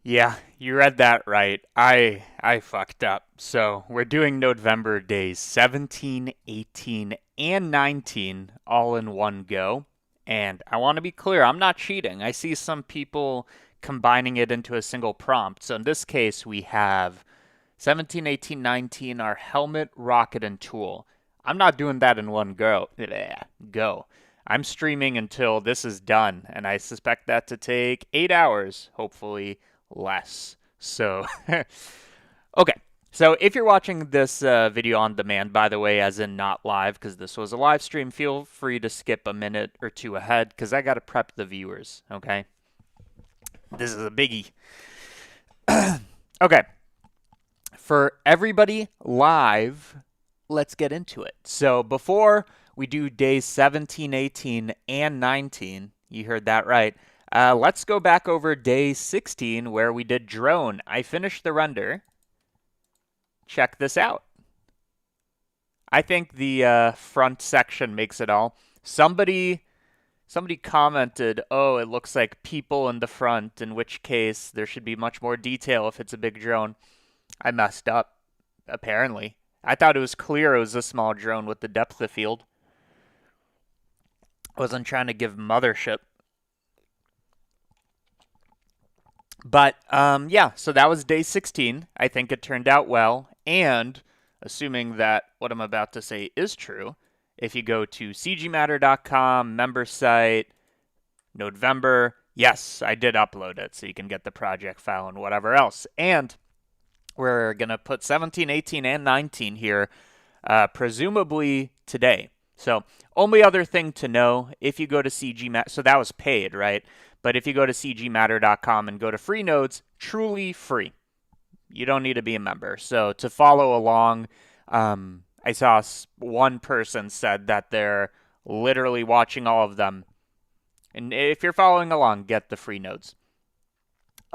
Yeah, you read that right. I fucked up. So we're doing Nodevember days 17, 18, and 19 all in one go. And I want to be clear, I'm not cheating. I see some people combining it into a single prompt. So in this case, we have 17, 18, 19 are helmet, rocket, and tool. I'm not doing that in one go. Go. I'm streaming until this is done, and I suspect that to take 8 hours, hopefully less. So, okay. So if you're watching this video on demand, by the way, as in not live, because this was a live stream, feel free to skip a minute or two ahead, because I got to prep the viewers, okay? This is a biggie. Okay. For everybody live, let's get into it. So before we do days 17, 18, and 19, you heard that right. Let's go back over day 16 where we did drone. I finished the render. Check this out. I think the front section makes it all. Somebody commented, oh, it looks like people in the front, in which case there should be much more detail if it's a big drone. I messed up, apparently. I thought it was clear it was a small drone with the depth of field. Wasn't trying to give mothership. But yeah, so that was day 16. I think it turned out well. And assuming that what I'm about to say is true, if you go to cgmatter.com, member site, Nodevember, yes, I did upload it so you can get the project file and whatever else. And we're going to put 17, 18, and 19 here, presumably today. So only other thing to know, if you go to CGMatter, so that was paid, right? But if you go to cgmatter.com and go to free nodes, truly free. You don't need to be a member. So to follow along, I saw one person said that they're literally watching all of them. And if you're following along, get the free nodes.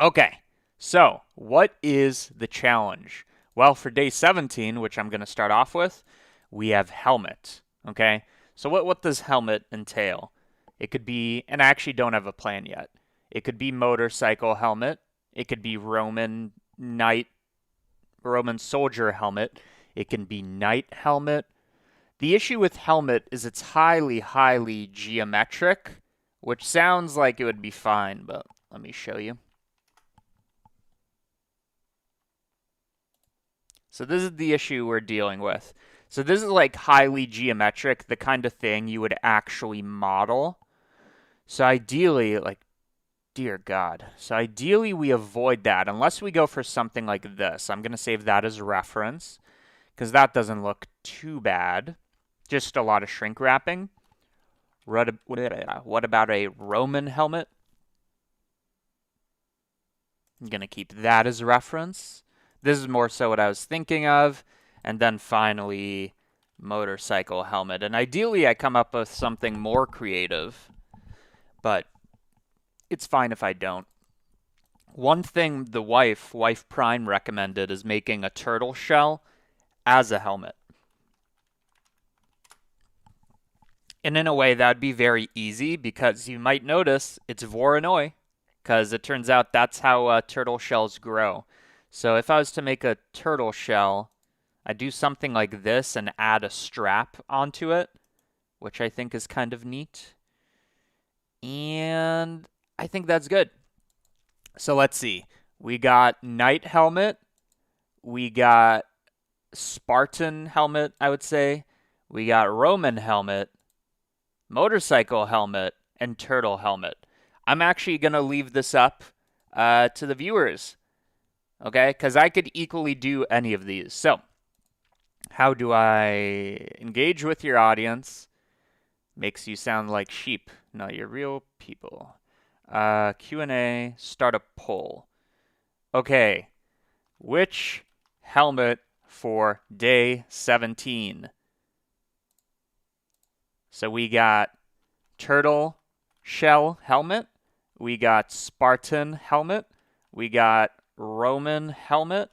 Okay, so what is the challenge? Well, for day 17, which I'm going to start off with, we have helmet. Okay, so what does helmet entail? It could be, and I actually don't have a plan yet. It could be motorcycle helmet. It could be Roman soldier helmet. It can be knight helmet. The issue with helmet is it's highly, highly geometric, which sounds like it would be fine, but let me show you. So this is the issue we're dealing with. So this is like highly geometric, the kind of thing you would actually model. So ideally, like, dear God. So ideally we avoid that unless we go for something like this. I'm going to save that as reference because that doesn't look too bad. Just a lot of shrink wrapping. What about a Roman helmet? I'm going to keep that as reference. This is more so what I was thinking of. And then finally, motorcycle helmet. And ideally, I come up with something more creative. But it's fine if I don't. One thing the wife Prime, recommended is making a turtle shell as a helmet. And in a way, that would be very easy because you might notice it's Voronoi. Because it turns out that's how turtle shells grow. So if I was to make a turtle shell, I do something like this and add a strap onto it, which I think is kind of neat. And I think that's good. So let's see. We got knight helmet. We got Spartan helmet, I would say. We got Roman helmet, motorcycle helmet, and turtle helmet. I'm actually going to leave this up to the viewers, okay? Because I could equally do any of these. So how do I engage with your audience? Makes you sound like sheep. No, you're real people. Q&A, start a poll. Okay, which helmet for day 17? So we got turtle shell helmet. We got Spartan helmet. We got Roman helmet.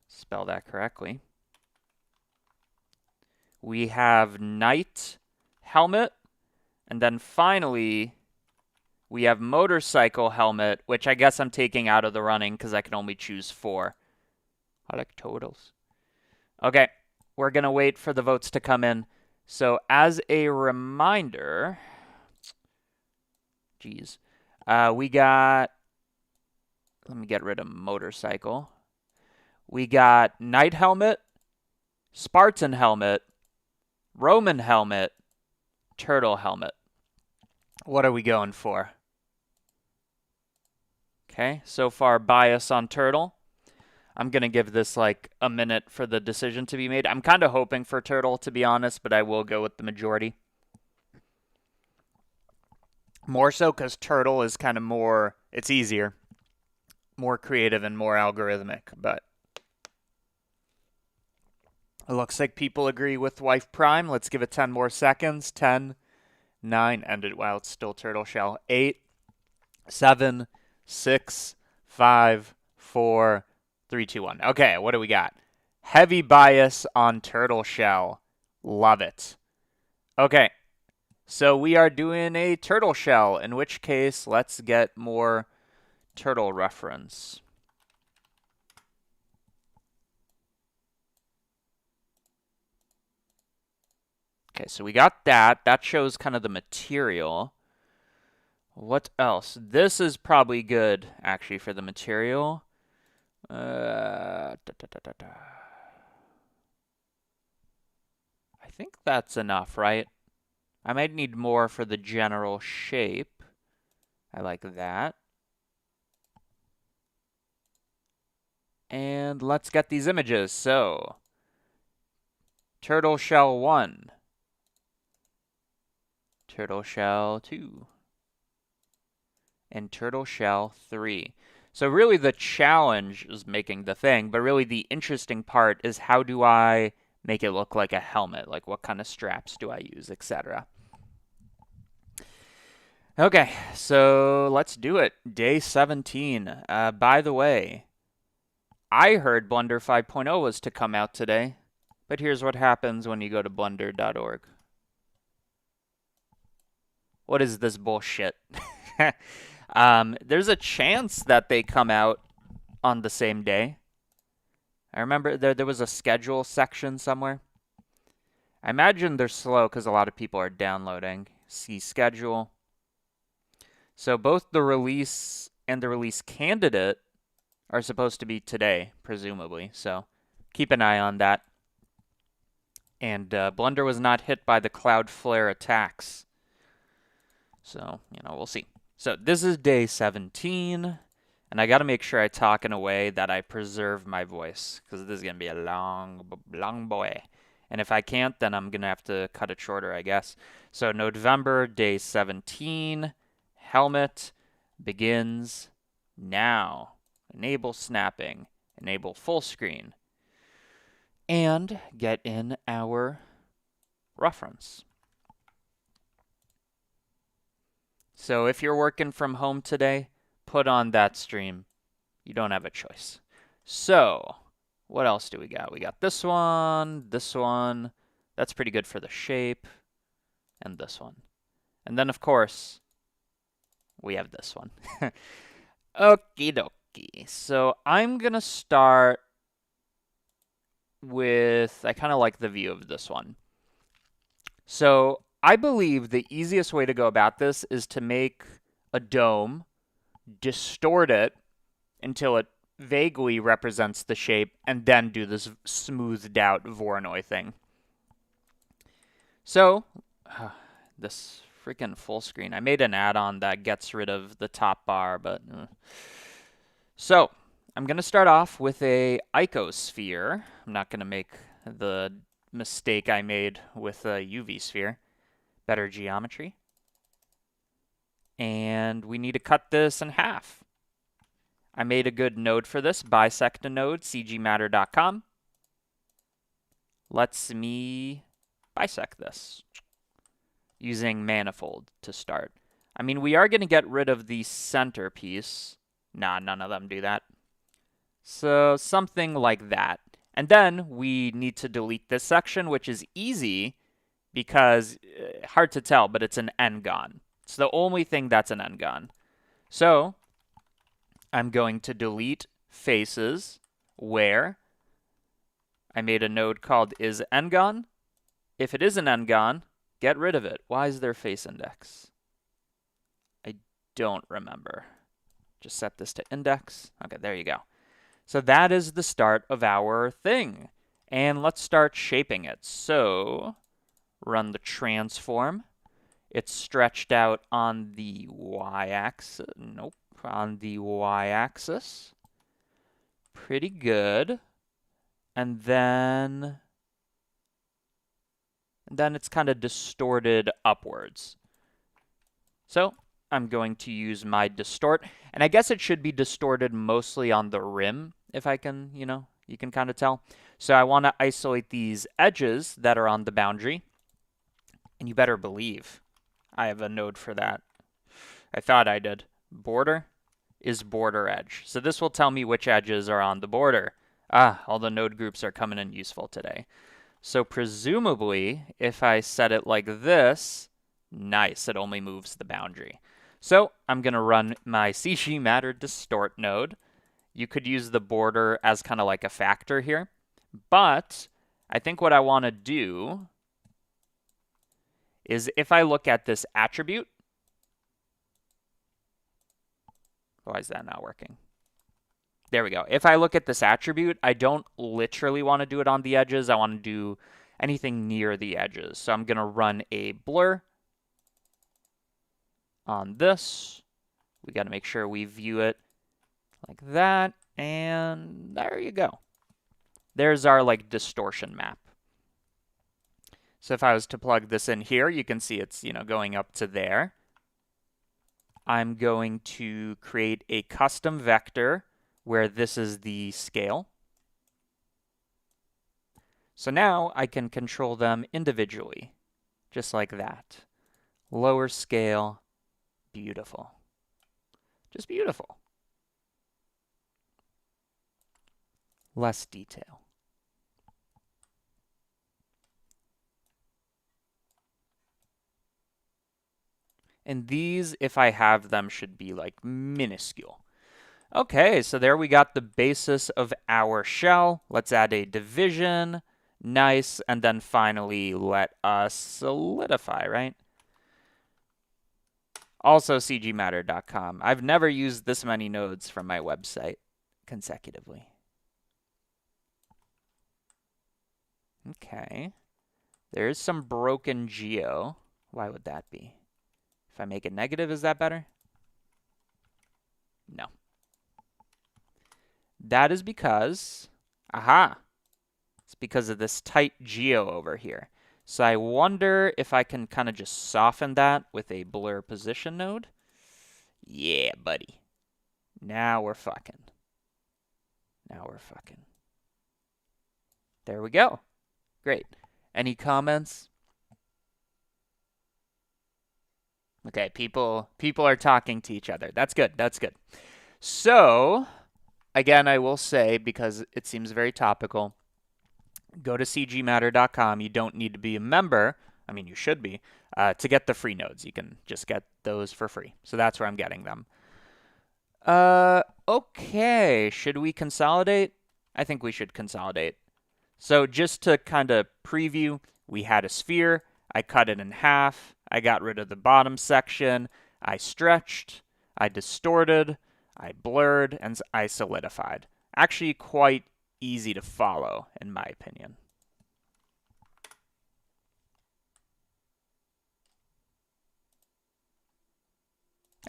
Spell that correctly. We have knight helmet. And then finally, We have motorcycle helmet, which I guess I'm taking out of the running because I can only choose 4. I like totals. Okay, we're going to wait for the votes to come in. So as a reminder, geez, we got, let me get rid of motorcycle. We got Knight helmet, Spartan helmet, Roman helmet, Turtle helmet. What are we going for? Okay, so far bias on Turtle. I'm going to give this like a minute for the decision to be made. I'm kind of hoping for Turtle, to be honest, but I will go with the majority. More so because Turtle is kind of more, it's easier, more creative and more algorithmic, but it looks like people agree with Wife Prime. Let's give it 10 more seconds. 10, 9, ended while it's still Turtle Shell. 8, 7, 6, 5, 4, 3, 2, 1. Okay, what do we got? Heavy bias on Turtle Shell. Love it. Okay, so we are doing a Turtle Shell, in which case let's get more turtle reference. Okay, so we got that. That shows kind of the material. What else? This is probably good, actually, for the material. I think that's enough, right? I might need more for the general shape. I like that. And let's get these images. So, Turtle Shell 1. Turtle Shell 2. And Turtle Shell 3. So really the challenge is making the thing, but really the interesting part is how do I make it look like a helmet? Like what kind of straps do I use, etc. Okay, so let's do it. Day 17. By the way, I heard Blender 5.0 was to come out today, but here's what happens when you go to blender.org. What is this bullshit? There's a chance that they come out on the same day. I remember there was a schedule section somewhere. I imagine they're slow because a lot of people are downloading. See schedule. So both the release and the release candidate are supposed to be today, presumably. So keep an eye on that. And Blender was not hit by the Cloudflare attacks. So, we'll see. So this is day 17. And I got to make sure I talk in a way that I preserve my voice, because this is going to be a long boy. And if I can't, then I'm going to have to cut it shorter, I guess. So Nodevember, day 17, helmet begins now. Enable snapping, enable full screen, and get in our reference. So if you're working from home today, put on that stream. You don't have a choice. So, what else do we got? We got this one, this one. That's pretty good for the shape. And this one. And then, of course, we have this one. Okie dokie. So, I'm going to start with, I kind of like the view of this one. So, I believe the easiest way to go about this is to make a dome, distort it until it vaguely represents the shape, and then do this smoothed out Voronoi thing. So, this freaking full screen. I made an add-on that gets rid of the top bar, but... So, I'm going to start off with a icosphere. I'm not going to make the mistake I made with a UV sphere. Better geometry. And we need to cut this in half. I made a good node for this, bisect a node, cgmatter.com. Lets me bisect this using manifold to start. I mean, we are going to get rid of the center piece. Nah, none of them do that. So something like that. And then we need to delete this section, which is easy because, hard to tell, but it's an n-gon. It's the only thing that's an n-gon. So I'm going to delete faces where I made a node called isN-gon. If it is an n-gon, get rid of it. Why is there face index? I don't remember. Just set this to index. Okay, there you go. So that is the start of our thing. And let's start shaping it. So run the transform. It's stretched out on the y-axis. Nope, on the y-axis. Pretty good. And then it's kind of distorted upwards. So I'm going to use my distort. And I guess it should be distorted mostly on the rim, if I can, you can kind of tell. So I want to isolate these edges that are on the boundary. And you better believe I have a node for that. I thought I did. Border is border edge. So this will tell me which edges are on the border. All the node groups are coming in useful today. So presumably, if I set it like this, nice, it only moves the boundary. So I'm going to run my CG Matter distort node. You could use the border as kind of like a factor here. But I think what I want to do is if I look at this attribute, why is that not working? There we go. If I look at this attribute, I don't literally want to do it on the edges. I want to do anything near the edges. So I'm going to run a blur on this. We got to make sure we view it like that. And there you go. There's our like distortion map. So if I was to plug this in here, you can see it's, going up to there. I'm going to create a custom vector where this is the scale. So now I can control them individually, just like that. Lower scale, beautiful. Just beautiful. Less detail. And these, if I have them, should be like minuscule. Okay, so there we got the basis of our shell. Let's add a division. Nice. And then finally, let us solidify, right? Also, cgmatter.com. I've never used this many nodes from my website consecutively. Okay. There is some broken geo. Why would that be? If I make it negative, is that better? No. That is because, it's because of this tight geo over here. So I wonder if I can kind of just soften that with a blur position node. Yeah, buddy. Now we're fucking. There we go. Great. Any comments? Okay, people are talking to each other. That's good. So, again, I will say, because it seems very topical, go to cgmatter.com. You don't need to be a member. I mean, you should be, to get the free nodes. You can just get those for free. So that's where I'm getting them. Okay. Should we consolidate? I think we should consolidate. So just to kind of preview, we had a sphere. I cut it in half. I got rid of the bottom section. I stretched. I distorted. I blurred. And I solidified. Actually, quite easy to follow, in my opinion.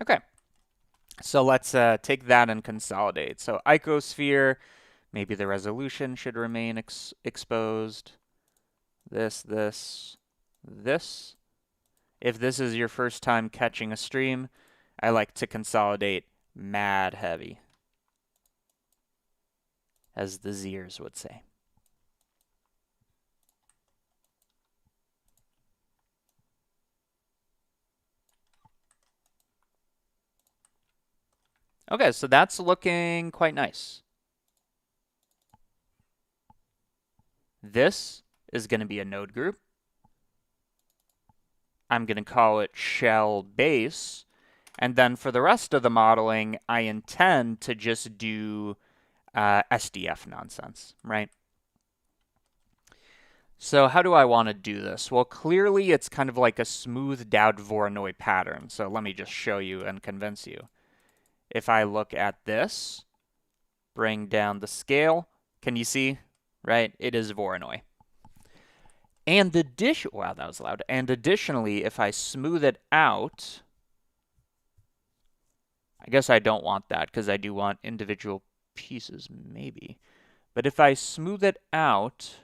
Okay. So let's take that and consolidate. So icosphere, maybe the resolution should remain exposed. This. If this is your first time catching a stream, I like to consolidate mad heavy, as the Zers would say. Okay, so that's looking quite nice. This is going to be a node group. I'm going to call it shell base. And then for the rest of the modeling, I intend to just do SDF nonsense, right? So how do I want to do this? Well, clearly it's kind of like a smoothed out Voronoi pattern. So let me just show you and convince you. If I look at this, bring down the scale, can you see? Right? It is Voronoi. And wow, that was loud. And additionally, if I smooth it out, I guess I don't want that because I do want individual pieces, maybe. But if I smooth it out,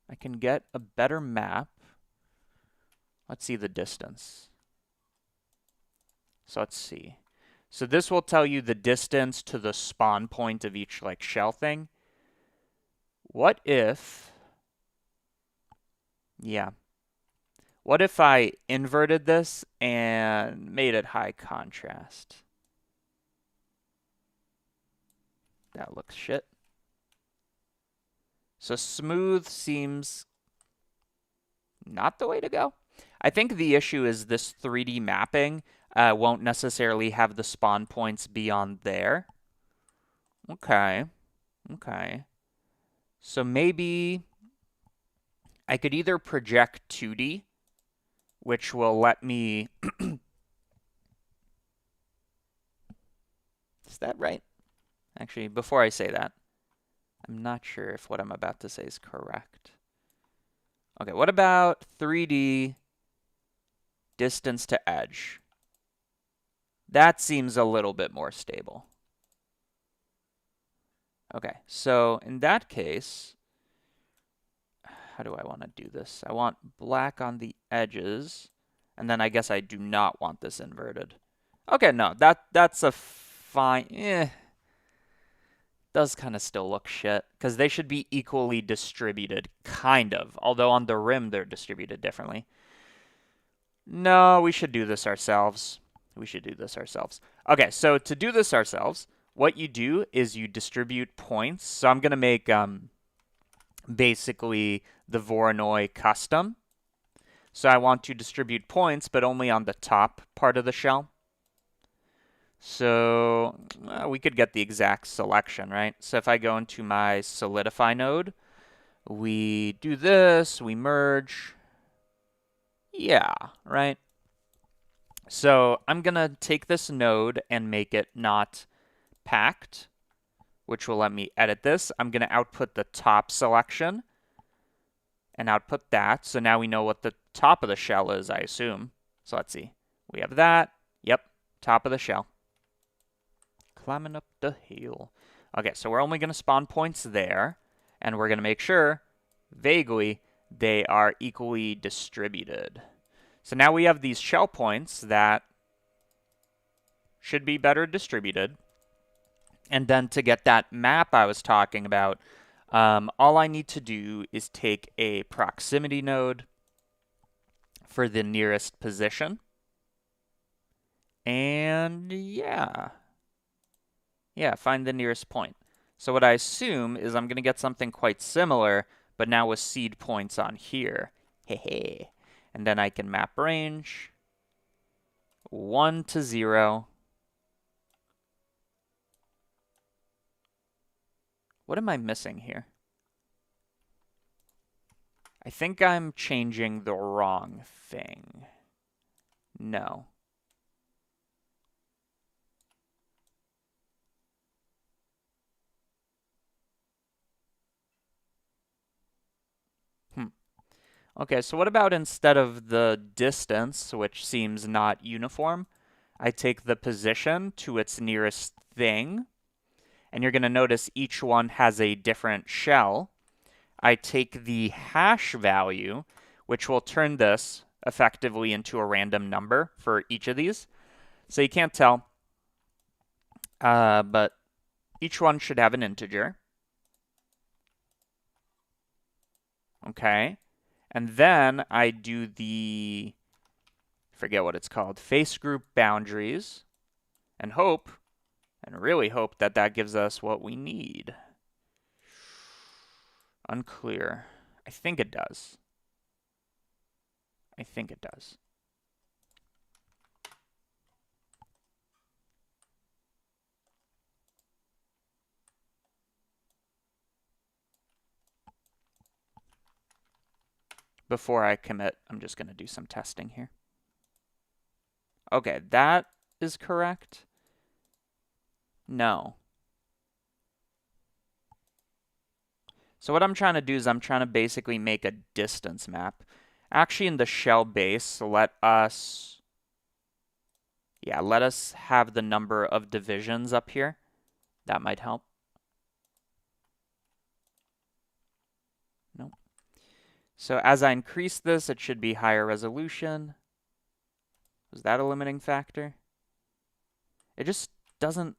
I can get a better map. Let's see the distance. So let's see. So this will tell you the distance to the spawn point of each like shell thing. What if, yeah. What if I inverted this and made it high contrast? That looks shit. So smooth seems not the way to go. I think the issue is this 3D mapping won't necessarily have the spawn points beyond there. Okay. Okay. So maybe I could either project 2D, which will let me... Is that right? Actually, before I say that, I'm not sure if what I'm about to say is correct. Okay, what about 3D distance to edge? That seems a little bit more stable. Okay, so in that case, how do I want to do this? I want black on the edges, and then I guess I do not want this inverted. Okay, no, that's a fine... Does kind of still look shit, because they should be equally distributed, kind of. Although on the rim, they're distributed differently. No, we should do this ourselves. We should do this ourselves. Okay, so to do this ourselves, what you do is you distribute points. So I'm going to make basically the Voronoi custom. So I want to distribute points, but only on the top part of the shell. So we could get the exact selection, right? So if I go into my solidify node, we do this, we merge. Yeah, right? So I'm going to take this node and make it not packed, which will let me edit this. I'm going to output the top selection and output that. So now we know what the top of the shell is, I assume. So let's see. We have that. Yep, top of the shell. Climbing up the hill. Okay, so we're only going to spawn points there, and we're going to make sure, vaguely, they are equally distributed. So now we have these shell points that should be better distributed. And then to get that map I was talking about, all I need to do is take a proximity node for the nearest position. And yeah, find the nearest point. So what I assume is I'm going to get something quite similar, but now with seed points on here. Hey. And then I can map range 1 to 0. What am I missing here? I think I'm changing the wrong thing. No. Okay, so what about instead of the distance, which seems not uniform, I take the position to its nearest thing, and you're going to notice each one has a different shell. I take the hash value, which will turn this effectively into a random number for each of these. So you can't tell, but each one should have an integer. Okay. And then I do the, forget what it's called, face group boundaries, and hope, and really hope that that gives us what we need. Unclear. I think it does. I think it does. Before I commit, I'm just going to do some testing here. Okay, that is correct. No. So what I'm trying to do is I'm trying to basically make a distance map. Actually, in the shell base, let us have the number of divisions up here. That might help. Nope. So as I increase this, it should be higher resolution. Was that a limiting factor? It just doesn't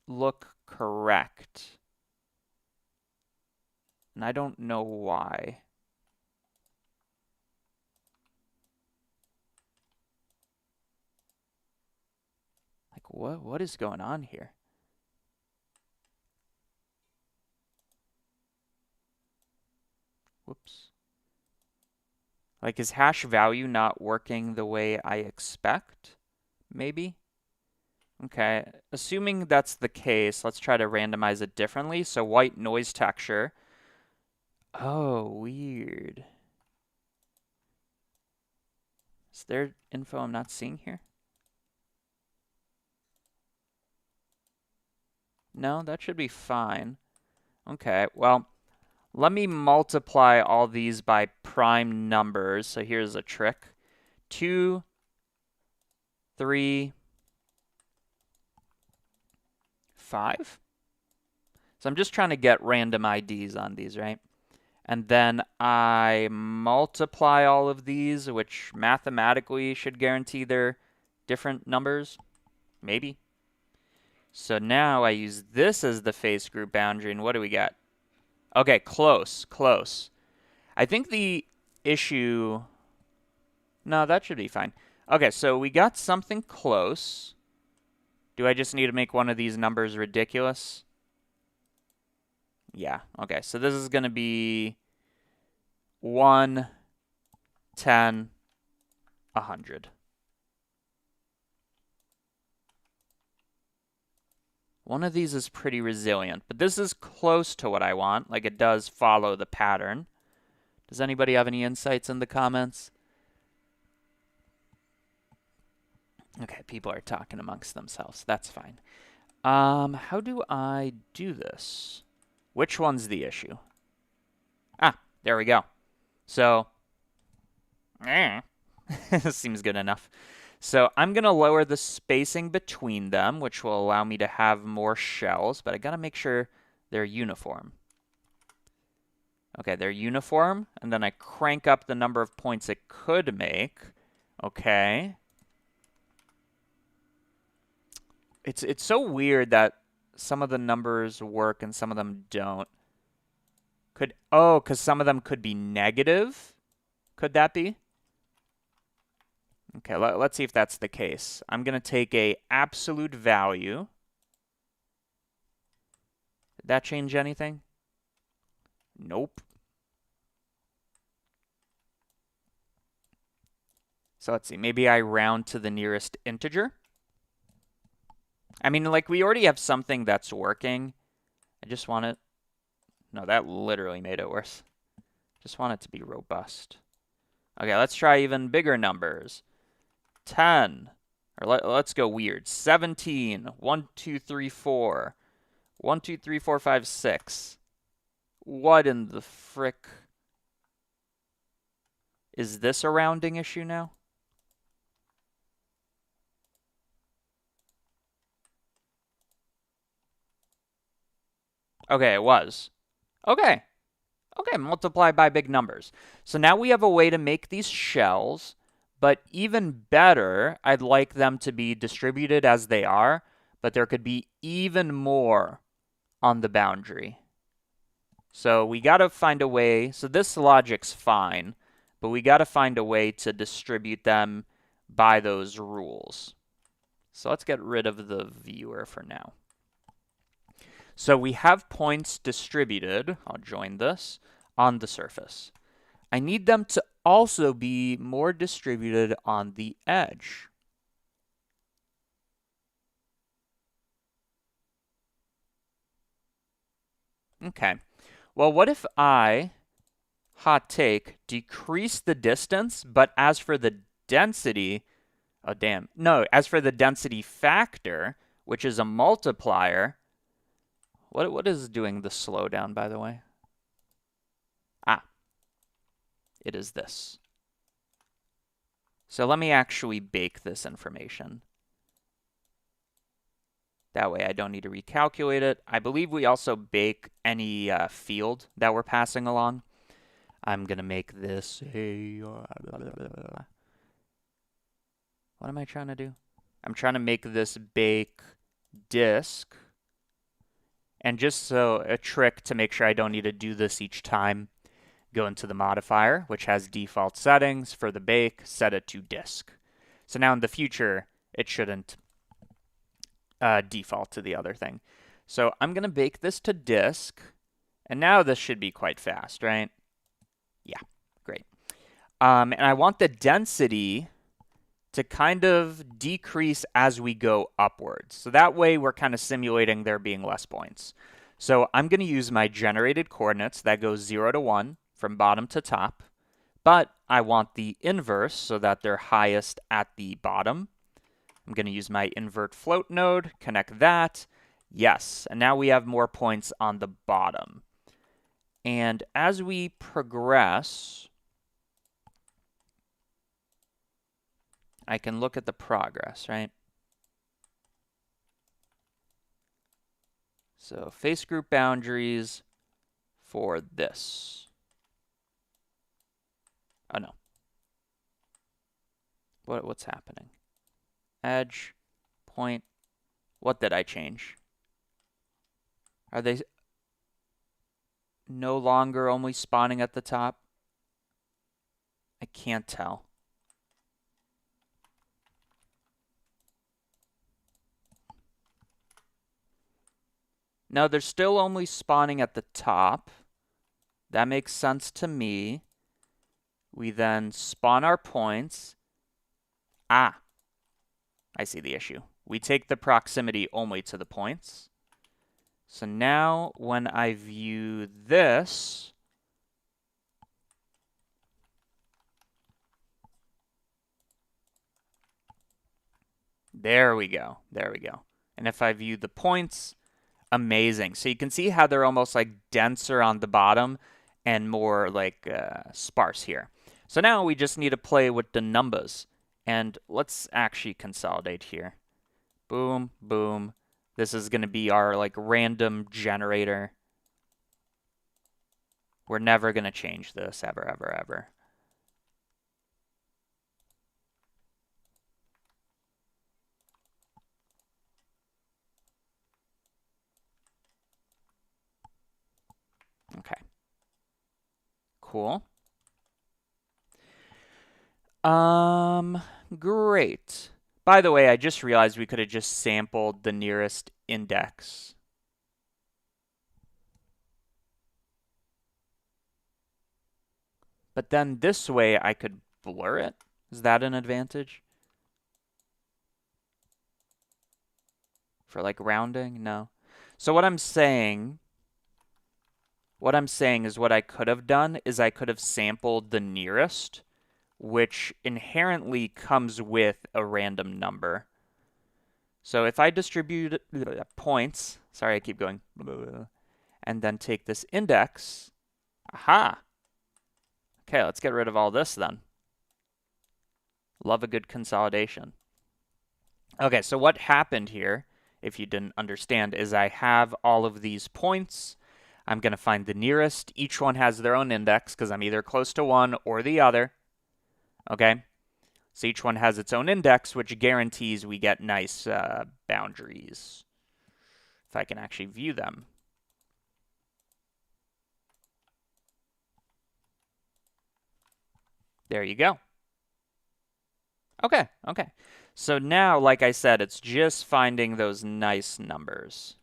look correct. And I don't know why. Like, what is going on here? Whoops. Like, is hash value not working the way I expect? Maybe? Okay, assuming that's the case, let's try to randomize it differently. So white noise texture. Oh, weird. Is there info I'm not seeing here? No, that should be fine. Okay, well, let me multiply all these by prime numbers. So here's a trick. 2, 3, 5. So I'm just trying to get random IDs on these, right? And then I multiply all of these, which mathematically should guarantee they're different numbers. Maybe. So now I use this as the face group boundary, and what do we get? Okay, close, close. I think the issue... No, that should be fine. Okay, so we got something close. Do I just need to make one of these numbers ridiculous? Yeah, okay, so this is going to be 1, 10, 100. One of these is pretty resilient, but this is close to what I want. Like, it does follow the pattern. Does anybody have any insights in the comments? Okay, people are talking amongst themselves. That's fine. How do I do this? Which one's the issue? Ah, there we go. So, seems good enough. So I'm going to lower the spacing between them, which will allow me to have more shells, but I got to make sure they're uniform. Okay, they're uniform, and then I crank up the number of points it could make. Okay. It's so weird that some of the numbers work and some of them don't. Because some of them could be negative? Could that be? Okay, let's see if that's the case. I'm going to take a absolute value. Did that change anything? Nope. So let's see. Maybe I round to the nearest integer. I mean, like, we already have something that's working. I just want it... No, that literally made it worse. Just want it to be robust. Okay, let's try even bigger numbers. 10. Or let's go weird. 17. 1, 2, 3, 4. 1, 2, 3, 4, 5, 6. What in the frick? Is this a rounding issue now? Okay, it was. Okay. Okay, multiply by big numbers. So now we have a way to make these shells, but even better, I'd like them to be distributed as they are, but there could be even more on the boundary. So we got to find a way. So this logic's fine, but we got to find a way to distribute them by those rules. So let's get rid of the viewer for now. So we have points distributed, I'll join this, on the surface. I need them to also be more distributed on the edge. Okay. Well, what if I, hot take, decrease the distance, but as for the density, oh damn, no, as for the density factor, which is a multiplier, what is doing the slowdown, by the way? Ah, it is this. So let me actually bake this information. That way I don't need to recalculate it. I believe we also bake any field that we're passing along. I'm going to make this a... What am I trying to do? I'm trying to make this bake disk. And just so a trick to make sure I don't need to do this each time, go into the modifier, which has default settings for the bake, set it to disk. So now in the future, it shouldn't default to the other thing. So I'm going to bake this to disk, and now this should be quite fast, right? Yeah, great. And I want the density to kind of decrease as we go upwards. So that way we're kind of simulating there being less points. So I'm going to use my generated coordinates that goes 0 to 1 from bottom to top, but I want the inverse so that they're highest at the bottom. I'm going to use my invert float node, connect that. Yes, and now we have more points on the bottom. And as we progress, I can look at the progress, right? So face group boundaries for this. Oh no. What's happening? Edge, point. What did I change? Are they no longer only spawning at the top? I can't tell. No, they're still only spawning at the top. That makes sense to me. We then spawn our points. Ah, I see the issue. We take the proximity only to the points. So now when I view this, there we go. There we go. And if I view the points, amazing. So you can see how they're almost like denser on the bottom and more like sparse here. So now we just need to play with the numbers. And let's actually consolidate here. Boom, boom. This is going to be our like random generator. We're never going to change this ever, ever, ever. Okay. Cool. Great. By the way, I just realized we could have just sampled the nearest index. But then this way I could blur it. Is that an advantage? For like rounding? No. So what I'm saying is what I could have done is I could have sampled the nearest, which inherently comes with a random number. So if I distribute points, sorry, I keep going, and then take this index, aha. Okay, let's get rid of all this then. Love a good consolidation. Okay, so what happened here, if you didn't understand, is I have all of these points. I'm going to find the nearest. Each one has their own index because I'm either close to one or the other. Okay? So each one has its own index, which guarantees we get nice boundaries. If I can actually view them. There you go. Okay, okay. So now, like I said, it's just finding those nice numbers.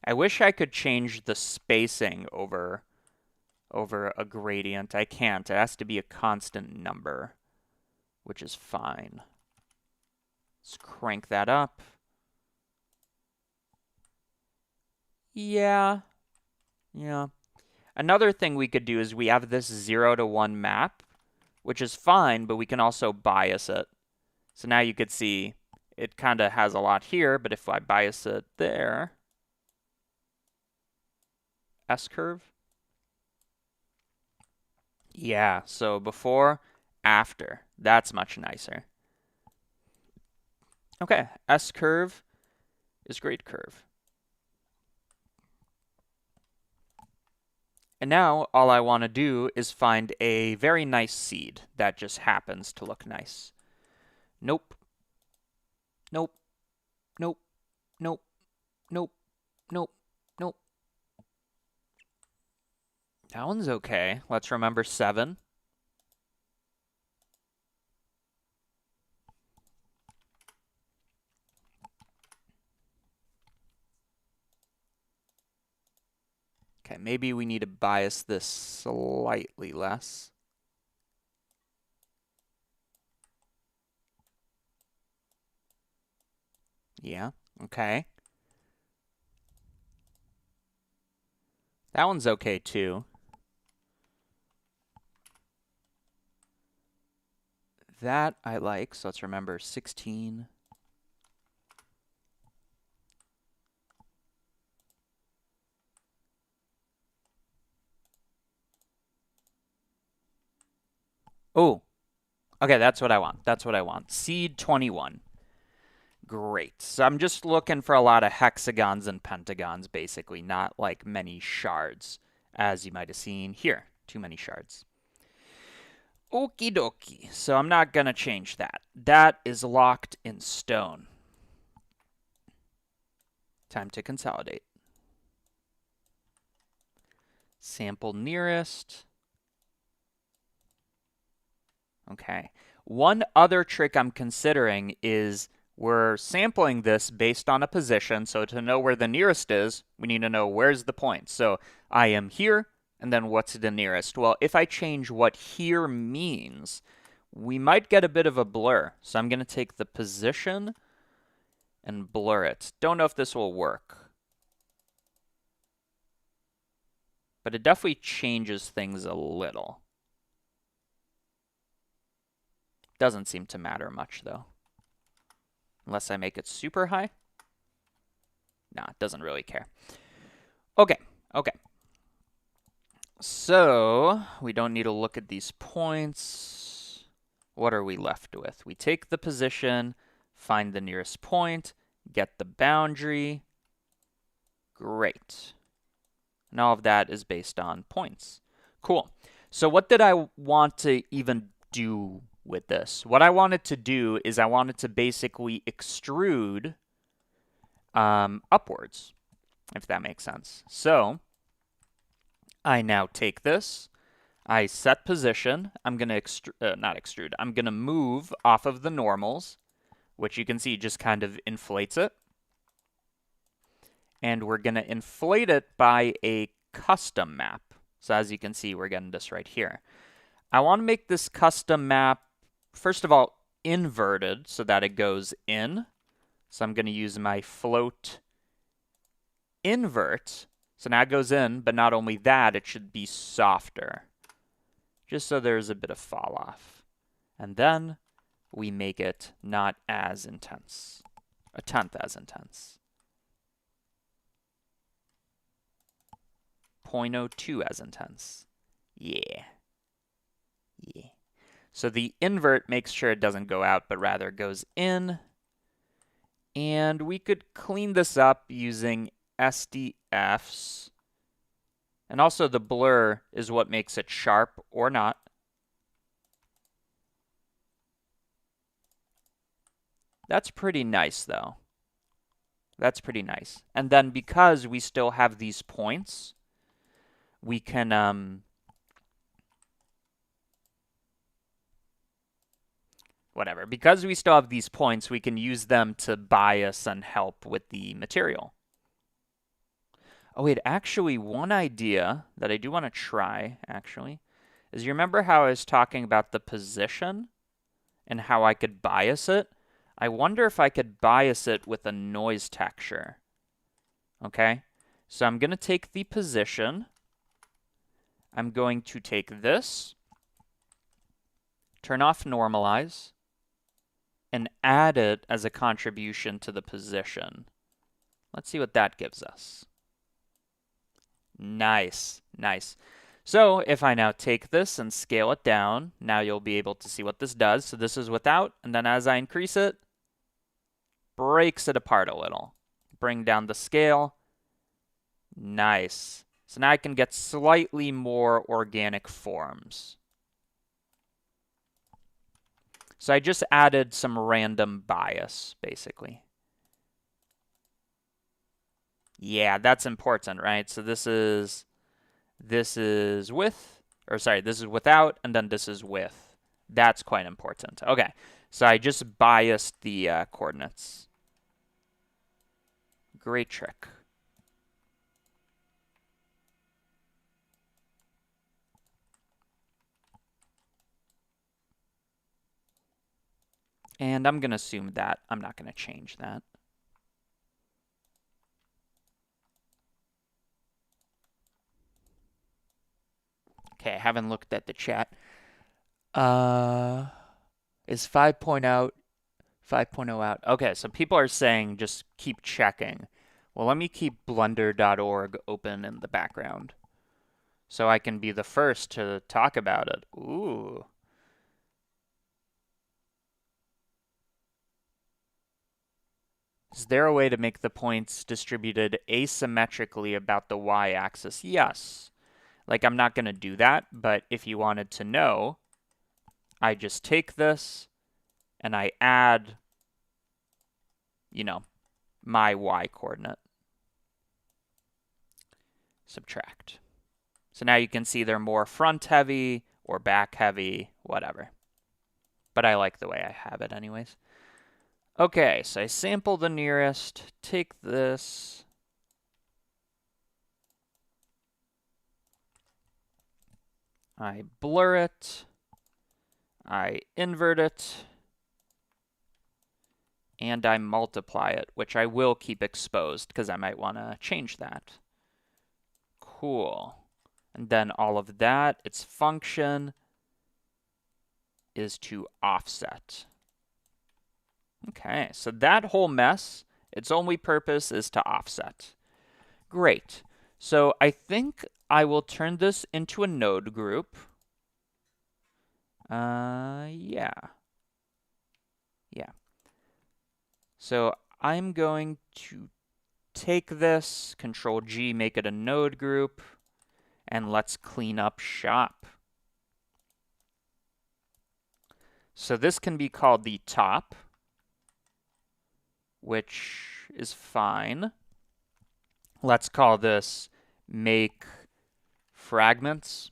I wish I could change the spacing over a gradient. I can't. It has to be a constant number, which is fine. Let's crank that up. Yeah. Another thing we could do is we have this 0 to 1 map, which is fine, but we can also bias it. So now you could see it kind of has a lot here, but if I bias it there, S-curve. Yeah, so before, after. That's much nicer. Okay, S-curve is grade curve. And now all I want to do is find a very nice seed that just happens to look nice. Nope. Nope. Nope. Nope. Nope. Nope. Nope. That one's okay. Let's remember 7. Okay, maybe we need to bias this slightly less. Yeah, okay. That one's okay too. That I like, so let's remember 16. Oh, okay, that's what I want. That's what I want. Seed 21. Great. So I'm just looking for a lot of hexagons and pentagons, basically, not like many shards, as you might have seen here. Too many shards. Okie dokie. So I'm not going to change that. That is locked in stone. Time to consolidate. Sample nearest. Okay. One other trick I'm considering is we're sampling this based on a position. So to know where the nearest is, we need to know where's the point. So I am here, and then what's the nearest? Well, if I change what here means, we might get a bit of a blur. So I'm going to take the position and blur it. Don't know if this will work. But it definitely changes things a little. Doesn't seem to matter much, though. Unless I make it super high. Nah, it doesn't really care. Okay. So, we don't need to look at these points. What are we left with? We take the position, find the nearest point, get the boundary. Great. And all of that is based on points. Cool. So what did I want to even do with this? What I wanted to do is I wanted to basically extrude upwards, if that makes sense. So I now take this, I set position, I'm going to not extrude, I'm going to move off of the normals, which you can see just kind of inflates it. And we're going to inflate it by a custom map. So as you can see, we're getting this right here. I want to make this custom map, first of all, inverted so that it goes in. So I'm going to use my float invert. So now it goes in, but not only that, it should be softer, just so there's a bit of fall off. And then we make it not as intense, a tenth as intense. 0.02 as intense. Yeah. So the invert makes sure it doesn't go out, but rather goes in. And we could clean this up using SDFs. And also the blur is what makes it sharp or not. That's pretty nice, though. That's pretty nice. And then because we still have these points, we can whatever. Because we still have these points, we can use them to bias and help with the material. Oh wait, actually one idea that I do want to try, actually, is you remember how I was talking about the position and how I could bias it? I wonder if I could bias it with a noise texture. Okay, so I'm going to take the position. I'm going to take this, turn off normalize, and add it as a contribution to the position. Let's see what that gives us. Nice, nice. So if I now take this and scale it down, now you'll be able to see what this does. So this is without, and then as I increase it, breaks it apart a little. Bring down the scale. Nice. So now I can get slightly more organic forms. So I just added some random bias, basically. Yeah, that's important, right? So this is with, or sorry, this is without, and then this is with. That's quite important. Okay, so I just biased the coordinates. Great trick. And I'm going to assume that. I'm not going to change that. Okay, I haven't looked at the chat. Is 5.0 out? 5.0 out. Okay, so people are saying just keep checking. Well, let me keep blender.org open in the background so I can be the first to talk about it. Ooh. Is there a way to make the points distributed asymmetrically about the y-axis? Yes. Like, I'm not going to do that, but if you wanted to know, I just take this and I add, you know, my y-coordinate. Subtract. So now you can see they're more front-heavy or back-heavy, whatever. But I like the way I have it anyways. Okay, so I sample the nearest, take this. I blur it. I invert it. And I multiply it, which I will keep exposed because I might want to change that. Cool. And then all of that, its function is to offset. Okay, so that whole mess, its only purpose is to offset. Great. So I think I will turn this into a node group. Yeah. So I'm going to take this, Control G, make it a node group, and let's clean up shop. So this can be called the top, which is fine. Let's call this make fragments.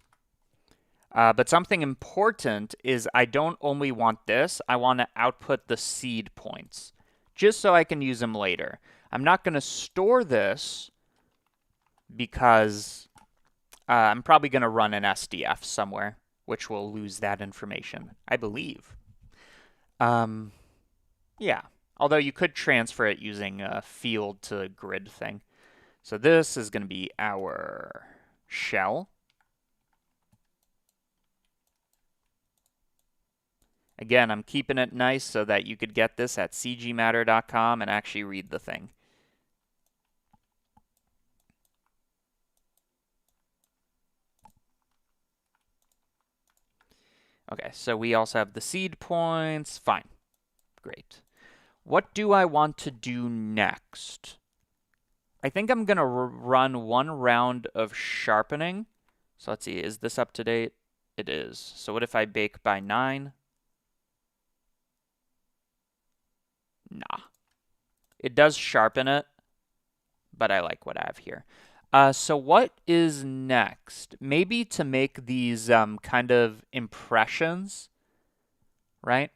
But something important is I don't only want this, I want to output the seed points, just so I can use them later. I'm not going to store this because I'm probably going to run an SDF somewhere, which will lose that information, I believe. Yeah, although you could transfer it using a field to grid thing. So this is going to be our shell. Again, I'm keeping it nice so that you could get this at cgmatter.com and actually read the thing. Okay, so we also have the seed points. Fine. Great. What do I want to do next? I think I'm going to run one round of sharpening. So let's see, is this up to date? It is. So what if I bake by 9? Nah. It does sharpen it, but I like what I have here. So what is next? Maybe to make these kind of impressions, right?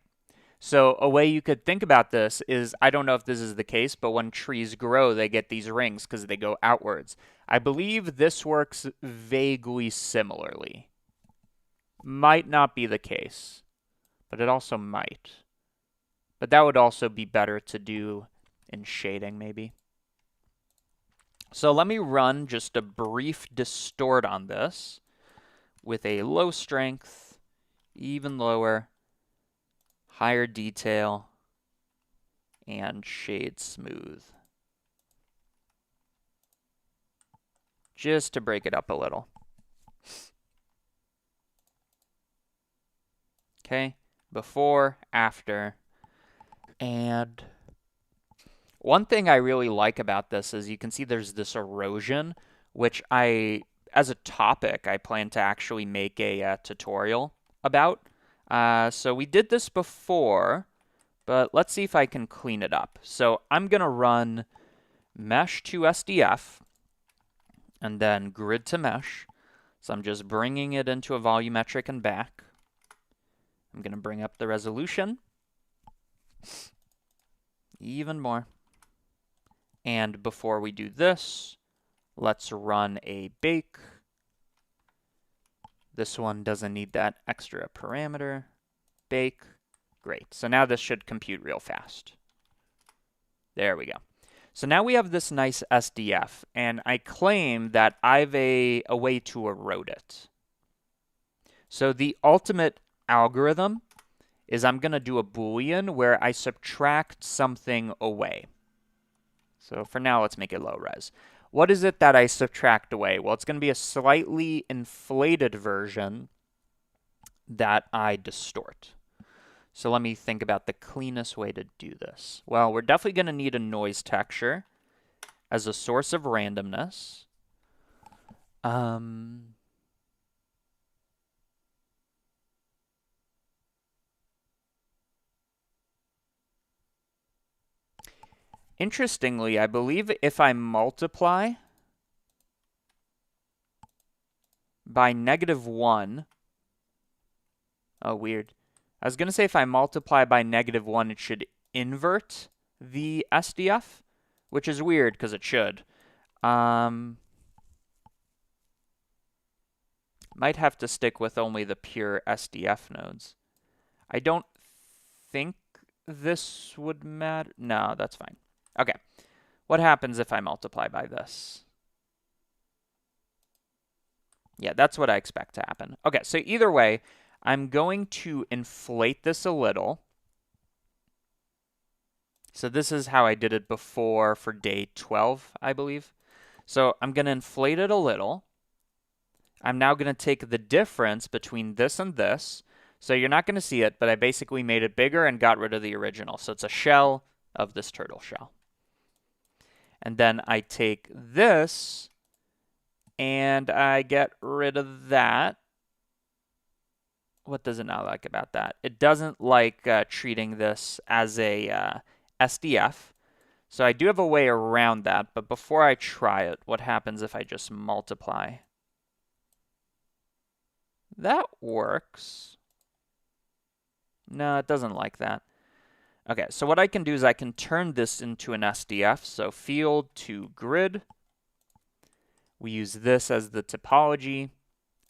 So a way you could think about this is, I don't know if this is the case, but when trees grow, they get these rings because they go outwards. I believe this works vaguely similarly. Might not be the case, but it also might. But that would also be better to do in shading, maybe. So let me run just a brief distort on this with a low strength, even lower, higher detail, and shade smooth. Just to break it up a little. Okay, before, after, and one thing I really like about this is you can see there's this erosion, which as a topic, I plan to actually make a tutorial about. So we did this before, but let's see if I can clean it up. So I'm going to run mesh to SDF, and then grid to mesh. So I'm just bringing it into a volumetric and back. I'm going to bring up the resolution even more. And before we do this, let's run a bake. This one doesn't need that extra parameter. Bake. Great. So now this should compute real fast. There we go. So now we have this nice SDF, and I claim that I've a way to erode it. So the ultimate algorithm is I'm going to do a Boolean where I subtract something away. So for now, let's make it low res. What is it that I subtract away? Well, it's going to be a slightly inflated version that I distort. So let me think about the cleanest way to do this. Well, we're definitely going to need a noise texture as a source of randomness. Interestingly, I believe if I multiply by -1, oh, weird. I was going to say if I multiply by -1, it should invert the SDF, which is weird because it should. Might have to stick with only the pure SDF nodes. I don't think this would matter. No, that's fine. Okay. What happens if I multiply by this? Yeah, that's what I expect to happen. Okay, so either way, I'm going to inflate this a little. So this is how I did it before for day 12, I believe. So I'm going to inflate it a little. I'm now going to take the difference between this and this. So you're not going to see it, but I basically made it bigger and got rid of the original. So it's a shell of this turtle shell. And then I take this and I get rid of that. What does it not like about that? It doesn't like treating this as a SDF. So I do have a way around that, but before I try it, what happens if I just multiply? That works. No, it doesn't like that. Okay, so what I can do is I can turn this into an SDF. So field to grid. We use this as the topology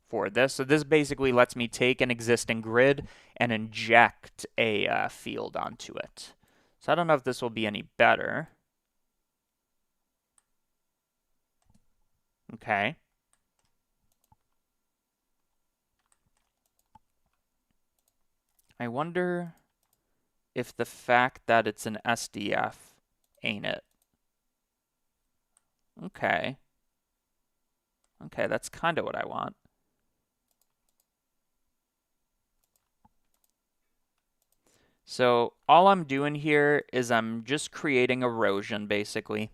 for this. So this basically lets me take an existing grid and inject a field onto it. So I don't know if this will be any better. Okay. I wonder if the fact that it's an SDF ain't it. Okay. Okay, that's kind of what I want. So all I'm doing here is I'm just creating erosion, basically.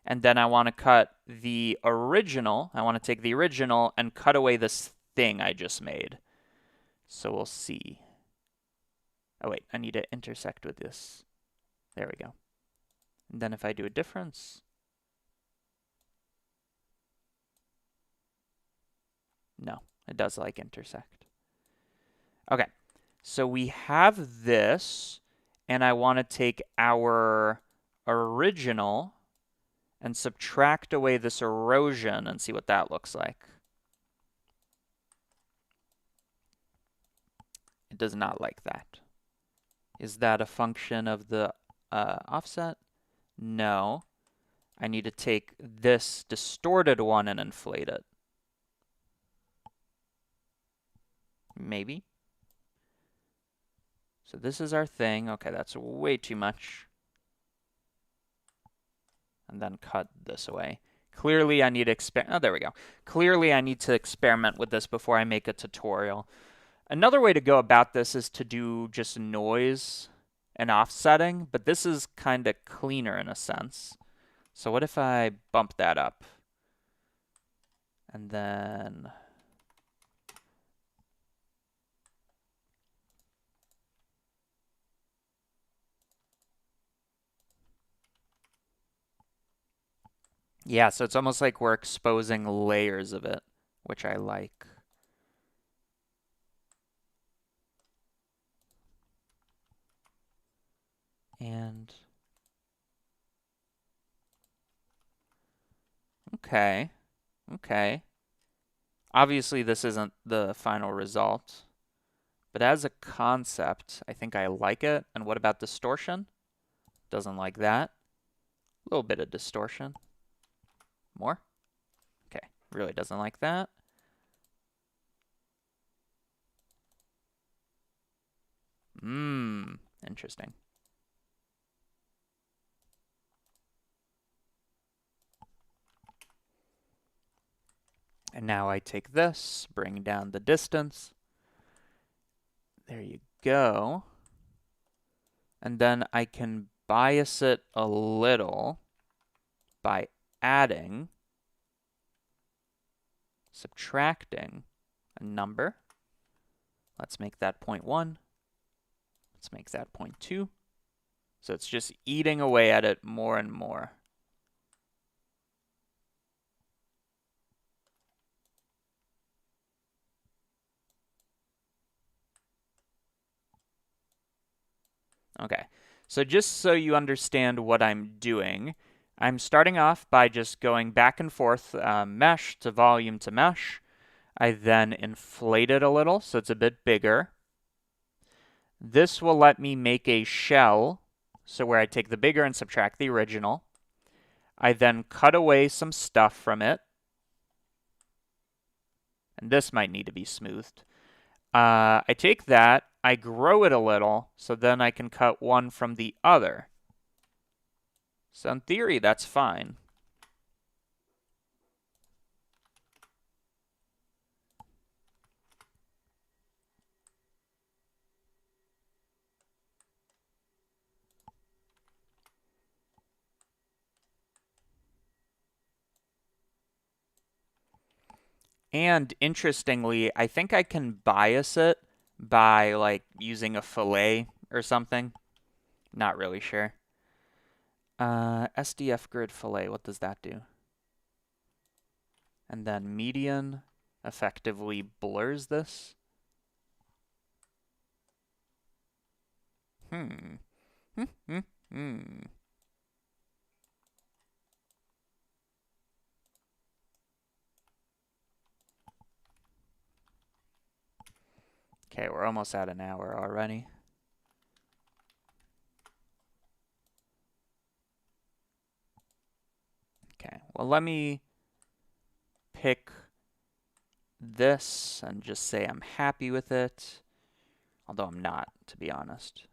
And then I want to cut the original. I want to take the original and cut away this thing I just made. So we'll see. Oh, wait, I need to intersect with this. There we go. And then if I do a difference, no, it does like intersect. Okay, So we have this, and I want to take our original and subtract away this erosion and see what that looks like. It does not like that. Is that a function of the offset? No. I need to take this distorted one and inflate it. Maybe. So this is our thing. Okay, that's way too much. And then cut this away. Clearly I need to oh, there we go. Clearly I need to experiment with this before I make a tutorial. Another way to go about this is to do just noise and offsetting, but this is kind of cleaner in a sense. So what if I bump that up? And then yeah, so it's almost like we're exposing layers of it, which I like. And okay, okay. Obviously this isn't the final result, but as a concept, I think I like it. And what about distortion? Doesn't like that. A little bit of distortion. More? Okay, really doesn't like that. Interesting. And now I take this, bring down the distance. There you go. And then I can bias it a little by adding, subtracting a number. Let's make that 0.1. Let's make that 0.2. So it's just eating away at it more and more. Okay, so just so you understand what I'm doing, I'm starting off by just going back and forth, mesh to volume to mesh. I then inflate it a little so it's a bit bigger. This will let me make a shell, so where I take the bigger and subtract the original. I then cut away some stuff from it. And this might need to be smoothed. I take that, I grow it a little, so then I can cut one from the other. So in theory, that's fine. And interestingly, I think I can bias it by like using a fillet or something. Not really sure. SDF grid fillet, what does that do? And then median effectively blurs this. Hmm. Okay, we're almost at an hour already. Okay, well, let me pick this and just say I'm happy with it, although I'm not, to be honest.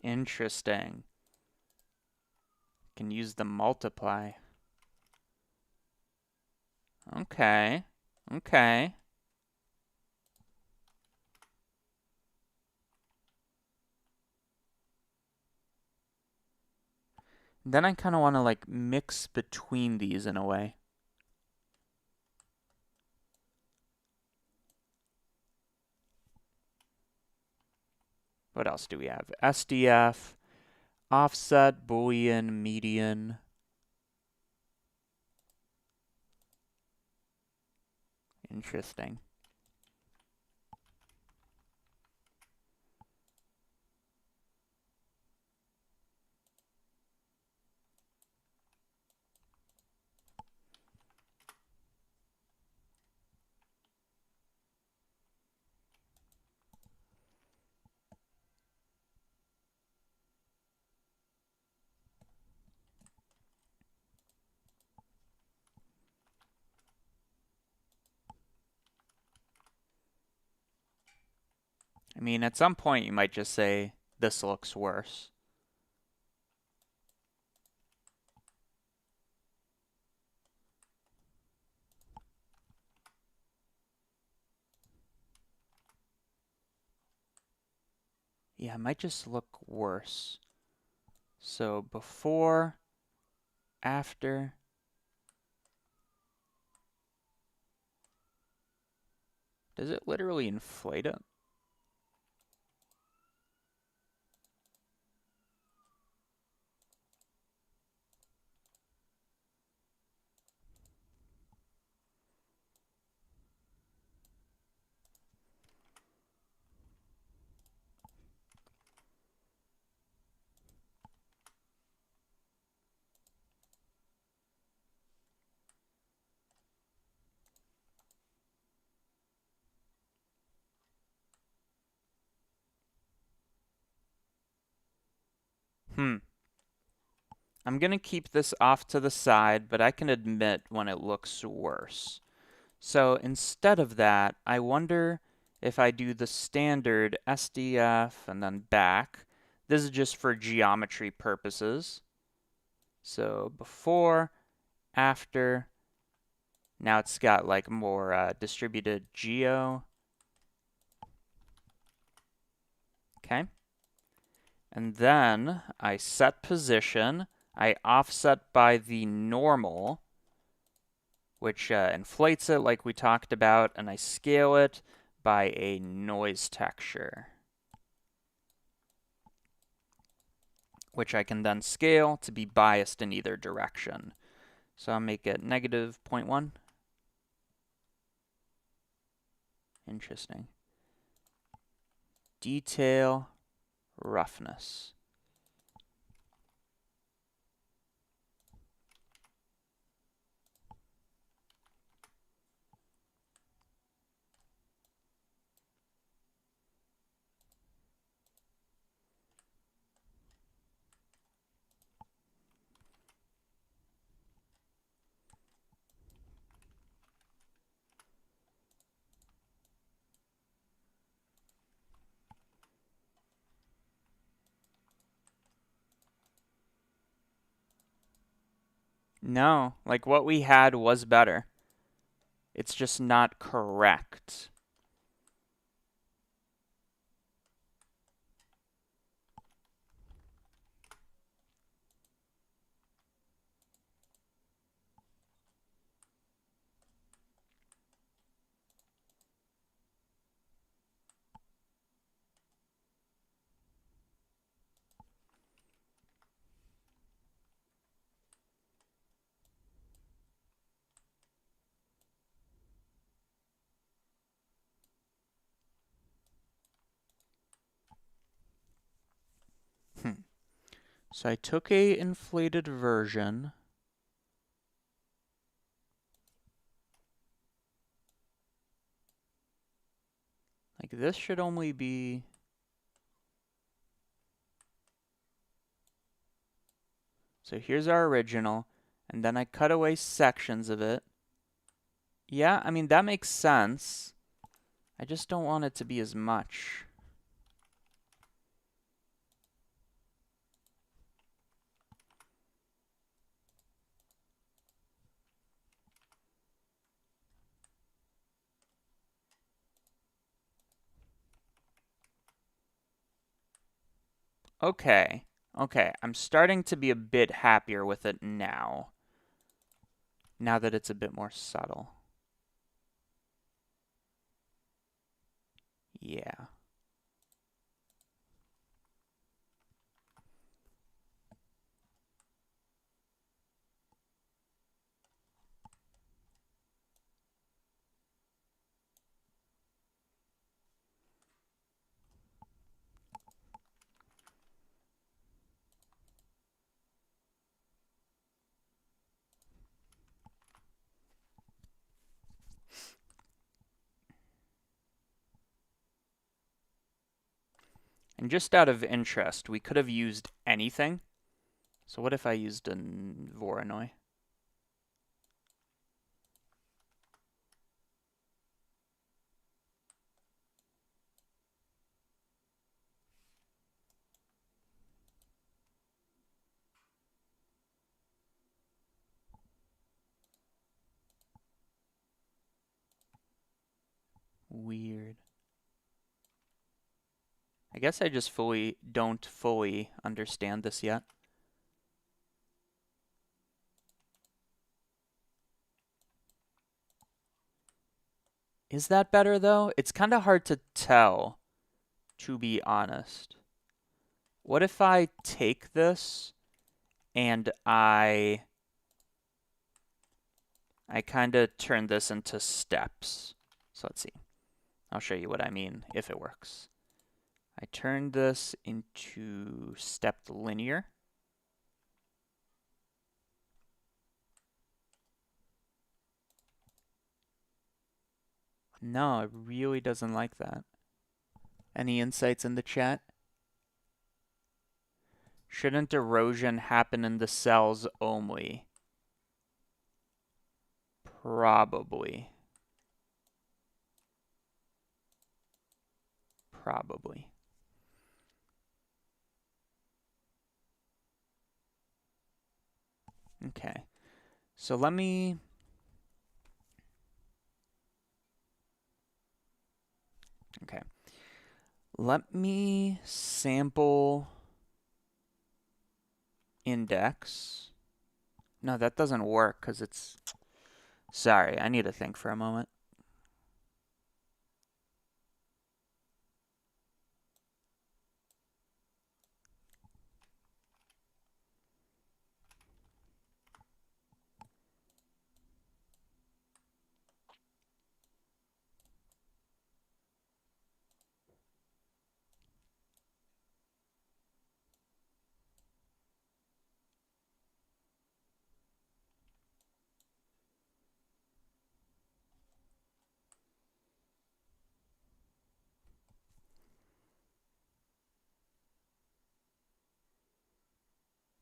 Interesting. Can use the multiply. Okay. Okay. Then I kind of want to like mix between these in a way. What else do we have? SDF, offset, Boolean, median. Interesting. I mean, at some point you might just say, this looks worse. Yeah, it might just look worse. So before, after. Does it literally inflate it? I'm gonna keep this off to the side, but I can admit when it looks worse. So instead of that, I wonder if I do the standard SDF and then back. This is just for geometry purposes. So before, after. Now it's got like more distributed geo. Okay. And then I set position. I offset by the normal, which inflates it like we talked about, and I scale it by a noise texture, which I can then scale to be biased in either direction. So I'll make it negative 0.1. Interesting. Detail, roughness. No, like what we had was better. It's just not correct. So I took a inflated version. Like this should only be. So here's our original, and then I cut away sections of it. Yeah, I mean, that makes sense. I just don't want it to be as much. Okay. Okay, I'm starting to be a bit happier with it now. Now that it's a bit more subtle. Yeah. And just out of interest, we could have used anything. So what if I used a Voronoi? Weird. I guess I just don't fully understand this yet. Is that better though? It's kind of hard to tell, to be honest. What if I take this and I kind of turn this into steps? So let's see. I'll show you what I mean if it works. I turn this into stepped linear. No, it really doesn't like that. Any insights in the chat? Shouldn't erosion happen in the cells only? Probably. Probably. Okay. So let me... Okay. Let me sample index. No, that doesn't work because it's... Sorry, I need to think for a moment.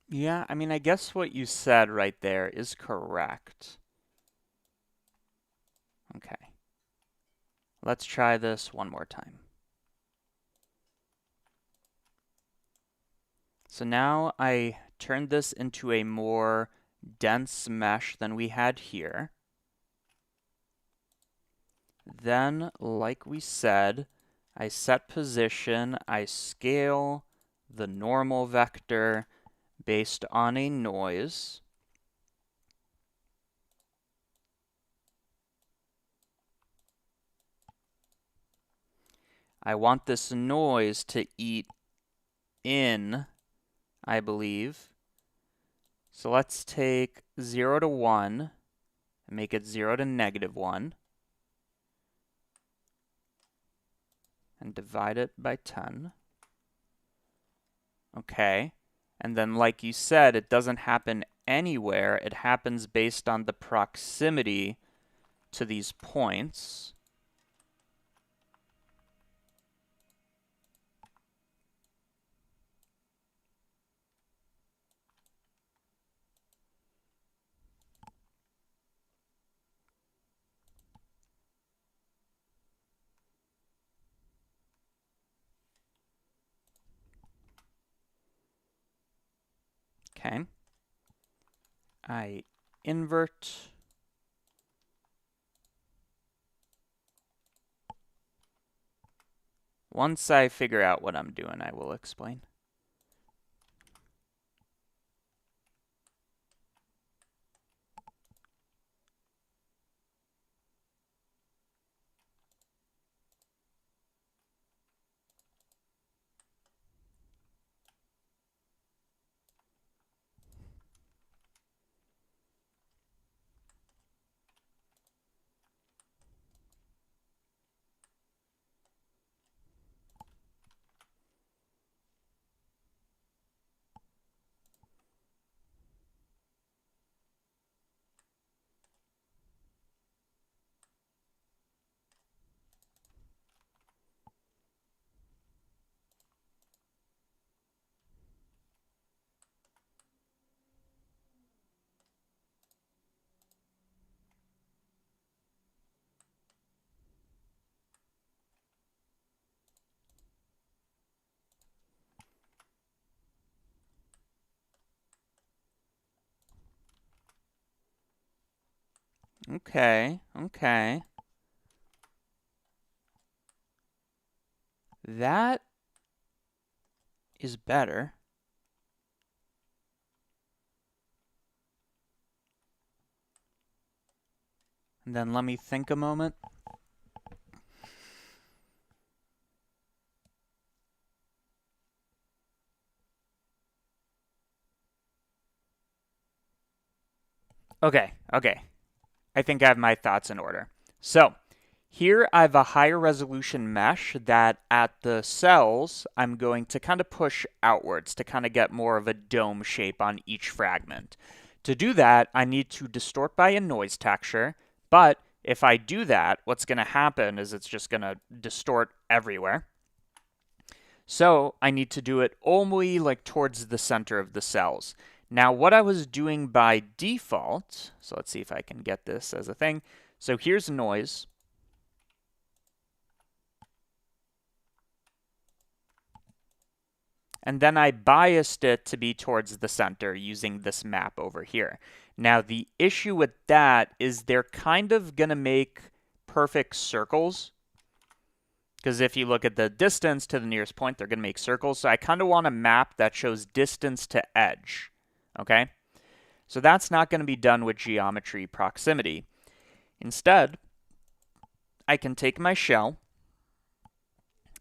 Yeah, I mean, I guess what you said right there is correct. Okay. Let's try this one more time. So now I turned this into a more dense mesh than we had here. Then, like we said, I set position, I scale the normal vector based on a noise. I want this noise to eat in, I believe. So let's take 0 to 1 and make it 0 to -1 and divide it by 10. Okay. And then, like you said, it doesn't happen anywhere. It happens based on the proximity to these points. Okay. I invert. Once I figure out what I'm doing, I will explain. Okay, okay. That is better. And then let me think a moment. Okay, okay. I think I have my thoughts in order. So, here I have a higher resolution mesh that at the cells, I'm going to kind of push outwards to kind of get more of a dome shape on each fragment. To do that, I need to distort by a noise texture, but if I do that, what's going to happen is it's just going to distort everywhere. So I need to do it only like towards the center of the cells. Now what I was doing by default, so let's see if I can get this as a thing. So here's noise. And then I biased it to be towards the center using this map over here. Now the issue with that is they're kind of going to make perfect circles. Because if you look at the distance to the nearest point, they're going to make circles. So I kind of want a map that shows distance to edge. Okay? So that's not going to be done with geometry proximity. Instead, I can take my shell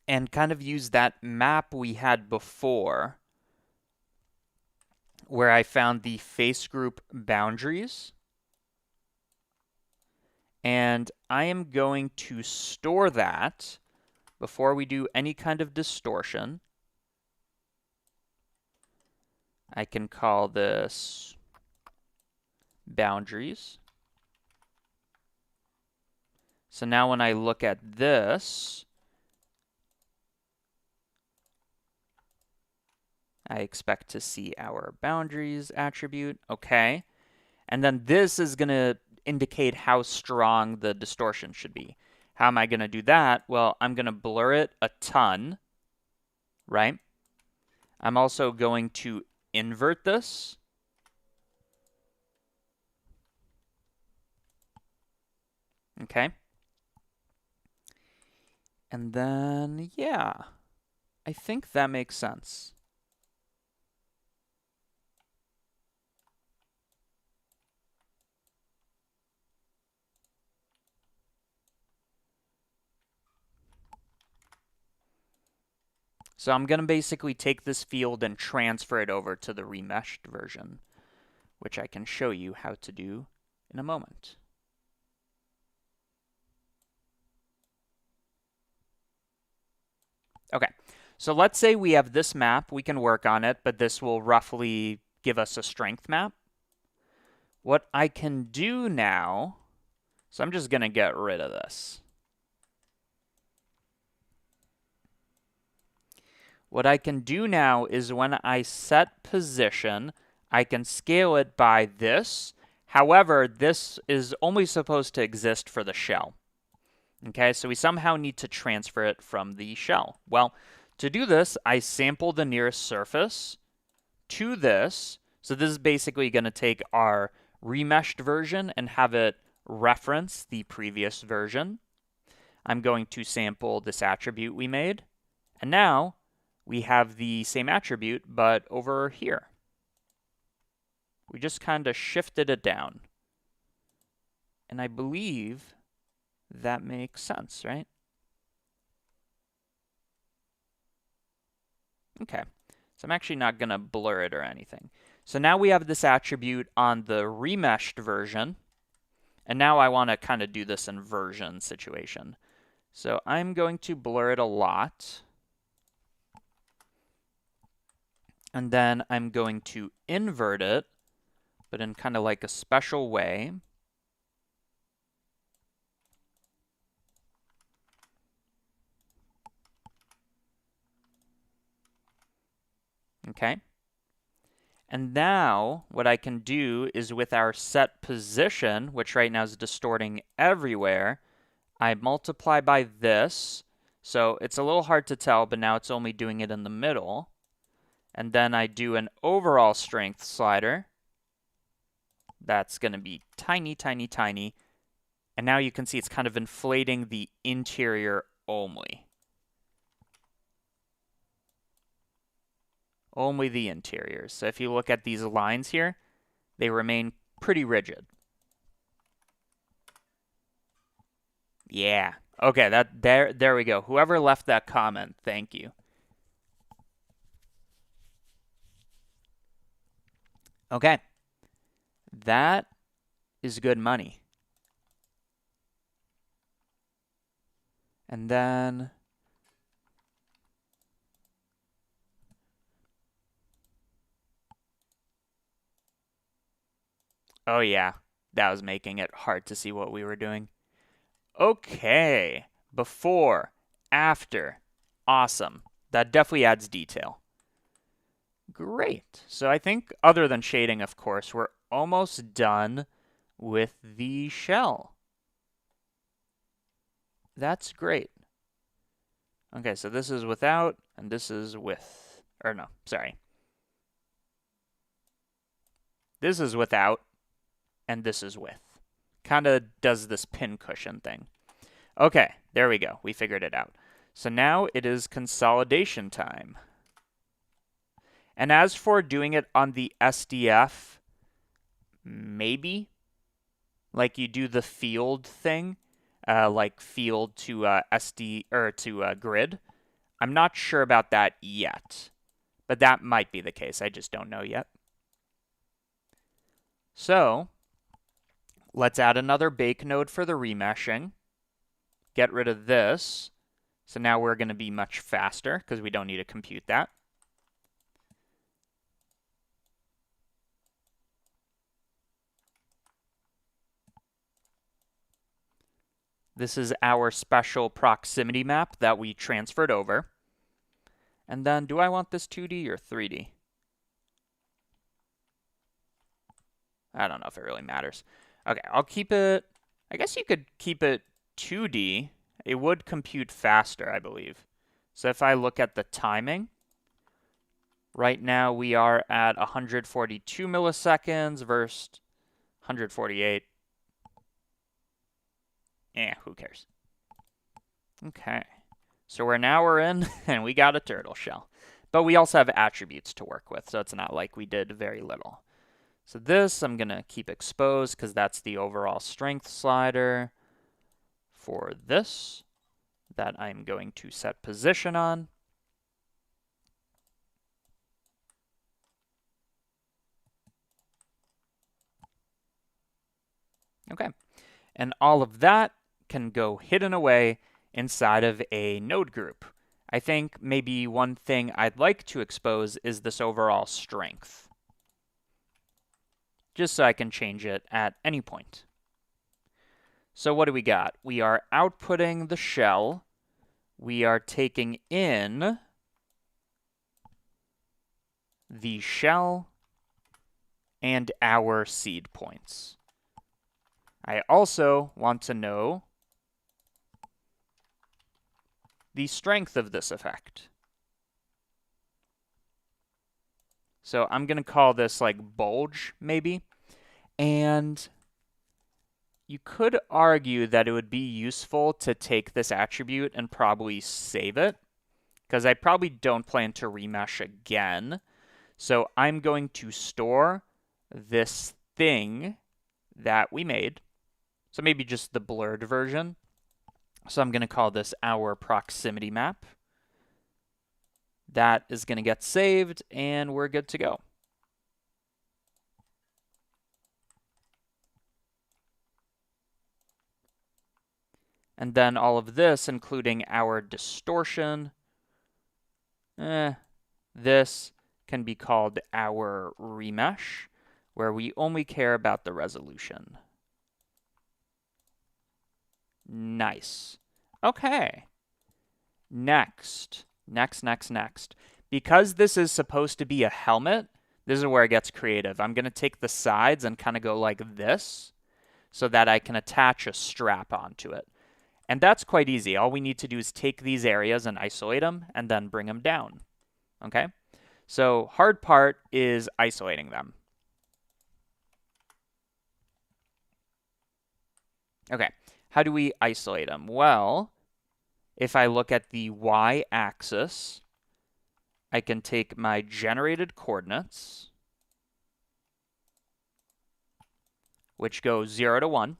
and kind of use that map we had before where I found the face group boundaries. And I am going to store that before we do any kind of distortion. I can call this boundaries. So now when I look at this, I expect to see our boundaries attribute. Okay. And then this is going to indicate how strong the distortion should be. How am I going to do that? Well, I'm going to blur it a ton, right? I'm also going to invert this. Okay. And then, yeah, I think that makes sense. So I'm going to basically take this field and transfer it over to the remeshed version, which I can show you how to do in a moment. Okay, so let's say we have this map. We can work on it, but this will roughly give us a strength map. What I can do now, so I'm just going to get rid of this. What I can do now is when I set position, I can scale it by this. However, this is only supposed to exist for the shell. Okay, so we somehow need to transfer it from the shell. Well, to do this, I sample the nearest surface to this. So this is basically going to take our remeshed version and have it reference the previous version. I'm going to sample this attribute we made. And now we have the same attribute, but over here. We just kind of shifted it down. And I believe that makes sense, right? Okay, so I'm actually not going to blur it or anything. So now we have this attribute on the remeshed version. And now I want to kind of do this inversion situation. So I'm going to blur it a lot. And then I'm going to invert it, but in kind of like a special way. Okay. And now what I can do is with our set position, which right now is distorting everywhere, I multiply by this. So it's a little hard to tell, but now it's only doing it in the middle. And then I do an overall strength slider. That's going to be tiny, tiny, tiny. And now you can see it's kind of inflating the interior only. Only the interiors. So if you look at these lines here, they remain pretty rigid. Yeah. Okay, there we go. Whoever left that comment, thank you. Okay. That is good money. And then oh yeah, that was making it hard to see what we were doing. Okay. Before, after. Awesome. That definitely adds detail. Great. So I think other than shading, of course, we're almost done with the shell. That's great. Okay, so this is without, and this is with. Or no, sorry. This is without, and this is with. Kind of does this pin cushion thing. Okay, there we go. We figured it out. So now it is consolidation time. And as for doing it on the SDF, maybe, like you do the field thing, like field to SD or to grid. I'm not sure about that yet, but that might be the case. I just don't know yet. So let's add another bake node for the remeshing. Get rid of this. So now we're going to be much faster because we don't need to compute that. This is our special proximity map that we transferred over. And then, do I want this 2D or 3D? I don't know if it really matters. Okay, I'll keep it. I guess you could keep it 2D. It would compute faster, I believe. So if I look at the timing, right now we are at 142 milliseconds versus 148. Who cares? Okay. So we're in, and we got a turtle shell. But we also have attributes to work with, so it's not like we did very little. So this I'm going to keep exposed because that's the overall strength slider for this that I'm going to set position on. Okay. And all of that can go hidden away inside of a node group. I think maybe one thing I'd like to expose is this overall strength, just so I can change it at any point. So what do we got? We are outputting the shell. We are taking in the shell and our seed points. I also want to know the strength of this effect. So I'm going to call this like bulge, maybe. And you could argue that it would be useful to take this attribute and probably save it, because I probably don't plan to remesh again. So I'm going to store this thing that we made. So maybe just the blurred version. So I'm going to call this our proximity map. That is going to get saved, and we're good to go. And then all of this, including our distortion, this can be called our remesh, where we only care about the resolution. Nice. Okay. Next. Because this is supposed to be a helmet, this is where it gets creative. I'm going to take the sides and kind of go like this so that I can attach a strap onto it. And that's quite easy. All we need to do is take these areas and isolate them and then bring them down. Okay? So hard part is isolating them. Okay. How do we isolate them? Well, if I look at the y-axis, I can take my generated coordinates, which go 0 to 1,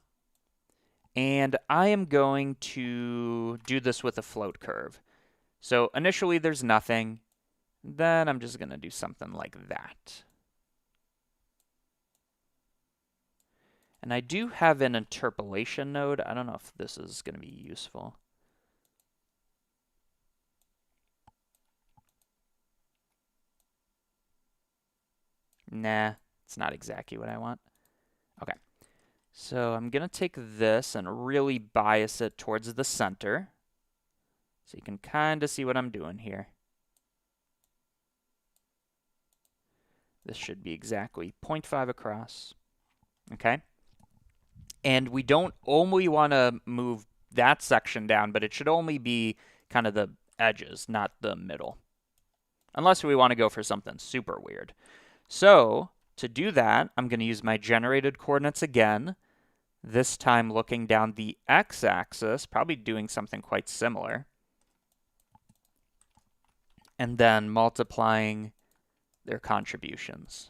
and I am going to do this with a float curve. So initially there's nothing, then I'm just going to do something like that. And I do have an interpolation node. I don't know if this is going to be useful. Nah, it's not exactly what I want. Okay, so I'm going to take this and really bias it towards the center. So you can kind of see what I'm doing here. This should be exactly 0.5 across. Okay? And we don't only want to move that section down, but it should only be kind of the edges, not the middle. Unless we want to go for something super weird. So to do that, I'm going to use my generated coordinates again, this time looking down the x-axis, probably doing something quite similar, and then multiplying their contributions.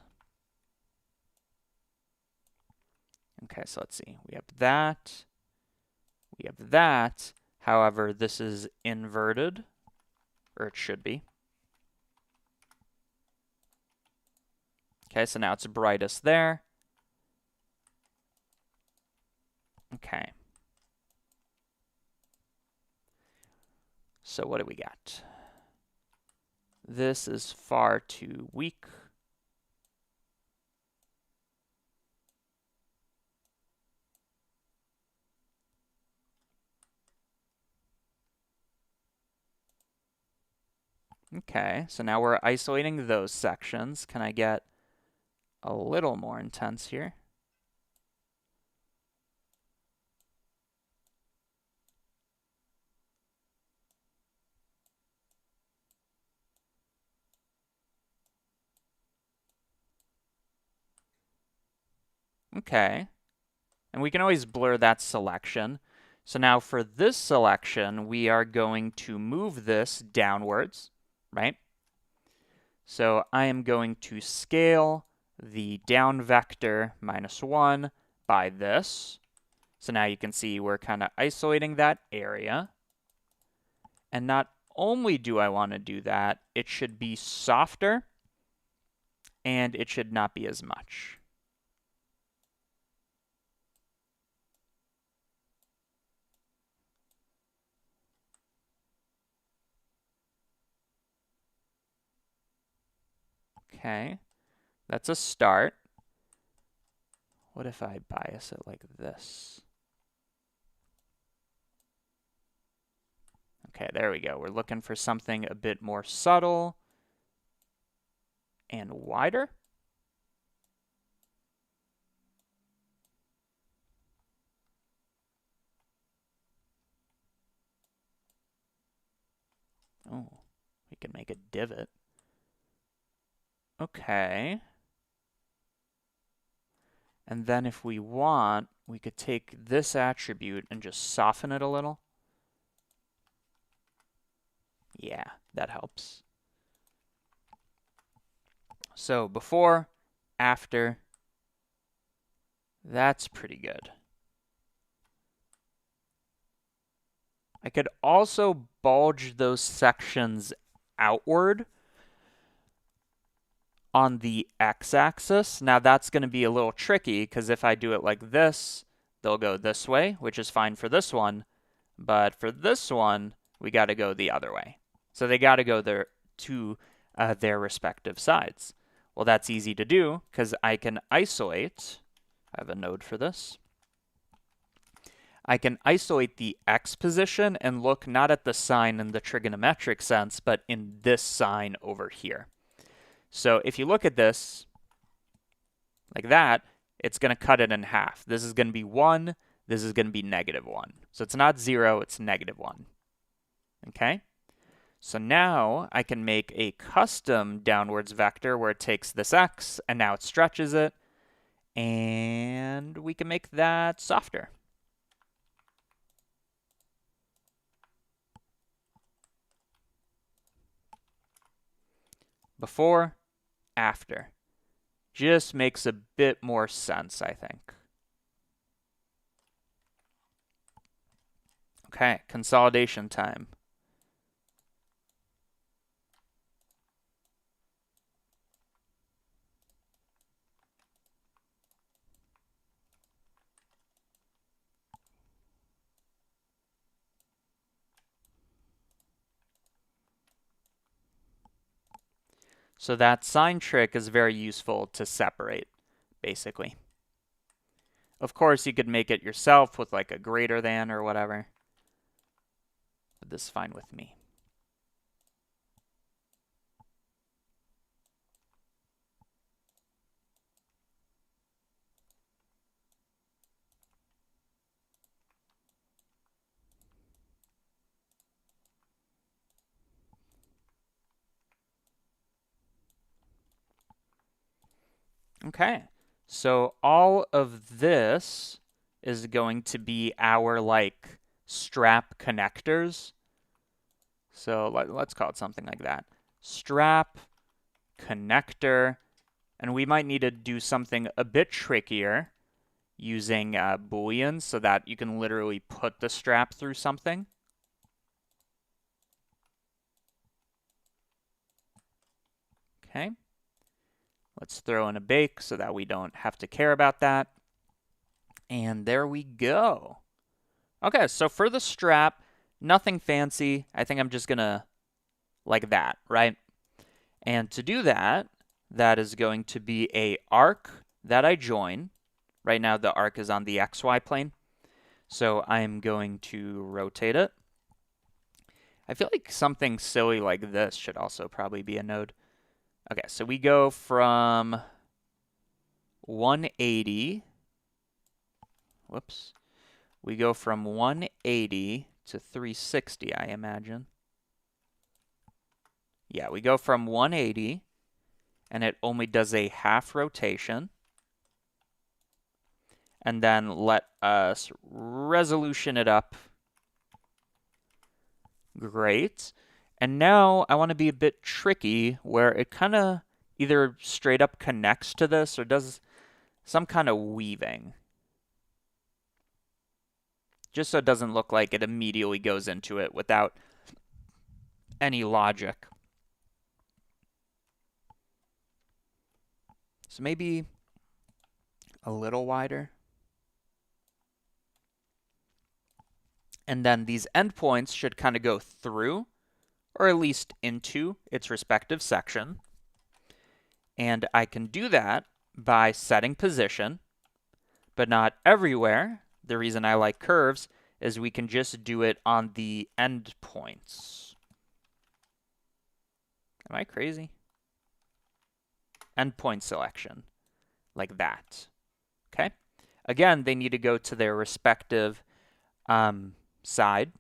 Okay, so let's see. We have that. We have that. However, this is inverted, or it should be. Okay, so now it's brightest there. Okay. So what do we got? This is far too weak. Okay, so now we're isolating those sections. Can I get a little more intense here? Okay, and we can always blur that selection. So now for this selection, we are going to move this downwards, right? So I am going to scale the down vector -1 by this. So now you can see we're kind of isolating that area. And not only do I want to do that, it should be softer and it should not be as much. Okay, that's a start. What if I bias it like this? Okay, there we go. We're looking for something a bit more subtle and wider. Oh, we can make a divot. Okay. And then if we want, we could take this attribute and just soften it a little. Yeah, that helps. So before, after, that's pretty good. I could also bulge those sections outward on the x-axis. Now that's going to be a little tricky because if I do it like this, they'll go this way, which is fine for this one. But for this one, we got to go the other way. So they got to go there to their respective sides. Well, that's easy to do because I can isolate. I have a node for this. I can isolate the x position and look not at the sign in the trigonometric sense, but in this sign over here. So if you look at this like that, it's going to cut it in half. This is going to be 1. This is going to be -1. So it's not 0, it's -1. Okay? So now I can make a custom downwards vector where it takes this x and now it stretches it. And we can make that softer. before, after. Just makes a bit more sense, I think. Okay, consolidation time. So that sign trick is very useful to separate, basically. Of course, you could make it yourself with like a greater than or whatever. But this is fine with me. Okay, so all of this is going to be our like strap connectors. So let's call it something like that. Strap connector, and we might need to do something a bit trickier using booleans so that you can literally put the strap through something. Okay. Let's throw in a bake so that we don't have to care about that. And there we go. Okay, so for the strap, nothing fancy. I think I'm just going to like that, right? And to do that, that is going to be a arc that I join. Right now, the arc is on the XY plane. So I'm going to rotate it. I feel like something silly like this should also probably be a node. Okay, so we go from 180. Whoops. We go from 180 to 360, I imagine. Yeah, we go from 180, and it only does a half rotation. And then let us resolution it up. Great. And now I want to be a bit tricky where it kind of either straight up connects to this or does some kind of weaving. Just so it doesn't look like it immediately goes into it without any logic. So maybe a little wider. And then these endpoints should kind of go through, or at least into, its respective section. And I can do that by setting position, but not everywhere. The reason I like curves is we can just do it on the endpoints. Am I crazy? Endpoint selection, like that. Okay? Again, they need to go to their respective side.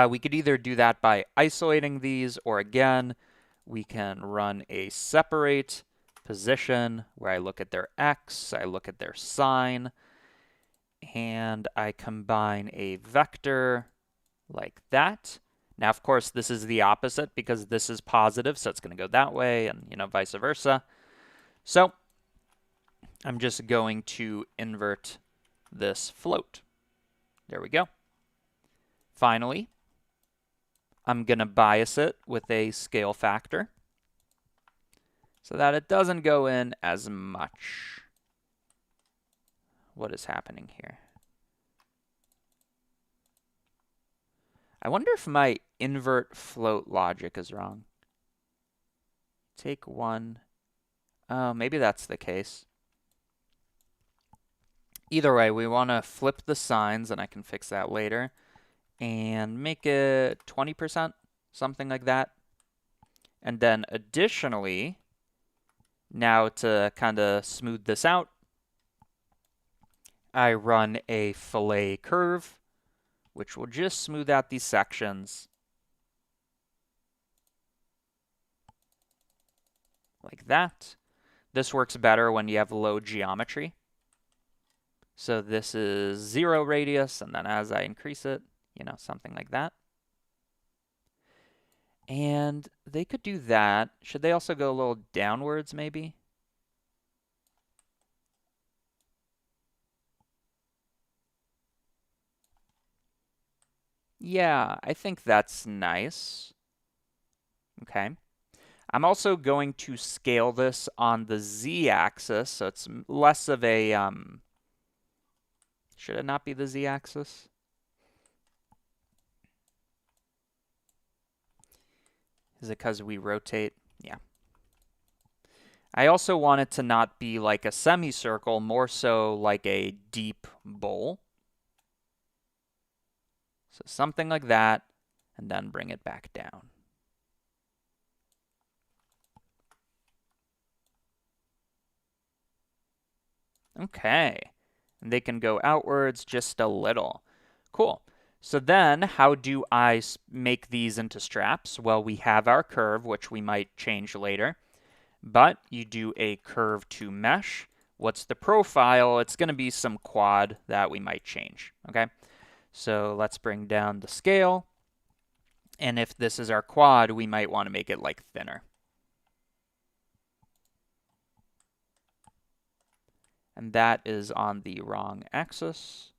We could either do that by isolating these, or again, we can run a separate position where I look at their x, I look at their sign, and I combine a vector like that. Now, of course, this is the opposite because this is positive, so it's going to go that way, and vice versa. So I'm just going to invert this float. There we go. Finally, I'm going to bias it with a scale factor so that it doesn't go in as much. What is happening here? I wonder if my invert float logic is wrong. Take one. Oh, maybe that's the case. Either way, we want to flip the signs, and I can fix that later, and make it 20%, something like that. And then additionally, now to kind of smooth this out, I run a fillet curve, which will just smooth out these sections like that. This works better when you have low geometry. So this is 0 radius, and then as I increase it, something like that. And they could do that. Should they also go a little downwards, maybe? Yeah, I think that's nice. Okay. I'm also going to scale this on the z-axis, so it's less of a, should it not be the z-axis? Is it because we rotate? Yeah. I also want it to not be like a semicircle, more so like a deep bowl. So something like that, and then bring it back down. Okay. And they can go outwards just a little. Cool. So then how do I make these into straps? Well, we have our curve, which we might change later. But you do a curve to mesh. What's the profile? It's going to be some quad that we might change. Okay. So let's bring down the scale. And if this is our quad, we might want to make it like thinner. And that is on the wrong axis.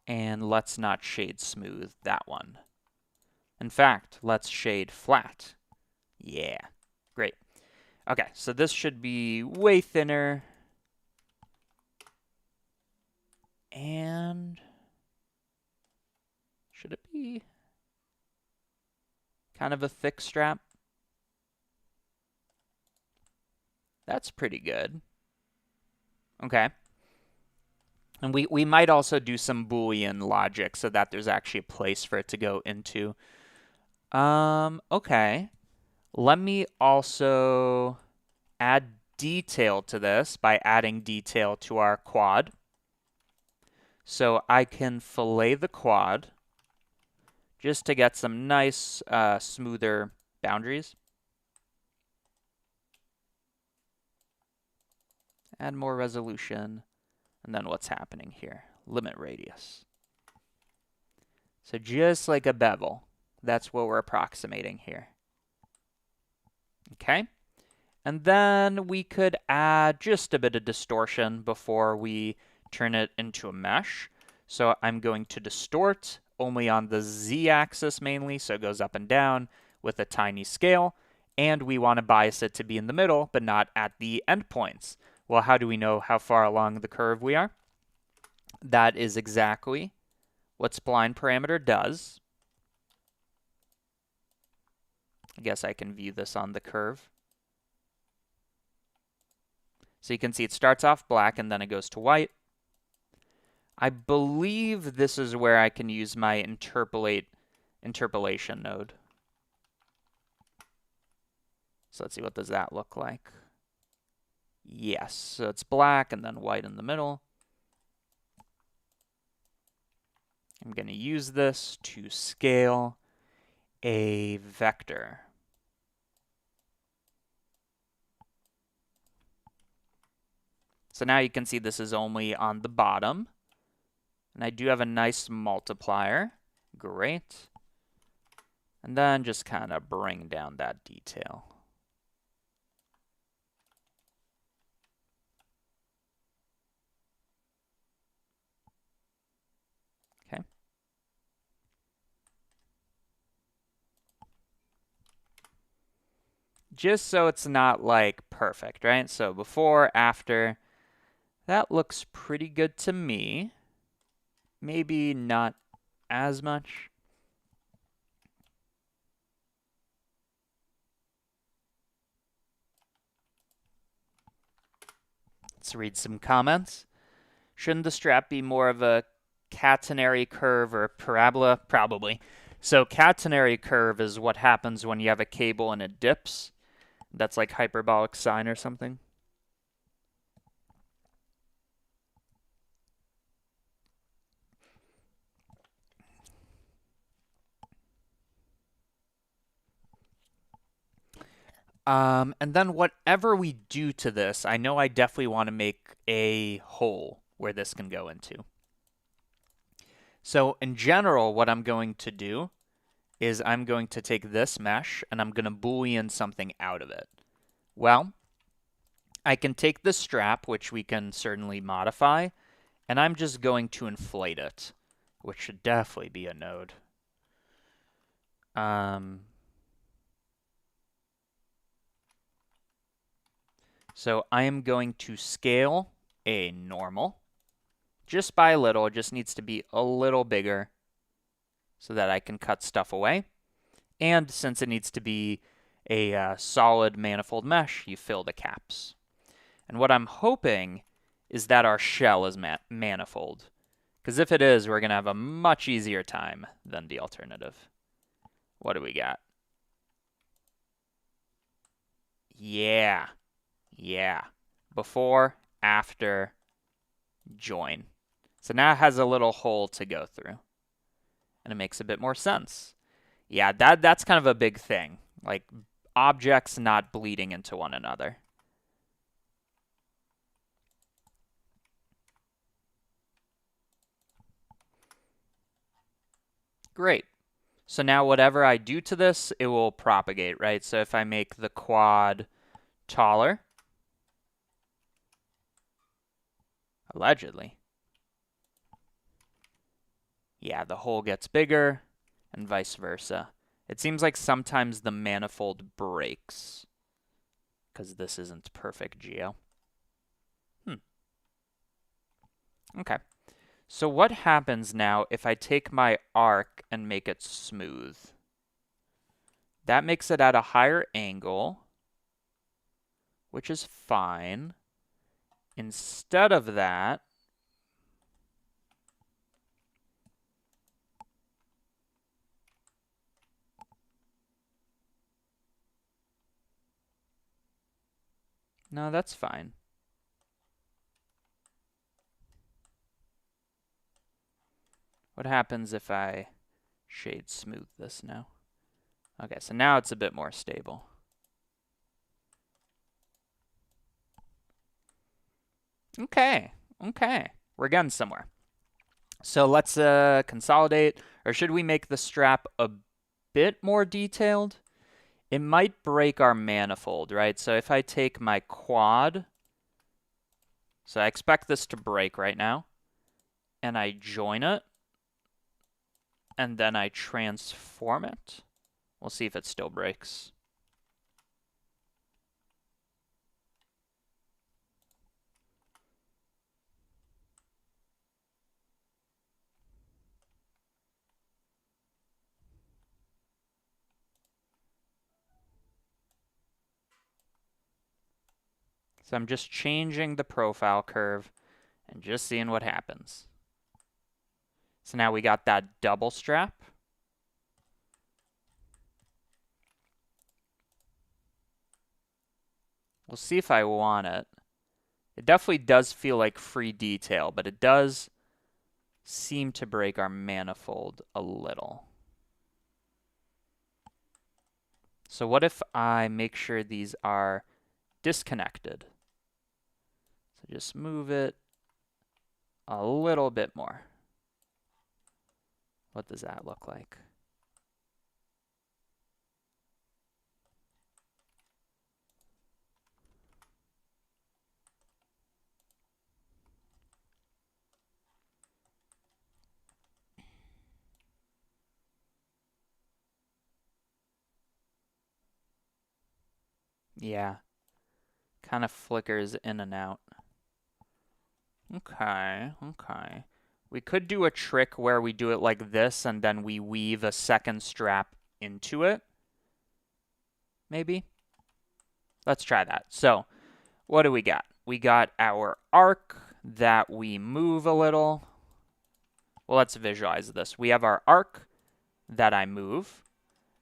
And let's not shade smooth that one. In fact, let's shade flat. Yeah, great. Okay, so this should be way thinner. And should it be kind of a thick strap? That's pretty good. Okay. And we might also do some Boolean logic so that there's actually a place for it to go into. Okay. Let me also add detail to this by adding detail to our quad. So I can fillet the quad just to get some nice, smoother boundaries. Add more resolution. And then what's happening here? Limit radius. So just like a bevel, that's what we're approximating here. Okay. And then we could add just a bit of distortion before we turn it into a mesh. So I'm going to distort only on the z-axis mainly, so it goes up and down with a tiny scale. And we want to bias it to be in the middle, but not at the endpoints. Well, how do we know how far along the curve we are? That is exactly what spline parameter does. I guess I can view this on the curve. So you can see it starts off black and then it goes to white. I believe this is where I can use my interpolation node. So let's see, what does that look like? Yes, so it's black and then white in the middle. I'm going to use this to scale a vector. So now you can see this is only on the bottom. And I do have a nice multiplier. Great. And then just kind of bring down that detail. Okay. Just so it's not like perfect, right? So before, after, that looks pretty good to me. Maybe not as much. Let's read some comments. Shouldn't the strap be more of a catenary curve or parabola? Probably. So catenary curve is what happens when you have a cable and it dips. That's like hyperbolic sine or something. And then whatever we do to this, I know I definitely want to make a hole where this can go into. So in general, what I'm going to do is I'm going to take this mesh and I'm going to boolean something out of it. Well, I can take the strap, which we can certainly modify, and I'm just going to inflate it, which should definitely be a node. So I am going to scale a normal, just by a little. It just needs to be a little bigger so that I can cut stuff away. And since it needs to be a solid manifold mesh, you fill the caps. And what I'm hoping is that our shell is manifold. Because if it is, we're going to have a much easier time than the alternative. What do we got? Yeah. Before, after, join. So now it has a little hole to go through. And it makes a bit more sense. Yeah, that's kind of a big thing. Like, objects not bleeding into one another. Great. So now whatever I do to this, it will propagate, right? So if I make the quad taller, allegedly, yeah, the hole gets bigger, and vice versa. It seems like sometimes the manifold breaks, because this isn't perfect geo. Okay. So what happens now if I take my arc and make it smooth? That makes it at a higher angle, which is fine. Instead of that, no, that's fine. What happens if I shade smooth this now? Okay, so now it's a bit more stable. Okay. We're getting somewhere. So let's consolidate, or should we make the strap a bit more detailed? It might break our manifold, right? So if I take my quad, so I expect this to break right now, and I join it, and then I transform it. We'll see if it still breaks. So I'm just changing the profile curve and just seeing what happens. So now we got that double strap. We'll see if I want it. It definitely does feel like free detail, but it does seem to break our manifold a little. So what if I make sure these are disconnected? So just move it a little bit more. What does that look like? Yeah, kind of flickers in and out. Okay. We could do a trick where we do it like this and then we weave a second strap into it. Maybe? Let's try that. So, what do we got? We got our arc that we move a little. Well, let's visualize this. We have our arc that I move.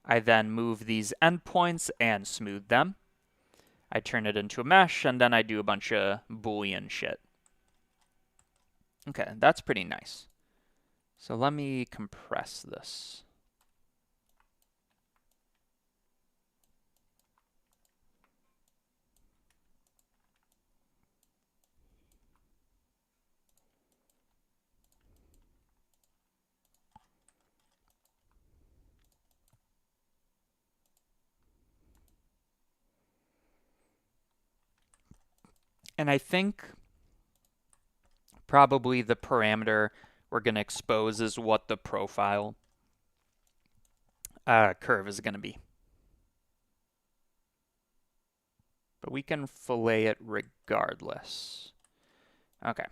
I then move these endpoints and smooth them. I turn it into a mesh, and then I do a bunch of Boolean shit. Okay, that's pretty nice. So let me compress this. And I think probably the parameter we're going to expose is what the profile curve is going to be. But we can fillet it regardless. Okay.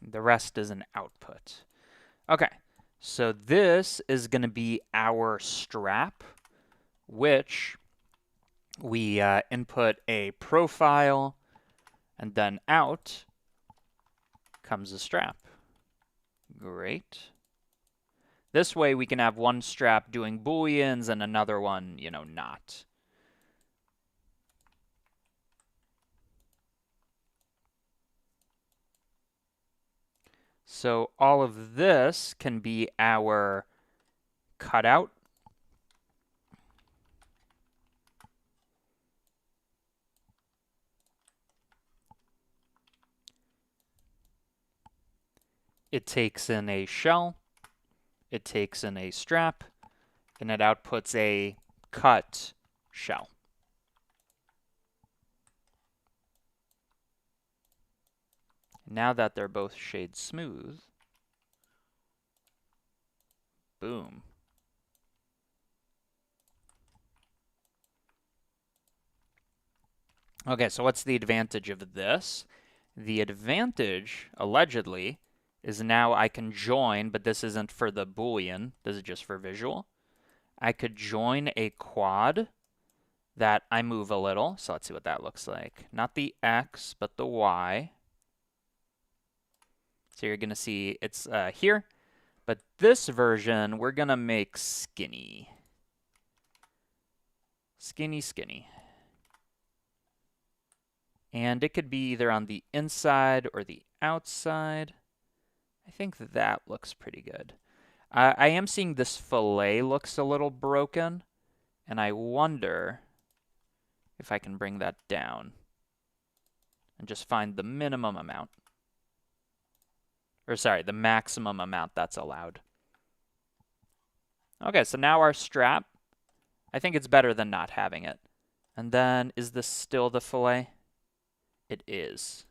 The rest is an output. Okay, so this is going to be our strap, which we input a profile, and then out comes a strap. Great. This way we can have one strap doing booleans and another one, not. So all of this can be our cutout. It takes in a shell, it takes in a strap, and it outputs a cut shell. Now that they're both shade smooth, boom. Okay, so what's the advantage of this? The advantage, allegedly, is now I can join, but this isn't for the Boolean, this is just for visual. I could join a quad that I move a little, so let's see what that looks like. Not the X, but the Y. So you're going to see it's here, but this version we're going to make skinny. Skinny, skinny. And it could be either on the inside or the outside. I think that looks pretty good. I am seeing this fillet looks a little broken, and I wonder if I can bring that down and just find the minimum amount. Or sorry, the maximum amount that's allowed. Okay, so now our strap, I think it's better than not having it. And then, is this still the fillet? It is.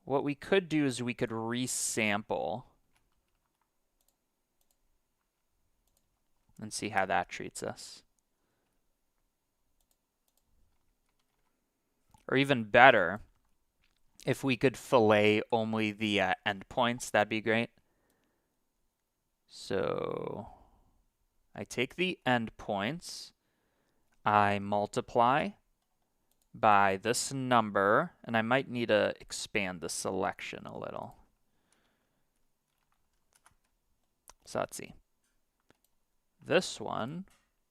What we could do is we could resample and see how that treats us. Or even better, if we could fillet only the endpoints, that'd be great. So I take the endpoints, I multiply by this number, and I might need to expand the selection a little. So let's see. This one,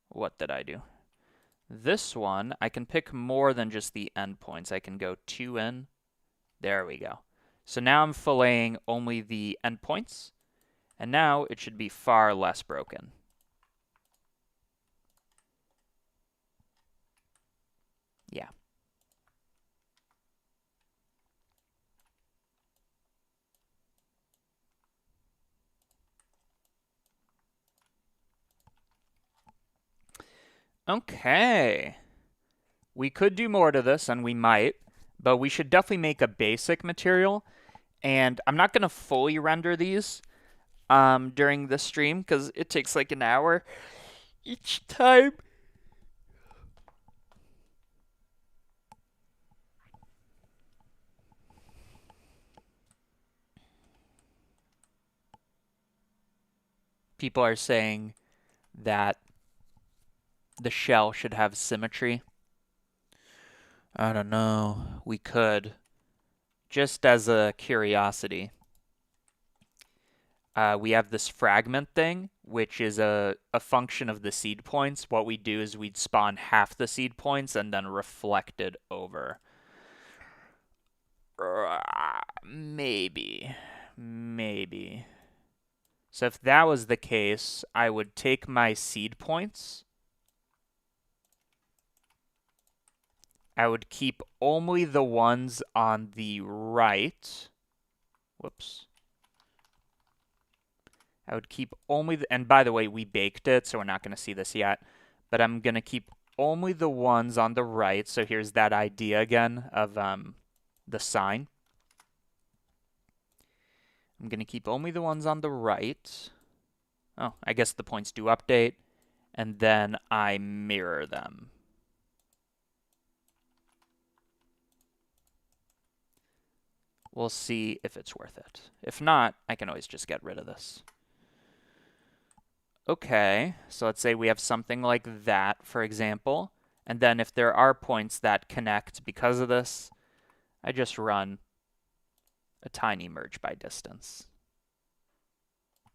what did I do? This one, I can pick more than just the endpoints. I can go 2 in. There we go. So now I'm filleting only the endpoints, and now it should be far less broken. Yeah. Okay. We could do more to this, and we might, but we should definitely make a basic material. And I'm not going to fully render these during the stream because it takes like an hour each time. People are saying that the shell should have symmetry. I don't know. We could. Just as a curiosity. We have this fragment thing, which is a function of the seed points. What we do is we'd spawn half the seed points and then reflect it over. Maybe. So if that was the case, I would take my seed points I would keep only the ones on the right. Whoops. I would keep only the, and by the way, we baked it, so we're not going to see this yet. But I'm going to keep only the ones on the right. So here's that idea again of the sign. I'm going to keep only the ones on the right. Oh, I guess the points do update. And then I mirror them. We'll see if it's worth it. If not, I can always just get rid of this. Okay, so let's say we have something like that, for example. And then if there are points that connect because of this, I just run a tiny merge by distance.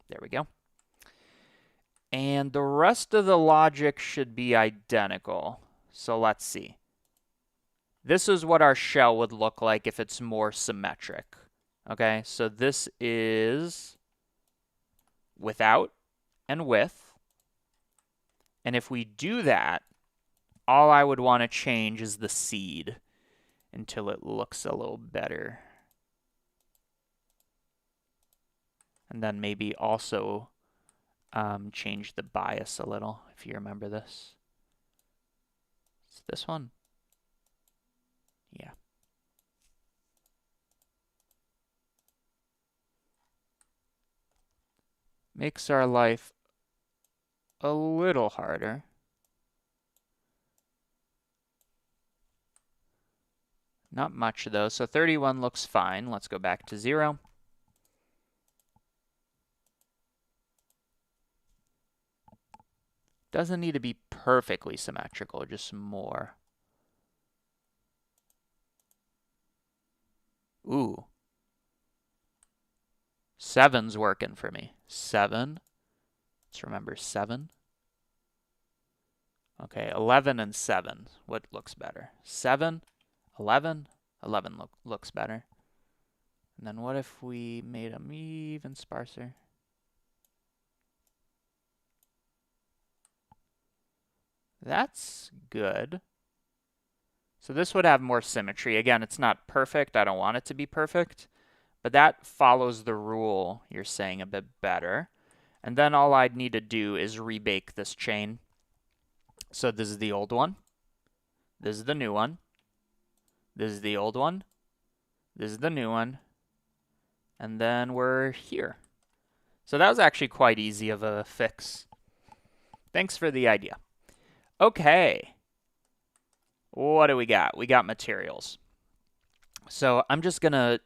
There we go. And the rest of the logic should be identical. So let's see. This is what our shell would look like if it's more symmetric. Okay, so this is without and with. And if we do that, all I would want to change is the seed until it looks a little better. And then maybe also change the bias a little, if you remember this. It's this one. Yeah. Makes our life a little harder. Not much though, so 31 looks fine. Let's go back to 0. Doesn't need to be perfectly symmetrical, just more. Ooh. 7's working for me. 7. Let's remember 7. Okay, 11 and 7. What looks better? 7, 11. 11 looks better. And then what if we made them even sparser? That's good. So this would have more symmetry. Again, it's not perfect. I don't want it to be perfect. But that follows the rule you're saying a bit better. And then all I'd need to do is rebake this chain. So this is the old one. This is the new one. This is the old one. This is the new one. And then we're here. So that was actually quite easy of a fix. Thanks for the idea. Okay. What do we got? We got materials. So I'm just going to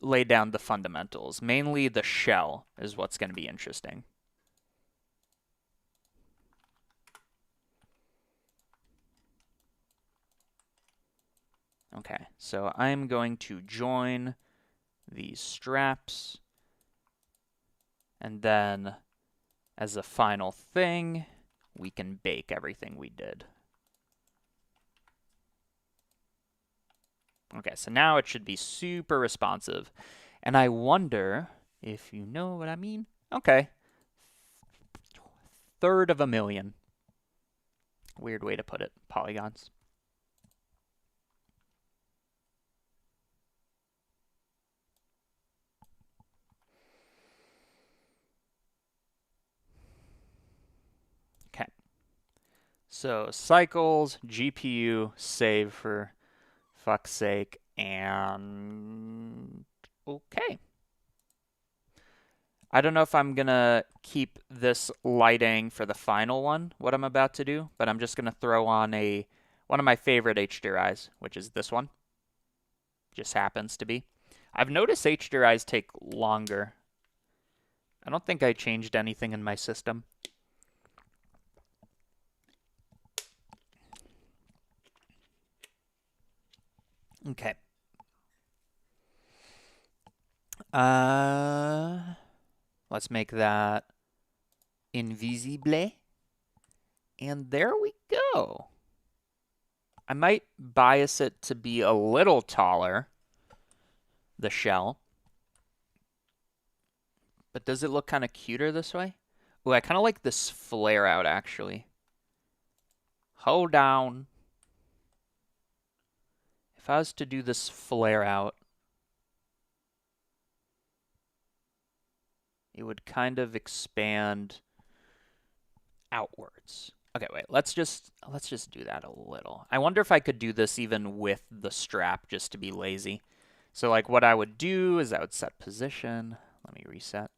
lay down the fundamentals. Mainly the shell is what's going to be interesting. Okay, so I'm going to join these straps. And then as a final thing, we can bake everything we did. Okay, so now it should be super responsive. And I wonder if you know what I mean. Okay. 1/3 of a million. Weird way to put it. Polygons. Okay. So cycles, GPU, save for fuck's sake, and okay. I don't know if I'm going to keep this lighting for the final one, what I'm about to do, but I'm just going to throw on one of my favorite HDRIs, which is this one. Just happens to be. I've noticed HDRIs take longer. I don't think I changed anything in my system. Okay. Let's make that invisible. And there we go. I might bias it to be a little taller, the shell. But does it look kind of cuter this way? Ooh, I kind of like this flare out, actually. Hold down. if I was to do this flare out, it would kind of expand outwards. Okay, wait, let's just do that a little. I wonder if I could do this even with the strap just to be lazy. So like what I would do is I would set position. Let me reset.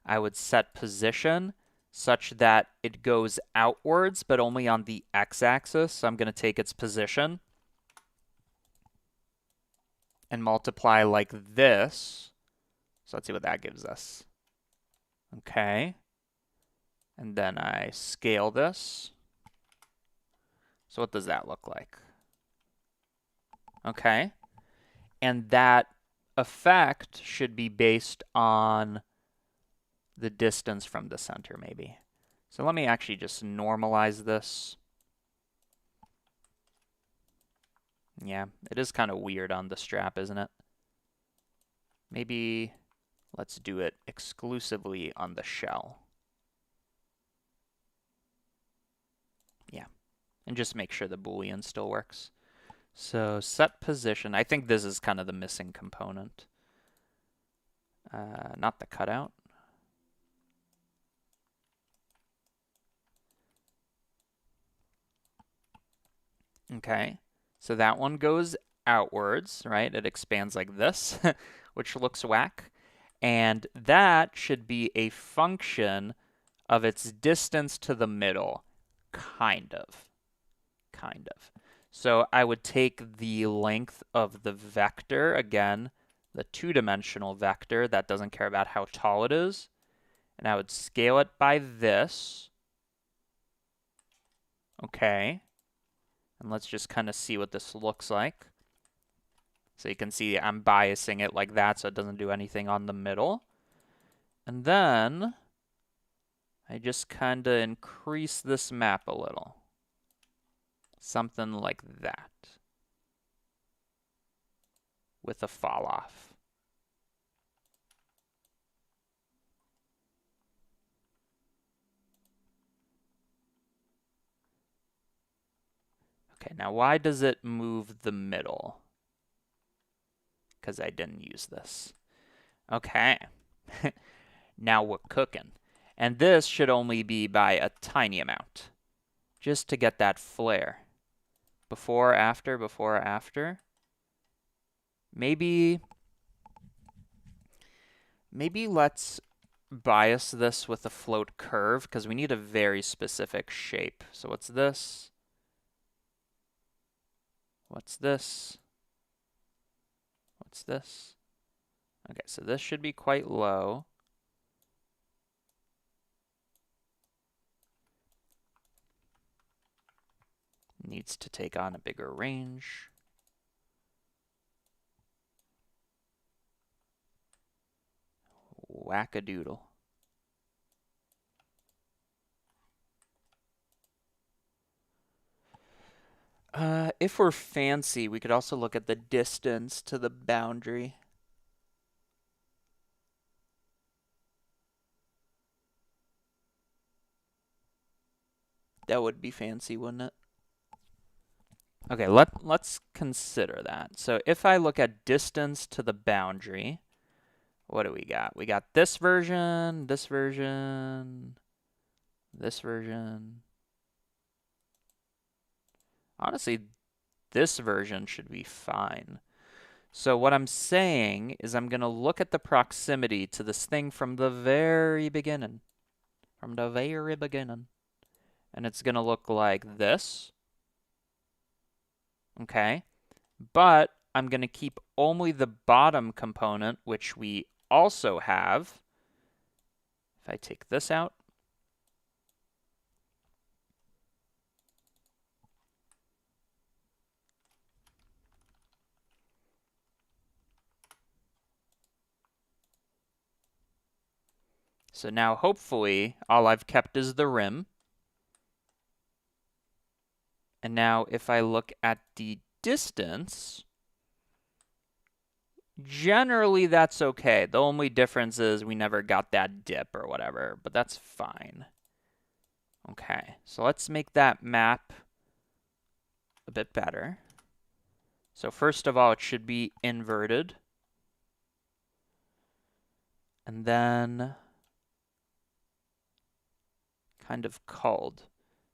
I would set position such that it goes outwards, but only on the x-axis. So I'm going to take its position and multiply like this. So let's see what that gives us. Okay. And then I scale this. So what does that look like? Okay. And that effect should be based on the distance from the center, maybe. So let me actually just normalize this. Yeah, it is kind of weird on the strap, isn't it? Maybe let's do it exclusively on the shell. Yeah, and just make sure the Boolean still works. So set position. I think this is kind of the missing component. Not the cutout. Okay, so that one goes outwards, right? It expands like this, which looks whack. And that should be a function of its distance to the middle, kind of. So I would take the length of the vector, again, the two-dimensional vector that doesn't care about how tall it is, and I would scale it by this. Okay. And let's just kind of see what this looks like. So you can see I'm biasing it like that so it doesn't do anything on the middle. And then I just kind of increase this map a little. Something like that. With a fall off. Okay, now why does it move the middle? Because I didn't use this. Okay. Now we're cooking. And this should only be by a tiny amount. Just to get that flare. Before, after, before, after. Maybe let's bias this with a float curve, because we need a very specific shape. So what's this? What's this? What's this? Okay, so this should be quite low. Needs to take on a bigger range. Whack-a-doodle. If we're fancy, we could also look at the distance to the boundary. That would be fancy, wouldn't it? Okay, let's consider that. So if I look at distance to the boundary, what do we got? We got this version, this version, this version. Honestly, this version should be fine. So what I'm saying is I'm going to look at the proximity to this thing from the very beginning. From the very beginning. And it's going to look like this. Okay. But I'm going to keep only the bottom component, which we also have. If I take this out. So now hopefully all I've kept is the rim. And now if I look at the distance, generally that's okay. The only difference is we never got that dip or whatever, but that's fine. Okay, so let's make that map a bit better. So first of all, it should be inverted. And then kind of culled.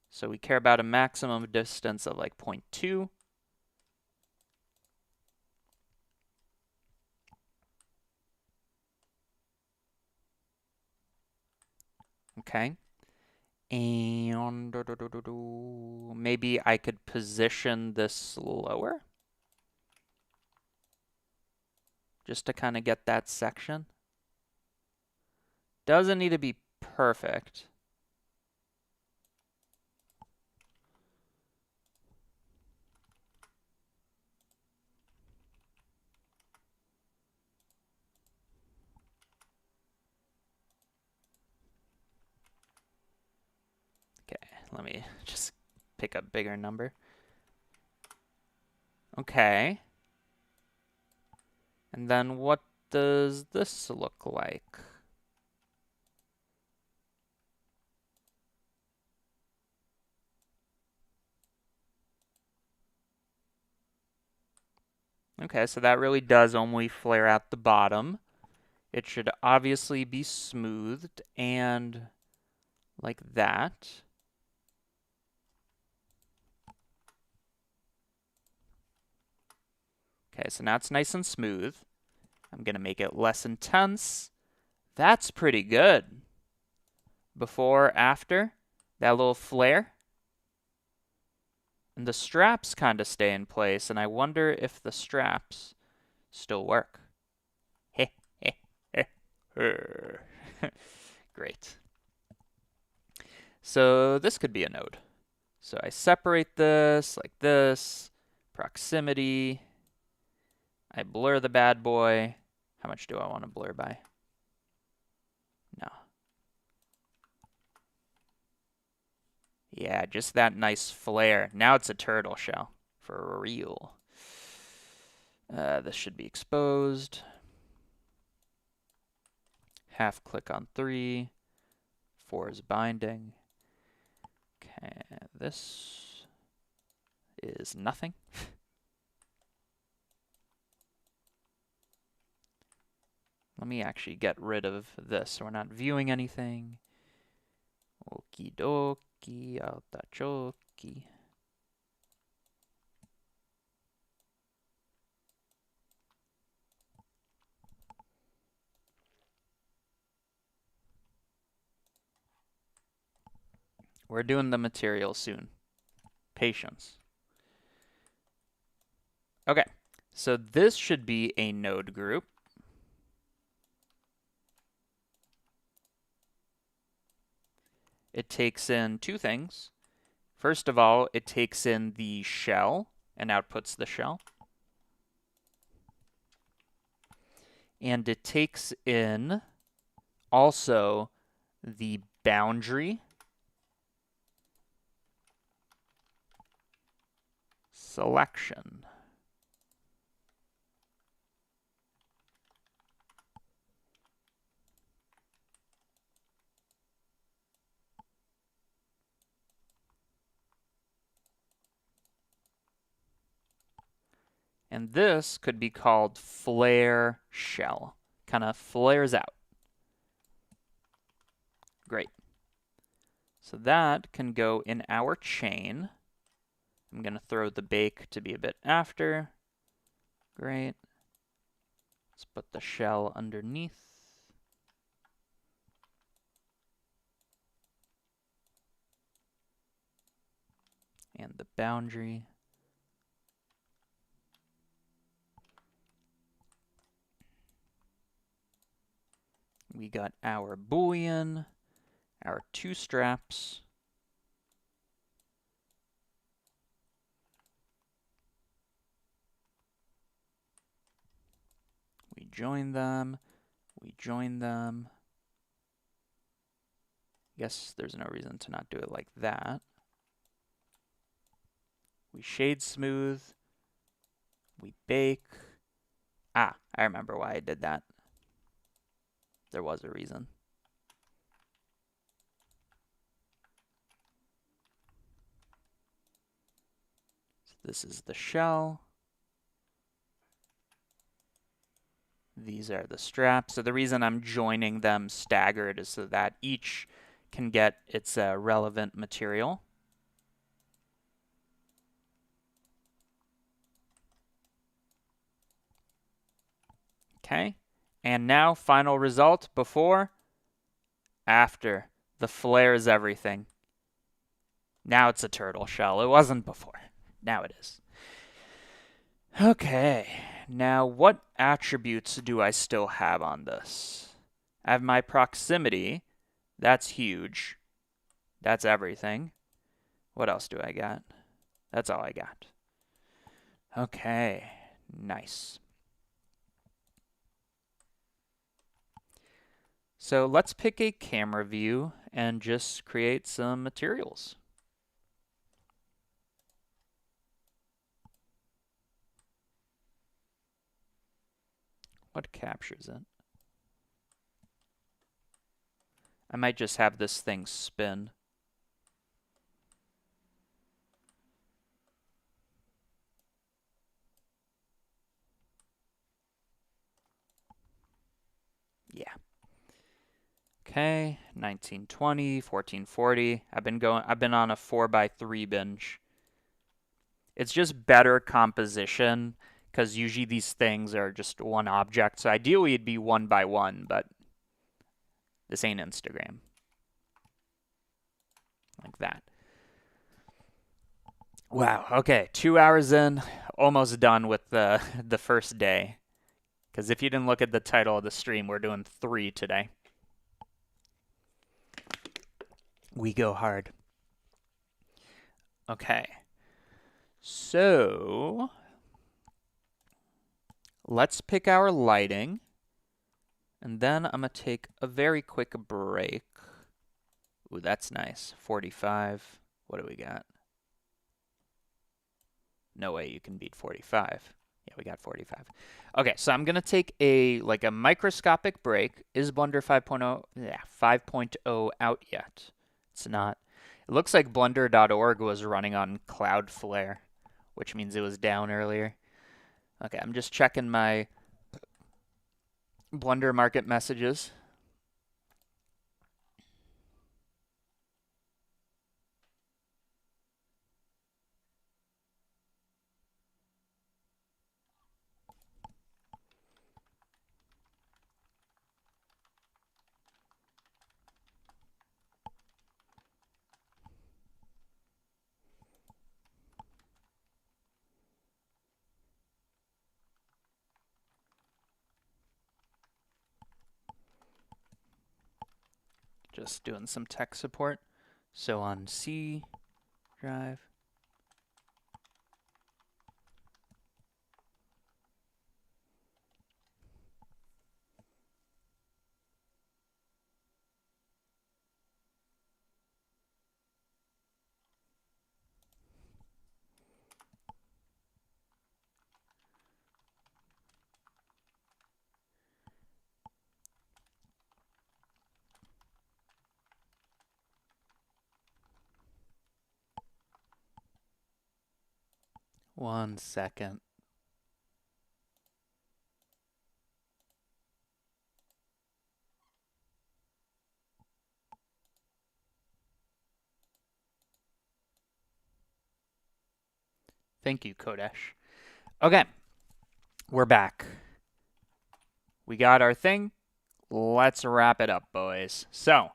So we care about a maximum distance of like 0.2. Okay. And maybe I could position this lower just to kind of get that section. Doesn't need to be perfect. Okay, let me just pick a bigger number. Okay. And then what does this look like? Okay, so that really does only flare out the bottom. It should obviously be smoothed and like that. Okay, so now it's nice and smooth. I'm going to make it less intense. That's pretty good. Before, after, that little flare. And the straps kind of stay in place, and I wonder if the straps still work. Great. So this could be a node. So I separate this like this, proximity. I blur the bad boy. How much do I want to blur by? No. Yeah, just that nice flare. Now it's a turtle shell. For real. This should be exposed. Half click on 3. 4 is binding. Okay, this is nothing. Let me actually get rid of this so we're not viewing anything. Okie dokie, artichoke. We're doing the material soon. Patience. Okay, so this should be a node group. It takes in two things. First of all, it takes in the shell and outputs the shell. And it takes in also the boundary selection. And this could be called flare shell. Kind of flares out. Great. So that can go in our chain. I'm going to throw the bake to be a bit after. Great. Let's put the shell underneath. And the boundary. We got our boolean, our two straps. We join them. We join them. Guess there's no reason to not do it like that. We shade smooth. We bake. Ah, I remember why I did that. There was a reason. So this is the shell. These are the straps. So the reason I'm joining them staggered is so that each can get its relevant material. Okay, and now final result before, after. The flare is everything. Now it's a turtle shell. It wasn't before. Now it is. Okay, now what attributes do I still have on this? I have my proximity. That's huge. That's everything. What else do I got? That's all I got. Okay, nice. So let's pick a camera view and just create some materials. What captures it? I might just have this thing spin. Yeah. Okay, 1920, 1440. I've been on a 4x3 binge. It's just better composition because usually these things are just one object. So ideally it'd be 1x1, but this ain't Instagram. Like that. Wow, okay, 2 hours in, almost done with the first day. Because if you didn't look at the title of the stream, we're doing 3 today. We go hard. Okay. So let's pick our lighting. And then I'm going to take a very quick break. Ooh, that's nice. 45. What do we got? No way you can beat 45. Yeah, we got 45. Okay, so I'm going to take a microscopic break. Is Blender 5.0? Yeah, 5.0 out yet? It's not. It looks like blender.org was running on Cloudflare, which means it was down earlier. Okay, I'm just checking my Blender market messages. Just doing some tech support. So on C drive. One second. Thank you, Kodesh. Okay, we're back. We got our thing. Let's wrap it up, boys. So,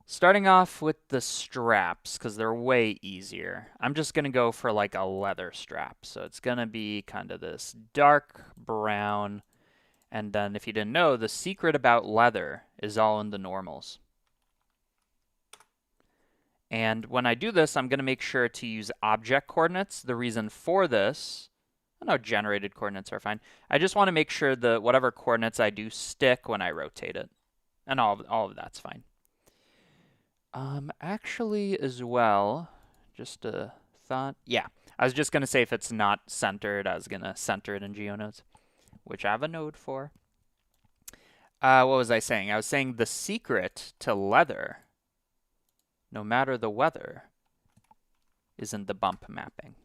starting off with the straps, because they're way easier. I'm just going to go for like a leather strap. So it's going to be kind of this dark brown. And then if you didn't know, the secret about leather is all in the normals. And when I do this, I'm going to make sure to use object coordinates. The reason for this, no, generated coordinates are fine. I just want to make sure that whatever coordinates I do stick when I rotate it. And all of that's fine. Actually, as well, just a thought. Yeah, I was just going to say if it's not centered, I was going to center it in GeoNodes, which I have a node for. What was I saying? I was saying the secret to leather, no matter the weather, is in the bump mapping.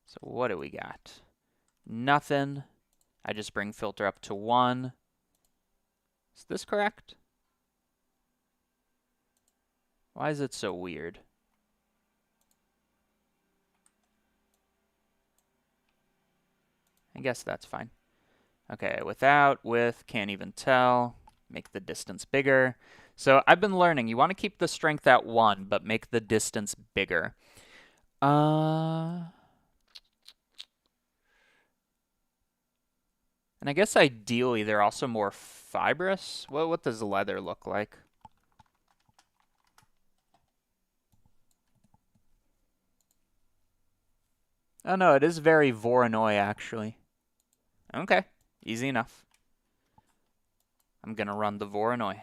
So what do we got? Nothing. I just bring filter up to 1. Is this correct? Why is it so weird? I guess that's fine. Okay, without, with, can't even tell. Make the distance bigger. So I've been learning, you want to keep the strength at 1, but make the distance bigger. And I guess ideally they're also more fibrous. What does leather look like? Oh no, it is very Voronoi actually. Okay, easy enough. I'm gonna run the Voronoi.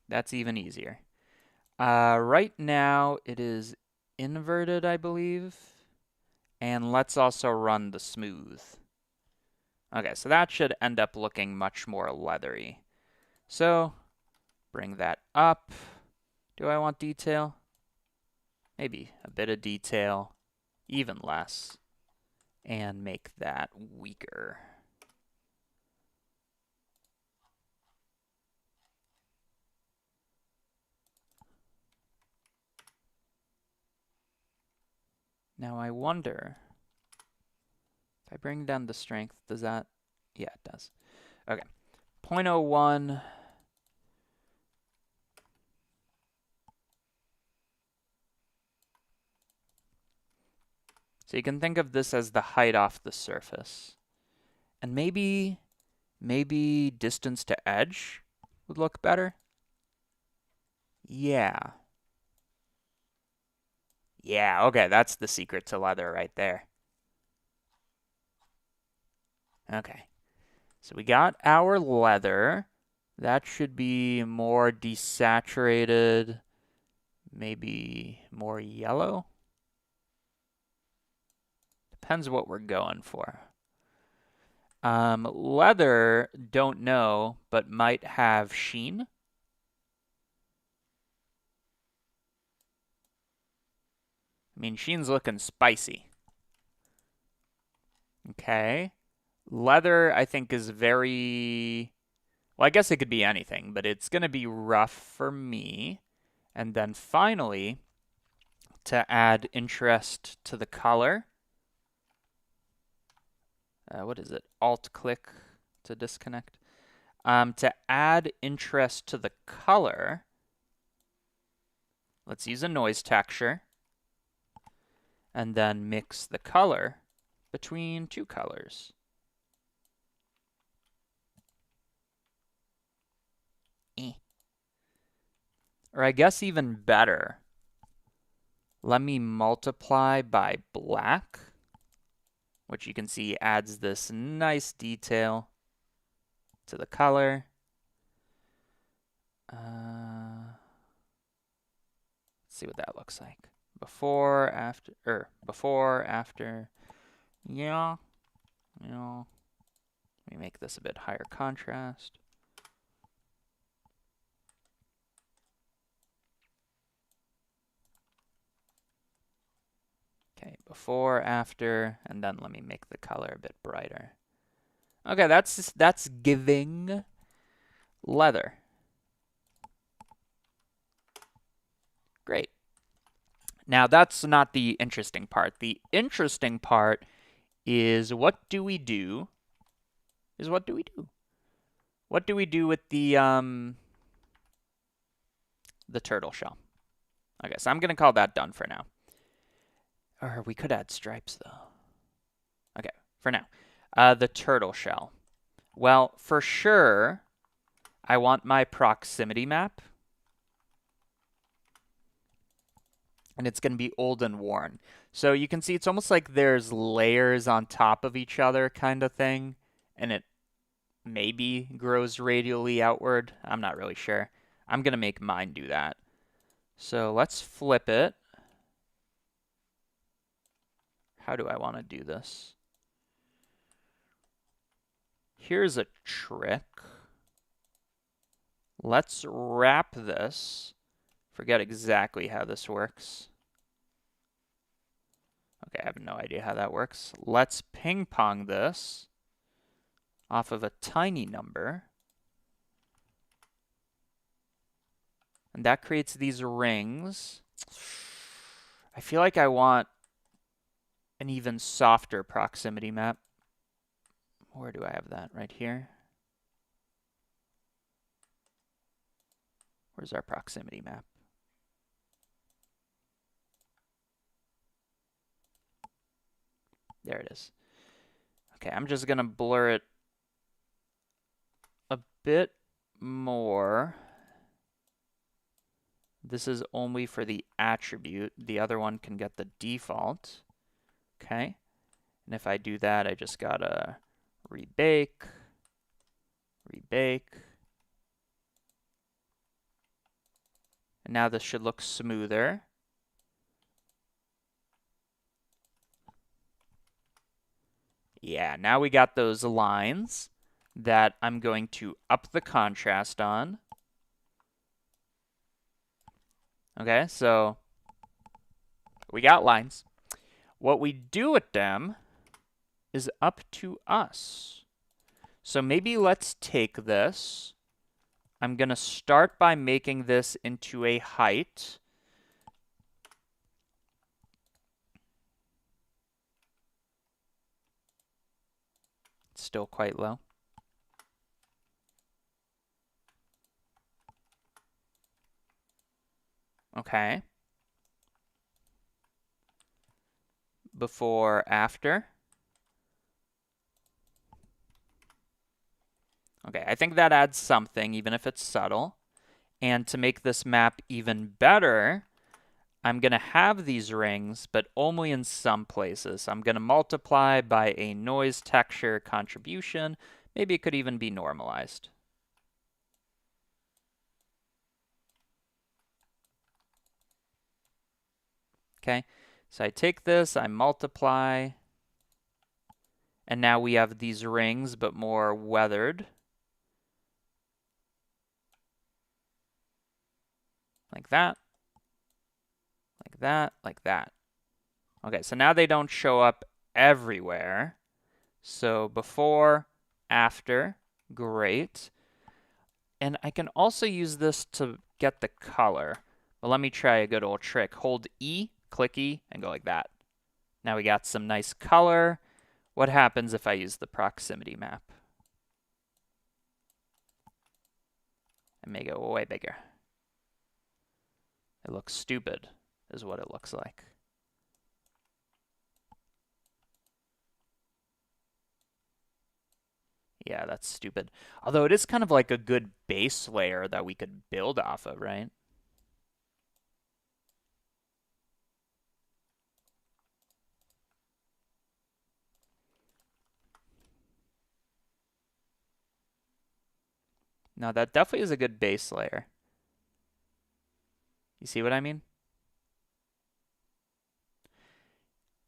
That's even easier. Right now it is inverted, I believe. And let's also run the smooth. Okay, so that should end up looking much more leathery. So, bring that up. Do I want detail? Maybe a bit of detail, even less, and make that weaker. Now I wonder, if I bring down the strength, does that? Yeah, it does. Okay, 0.01. So you can think of this as the height off the surface. And maybe distance to edge would look better. Yeah. Yeah, okay, that's the secret to leather right there. Okay. So we got our leather. That should be more desaturated, maybe more yellow. Depends what we're going for. Leather, don't know, but might have sheen. I mean, sheen's looking spicy. Okay. Leather, I think, is very... Well, I guess it could be anything, but it's going to be rough for me. And then finally, to add interest to the color, what is it? Alt-click to disconnect. To add interest to the color, let's use a noise texture, and then mix the color between 2 colors. Or I guess even better, let me multiply by black, which you can see adds this nice detail to the color. Let's see what that looks like. Before, after. Yeah. Let me make this a bit higher contrast. Okay, before, after, and then let me make the color a bit brighter. Okay, that's giving leather. Great. Now that's not the interesting part. The interesting part is what do we do? What do we do with the turtle shell? Okay, so I'm gonna call that done for now. Or we could add stripes though. Okay, for now. The turtle shell. Well, for sure, I want my proximity map. And it's going to be old and worn. So you can see it's almost like there's layers on top of each other kind of thing. And it maybe grows radially outward. I'm not really sure. I'm going to make mine do that. So let's flip it. How do I want to do this? Here's a trick. Let's wrap this. Forget exactly how this works. Okay, I have no idea how that works. Let's ping pong this off of a tiny number. And that creates these rings. I feel like I want an even softer proximity map. Where do I have that? Right here. Where's our proximity map? There it is. Okay, I'm just going to blur it a bit more. This is only for the attribute. The other one can get the default. Okay. And if I do that, I just got to rebake. And now this should look smoother. Yeah, now we got those lines that I'm going to up the contrast on. Okay, so we got lines. What we do with them is up to us. So maybe let's take this. I'm going to start by making this into a height. It's still quite low. Okay. Before, after. Okay, I think that adds something, even if it's subtle. And to make this map even better, I'm going to have these rings, but only in some places. I'm going to multiply by a noise texture contribution. Maybe it could even be normalized. Okay, so I take this, I multiply, and now we have these rings, but more weathered. Like that, like that, like that. Okay, so now they don't show up everywhere. So before, after, great. And I can also use this to get the color. But let me try a good old trick. Hold E, click E, and go like that. Now we got some nice color. What happens if I use the proximity map? And make it way bigger. It looks stupid, is what it looks like. Yeah, that's stupid. Although it is kind of like a good base layer that we could build off of, right? No, that definitely is a good base layer. You see what I mean?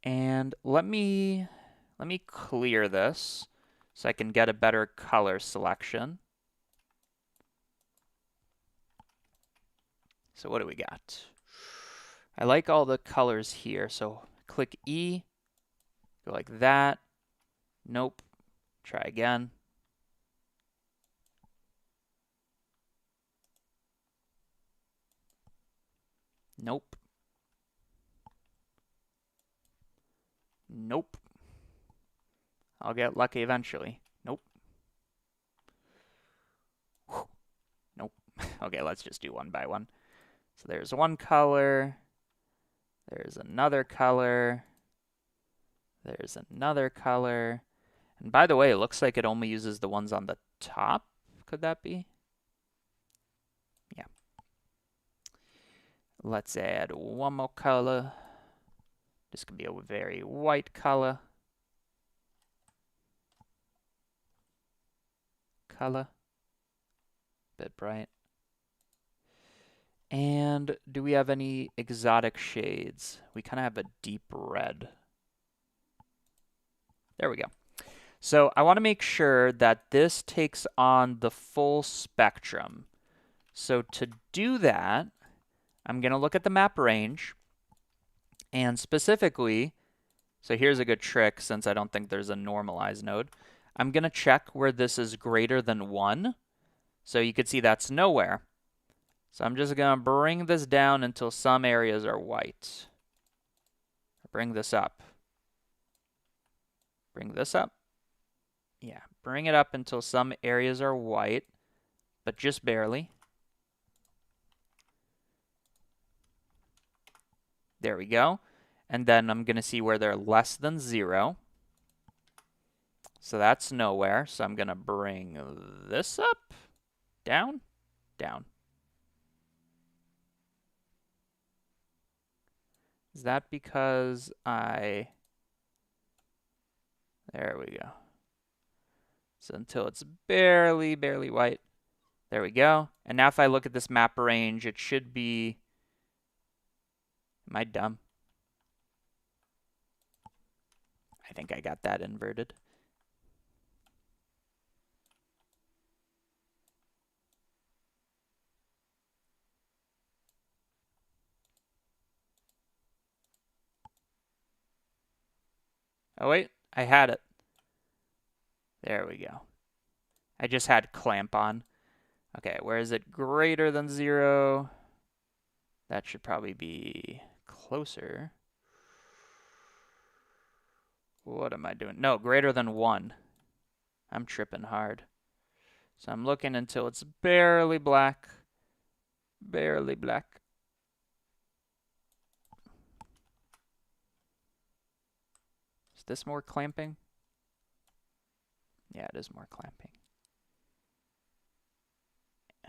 And let me clear this so I can get a better color selection. So what do we got? I like all the colors here. So click E, go like that. Nope. Try again. Nope. Nope. I'll get lucky eventually. Nope. Nope. Okay, let's just do one by one. So there's one color. There's another color. There's another color. And by the way, it looks like it only uses the ones on the top. Could that be? Yeah. Let's add one more color. This could be a very white color. Bit bright. And do we have any exotic shades? We kind of have a deep red. There we go. So I want to make sure that this takes on the full spectrum. So to do that, I'm going to look at the map range, and specifically, so here's a good trick since I don't think there's a normalize node. I'm going to check where this is greater than 1. So you can see that's nowhere. So I'm just going to bring this down until some areas are white. Bring this up. Bring this up. Yeah, bring it up until some areas are white, but just barely. There we go. And then I'm going to see where they're less than 0. So that's nowhere. So I'm going to bring this up, down, down. Is that because there we go. So until it's barely white. There we go. And now if I look at this map range, it should be, am I dumb? I think I got that inverted. Oh wait, I had it. There we go. I just had clamp on. Okay, where is it greater than 0? That should probably be closer. What am I doing? No, greater than 1. I'm tripping hard. So I'm looking until it's barely black. Barely black. Is this more clamping? Yeah, it is more clamping.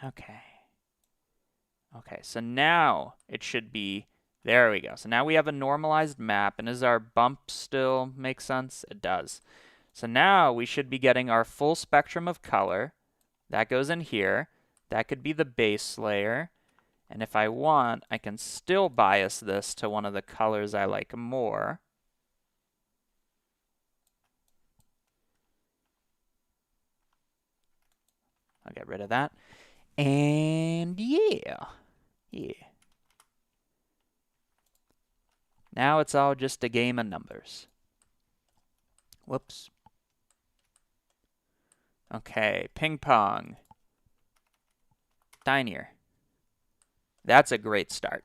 Okay. Okay, so now it should be, there we go. So now we have a normalized map, and does our bump still make sense? It does. So now we should be getting our full spectrum of color. That goes in here. That could be the base layer. And if I want, I can still bias this to one of the colors I like more. I'll get rid of that. And yeah. Now it's all just a game of numbers. Whoops. Okay, ping pong. Dinier. That's a great start.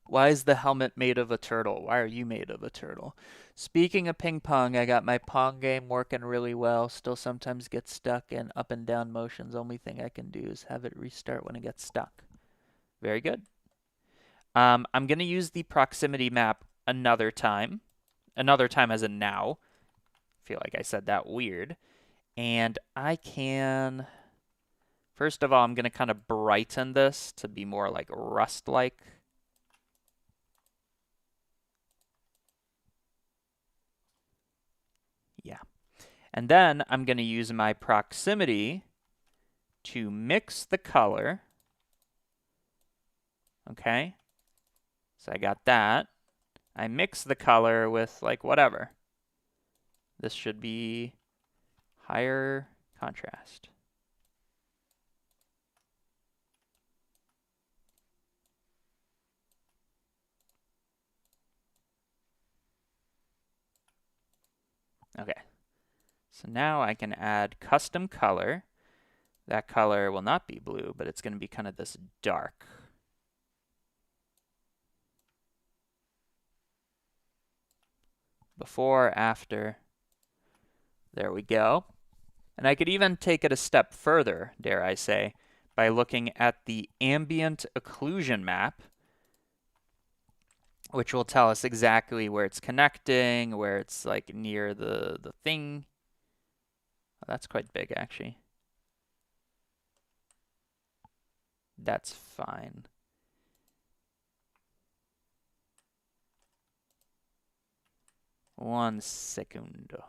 Why is the helmet made of a turtle? Why are you made of a turtle? Speaking of ping pong, I got my pong game working really well. Still sometimes get stuck in up and down motions. Only thing I can do is have it restart when it gets stuck. Very good. I'm going to use the proximity map another time. Another time as in now. I feel like I said that weird. And I can... First of all, I'm going to kind of brighten this to be more like rust-like. Yeah. And then I'm going to use my proximity to mix the color. Okay. So I got that. I mix the color with like whatever. This should be higher contrast. Okay. So now I can add custom color. That color will not be blue, but it's going to be kind of this dark. Before, after. There we go. And I could even take it a step further, dare I say, by looking at the ambient occlusion map, which will tell us exactly where it's connecting, where it's like near the thing. Oh, that's quite big, actually. That's fine. One segundo.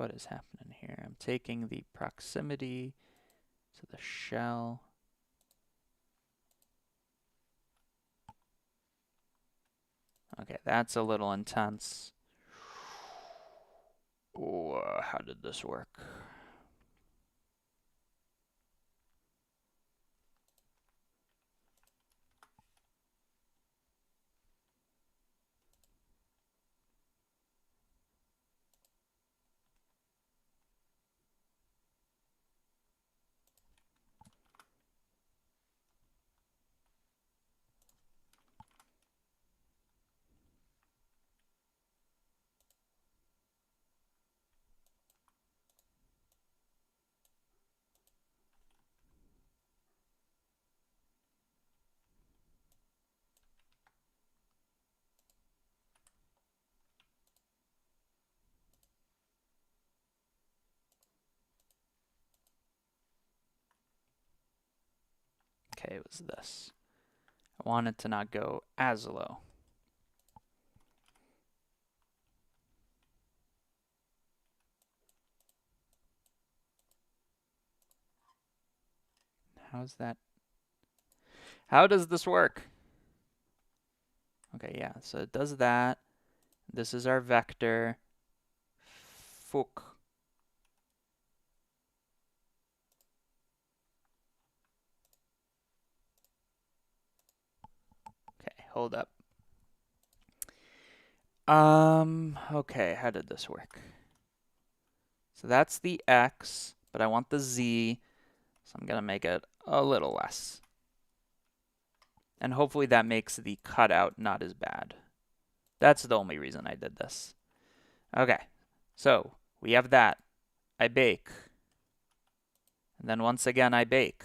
what is happening here? I'm taking the proximity to the shell. Okay, that's a little intense. Ooh, how did this work? Okay, it was this. I want it to not go as low. How's that? How does this work? Okay, yeah, so it does that. This is our vector. Fuck. Okay, hold up. Okay, how did this work? So that's the X, but I want the Z, so I'm gonna make it a little less. And hopefully that makes the cutout not as bad. That's the only reason I did this. Okay, so we have that. I bake. And then once again, I bake.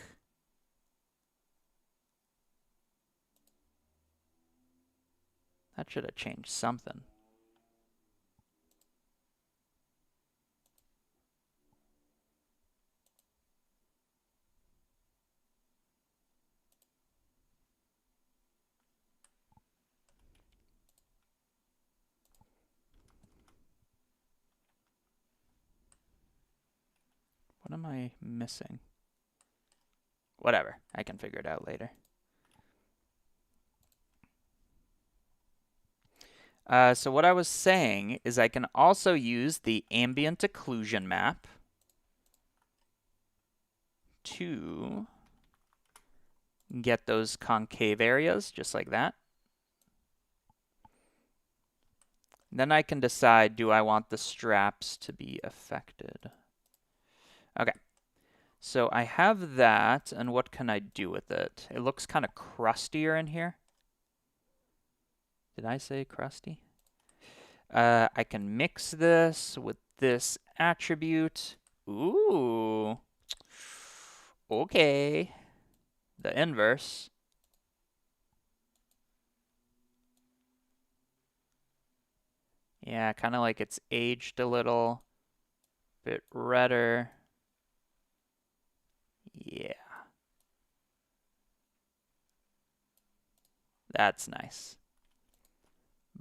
That should have changed something. What am I missing? Whatever, I can figure it out later. So what I was saying is I can also use the ambient occlusion map to get those concave areas, just like that. Then I can decide, do I want the straps to be affected? Okay, so I have that, and what can I do with it? It looks kind of crustier in here. Did I say crusty? I can mix this with this attribute. Ooh. Okay. The inverse. Yeah, kind of like it's aged a little. Bit redder. Yeah. That's nice.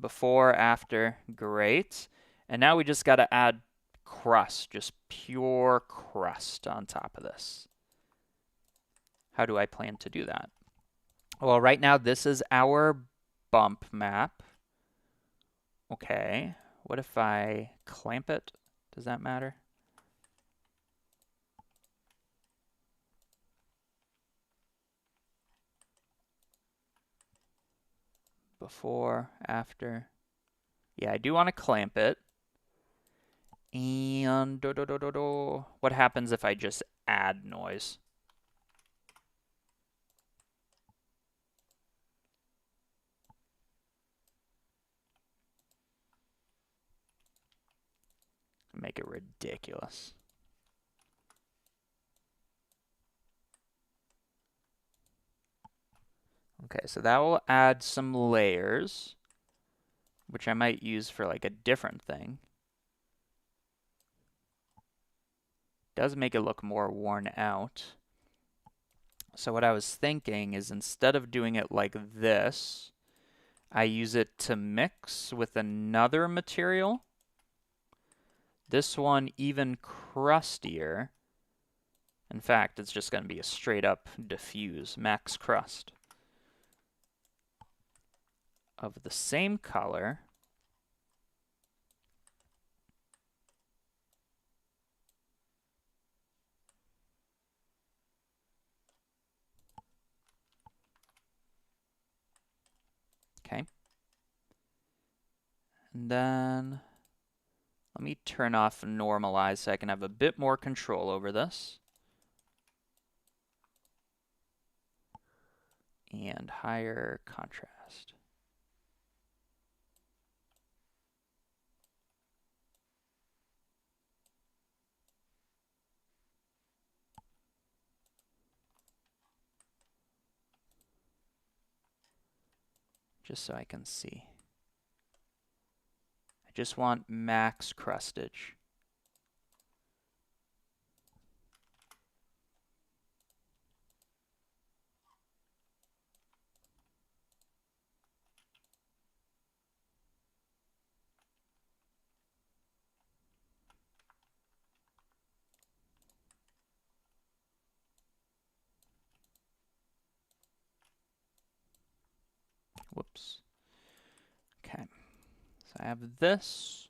Before, after, great. And now we just got to add crust, just pure crust on top of this. How do I plan to do that? Well, right now this is our bump map. Okay, what if I clamp it? Does that matter? Before, after. Yeah, I do want to clamp it. And what happens if I just add noise? Make it ridiculous. Okay, so that will add some layers, which I might use for like a different thing. Does make it look more worn out. So what I was thinking is instead of doing it like this, I use it to mix with another material This one even crustier. In fact, it's just going to be a straight up diffuse max crust of the same color. Okay. And then let me turn off normalize so I can have a bit more control over this. And higher contrast. Just so I can see. I just want max crustage. Whoops. Okay. So I have this.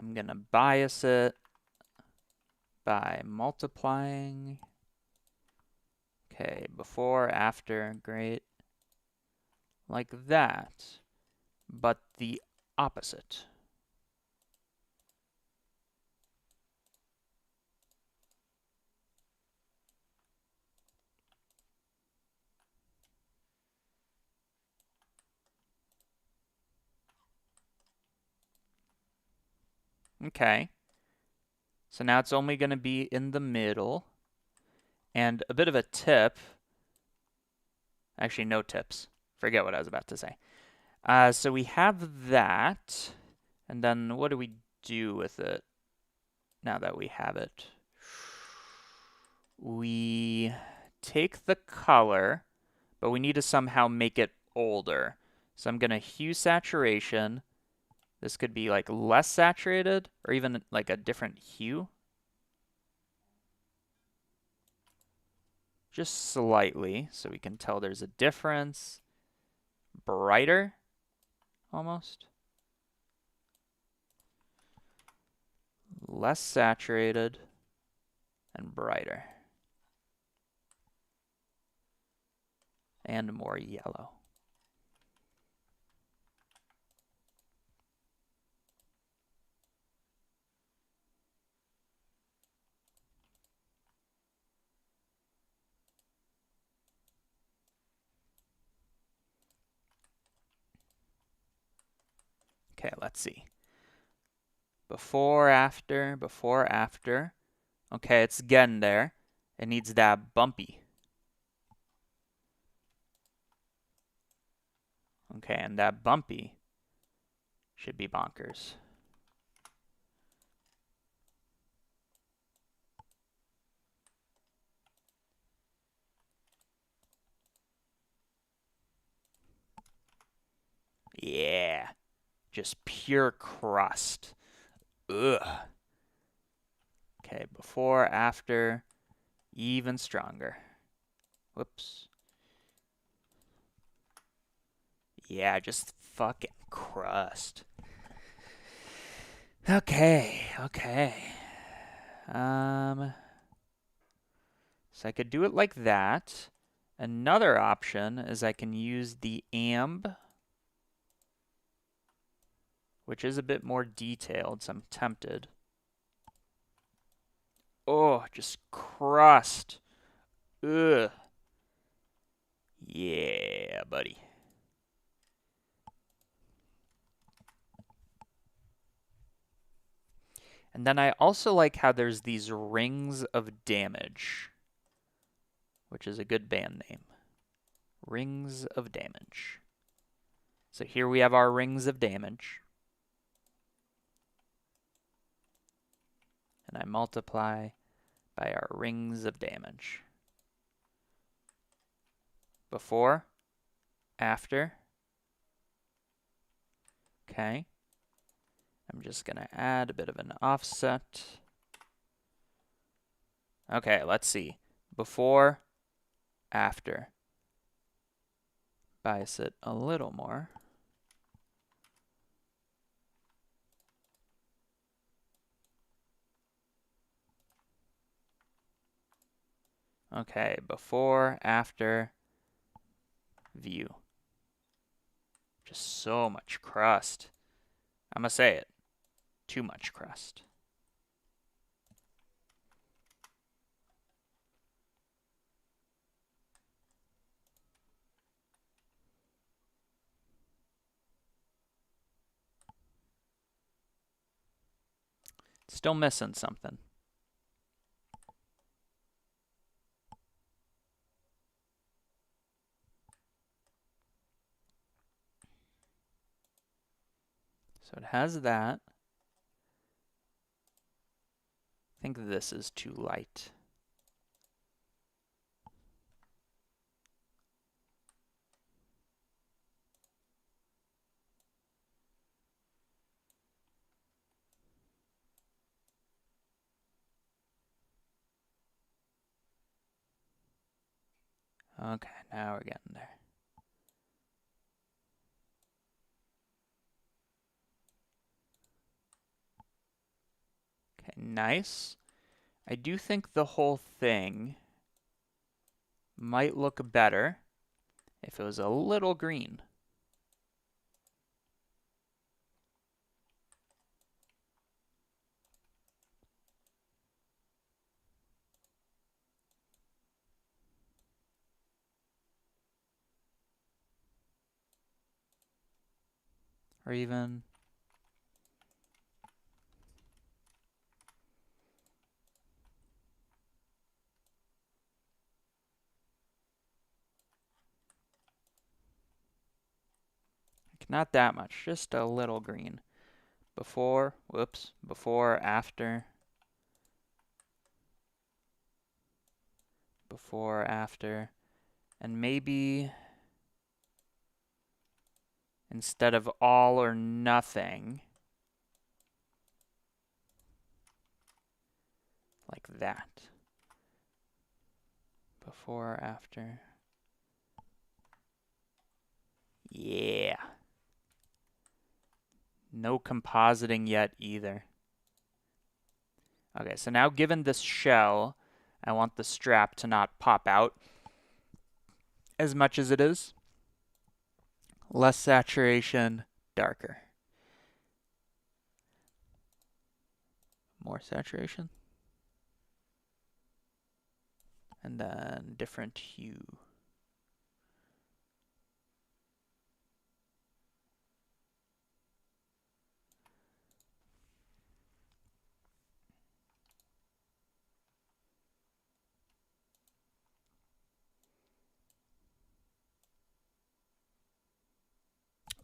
I'm going to bias it by multiplying. Okay, before, after, great. Like that, but the opposite. Okay. So now it's only going to be in the middle. And a bit of a tip. Actually, no tips. Forget what I was about to say. So we have that. And then what do we do with it now that we have it? We take the color, but we need to somehow make it older. So I'm going to hue saturation. This could be like less saturated or even like a different hue. Just slightly so we can tell there's a difference. Brighter, almost. Less saturated and brighter. And more yellow. Okay, let's see. Before, after, before, after. Okay, it's getting there. It needs that bumpy. Okay, and that bumpy should be bonkers. Yeah, just pure crust. Ugh. Okay, before, after, even stronger. Whoops. Yeah, just fucking crust. Okay, okay. So I could do it like that. Another option is I can use the amb, which is a bit more detailed, so I'm tempted. Oh, just crust. Ugh. Yeah, buddy. And then I also like how there's these rings of damage, which is a good band name. Rings of damage. So here we have our rings of damage. And I multiply by our rings of damage. Before, after. Okay. I'm just going to add a bit of an offset. Okay, let's see. Before, after. Bias it a little more. Okay, before, after, view. Just so much crust. I'm going to say it. Too much crust. Still missing something. So it has that. I think this is too light. Okay, now we're getting there. Okay, nice. I do think the whole thing might look better if it was a little green. Or even... not that much, just a little green. Before, whoops, before, after. Before, after. And maybe instead of all or nothing, like that. Before, after. Yeah. No compositing yet either. Okay, so now given this shell, I want the strap to not pop out as much as it is. Less saturation, darker. More saturation. And then different hue.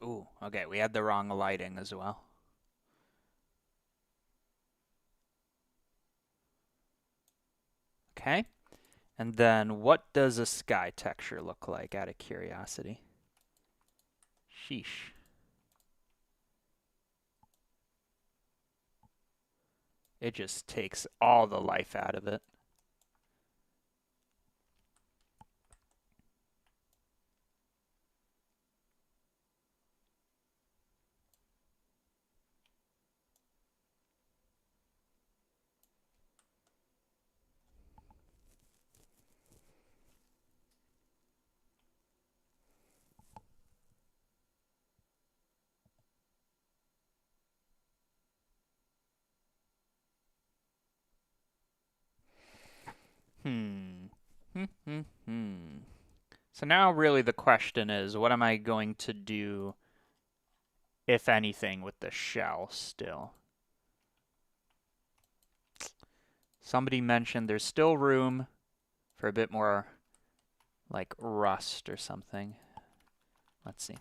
Ooh, okay, we had the wrong lighting as well. Okay, and then what does a sky texture look like out of curiosity? Sheesh. It just takes all the life out of it. So now really the question is, what am I going to do, if anything, with the shell still? Somebody mentioned there's still room for a bit more like rust or something. Let's see.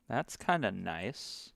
That's kind of nice.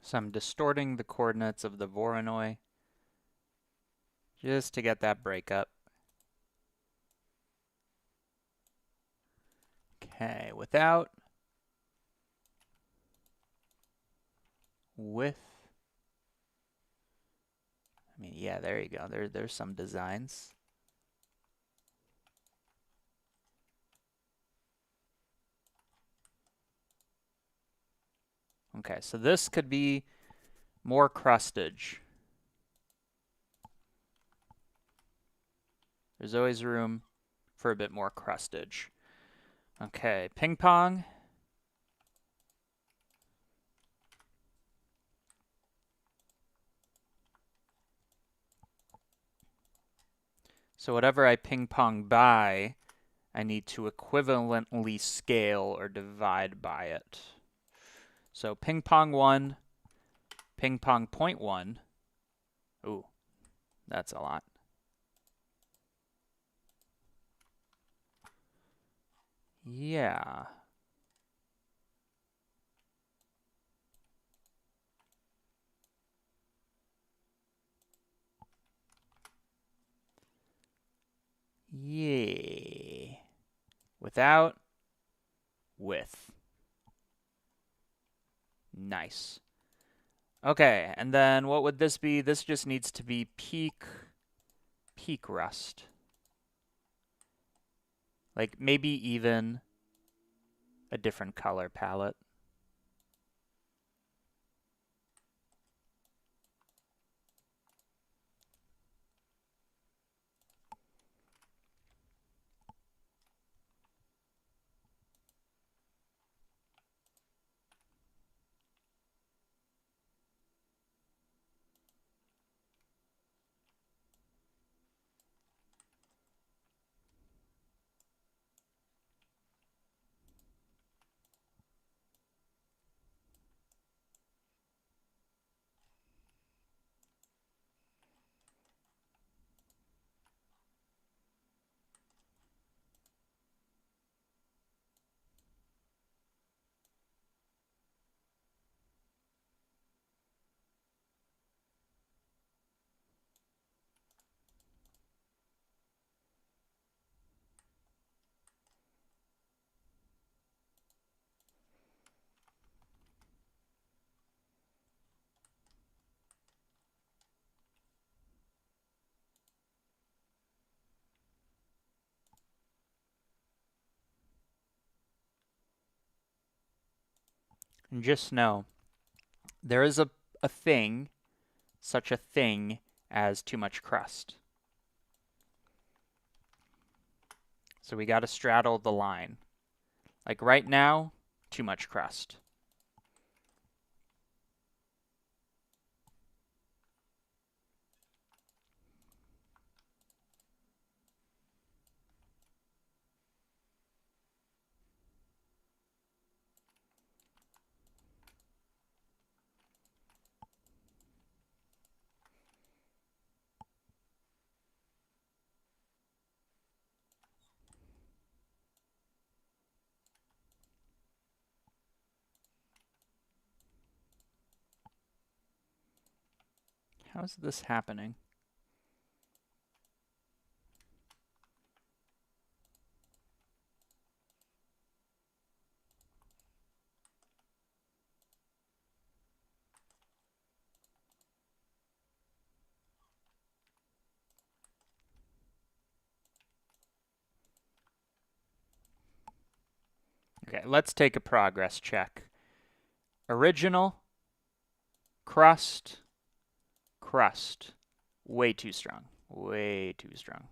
So I'm distorting the coordinates of the Voronoi just to get that breakup. Okay, without, with. I mean, yeah, there you go. There's some designs. Okay, so this could be more crustage. There's always room for a bit more crustage. Okay, ping pong. So whatever I ping pong by, I need to equivalently scale or divide by it. So ping pong 1, ping pong 0.1. Ooh, that's a lot. Yeah. Yeah. Without, with. Nice. Okay, and then what would this be? This just needs to be peak rust. Like maybe even a different color palette. And just know, there is a thing, such a thing as too much crust. So we got to straddle the line. Like right now, too much crust. How's this happening? Okay, let's take a progress check. Original, crust, crust. Way too strong. Way too strong.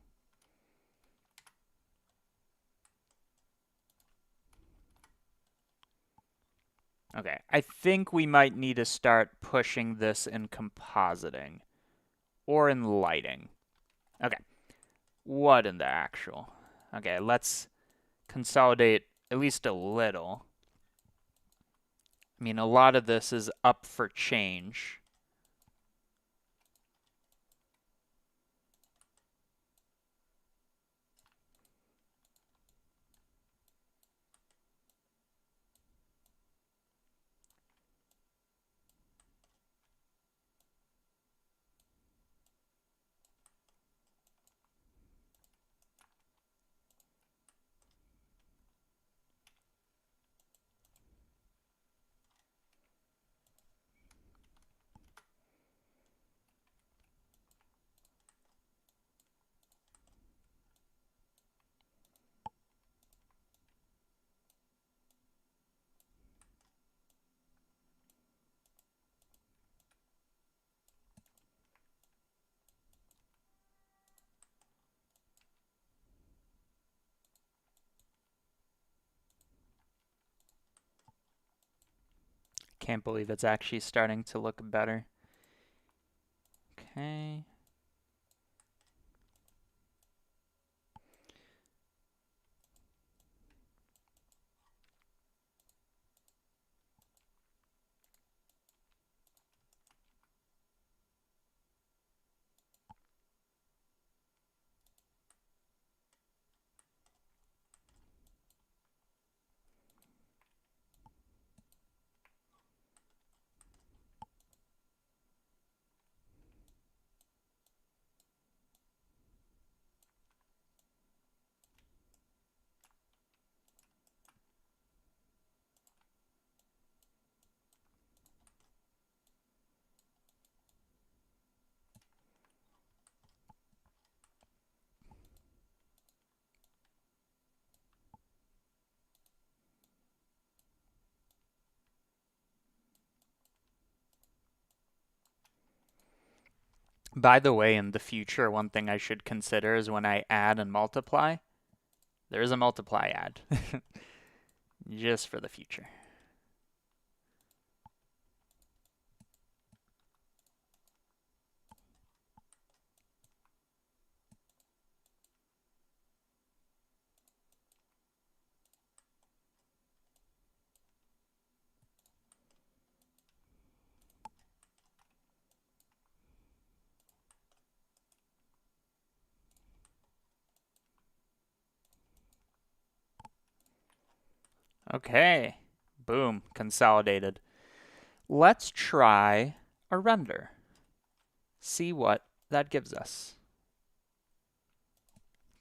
Okay, I think we might need to start pushing this in compositing or in lighting. Okay, what in the actual? Okay, let's consolidate at least a little. I mean, a lot of this is up for change. Can't believe it's actually starting to look better. Okay. By the way, in the future, one thing I should consider is when I add and multiply, there is a multiply add. Just for the future. Okay. Boom. Consolidated. Let's try a render. See what that gives us.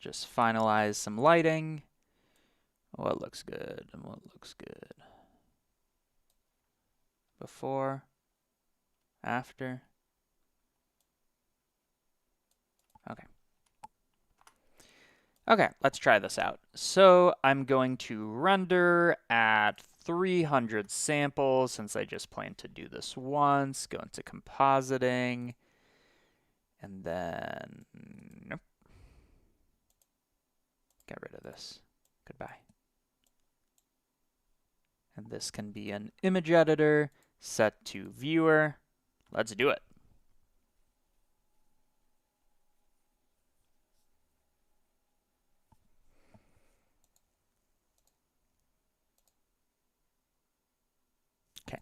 Just finalize some lighting. What looks good and what looks good. Before. After. Okay. Okay, let's try this out. So I'm going to render at 300 samples since I just plan to do this once. Go into compositing. And then, nope. Get rid of this. Goodbye. And this can be an image editor, set to viewer. Let's do it. Okay.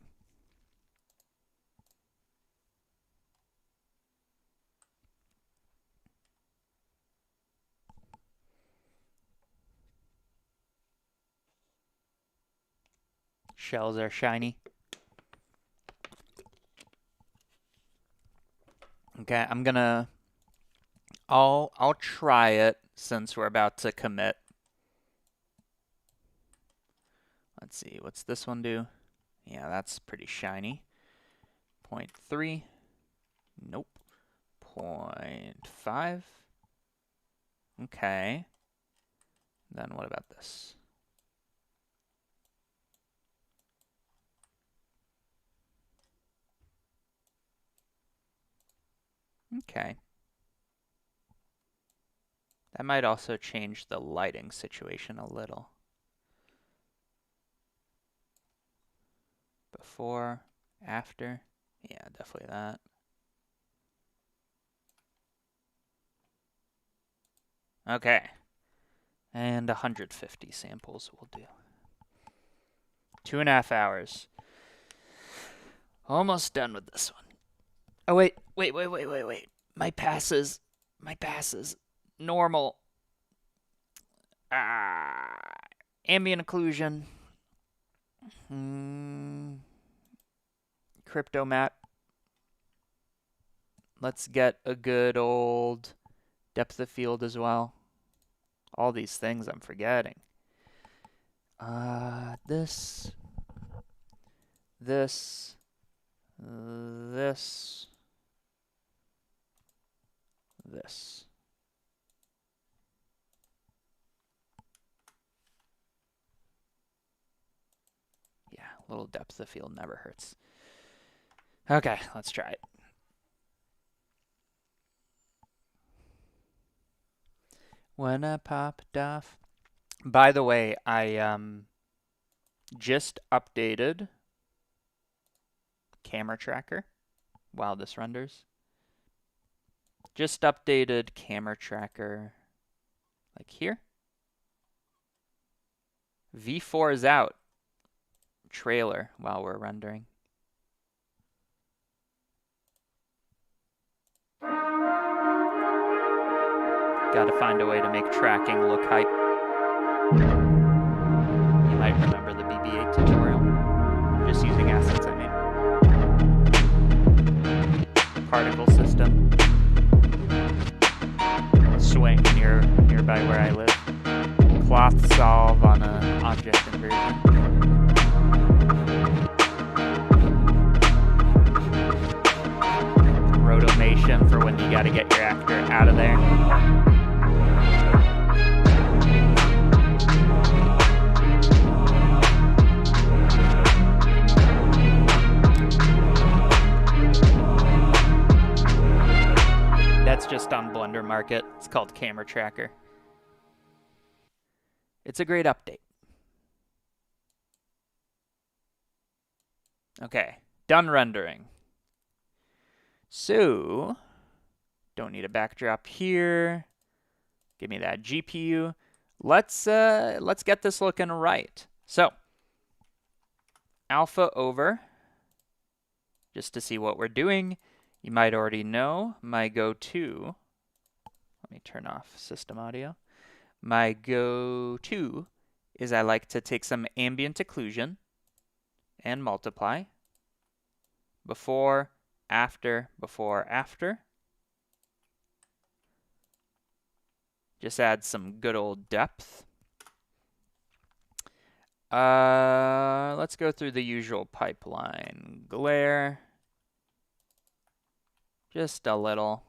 Shells are shiny. Okay, I'll try it since we're about to commit. Let's see, what's this one do? Yeah, that's pretty shiny. 0.3. Nope. 0.5. Okay. Then what about this? Okay. That might also change the lighting situation a little. Before, after. Yeah, definitely that. Okay. And 150 samples will do. 2.5 hours. Almost done with this one. Oh, wait. My pass is normal. Ambient occlusion. Crypto map. Let's get a good old depth of field as well. All these things I'm forgetting. This. Yeah, a little depth of field never hurts. Okay, let's try it. When I popped off. By the way, I just updated camera tracker while this renders. Just updated camera tracker like here. V4 is out. Trailer while we're rendering. Gotta find a way to make tracking look hype. You might remember the BB-8 tutorial. Just using assets I made. Particle system. Swing nearby where I live. Cloth solve on an object inversion. Rotomation for when you gotta get your actor out of there. That's just on Blender Market. It's called Camera Tracker. It's a great update. Okay, done rendering. So, don't need a backdrop here. Give me that GPU. Let's get this looking right. So, alpha over, just to see what we're doing. You might already know my go-to. Let me turn off system audio. My go-to is I like to take some ambient occlusion and multiply. Before, after, before, after. Just add some good old depth. Let's go through the usual pipeline. Glare. Just a little.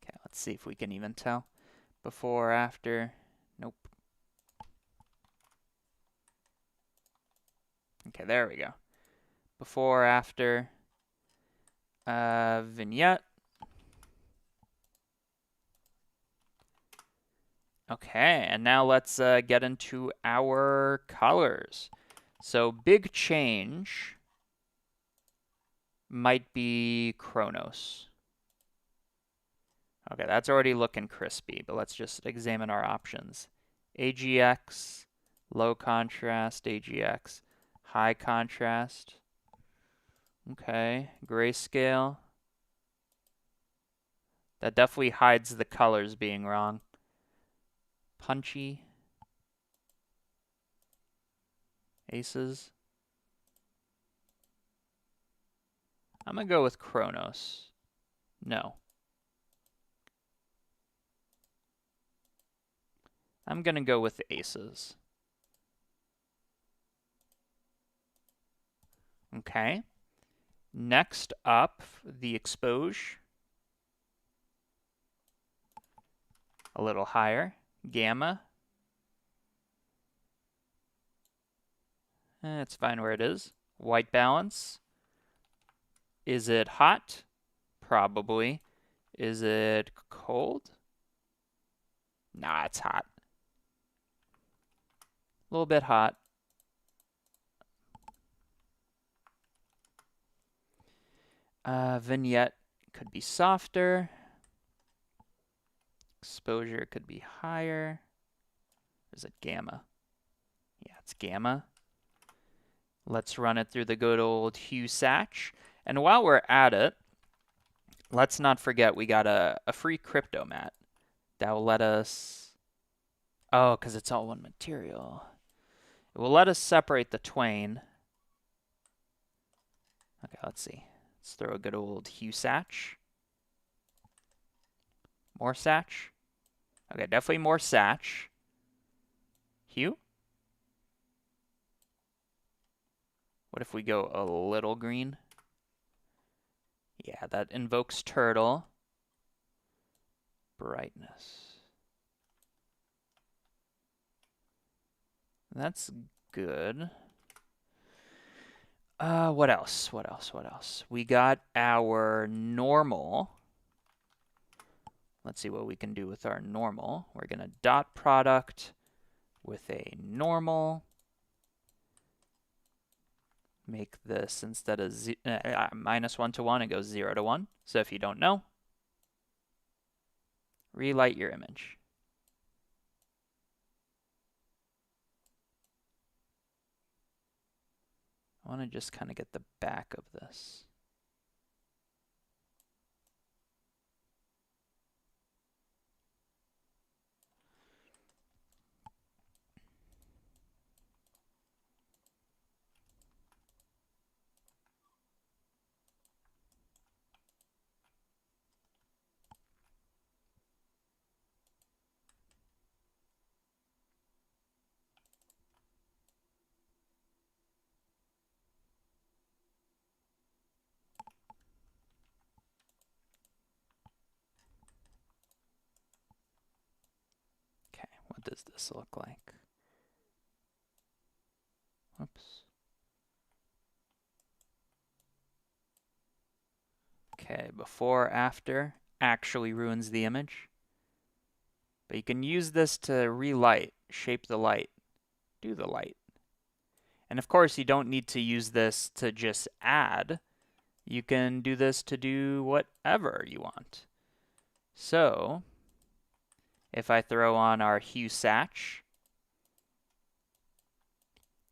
Okay, let's see if we can even tell. Before, after. Nope. Okay, there we go. Before, after. Vignette. Okay, and now let's get into our colors. So big change might be Chronos. Okay, that's already looking crispy, but let's just examine our options. AGX, low contrast, AGX, high contrast. Okay, grayscale. That definitely hides the colors being wrong. Punchy. Aces. I'm going to go with Chronos. No. I'm going to go with the aces. Okay. Next up, the exposure. A little higher. Gamma. It's fine where it is. White balance. Is it hot? Probably. Is it cold? Nah, it's hot. A little bit hot. Vignette could be softer. Exposure could be higher. Or is it gamma? Yeah, it's gamma. Let's run it through the good old hue satch. And while we're at it, let's not forget we got a free crypto mat that will let us, oh, because it's all one material. It will let us separate the twain. Okay, let's see. Let's throw a good old hue satch. More satch. Okay, definitely more satch. Hue. What if we go a little green? Yeah, that invokes turtle. Brightness. That's good. What else? What else? What else? We got our normal. Let's see what we can do with our normal. We're going to dot product with a normal. Make this instead of -1 to 1, it goes 0 to 1. So if you don't know, relight your image. I want to just kind of get the back of this. Okay, what does this look like? Oops. Okay, before, after actually ruins the image. But you can use this to relight, shape the light, do the light. And of course, you don't need to use this to just add. You can do this to do whatever you want. So, if I throw on our hue satch,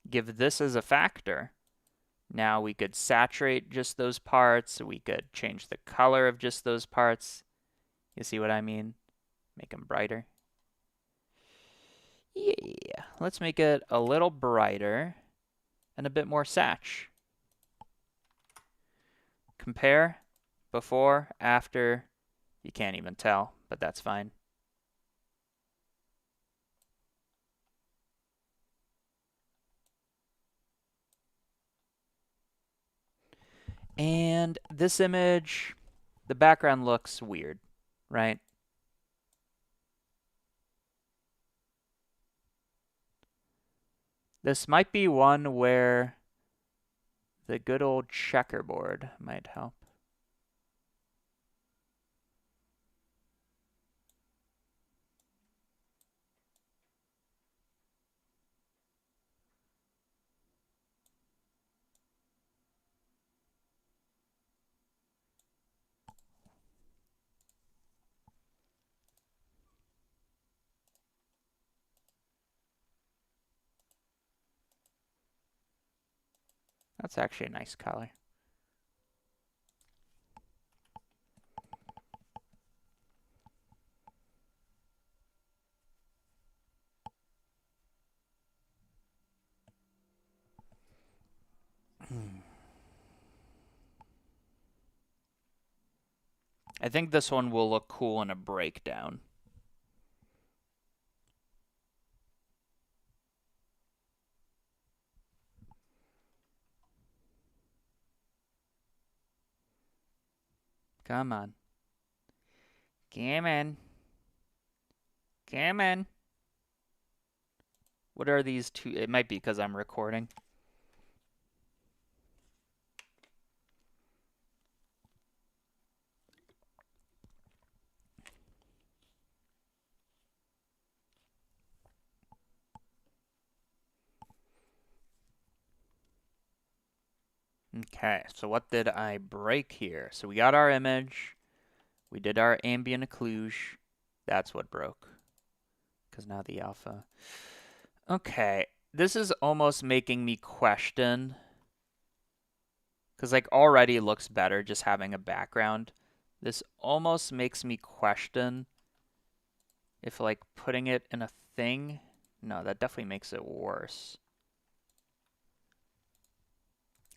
give this as a factor, now we could saturate just those parts. We could change the color of just those parts. You see what I mean? Make them brighter. Yeah, let's make it a little brighter and a bit more satch. Compare, before, after. You can't even tell, but that's fine. And this image, the background looks weird, right? This might be one where the good old checkerboard might help. That's actually a nice color. I think this one will look cool in a breakdown. Come on. Come on. Come on. What are these two? It might be because I'm recording. Okay, so what did I break here? So we got our image. We did our ambient occlusion. That's what broke. Because now the alpha. Okay, this is almost making me question. Because like already looks better just having a background. This almost makes me question if like putting it in a thing. No, that definitely makes it worse.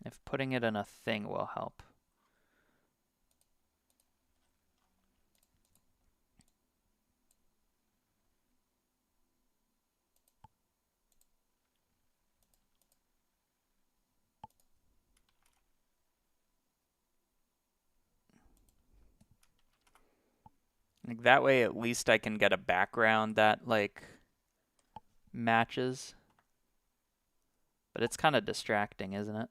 If putting it in a thing will help. Like that way at least I can get a background that like matches. But it's kind of distracting, isn't it?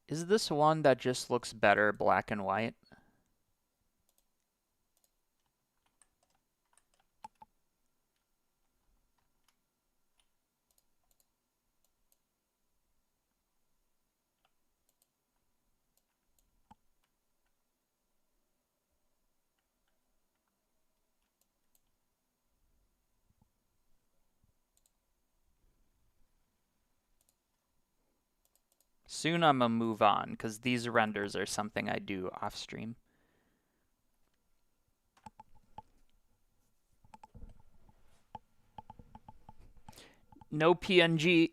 Is this one that just looks better black and white? Soon I'm gonna move on because these renders are something I do off stream. No PNG.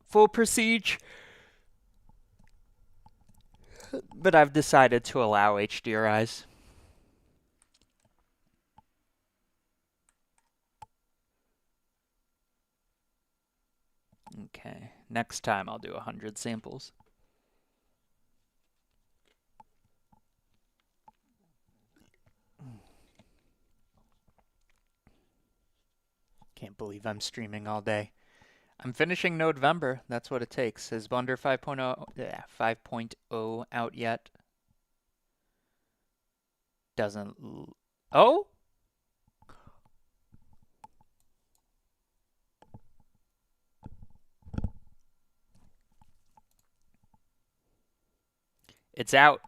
Full prestige. But I've decided to allow HDRIs. Okay, next time I'll do 100 samples. Can't believe I'm streaming all day. I'm finishing Nodevember. That's what it takes. Is Blender 5.0 out yet? Doesn't. Oh? It's out.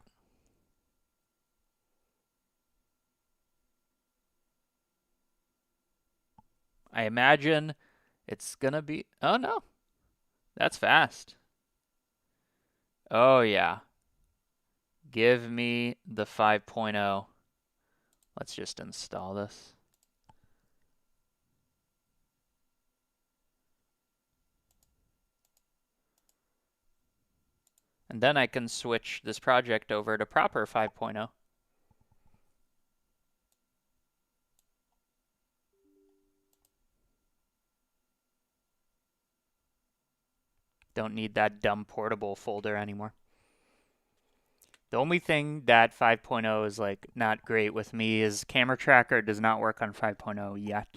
I imagine it's gonna be. Oh no. That's fast. Oh yeah. Give me the 5.0. Let's just install this. And then I can switch this project over to proper 5.0. Don't need that dumb portable folder anymore. The only thing that 5.0 is like not great with me is camera tracker does not work on 5.0 yet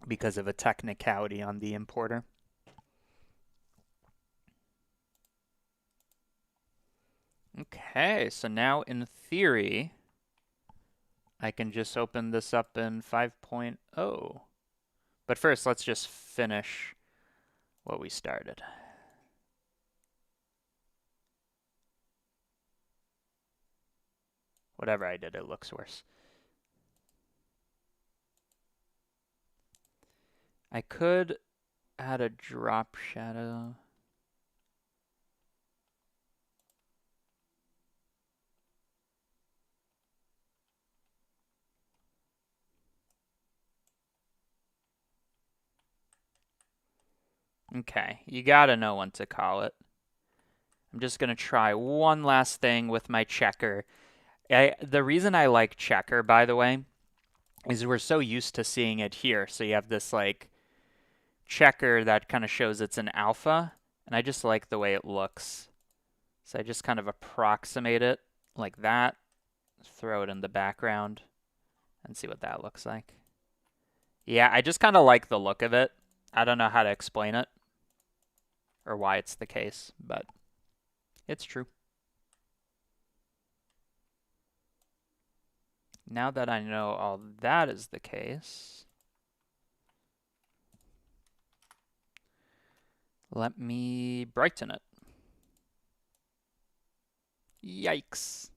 because of a technicality on the importer. Okay, so now in theory, I can just open this up in 5.0. But first, let's just finish what we started. Whatever I did, it looks worse. I could add a drop shadow. Okay, you gotta know when to call it. I'm just gonna try one last thing with my checker. The reason I like checker, by the way, is we're so used to seeing it here. So you have this like checker that kind of shows it's an alpha, and I just like the way it looks. So I just kind of approximate it like that, throw it in the background, and see what that looks like. Yeah, I just kind of like the look of it. I don't know how to explain it or why it's the case, but it's true. Now that I know all that is the case, let me brighten it. Yikes.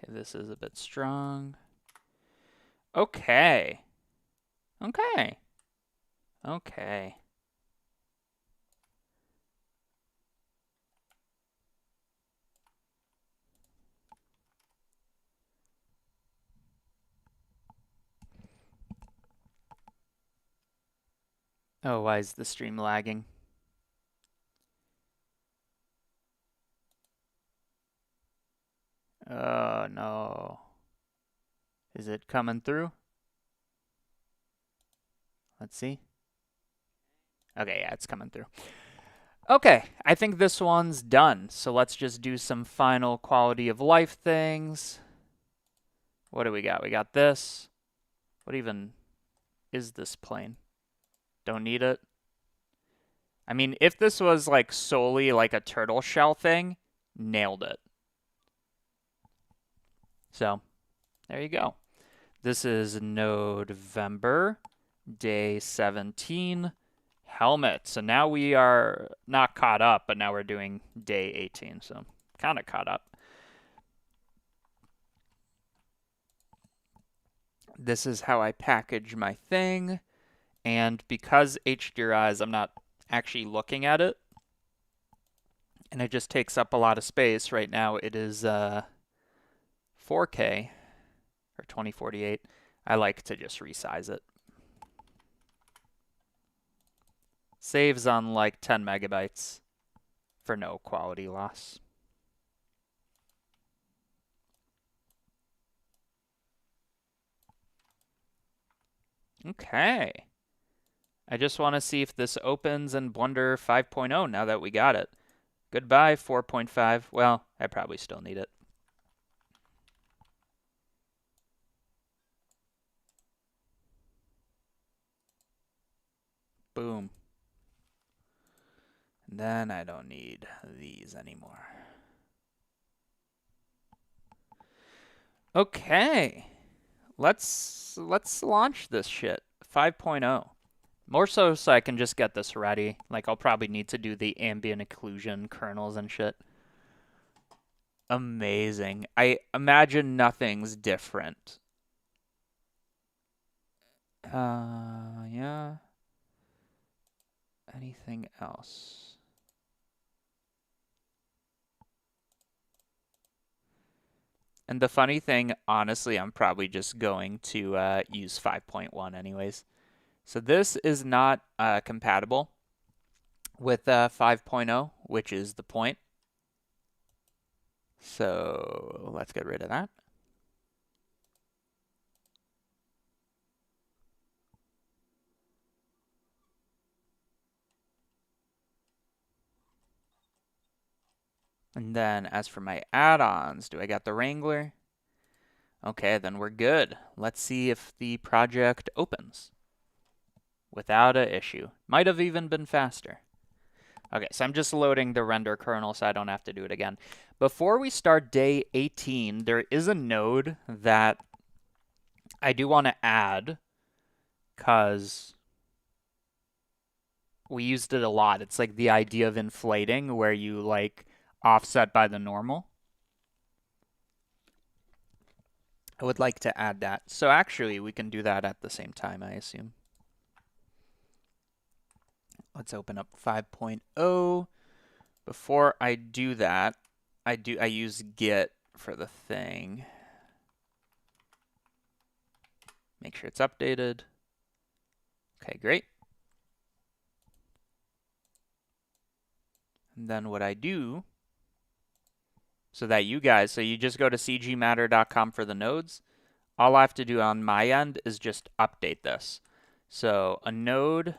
Okay, this is a bit strong. Okay. Okay. Okay. Oh, why is the stream lagging? Oh, no. Is it coming through? Let's see. Okay, yeah, it's coming through. Okay, I think this one's done. So let's just do some final quality of life things. What do we got? We got this. What even is this plane? Don't need it. I mean, if this was like solely like a turtle shell thing, nailed it. So, there you go. This is Nodevember, day 17, helmet. So now we are not caught up, but now we're doing day 18. So kind of caught up. This is how I package my thing. And because HDRIs, I'm not actually looking at it. And it just takes up a lot of space. Right now it is 4K or 2048. I like to just resize it. Saves on like 10 megabytes for no quality loss. Okay. I just want to see if this opens in Blender 5.0 now that we got it. Goodbye, 4.5. Well, I probably still need it. Boom. And then I don't need these anymore. Okay. Let's launch this shit. 5.0. More so I can just get this ready. Like, I'll probably need to do the ambient occlusion kernels and shit. Amazing. I imagine nothing's different. Yeah. Anything else? And the funny thing, honestly, I'm probably just going to use 5.1 anyways. So this is not compatible with 5.0, which is the point. So let's get rid of that. And then as for my add-ons, do I got the Wrangler? Okay, then we're good. Let's see if the project opens without an issue. Might have even been faster. Okay, so I'm just loading the render kernel so I don't have to do it again. Before we start day 18, there is a node that I do want to add because we used it a lot. It's like the idea of inflating where you like offset by the normal. I would like to add that. So actually, we can do that at the same time, I assume. Let's open up 5.0. Before I do that, I use git for the thing. Make sure it's updated. Okay, great. And then what I do, so that you guys, so you just go to cgmatter.com for the nodes. all I have to do on my end is just update this. So a node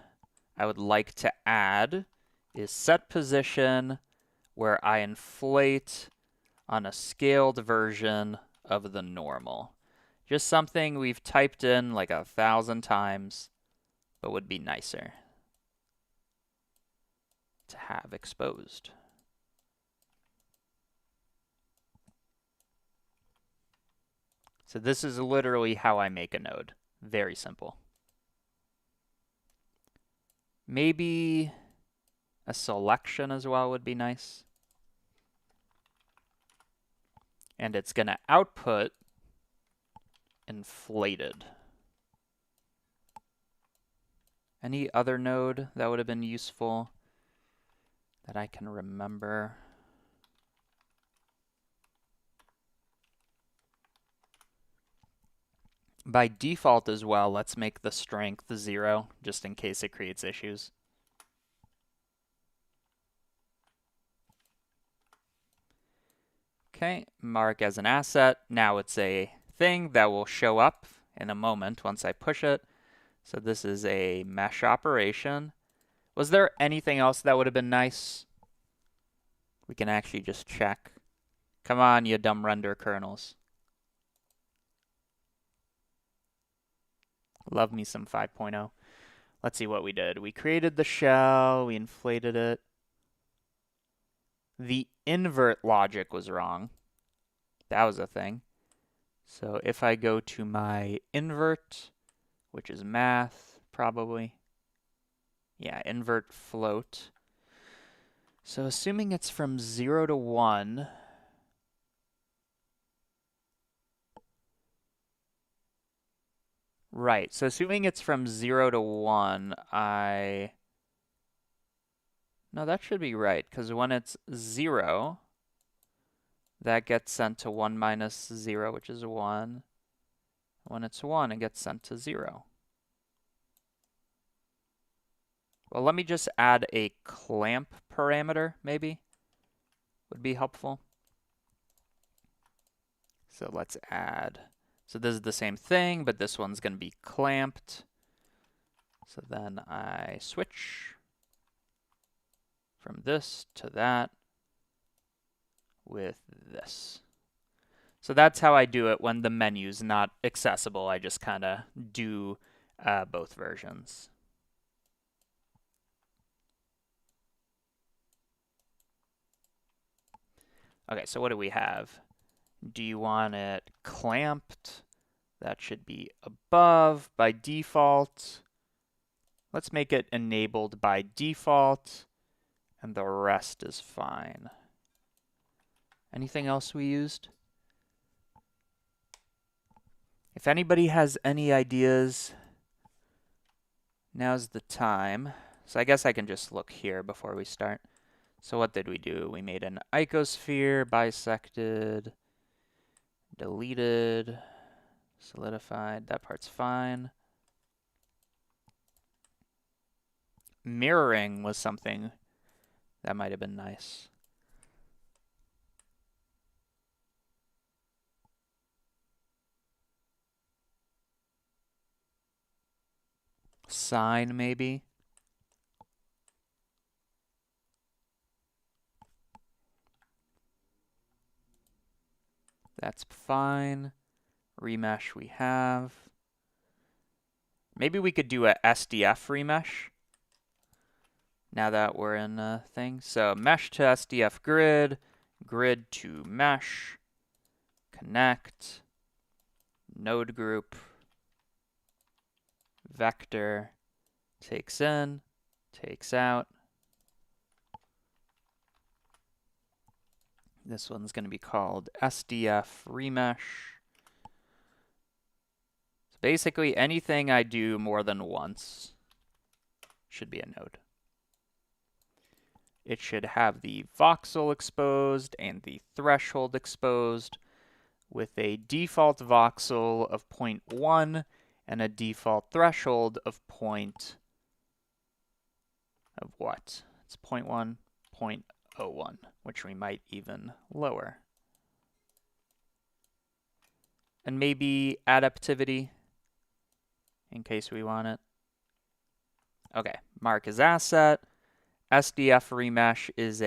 I would like to add is set position where I inflate on a scaled version of the normal. Just something we've typed in like 1,000 times, but would be nicer to have exposed. So this is literally how I make a node. Very simple. Maybe a selection as well would be nice. And it's going to output inflated. Any other node that would have been useful that I can remember? By default as well, let's make the strength 0, just in case it creates issues. Okay, mark as an asset. Now it's a thing that will show up in a moment once I push it. So this is a mesh operation. Was there anything else that would have been nice? We can actually just check. Come on, you dumb render kernels. Love me some 5.0. Let's see what we did. We created the shell, we inflated it. The invert logic was wrong. That was a thing. So if I go to my invert, which is math, probably. Yeah, invert float. So assuming it's from 0 to 1, right, so assuming it's from 0 to 1, no, that should be right, because when it's 0, that gets sent to 1 minus 0, which is 1. When it's 1, it gets sent to 0. Well, let me just add a clamp parameter, maybe. Would be helpful. So let's add. So this is the same thing, but this one's going to be clamped. So then I switch from this to that with this. So that's how I do it when the menu's not accessible. I just kind of do both versions. Okay, so what do we have? Do you want it clamped? That should be above by default. Let's make it enabled by default, and the rest is fine. Anything else we used? If anybody has any ideas, now's the time. So I guess I can just look here before we start. So what did we do? We made an icosphere, bisected, deleted, solidified. That part's fine. Mirroring was something that might have been nice. Sign, maybe. That's fine. Remesh we have. Maybe we could do a SDF remesh now that we're in a thing. So mesh to SDF grid, grid to mesh, connect, node group, vector, takes in, takes out. This one's going to be called SDF remesh. So basically anything I do more than once should be a node. It should have the voxel exposed and the threshold exposed with a default voxel of 0.1 and a default threshold of what? It's 0.1, 0.01, which we might even lower. and maybe adaptivity in case we want it. Okay, mark as asset. SDF remesh is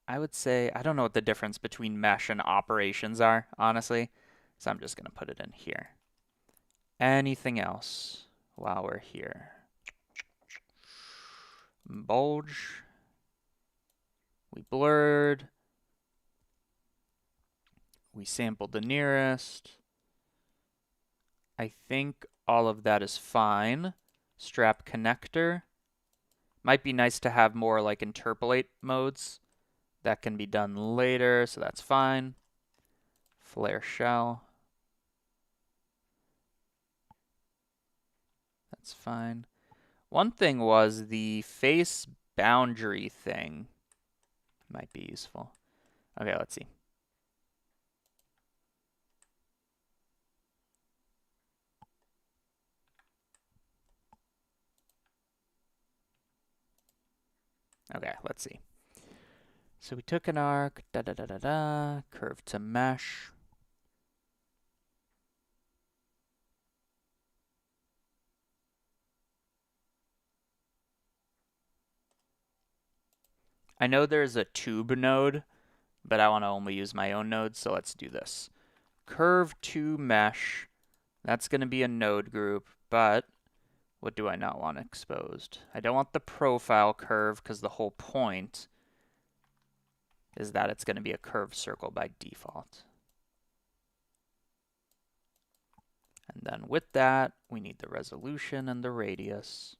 I would say, I don't know what the difference between mesh and operations are, honestly. So I'm just going to put it in here. Anything else while we're here? Bulge. We blurred. We sampled the nearest. I think all of that is fine. Strap connector. Might be nice to have more like interpolate modes. That can be done later, so that's fine. Flare shell. That's fine. One thing was the face boundary thing. Might be useful. Okay, let's see. Okay, let's see. So we took an arc, curve to mesh. I know there's a tube node, but I want to only use my own node, so let's do this. Curve to mesh. That's going to be a node group, but what do I not want exposed? I don't want the profile curve because the whole point is that it's going to be a curved circle by default. And then with that, we need the resolution and the radius.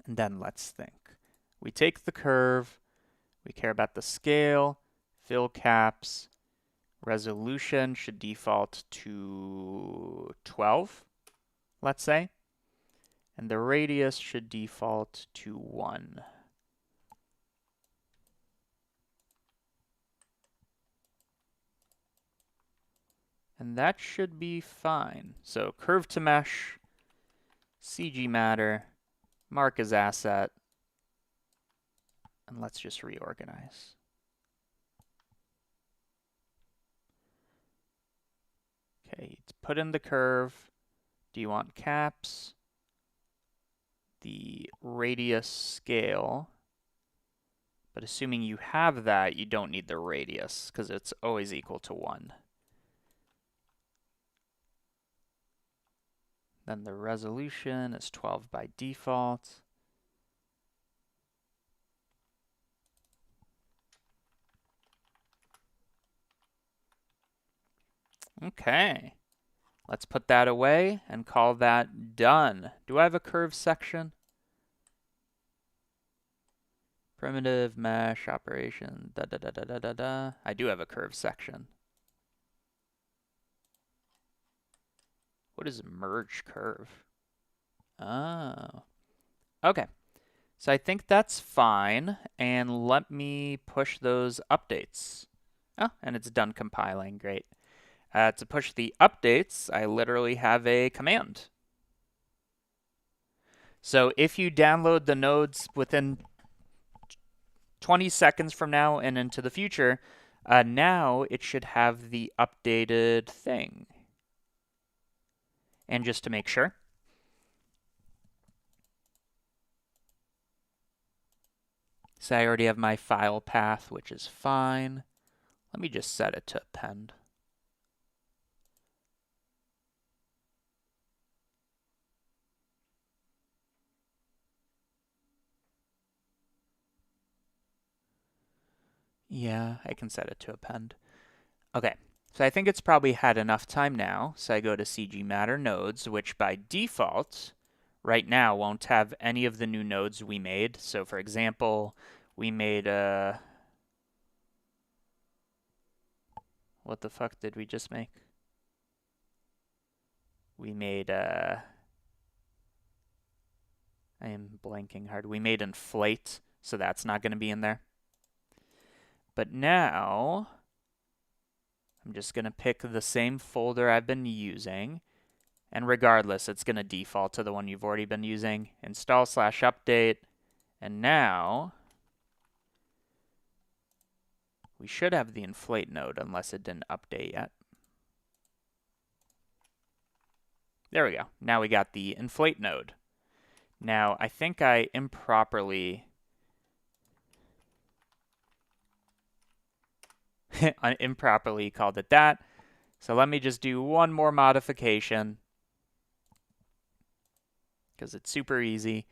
And then let's think. We take the curve, we care about the scale, fill caps, resolution should default to 12, let's say. And the radius should default to 1. And that should be fine. So curve to mesh, CG matter, mark as asset, and let's just reorganize. Okay, put in the curve. Do you want caps? The radius scale. But assuming you have that, you don't need the radius because it's always equal to 1. Then the resolution is 12 by default. Okay. Let's put that away and call that done. Do I have a curve section? Primitive mesh operation, I do have a curve section. What is merge curve? Oh. Okay. So I think that's fine. And let me push those updates. Oh, and it's done compiling. Great. To push the updates, I literally have a command. So if you download the nodes within 20 seconds from now and into the future, now it should have the updated thing. And just to make sure, so I already have my file path, which is fine. Let me just set it to append. Yeah, I can set it to append. Okay, so I think it's probably had enough time now. So I go to CG Matter nodes, which by default, right now, won't have any of the new nodes we made. So for example, we made a... What the fuck did we just make? We made a... I am blanking hard. We made inflate, so that's not going to be in there. But now, I'm just going to pick the same folder I've been using. And regardless, it's going to default to the one you've already been using. Install/update. And now, We should have the inflate node unless it didn't update yet. There we go. Now we got the inflate node. Now, I think I improperly called it that. So let me just do one more modification because it's super easy.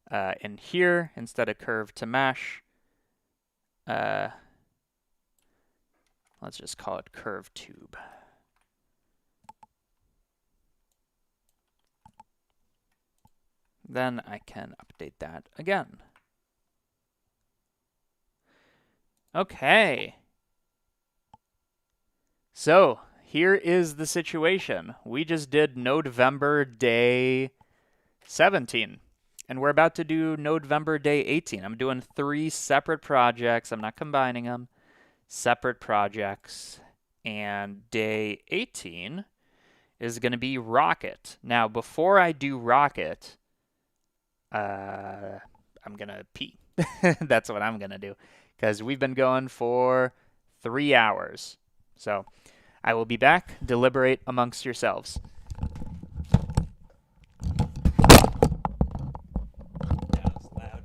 And here, instead of curve to mesh, let's just call it curve tube. Then I can update that again. Okay. So here is the situation. We just did Nodevember day 17. And we're about to do Nodevember day 18. I'm doing 3 separate projects. I'm not combining them. Separate projects. And day 18 is going to be Rocket. Now, before I do Rocket, I'm going to pee. That's what I'm going to do. Because we've been going for 3 hours. So I will be back. Deliberate amongst yourselves. That was loud.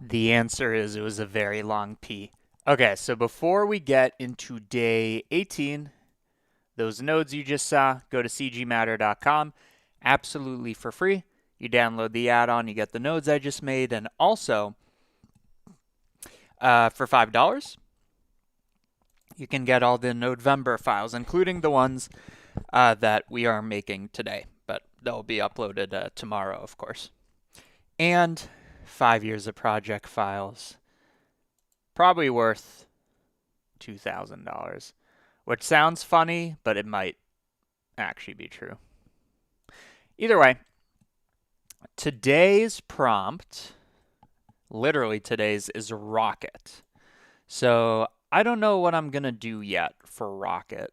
The answer is it was a very long pee. Okay, so before we get into day 18, those nodes you just saw, go to cgmatter.com, absolutely for free. You download the add-on, you get the nodes I just made, and also for $5, you can get all the Nodevember files, including the ones that we are making today, but they'll be uploaded tomorrow, of course. And 5 years of project files, probably worth $2,000, which sounds funny, but it might actually be true. Either way, Today's prompt, literally today's, is rocket. So I don't know what I'm gonna do yet for rocket.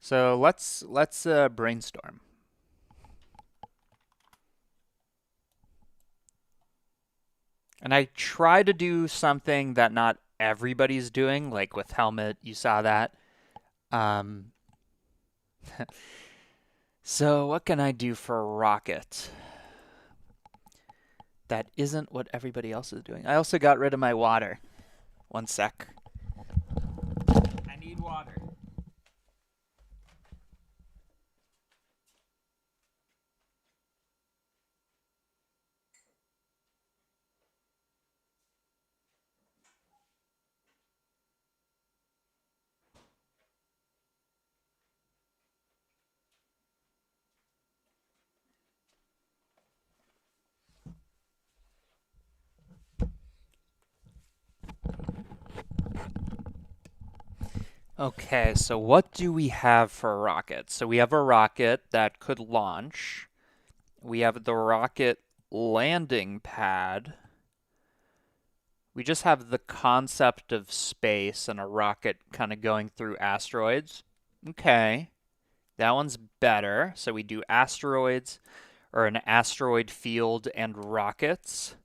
So let's brainstorm. And I try to do something that not everybody's doing, like with helmet, you saw that. Um, so what can I do for rocket that isn't what everybody else is doing? I also got rid of my water. One sec. I need water. Okay, so what do we have for a rocket? So we have a rocket that could launch. We have the rocket landing pad. We just have the concept of space and a rocket kind of going through asteroids. Okay, that one's better. So we do asteroids or an asteroid field and rockets.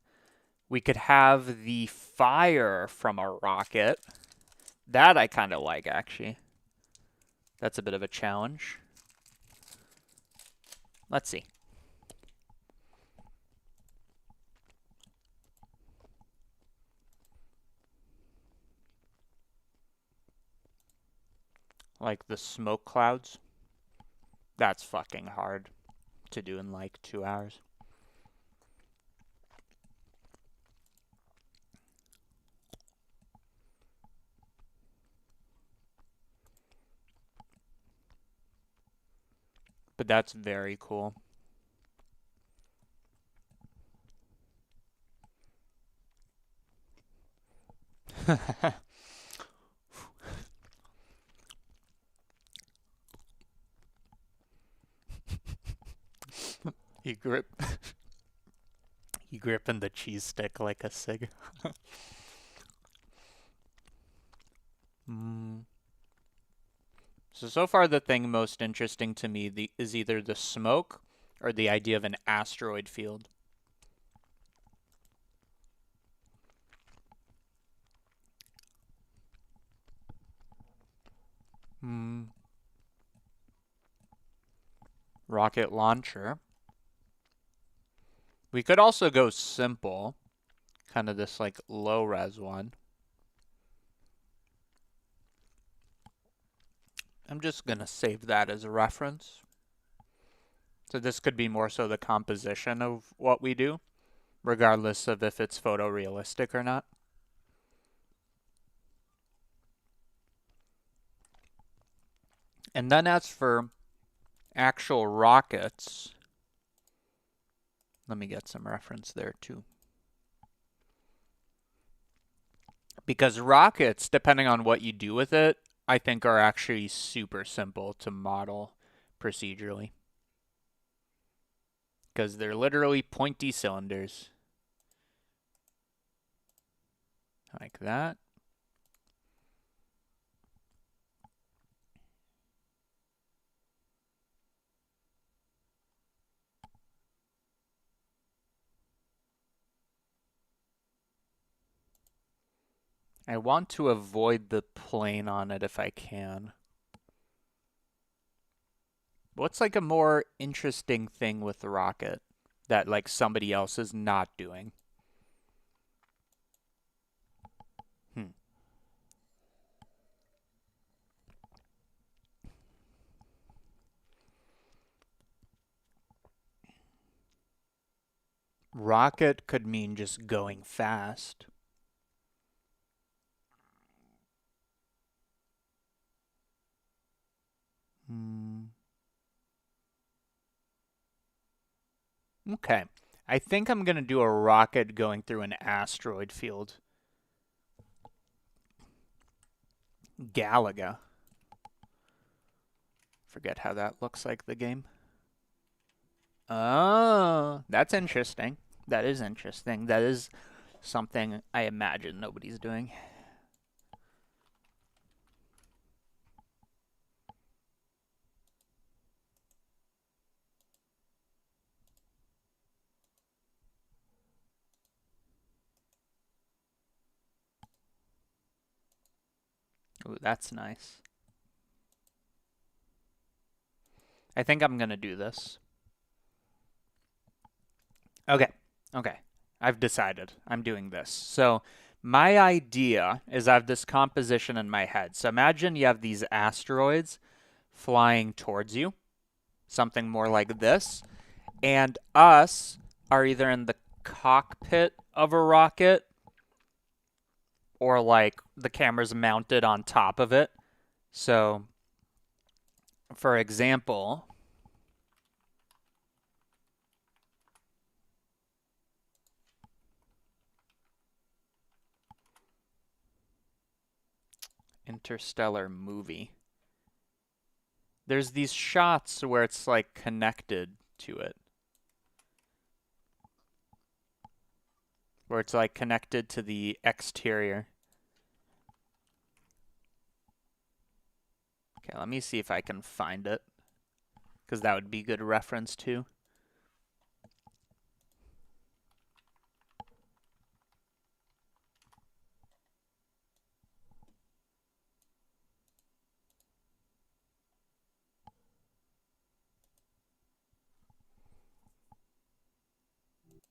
We could have the fire from a rocket. That I kind of like, actually. That's a bit of a challenge. Let's see. Like the smoke clouds. That's fucking hard to do in like 2 hours. But that's very cool. you grip you gripping the cheese stick like a cig. mm. So far the thing most interesting to me is either the smoke or the idea of an asteroid field. Hmm. Rocket launcher. We could also go simple, kind of this like low res one. I'm just going to save that as a reference. So this could be more so the composition of what we do, regardless of if it's photorealistic or not. And then as for actual rockets, let me get some reference there too. Because rockets, depending on what you do with it, I think are actually super simple to model procedurally. Because they're literally pointy cylinders. Like that. I want to avoid the plane on it if I can. What's like a more interesting thing with the rocket that like somebody else is not doing? Rocket could mean just going fast. Okay. I think I'm going to do a rocket going through an asteroid field. Galaga. Forget how that looks like the game. Oh, that's interesting. That is interesting. That is something I imagine nobody's doing. Ooh, that's nice. I think I'm going to do this. Okay. Okay. I've decided. I'm doing this. So my idea is I have this composition in my head. So imagine you have these asteroids flying towards you, something more like this, and us are either in the cockpit of a rocket or like the camera's mounted on top of it. So, for example, interstellar movie. There's these shots where it's like connected to it. Where it's like connected to the exterior. Okay, let me see if I can find it. Because that would be good reference too.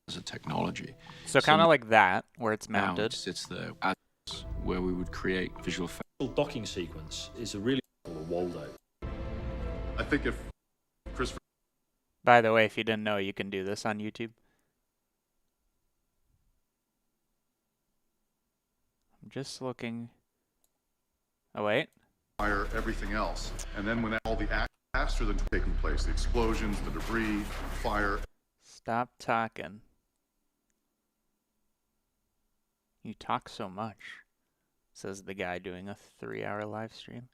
As a technology. So kind of like that, where it's mounted. Now it sits there as where we would create visual effects. The docking sequence is a really cool Waldo. I think if Christopher... By the way, if you didn't know, you can do this on YouTube. I'm just looking. Oh, wait. Fire everything else. And then when all the faster than taking place, the explosions, the debris, fire. Stop talking. You talk so much, says the guy doing a 3-hour live stream.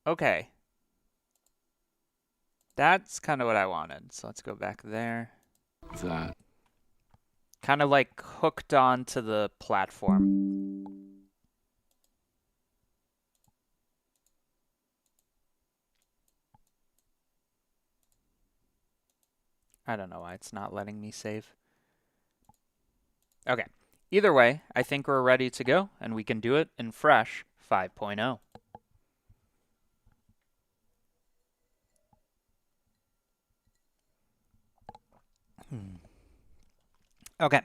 Okay. That's kind of what I wanted. So let's go back there. That. Kind of like hooked onto the platform. I don't know why it's not letting me save. Okay. Either way, I think we're ready to go, and we can do it in Fresh 5.0. Okay.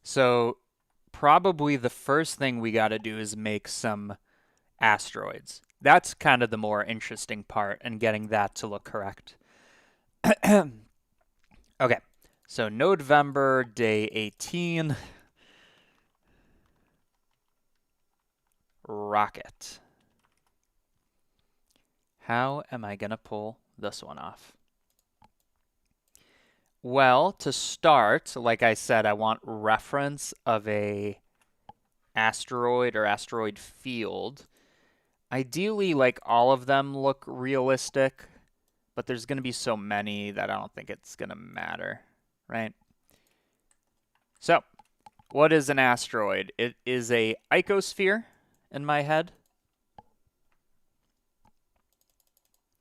So probably the first thing we got to do is make some asteroids. That's kind of the more interesting part, and getting that to look correct. Okay. So Nodevember, day 18. Rocket. How am I going to pull this one off? Well, to start, like I said, I want reference of a asteroid or asteroid field. Ideally, like all of them look realistic, but there's going to be so many that I don't think it's going to matter, right? So, what is an asteroid? It is a icosphere in my head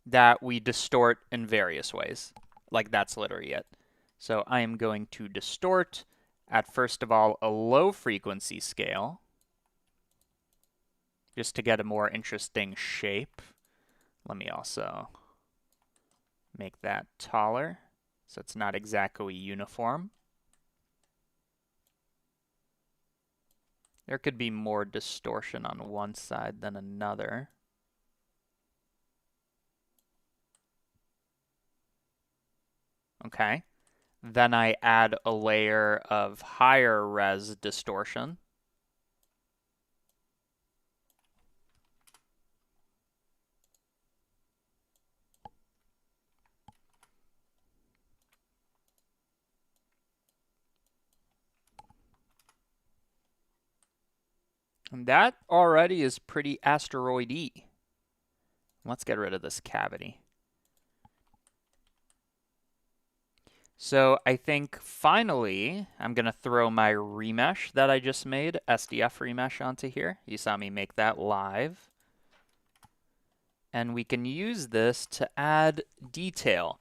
that we distort in various ways. Like, that's literally it. So I am going to distort at, first of all, a low frequency scale, just to get a more interesting shape. Let me also make that taller, so it's not exactly uniform. There could be more distortion on one side than another. Okay. Then I add a layer of higher res distortion. And that already is pretty asteroid-y. Let's get rid of this cavity. So I think finally I'm going to throw my remesh that I just made, SDF remesh, onto here. You saw me make that live. And we can use this to add detail.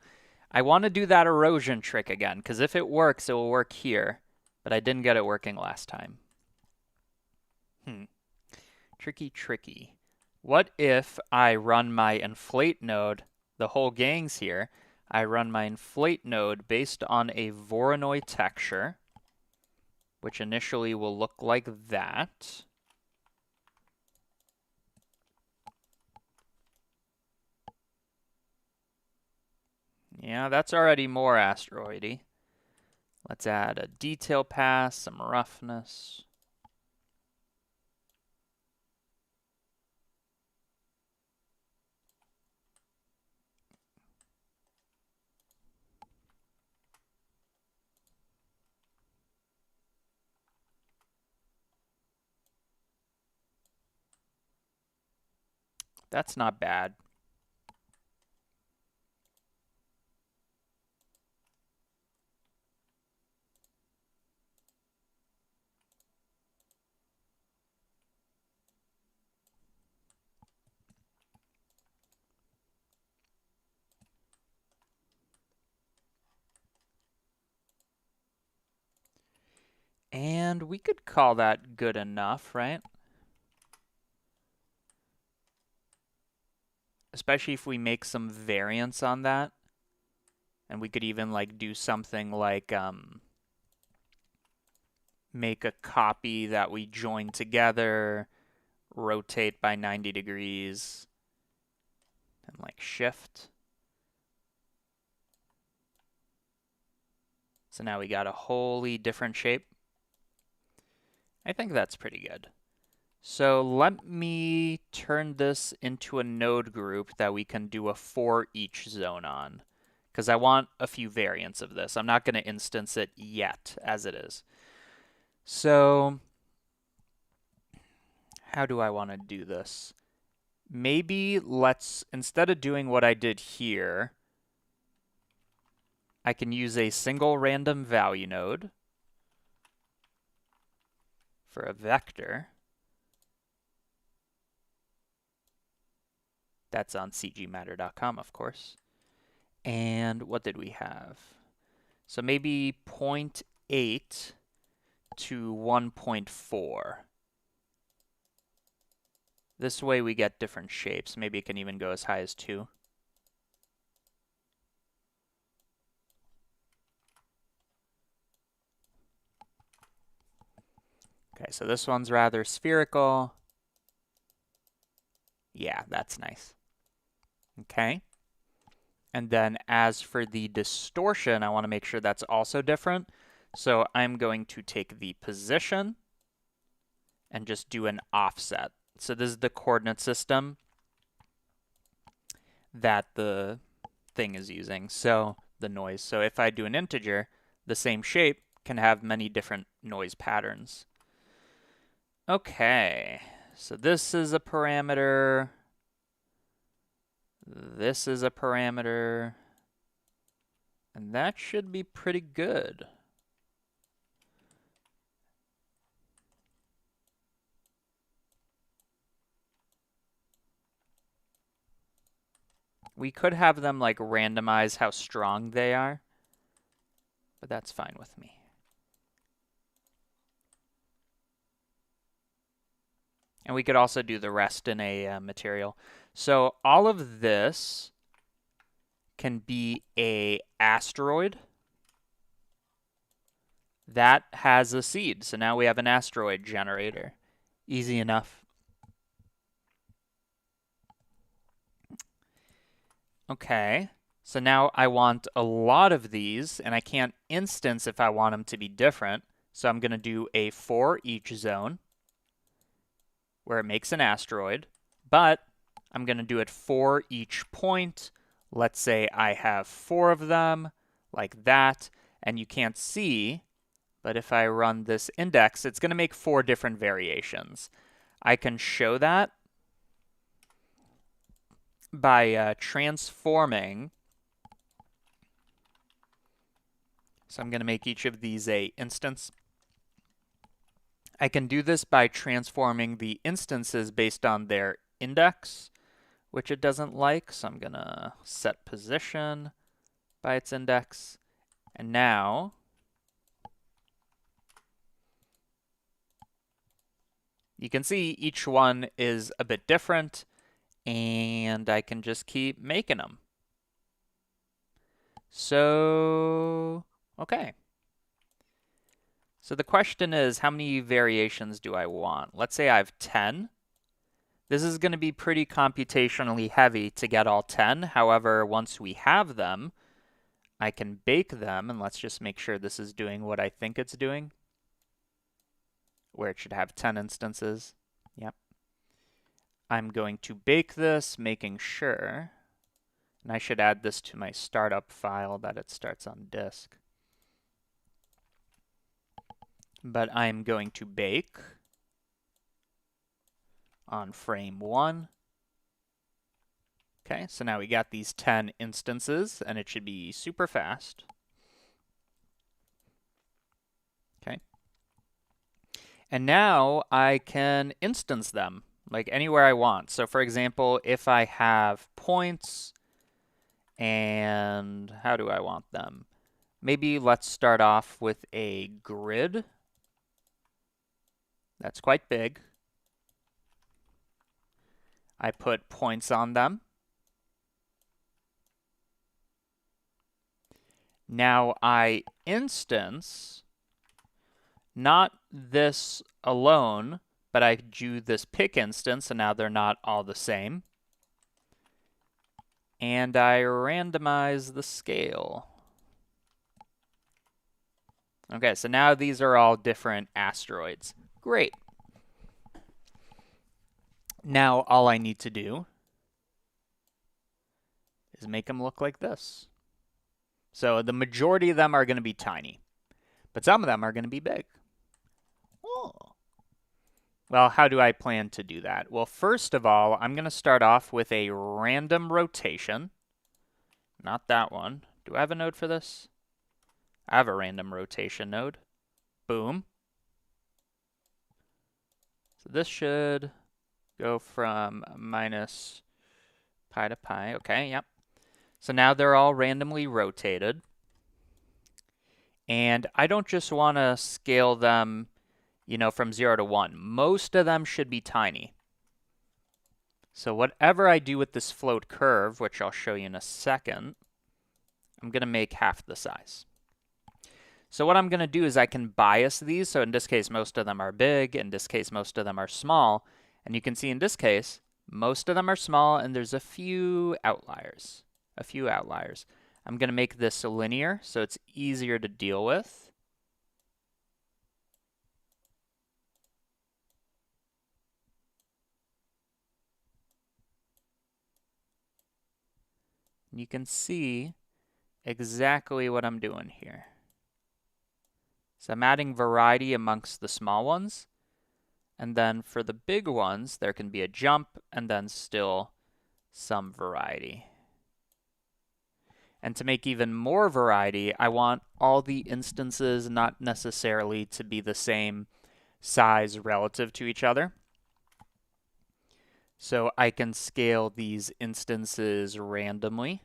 I want to do that erosion trick again, because if it works, it will work here. But I didn't get it working last time. Tricky, tricky. What if I run my inflate node, the whole gang's here, I run my inflate node based on a Voronoi texture, which initially will look like that. Yeah, that's already more asteroidy. Let's add a detail pass, some roughness. That's not bad. And we could call that good enough, right? Especially if we make some variants on that. And we could even like do something like make a copy that we join together, rotate by 90 degrees, and like shift. So now we got a wholly different shape. I think that's pretty good. So let me turn this into a node group that we can do a for each zone on, because I want a few variants of this. I'm not going to instance it yet as it is. So how do I want to do this? Maybe let's, instead of doing what I did here, I can use a single random value node for a vector. That's on cgmatter.com, of course. And what did we have? So maybe 0.8 to 1.4. This way we get different shapes. Maybe it can even go as high as 2. Okay, so this one's rather spherical. Yeah, that's nice. Okay. And then as for the distortion, I want to make sure that's also different. So I'm going to take the position and just do an offset. So this is the coordinate system that the thing is using, so the noise. So if I do an integer, the same shape can have many different noise patterns. Okay, so this is a parameter. This is a parameter. And that should be pretty good. We could have them like randomize how strong they are, but that's fine with me. And we could also do the rest in a material. So all of this can be a asteroid that has a seed. So now we have an asteroid generator. Easy enough. Okay, so now I want a lot of these, and I can't instance if I want them to be different. So I'm going to do a for each zone where it makes an asteroid, but I'm going to do it for each point. Let's say I have 4 of them, like that, and you can't see, but if I run this index, it's going to make 4 different variations. I can show that by transforming So I'm going to make each of these a instance. I can do this by transforming the instances based on their index, which it doesn't like. So I'm going to set position by its index. And now you can see each one is a bit different, and I can just keep making them. So, okay. So the question is, how many variations do I want? Let's say I have 10. This is going to be pretty computationally heavy to get all 10. However, once we have them, I can bake them, and let's just make sure this is doing what I think it's doing, where it should have 10 instances. Yep. I'm going to bake this, making sure, and I should add this to my startup file that it starts on disk. But I'm going to bake on frame 1. Okay, so now we got these 10 instances, and it should be super fast. Okay. And now I can instance them, like anywhere I want. So for example, if I have points, and how do I want them? Maybe let's start off with a grid. That's quite big. I put points on them. Now I instance not this alone, but I do this pick instance, and now they're not all the same. And I randomize the scale. Okay, so now these are all different asteroids. Great. Now all I need to do is make them look like this. So the majority of them are going to be tiny, but some of them are going to be big. Oh. Well, how do I plan to do that? Well, first of all, I'm going to start off with a random rotation. Not that one. Do I have a node for this? I have a random rotation node. Boom. So this should go from minus pi to pi. Okay, yep. So now they're all randomly rotated. And I don't just want to scale them, you know, from 0 to 1. Most of them should be tiny. So whatever I do with this float curve, which I'll show you in a second, I'm going to make half the size. So what I'm going to do is I can bias these. So in this case, most of them are big. In this case, most of them are small. And you can see in this case, most of them are small, and there's a few outliers. I'm going to make this linear so it's easier to deal with. You can see exactly what I'm doing here. So I'm adding variety amongst the small ones. And then for the big ones, there can be a jump and then still some variety. And to make even more variety, I want all the instances not necessarily to be the same size relative to each other. So I can scale these instances randomly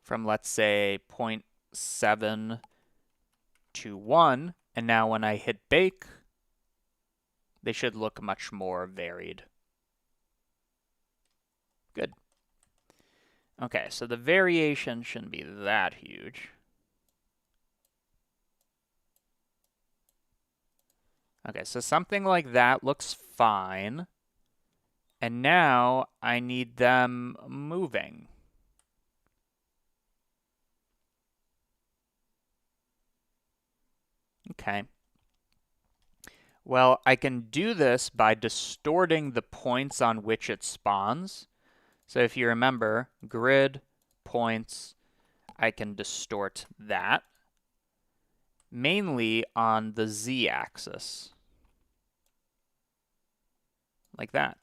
from, let's say, 0.7 to 1. And now when I hit bake, they should look much more varied. Good. Okay, so the variation shouldn't be that huge. Okay, so something like that looks fine. And now I need them moving. Okay. Well, I can do this by distorting the points on which it spawns. So if you remember, grid, points, I can distort that, mainly on the z-axis, like that.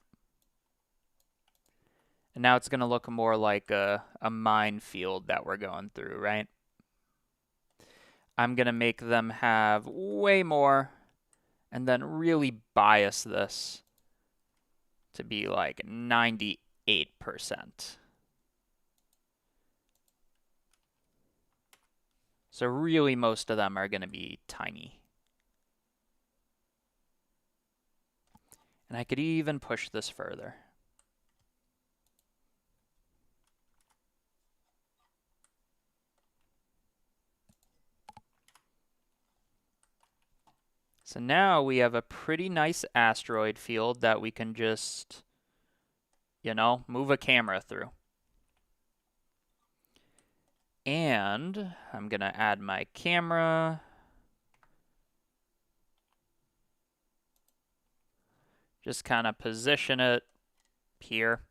And now it's going to look more like a minefield that we're going through, right? I'm going to make them have way more and then really bias this to be like 98%. So really most of them are going to be tiny. And I could even push this further. So now we have a pretty nice asteroid field that we can just, you know, move a camera through. And I'm going to add my camera. Just kind of position it here.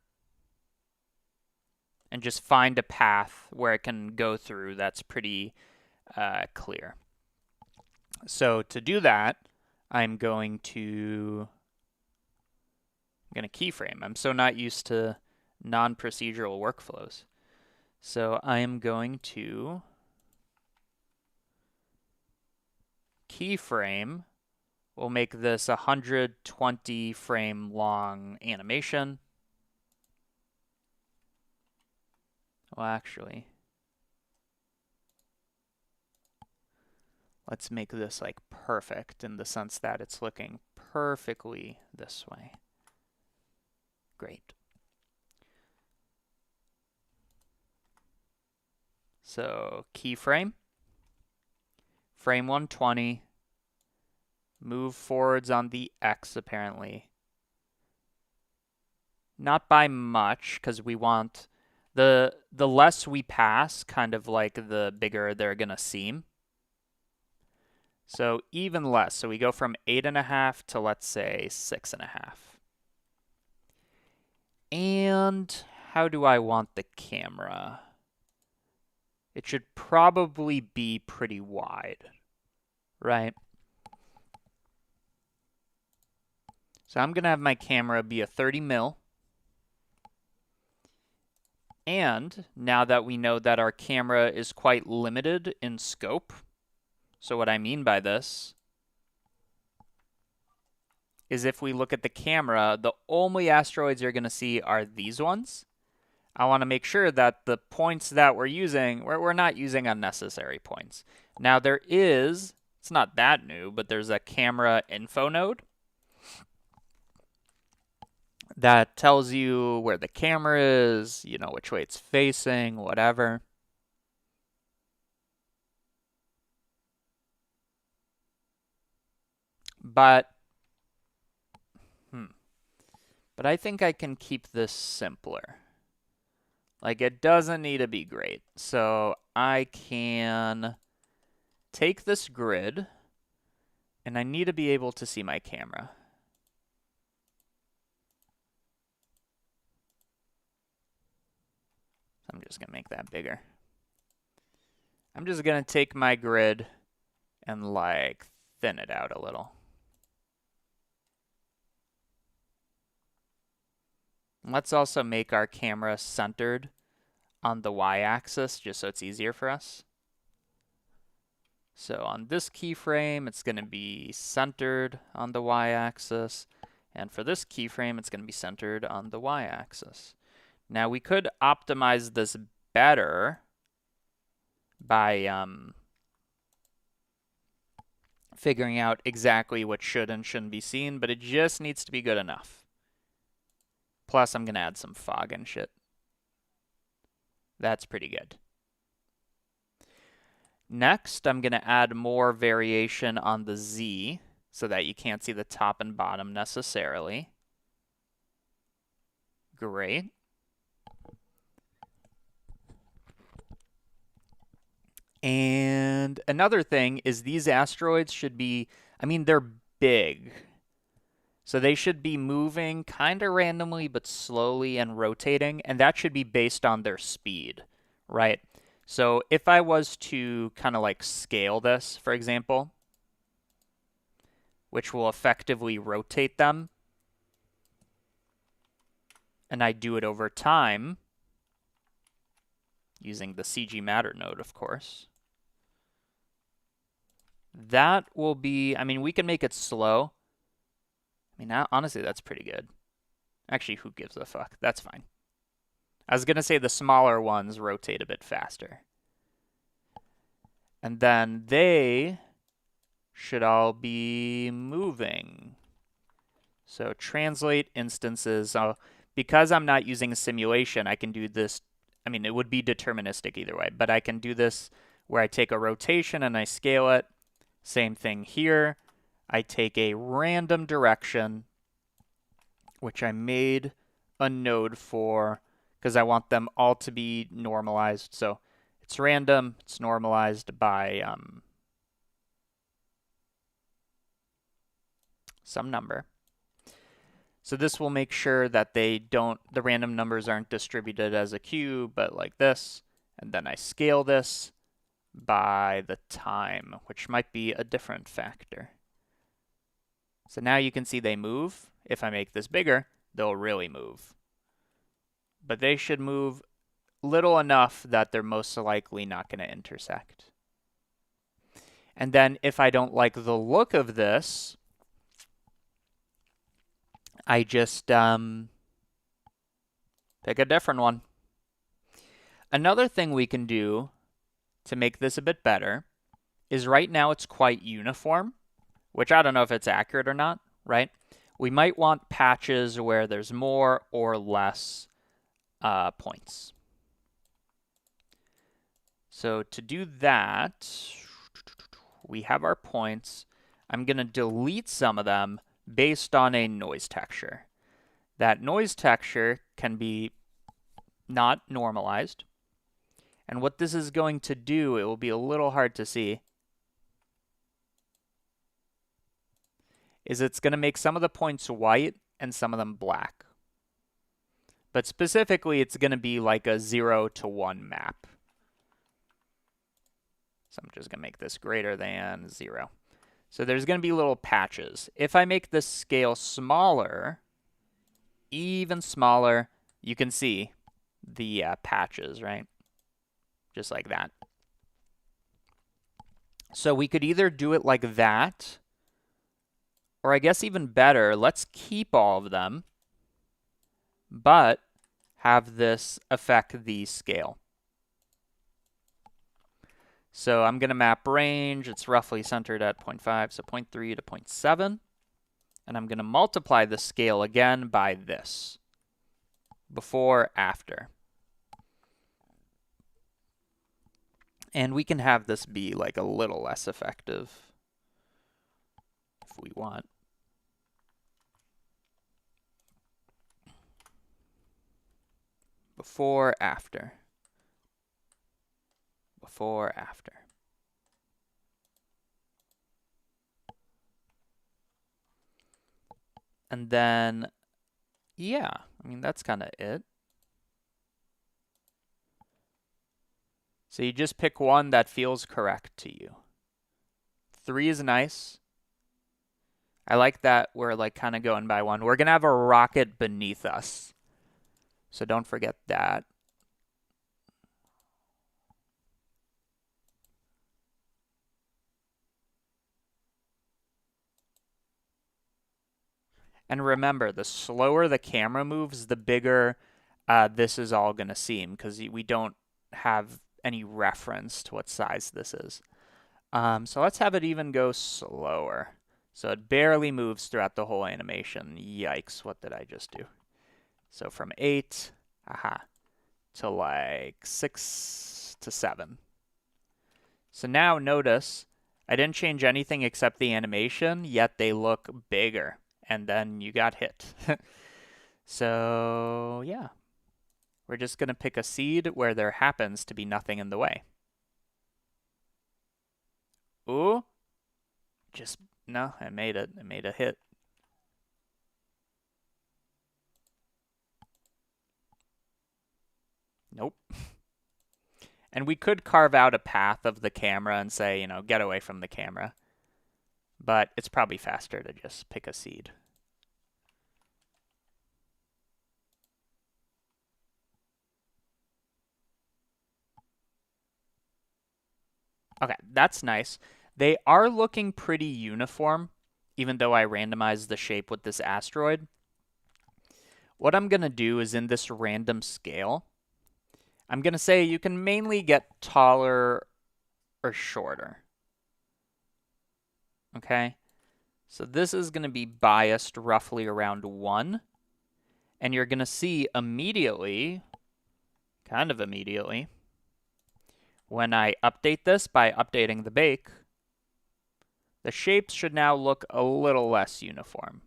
And just find a path where it can go through that's pretty clear. So to do that, I'm going to keyframe. I'm so not used to non-procedural workflows. So I am going to keyframe. We'll make this 120 frame long animation. Well, actually, let's make this like perfect in the sense that it's looking perfectly this way. Great. So keyframe, frame 120, move forwards on the X apparently. Not by much, because we want the less we pass, kind of like the bigger they're gonna seem. So even less. So we go from 8.5 to let's say 6.5. And how do I want the camera? It should probably be pretty wide, right? So I'm gonna have my camera be a 30 mil. And now that we know that our camera is quite limited in scope, so what I mean by this is if we look at the camera, the only asteroids you're going to see are these ones. I want to make sure that the points that we're using, we're not using unnecessary points. Now there is, it's not that new, but there's a camera info node that tells you where the camera is, you know, which way it's facing, whatever. But I think I can keep this simpler. Like, it doesn't need to be great. So I can take this grid, and I need to be able to see my camera. I'm just going to make that bigger. I'm just going to take my grid and, like, thin it out a little. Let's also make our camera centered on the y-axis, just so it's easier for us. So on this keyframe, it's going to be centered on the y-axis. And for this keyframe, it's going to be centered on the y-axis. Now we could optimize this better by figuring out exactly what should and shouldn't be seen, but it just needs to be good enough. Plus, I'm going to add some fog and shit. That's pretty good. Next, I'm going to add more variation on the Z so that you can't see the top and bottom necessarily. Great. And another thing is these asteroids should be, I mean, they're big. So they should be moving kind of randomly but slowly and rotating, and that should be based on their speed, right? So if I was to kind of like scale this, for example, which will effectively rotate them, and I do it over time, using the CG Matter node, of course, that will be, I mean, we can make it slow. I mean, honestly, that's pretty good. Actually, who gives a fuck? That's fine. I was going to say the smaller ones rotate a bit faster. And then they should all be moving. So translate instances. So because I'm not using a simulation, I can do this. I mean, it would be deterministic either way, but I can do this where I take a rotation and I scale it. Same thing here. I take a random direction, which I made a node for because I want them all to be normalized. So it's random, it's normalized by some number. So this will make sure that the random numbers aren't distributed as a cube, but like this. And then I scale this by the time, which might be a different factor. So now you can see they move. If I make this bigger, they'll really move. But they should move little enough that they're most likely not going to intersect. And then if I don't like the look of this, I just pick a different one. Another thing we can do to make this a bit better is right now it's quite uniform, which I don't know if it's accurate or not, right? We might want patches where there's more or less points. So to do that, we have our points. I'm going to delete some of them based on a noise texture. That noise texture can be not normalized. And what this is going to do, it will be a little hard to see, is it's going to make some of the points white and some of them black. But specifically, it's going to be like a 0 to 1 map. So I'm just going to make this greater than 0. So there's going to be little patches. If I make this scale smaller, even smaller, you can see the patches, right? Just like that. So we could either do it like that, or I guess even better, let's keep all of them, but have this affect the scale. So I'm going to map range. It's roughly centered at 0.5, so 0.3 to 0.7. And I'm going to multiply the scale again by this. Before, after. And we can have this be like a little less effective if we want. Before, after. Before, after. And then, yeah, I mean, that's kind of it. So you just pick one that feels correct to you. 3 is nice. I like that we're like kind of going by one. We're going to have a rocket beneath us. So don't forget that. And remember, the slower the camera moves, the bigger this is all going to seem, because we don't have any reference to what size this is. So let's have it even go slower. So it barely moves throughout the whole animation. Yikes, what did I just do? So from 8, to like 6 to 7. So now notice, I didn't change anything except the animation, yet they look bigger. And then you got hit. So, yeah. We're just going to pick a seed where there happens to be nothing in the way. Ooh. No, I made it. I made a hit. Nope. And we could carve out a path of the camera and say, get away from the camera. But it's probably faster to just pick a seed. Okay, that's nice. They are looking pretty uniform, even though I randomized the shape with this asteroid. What I'm going to do is in this random scale, I'm going to say you can mainly get taller or shorter. Okay? So this is going to be biased roughly around 1. And you're going to see immediately, kind of immediately, when I update this by updating the bake, the shapes should now look a little less uniform.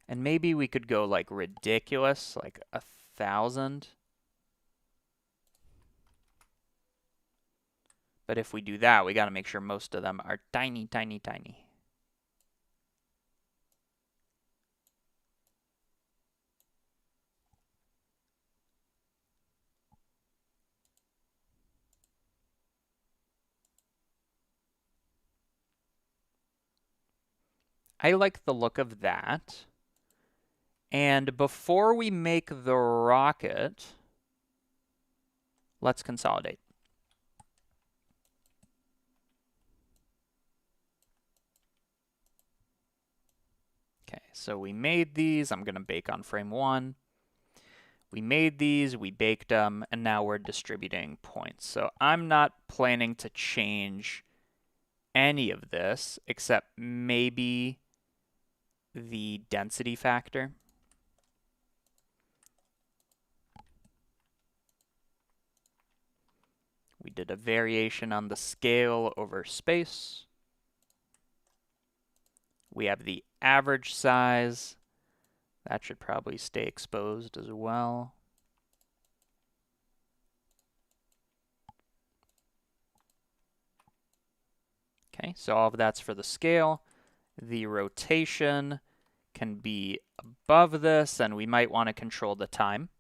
And maybe we could go like ridiculous, like 1,000. But if we do that, we got to make sure most of them are tiny, tiny, tiny. I like the look of that. And before we make the rocket, let's consolidate. Okay, so we made these. I'm going to bake on frame 1. We made these, we baked them, and now we're distributing points. So I'm not planning to change any of this except maybe the density factor. We did a variation on the scale over space. We have the average size. That should probably stay exposed as well. Okay, so all of that's for the scale. The rotation can be above this, and we might want to control the time.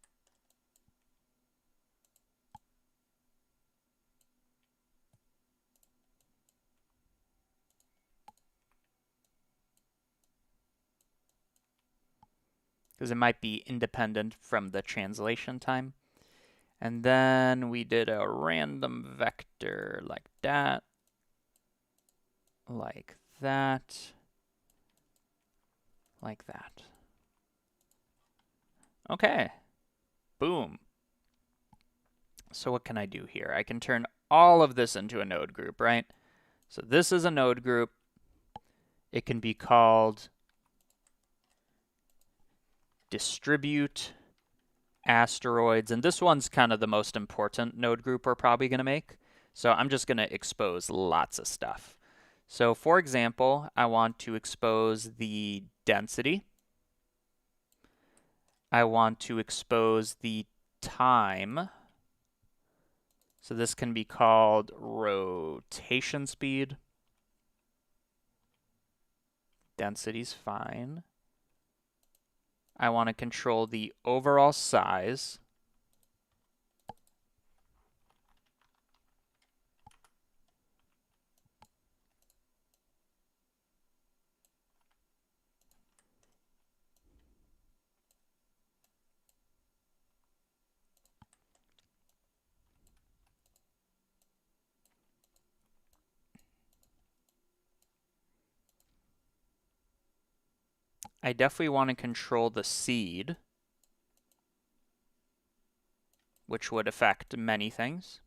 Because it might be independent from the translation time. And then we did a random vector like that, like that, like that. Okay, boom. So what can I do here? I can turn all of this into a node group, right? So this is a node group. It can be called distribute asteroids, and this one's kind of the most important node group we're probably going to make. So I'm just going to expose lots of stuff. So for example, I want to expose the density. I want to expose the time. So this can be called rotation speed. Density's fine. I want to control the overall size. I definitely want to control the seed, which would affect many things.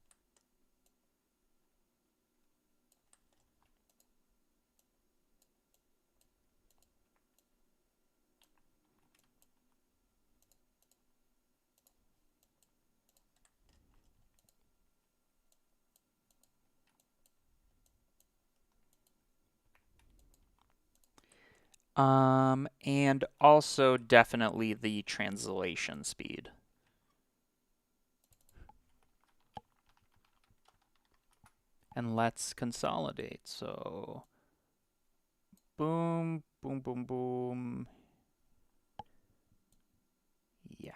And also definitely the translation speed. And let's consolidate. So boom, boom, boom, boom. Yeah,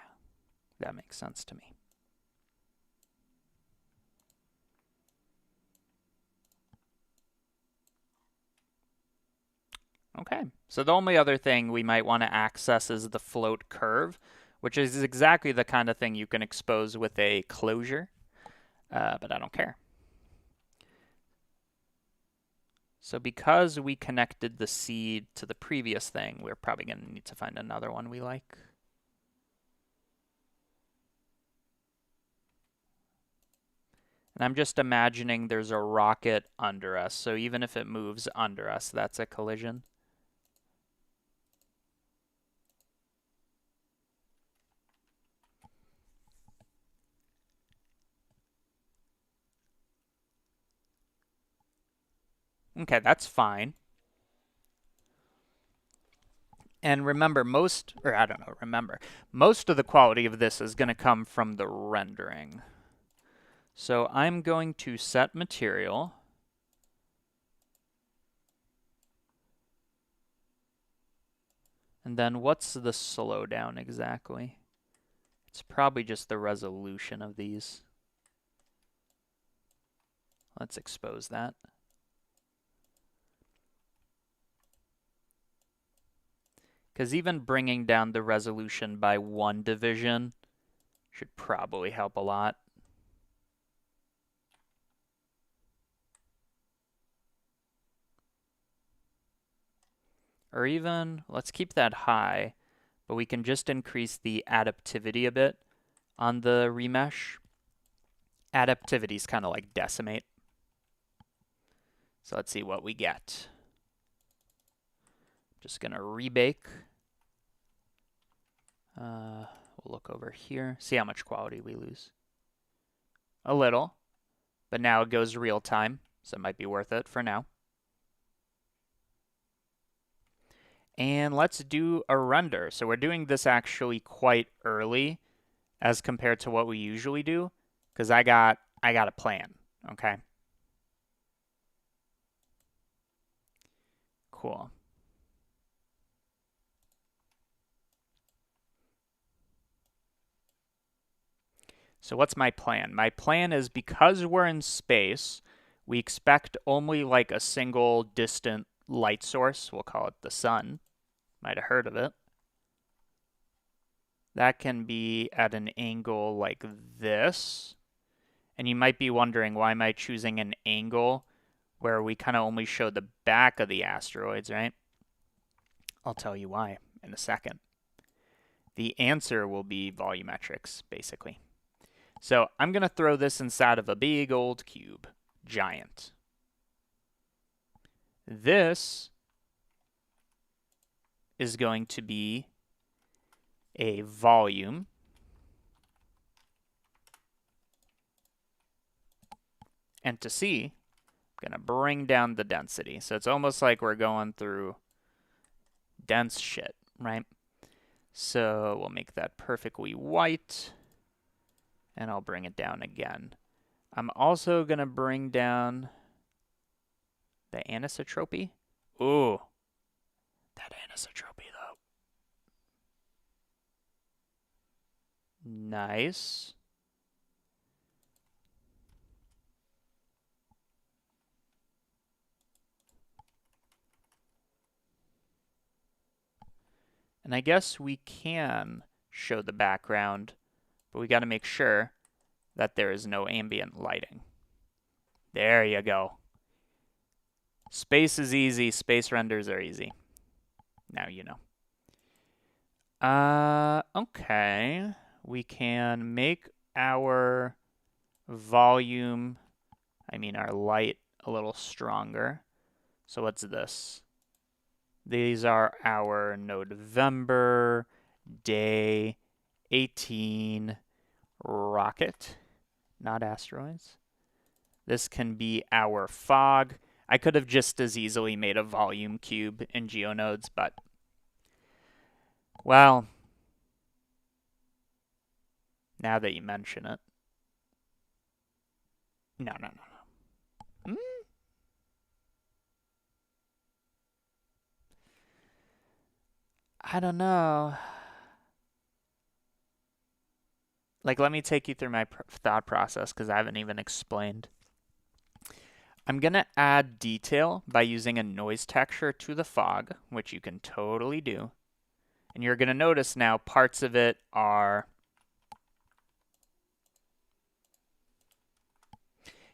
that makes sense to me. Okay. So the only other thing we might want to access is the float curve, which is exactly the kind of thing you can expose with a closure, but I don't care. So because we connected the seed to the previous thing, we're probably going to need to find another one we like. And I'm just imagining there's a rocket under us, so even if it moves under us, that's a collision. Okay, that's fine. And remember, most of the quality of this is going to come from the rendering. So I'm going to set material. And then what's the slowdown exactly? It's probably just the resolution of these. Let's expose that. Because even bringing down the resolution by 1 division should probably help a lot. Or even, let's keep that high, but we can just increase the adaptivity a bit on the remesh. Adaptivity is kind of like decimate. So let's see what we get. Just going to rebake. We'll look over here, see how much quality we lose. A little, but now it goes real time, so it might be worth it for now. And let's do a render. So we're doing this actually quite early as compared to what we usually do, because I got a plan, okay? Cool. So what's my plan? My plan is, because we're in space, we expect only like a single distant light source. We'll call it the sun. Might have heard of it. That can be at an angle like this. And you might be wondering, why am I choosing an angle where we kind of only show the back of the asteroids, right? I'll tell you why in a second. The answer will be volumetrics, basically. So I'm going to throw this inside of a big old cube. Giant. This is going to be a volume. And to see, I'm going to bring down the density. So it's almost like we're going through dense shit, right? So we'll make that perfectly white. And I'll bring it down again. I'm also going to bring down the anisotropy. Ooh, that anisotropy, though. Nice. And I guess we can show the background, but we got to make sure that there is no ambient lighting. There you go. Space is easy. Space renders are easy. Now you know. Okay. We can make our volume, our light, a little stronger. So what's this? These are our Nodevember day 18 rocket, not asteroids. This can be our fog. I could have just as easily made a volume cube in GeoNodes, but, well, now that you mention it. No. I don't know. Like, let me take you through my thought process, because I haven't even explained. I'm going to add detail by using a noise texture to the fog, which you can totally do. And you're going to notice now parts of it are...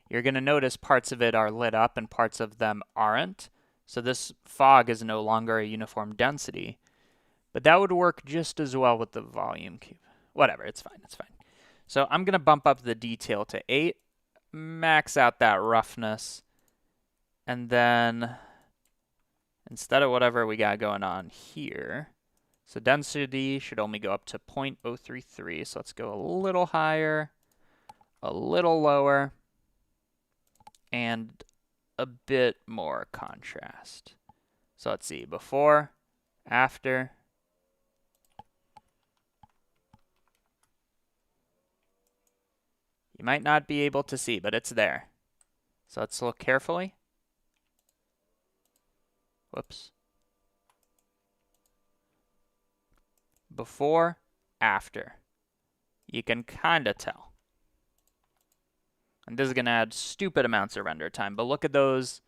You're going to notice parts of it are lit up and parts of them aren't. So this fog is no longer a uniform density. But that would work just as well with the volume cube. Whatever, it's fine, it's fine. So I'm going to bump up the detail to 8, max out that roughness, and then instead of whatever we got going on here, so density should only go up to 0.033, so let's go a little higher, a little lower, and a bit more contrast. So let's see, before, after. You might not be able to see, but it's there. So let's look carefully. Whoops. Before, after. You can kind of tell. And this is going to add stupid amounts of render time, but look at those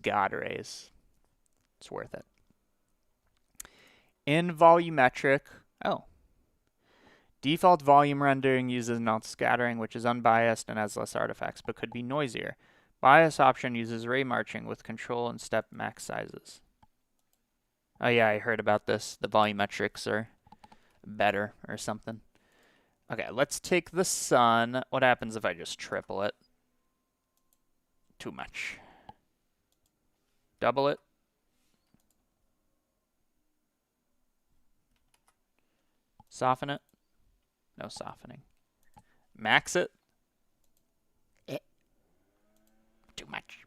God rays. It's worth it. In volumetric, default volume rendering uses null scattering, which is unbiased and has less artifacts, but could be noisier. Bias option uses ray marching with control and step max sizes. Oh yeah, I heard about this. The volumetrics are better or something. Okay, let's take the sun. What happens if I just triple it? Too much. Double it. Soften it. No softening. Max it. Too much.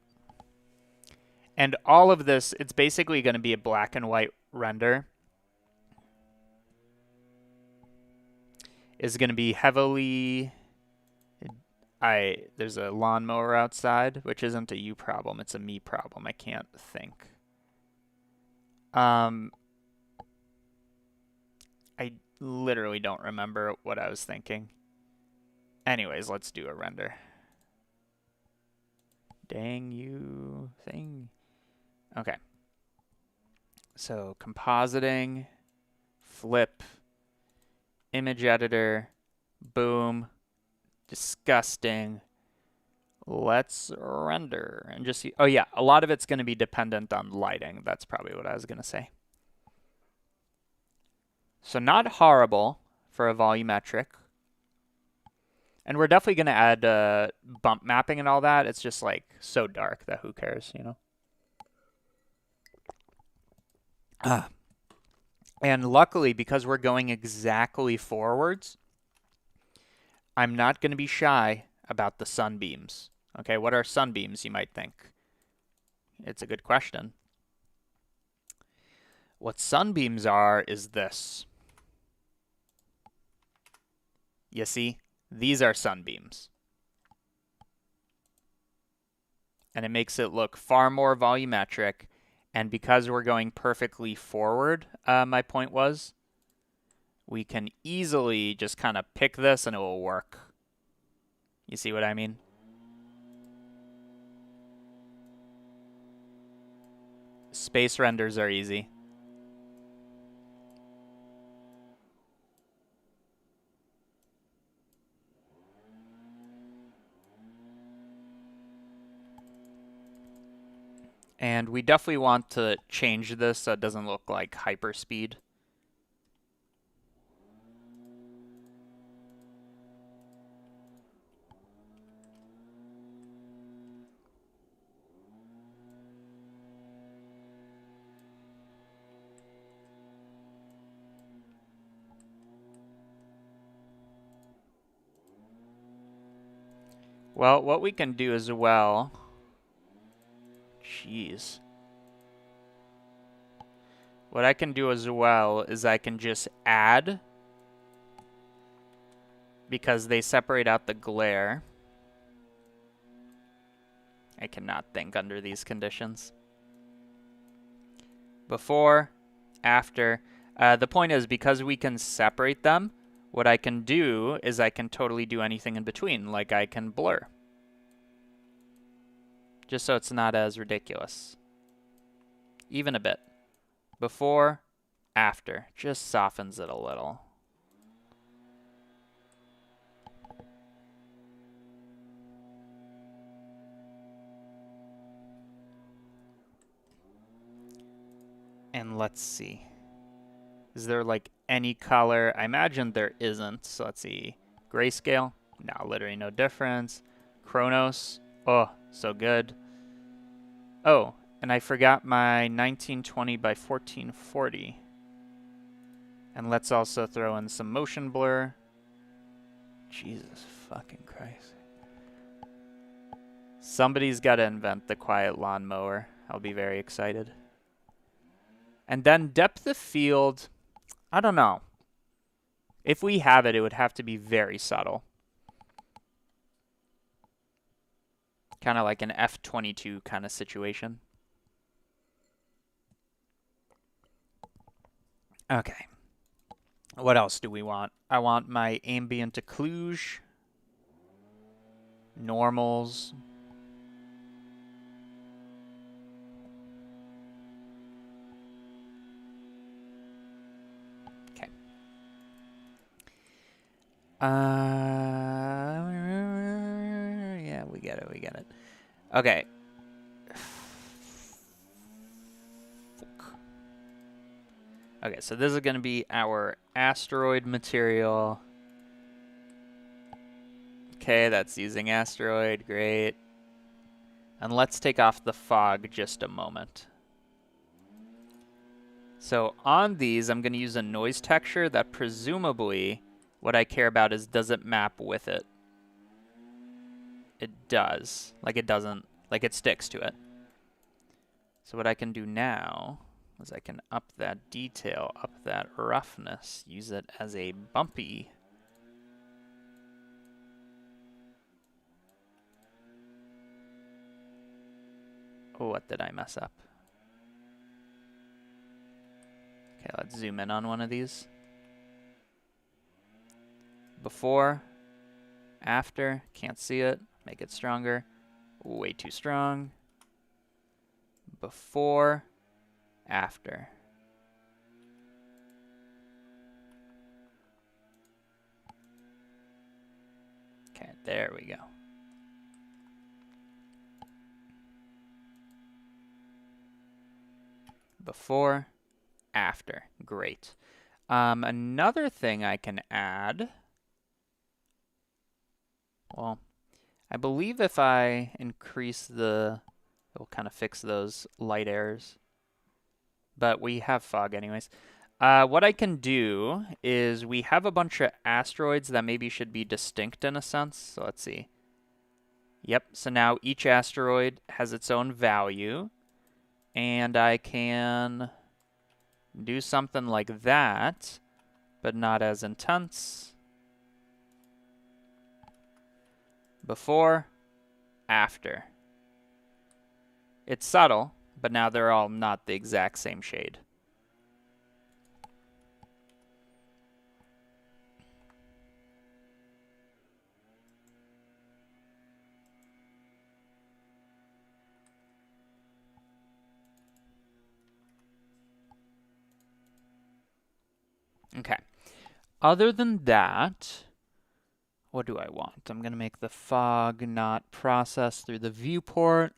And all of this, it's basically going to be a black and white render. Is going to be heavily... There's a lawnmower outside, which isn't a you problem. It's a me problem. I can't think. I literally don't remember what I was thinking. Anyways, let's do a render. Dang you thing. Okay. So compositing, flip, image editor, boom, disgusting. Let's render and just see. Oh yeah, a lot of it's going to be dependent on lighting. That's probably what I was going to say. So not horrible for a volumetric. And we're definitely going to add bump mapping and all that. It's just like so dark that who cares, you know? And luckily, because we're going exactly forwards, I'm not going to be shy about the sunbeams. Okay, what are sunbeams, you might think? It's a good question. What sunbeams are is this. You see? These are sunbeams. And it makes it look far more volumetric. And because we're going perfectly forward, my point was, we can easily just kind of pick this and it will work. You see what I mean? Space renders are easy. And we definitely want to change this so it doesn't look like hyperspeed. Well, what we can do as well... Jeez. What I can do as well is I can just add, because they separate out the glare. I cannot think under these conditions. Before, after. The point is, because we can separate them, what I can do is I can totally do anything in between, like I can blur. just so it's not as ridiculous. Even a bit. Before, after. Just softens it a little. And let's see. Is there like any color? I imagine there isn't. So let's see. Grayscale? No, literally no difference. Chronos? Oh, so good. Oh, and I forgot my 1920 by 1440. And let's also throw in some motion blur. Jesus fucking Christ. Somebody's got to invent the quiet lawnmower. I'll be very excited. And then depth of field, I don't know. If we have it, it would have to be very subtle. Kind of like an F22 kind of situation. Okay. What else do we want? I want my ambient occlusion. Normals. Okay. Yeah, we get it, we get it. Okay. Okay, so this is going to be our asteroid material. Okay, that's using asteroid, great. And let's take off the fog just a moment. So on these, I'm going to use a noise texture that presumably what I care about is does it map with it. It does. Like it doesn't, like it sticks to it. So what I can do now is I can up that detail, up that roughness, use it as a bumpy. Oh, what did I mess up? Okay, let's zoom in on one of these. Before, after, can't see it, make it stronger. Way too strong. Before, after. Okay, there we go. Before, after. Great. Another thing I can add, well, I believe if I increase the, it will kind of fix those light errors. But we have fog anyways. What I can do is we have a bunch of asteroids that maybe should be distinct in a sense. So let's see. Yep, so now each asteroid has its own value. And I can do something like that, but not as intense. Before, after. It's subtle, but now they're all not the exact same shade. Okay. Other than that, what do I want? I'm going to make the fog not process through the viewport.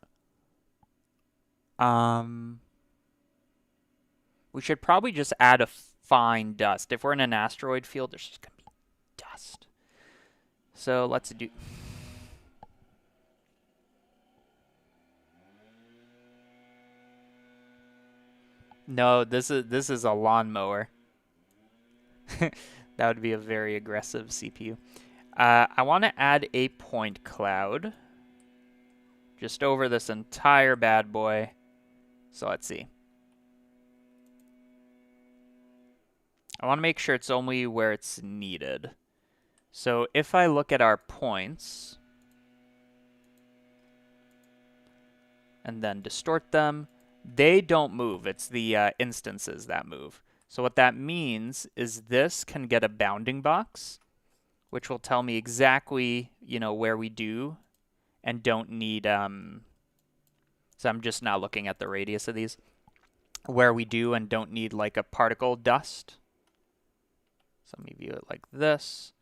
We should probably just add a fine dust. If we're in an asteroid field, there's just going to be dust. So let's do... No, this is a lawnmower. That would be a very aggressive CPU. I want to add a point cloud just over this entire bad boy. So let's see. I want to make sure it's only where it's needed. So if I look at our points and then distort them, they don't move. It's the instances that move. So what that means is this can get a bounding box, which will tell me exactly, you know, where we do and don't need So I'm just now looking at the radius of these, where we do and don't need like a particle dust. So let me view it like this.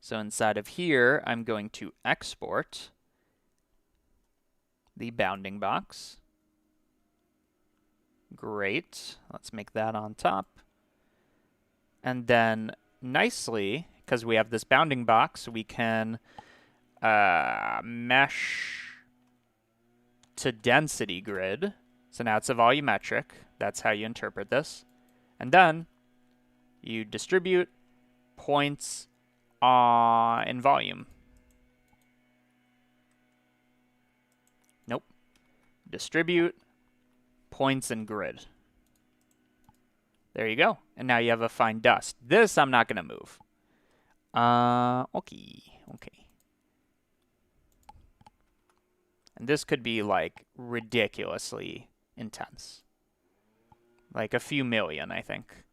So inside of here, I'm going to export the bounding box. Great. Let's make that on top. And then nicely, because we have this bounding box, we can mesh to density grid. So now it's a volumetric. That's how you interpret this. And then you distribute points in volume. Nope. Distribute points in grid. There you go. And now you have a fine dust. This I'm not going to move. Okay. And this could be like ridiculously intense. Like a few million, I think.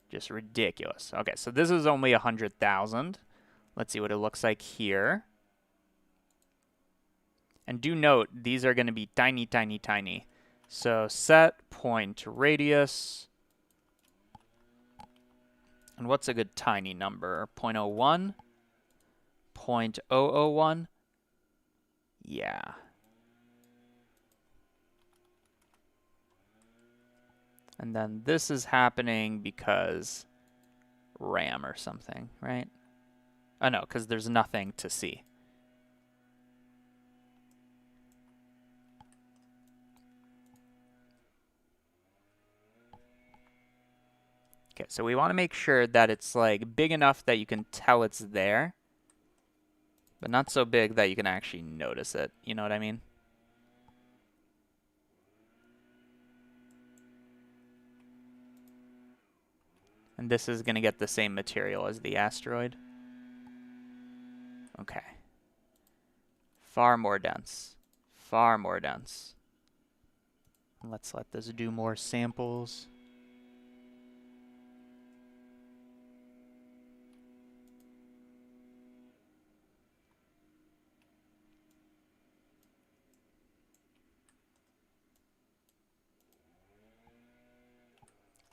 Just ridiculous. Okay, so this is only 100,000. Let's see what it looks like here. And do note, these are going to be tiny, tiny, tiny. So set point radius. And what's a good tiny number? 0.01? 0.001? Yeah. And then this is happening because RAM or something, right? Oh no, because there's nothing to see. Okay, so we want to make sure that it's like big enough that you can tell it's there, but not so big that you can actually notice it. You know what I mean? And this is going to get the same material as the asteroid. Okay. Far more dense. Far more dense. Let's let this do more samples.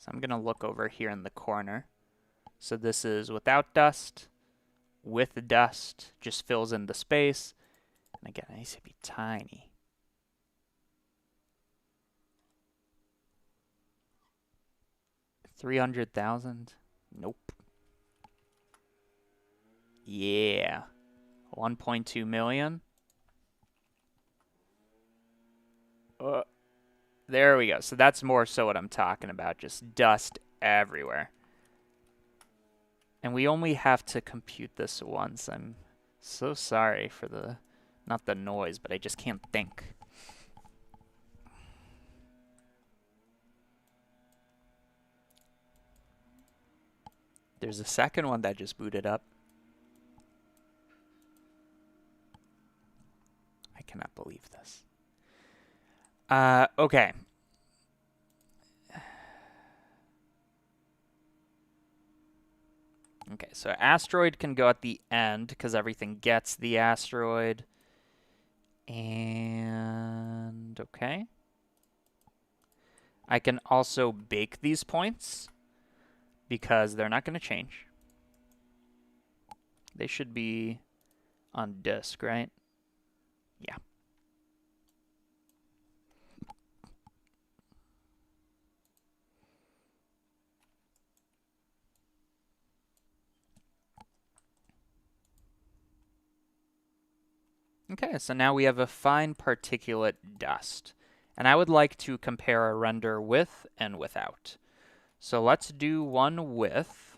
So I'm going to look over here in the corner. So this is without dust, with dust, just fills in the space. And again, it needs to be tiny. $300,000? Nope. Yeah. 1.2 million. There we go. So that's more so what I'm talking about. Just dust everywhere. And we only have to compute this once. I'm so sorry for the, not the noise, but I just can't think. There's a second one that just booted up. I cannot believe this. Okay. Okay, so asteroid can go at the end because everything gets the asteroid. And okay. I can also bake these points because they're not going to change. They should be on disk, right? Yeah. Okay, so now we have a fine particulate dust. And I would like to compare a render with and without. So let's do one with.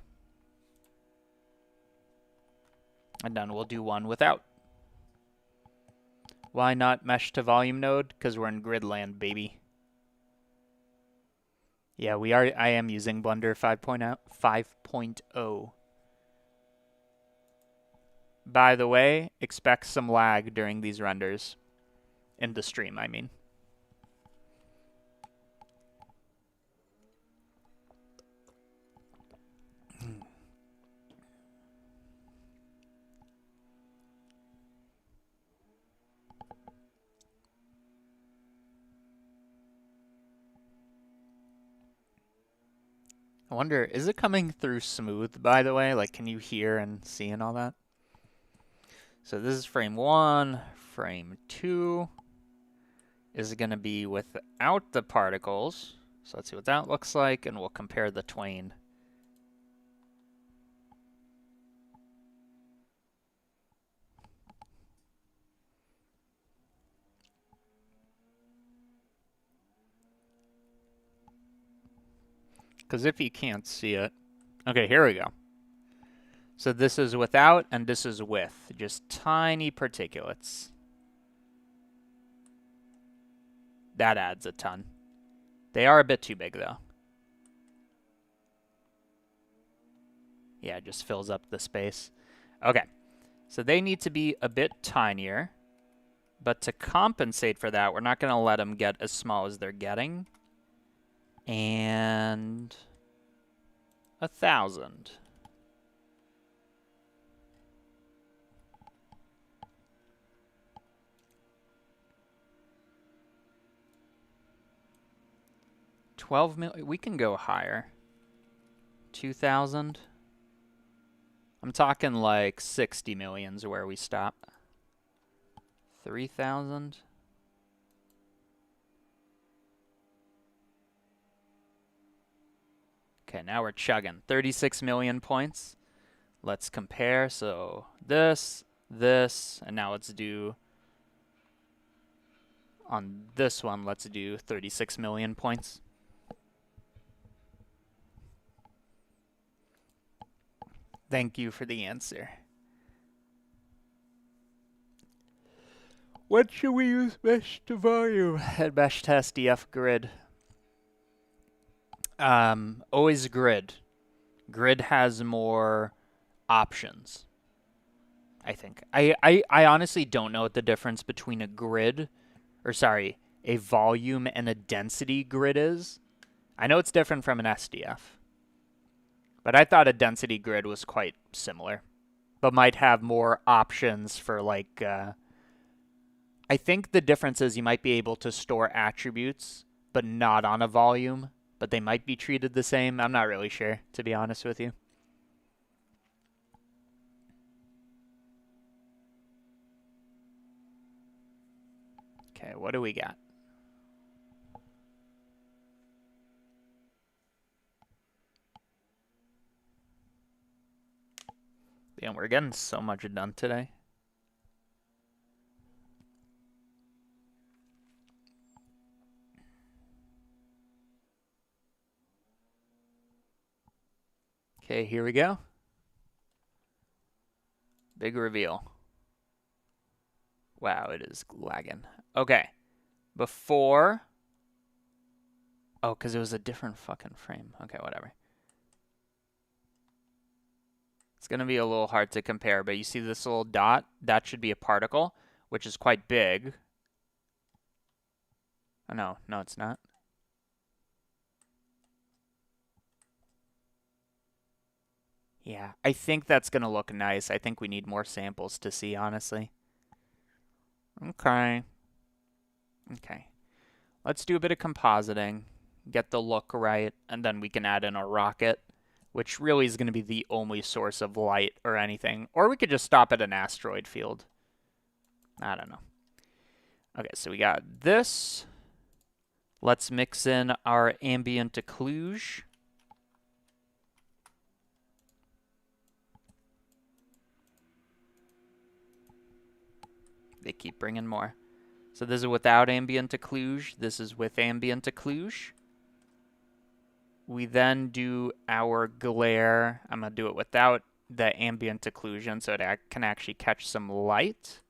And then we'll do one without. Why not mesh to volume node? Because we're in grid land, baby. Yeah, I am using Blender 5.0. By the way, expect some lag during these renders. In the stream, I mean. I wonder, is it coming through smooth, by the way? Like, can you hear and see and all that? So this is frame 1. Frame 2 is going to be without the particles. So let's see what that looks like, and we'll compare the twain. Because if you can't see it... Okay, here we go. So this is without, and this is with. Just tiny particulates. That adds a ton. They are a bit too big, though. Yeah, it just fills up the space. Okay, so they need to be a bit tinier. But to compensate for that, we're not going to let them get as small as they're getting. And 1,000. $12 million. We can go higher. 2,000. I'm talking like 60 millions where we stop. 3,000. Okay, now we're chugging. 36 million points. Let's compare. So this, and now let's do, on this one, let's do 36 million points. Thank you for the answer. What should we use mesh to volume? At mesh test DF grid. Always grid. Grid has more options, I think. I honestly don't know what the difference between a grid, or sorry, a volume and a density grid is. I know it's different from an SDF. But I thought a density grid was quite similar, but might have more options for like, I think the difference is you might be able to store attributes, but not on a volume, but they might be treated the same. I'm not really sure, to be honest with you. Okay, what do we got? Damn, we're getting so much done today. Okay, here we go. Big reveal. Wow, it is lagging. Okay. Before... Oh, because it was a different fucking frame. Okay, whatever. It's going to be a little hard to compare, but you see this little dot? That should be a particle, which is quite big. Oh, no. No, it's not. Yeah, I think that's going to look nice. I think we need more samples to see, honestly. Okay. Okay. Let's do a bit of compositing, get the look right, and then we can add in a rocket, which really is going to be the only source of light or anything. Or we could just stop at an asteroid field. I don't know. Okay, so we got this. Let's mix in our ambient occlusion. They keep bringing more. So this is without ambient occlusion. This is with ambient occlusion. We then do our glare. I'm going to do it without the ambient occlusion so it can actually catch some light.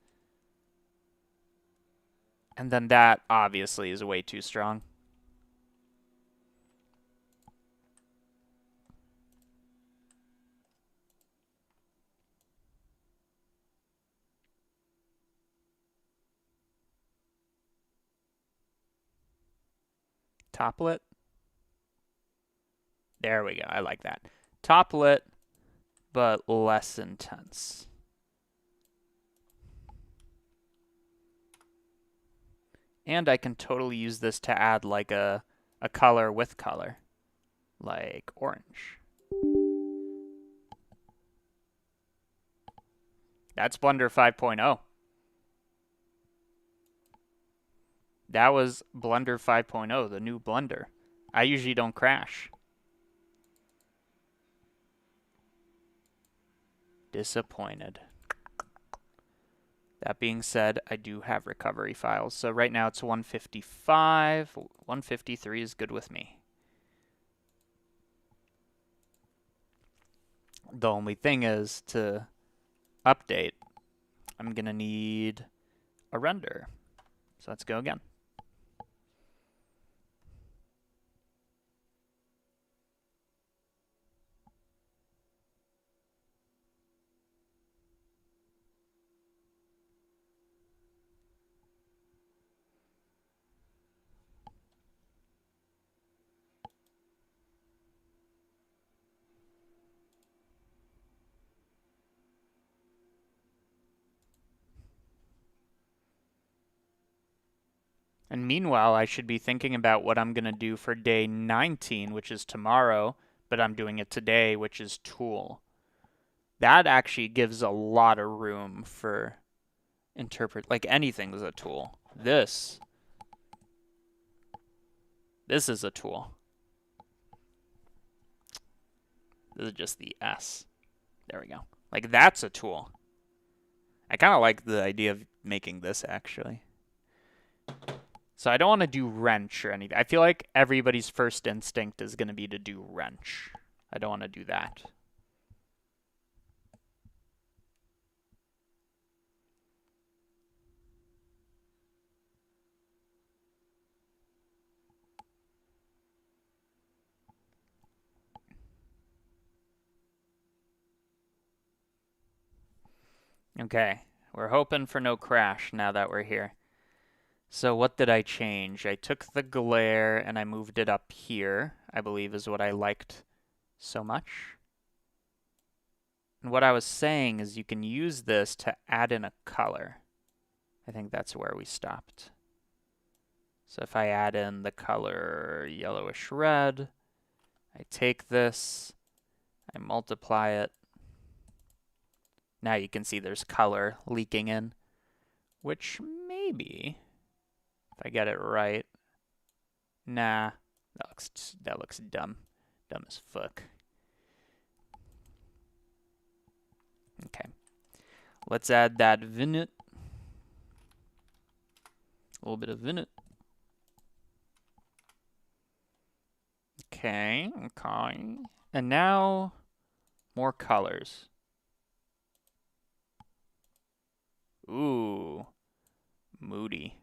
And then that obviously is way too strong. Top lit. There we go. I like that. Top lit, but less intense. And I can totally use this to add like a color with color. like orange. That's Blender 5.0. That was Blender 5.0, the new Blender. I usually don't crash. Disappointed. That being said, I do have recovery files. So right now it's 155. 153 is good with me. The only thing is to update, I'm going to need a render. So let's go again. And meanwhile, I should be thinking about what I'm going to do for day 19, which is tomorrow, but I'm doing it today, which is tool. That actually gives a lot of room for like anything is a tool. This is a tool. This is just the S. There we go. Like that's a tool. I kind of like the idea of making this actually. So I don't want to do wrench or anything. I feel like everybody's first instinct is going to be to do wrench. I don't want to do that. Okay, we're hoping for no crash now that we're here. So what did I change? I took the glare and I moved it up here, I believe is what I liked so much. And what I was saying is you can use this to add in a color. I think that's where we stopped. So if I add in the color yellowish red, I take this, I multiply it. Now you can see there's color leaking in, which maybe, if I get it right, nah, that looks dumb. Dumb as fuck. Okay. Let's add that vignette. A little bit of vignette. Okay. And now more colors. Ooh. Moody.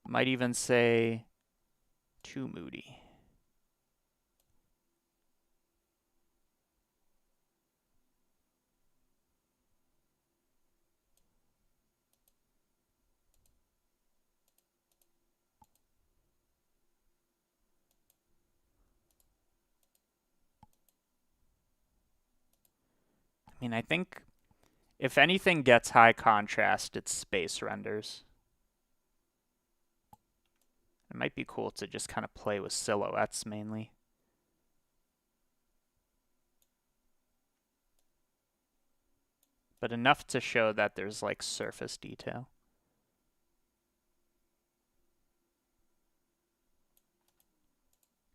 Might even say too moody. I mean, I think if anything gets high contrast, it's space renders. It might be cool to just kind of play with silhouettes mainly. But enough to show that there's like surface detail.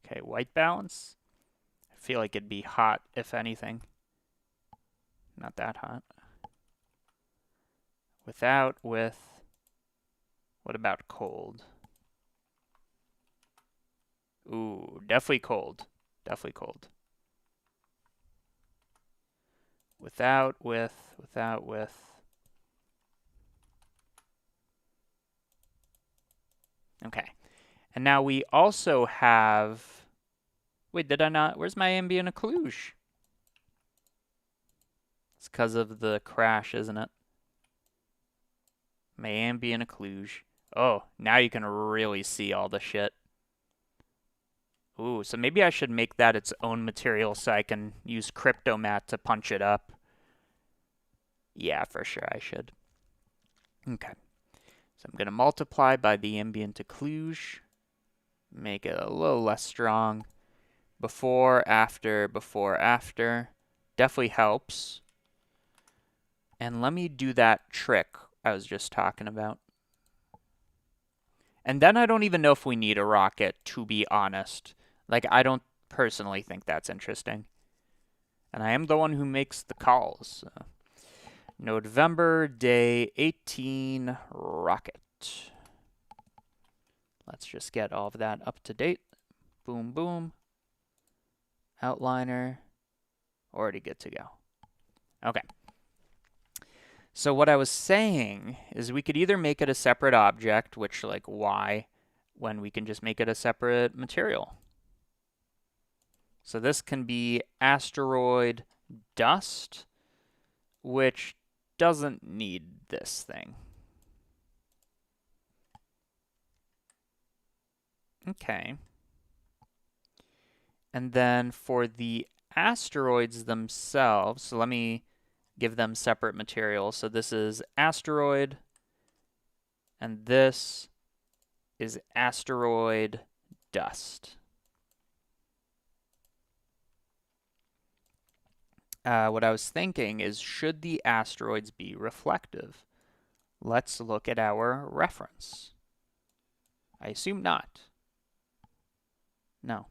Okay, white balance. I feel like it'd be hot, if anything. Not that hot. Without, with. What about cold? Ooh, definitely cold. Definitely cold. Without, with, without, with. Okay. And now we also have... Wait, did I not? Where's my ambient occlusion? It's because of the crash, isn't it? My ambient occlusion. Oh, now you can really see all the shit. Ooh, so maybe I should make that its own material so I can use CryptoMat to punch it up. Yeah, for sure I should. Okay. So I'm going to multiply by the ambient occlusion. Make it a little less strong. Before, after, before, after. Definitely helps. And let me do that trick I was just talking about. And then I don't even know if we need a rocket, to be honest. Like, I don't personally think that's interesting. And I am the one who makes the calls. So. Nodevember, day 18, rocket. Let's just get all of that up to date. Boom, boom. Outliner. Already good to go. Okay. So what I was saying is we could either make it a separate object, which, like, why, when we can just make it a separate material. So this can be asteroid dust, which doesn't need this thing. Okay. And then for the asteroids themselves, so let me give them separate materials. So this is asteroid, and this is asteroid dust. What I was thinking is, should the asteroids be reflective? Let's look at our reference. I assume not. No.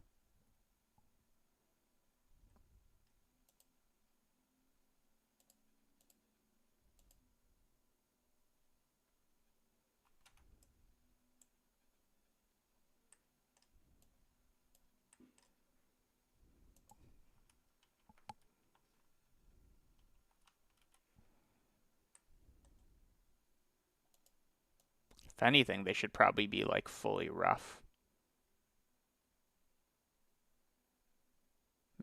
If anything, they should probably be like fully rough.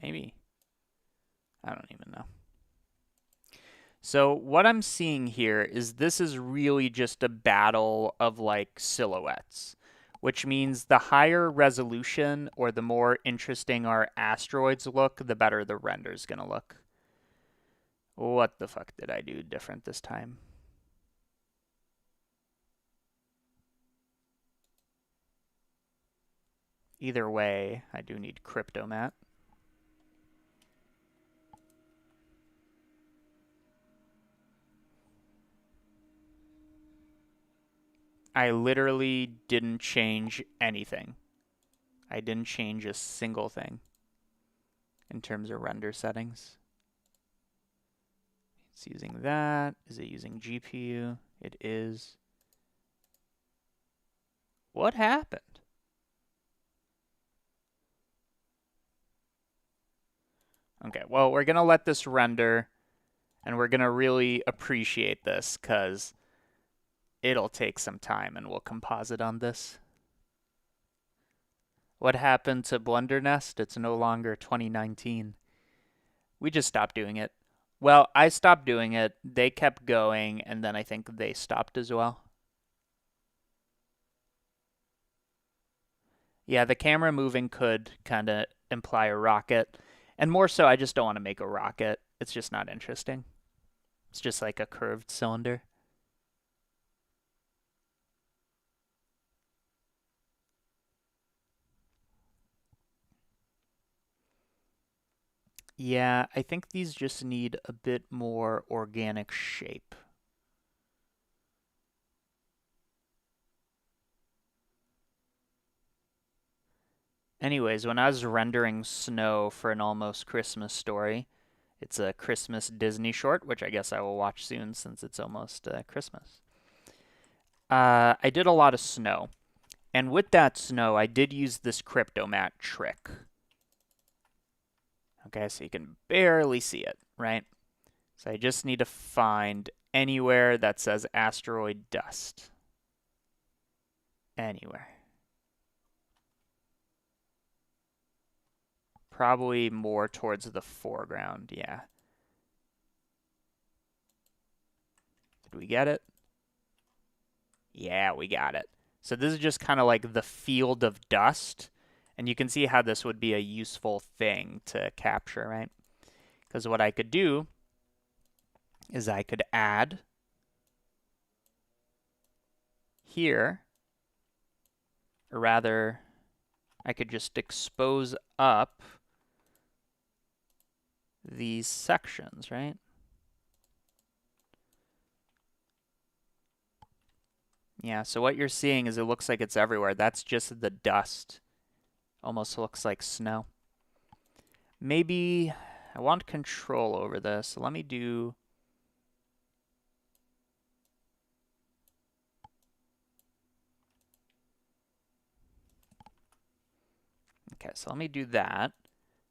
Maybe. I don't even know. So what I'm seeing here is this is really just a battle of like silhouettes, which means the higher resolution or the more interesting our asteroids look, the better the render's gonna look. What the fuck did I do different this time? Either way, I do need CryptoMat. I literally didn't change anything. I didn't change a single thing in terms of render settings. It's using that. Is it using GPU? It is. What happened? Okay, well, we're going to let this render, and we're going to really appreciate this because it'll take some time, and we'll composite on this. What happened to Blender Nest? It's no longer 2019. We just stopped doing it. Well, I stopped doing it. They kept going, and then I think they stopped as well. Yeah, the camera moving could kind of imply a rocket. And more so, I just don't want to make a rocket. It's just not interesting. It's just like a curved cylinder. Yeah, I think these just need a bit more organic shape. Anyways, when I was rendering snow for an Almost Christmas Story, it's a Christmas Disney short, which I guess I will watch soon since it's almost Christmas. I did a lot of snow. And with that snow, I did use this CryptoMat trick. Okay, so you can barely see it, right? So I just need to find anywhere that says asteroid dust. Anywhere. Probably more towards the foreground, yeah. Did we get it? Yeah, we got it. So this is just kind of like the field of dust. And you can see how this would be a useful thing to capture, right? Because what I could do is I could add here, or rather, I could just expose up these sections, right? Yeah, so what you're seeing is it looks like it's everywhere. That's just the dust. Almost looks like snow. Maybe I want control over this. So let me do... Okay, so let me do that.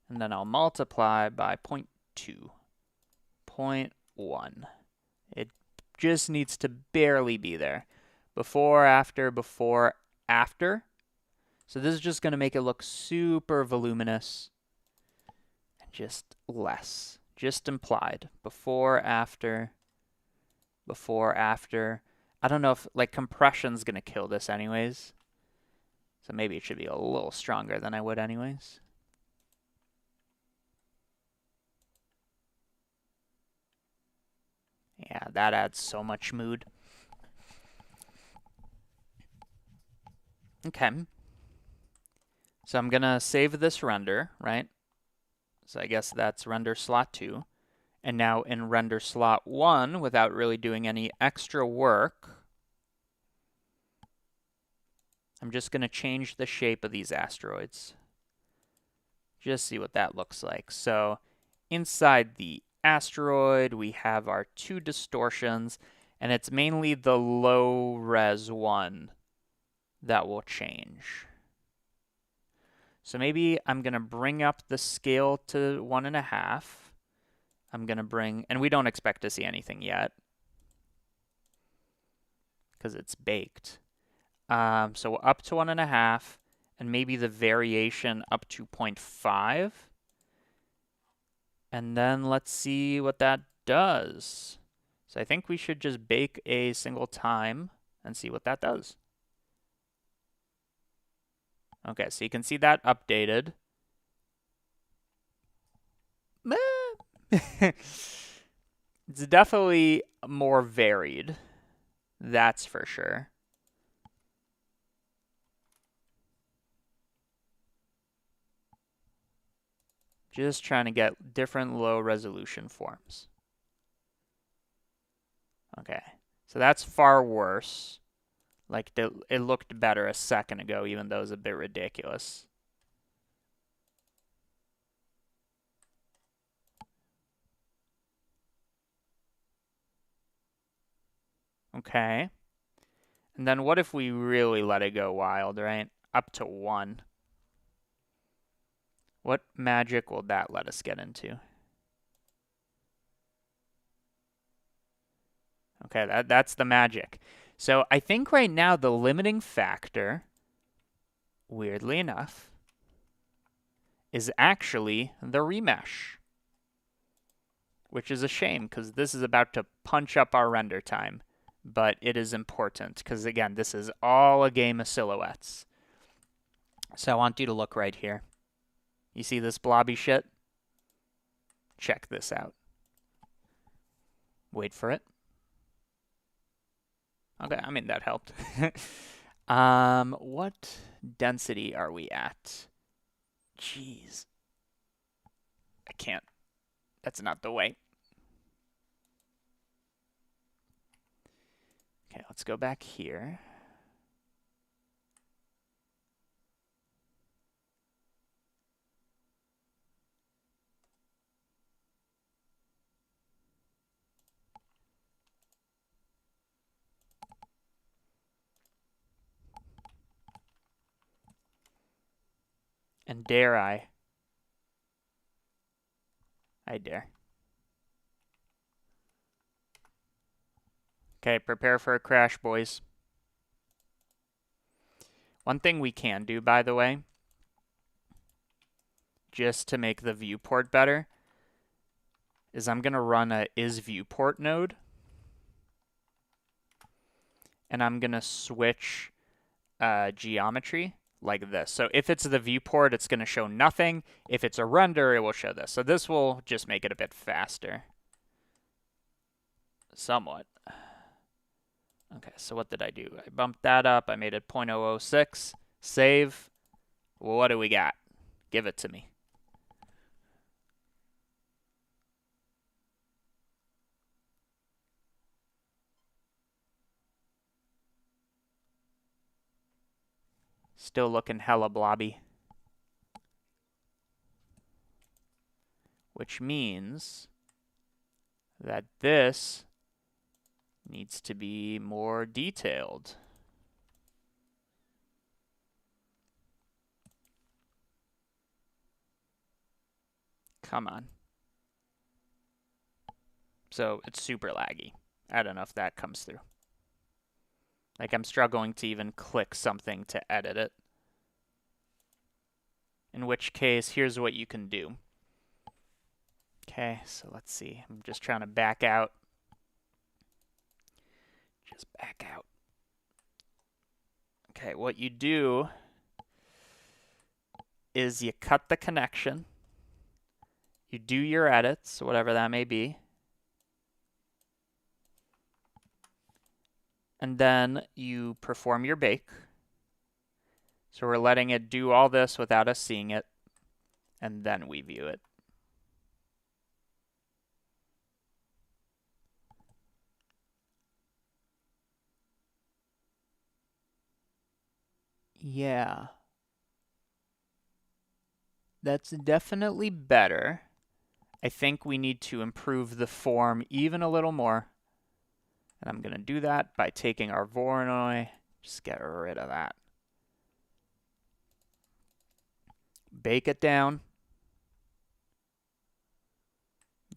And then I'll multiply by 0.2. 0.1. It just needs to barely be there. Before, after, before, after. So this is just going to make it look super voluminous. And just less. Just implied. Before, after. Before, after. I don't know if, like, compression's going to kill this anyways. So maybe it should be a little stronger than I would anyways. Yeah, that adds so much mood. Okay. So I'm going to save this render, right? So I guess that's render slot 2. And now in render slot 1, without really doing any extra work, I'm just going to change the shape of these asteroids. Just see what that looks like. So inside the asteroid, we have our 2 distortions, and it's mainly the low res one that will change. So maybe I'm going to bring up the scale to 1.5. I'm going to bring, and we don't expect to see anything yet because it's baked. So up to 1.5, and maybe the variation up to 0.5. And then let's see what that does. So I think we should just bake a single time and see what that does. Okay, so you can see that updated. It's definitely more varied. That's for sure. Just trying to get different low resolution forms. Okay, so that's far worse. Like, it looked better a second ago, even though it was a bit ridiculous. Okay. And then what if we really let it go wild, right? Up to 1. What magic will that let us get into? Okay, that's the magic. So I think right now the limiting factor, weirdly enough, is actually the remesh. Which is a shame, because this is about to punch up our render time. But it is important, because again, this is all a game of silhouettes. So I want you to look right here. You see this blobby shit? Check this out. Wait for it. Okay, I mean, that helped. What density are we at? Jeez. I can't. That's not the way. Okay, let's go back here. And dare I? I dare. Okay, prepare for a crash, boys. One thing we can do, by the way, just to make the viewport better, is I'm going to run a isViewport node. And I'm going to switch geometry like this. So if it's the viewport, it's going to show nothing. If it's a render, it will show this. So this will just make it a bit faster. Somewhat. Okay, so what did I do? I bumped that up. I made it 0.006. Save. What do we got? Give it to me. Still looking hella blobby. Which means that this needs to be more detailed. Come on. So it's super laggy. I don't know if that comes through. Like, I'm struggling to even click something to edit it. In which case, here's what you can do. Okay, so let's see. I'm just trying to back out. Just back out. Okay, what you do is you cut the connection. You do your edits, whatever that may be. And then you perform your bake. So we're letting it do all this without us seeing it. And then we view it. Yeah. That's definitely better. I think we need to improve the form even a little more. And I'm going to do that by taking our Voronoi. Just get rid of that. Bake it down.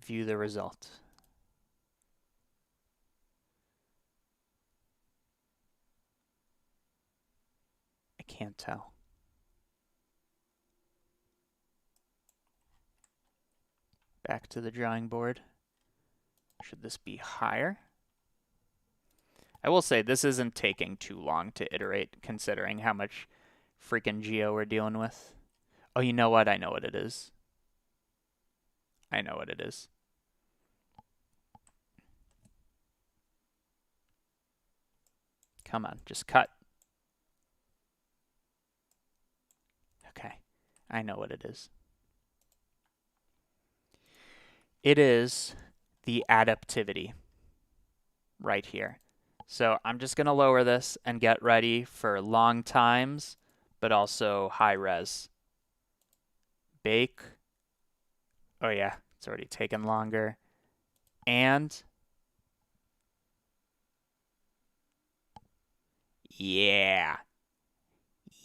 View the result. I can't tell. Back to the drawing board. Should this be higher? I will say this isn't taking too long to iterate considering how much freaking geo we're dealing with. Oh, you know what? I know what it is. I know what it is. Come on, just cut. Okay, I know what it is. It is the adaptivity right here. So I'm just going to lower this and get ready for long times, but also high res. Bake. Oh yeah, it's already taken longer. And yeah.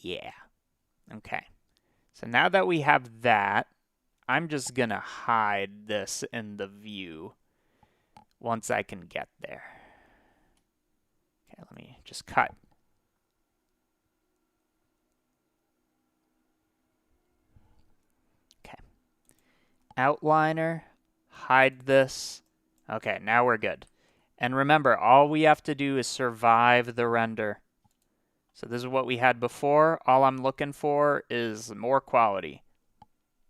Yeah. Okay. So now that we have that, I'm just going to hide this in the view once I can get there. Okay, let me just cut. Okay. Outliner, hide this. Okay, now we're good. And remember, all we have to do is survive the render. So this is what we had before. All I'm looking for is more quality.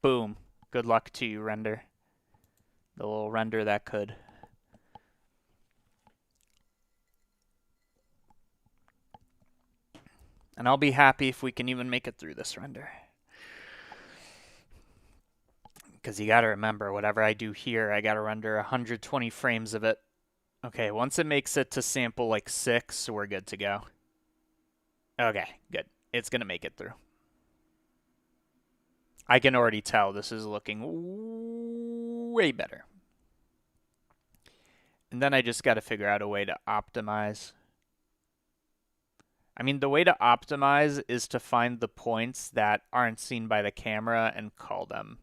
Boom. Good luck to you, render. The little render that could. And I'll be happy if we can even make it through this render. Because you got to remember, whatever I do here, I got to render 120 frames of it. Okay, once it makes it to sample like 6, we're good to go. Okay, good. It's going to make it through. I can already tell this is looking way better. And then I just got to figure out a way to optimize. I mean, the way to optimize is to find the points that aren't seen by the camera and call them.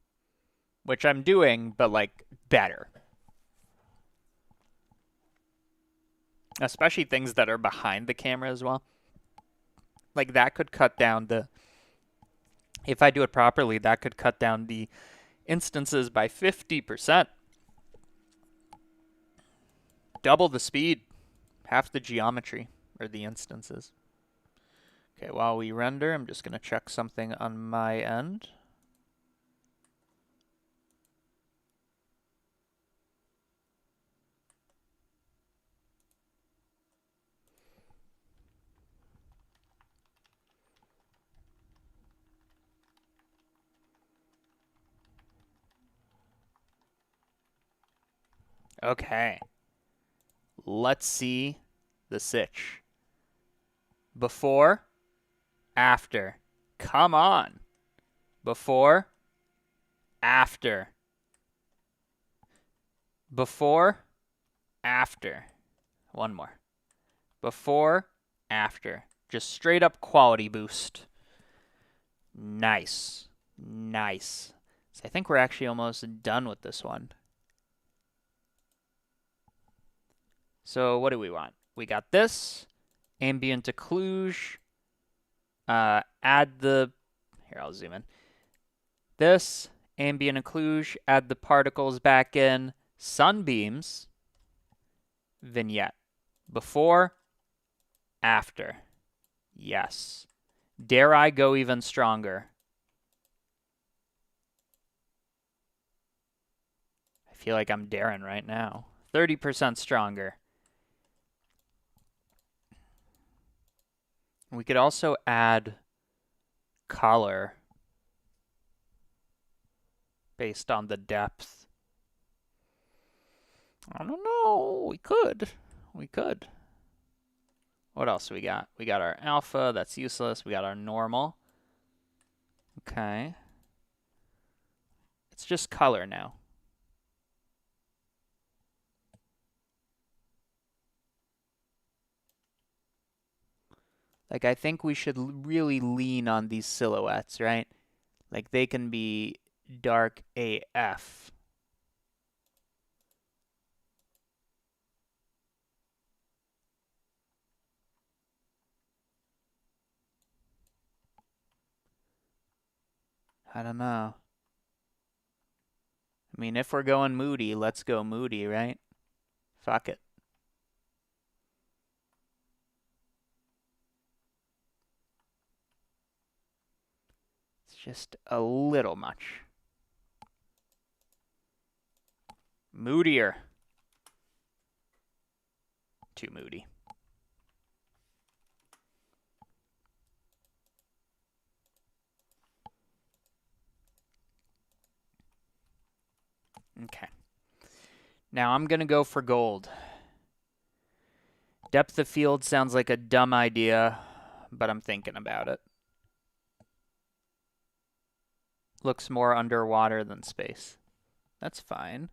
Which I'm doing, but like better. Especially things that are behind the camera as well. Like that could cut down the, if I do it properly, that could cut down the instances by 50%. Double the speed, half the geometry, or the instances. Okay, while we render, I'm just going to check something on my end. Okay. Let's see the sitch. Before, after. Come on. Before, after. Before, after. One more. Before, after. Just straight up quality boost. Nice. Nice. So I think we're actually almost done with this one. So what do we want? We got this. Ambient occlusion. Add the... Here, I'll zoom in. This. Ambient occlusion. Add the particles back in. Sunbeams. Vignette. Before. After. Yes. Dare I go even stronger? I feel like I'm daring right now. 30% stronger. We could also add color based on the depth. I don't know. We could. We could. What else we got? We got our alpha. That's useless. We got our normal. Okay. It's just color now. Like, I think we should really lean on these silhouettes, right? Like, they can be dark AF. I don't know. I mean, if we're going moody, let's go moody, right? Fuck it. It's just a little much. Moodier. Too moody. Okay. Now I'm going to go for gold. Depth of field sounds like a dumb idea, but I'm thinking about it. Looks more underwater than space. That's fine.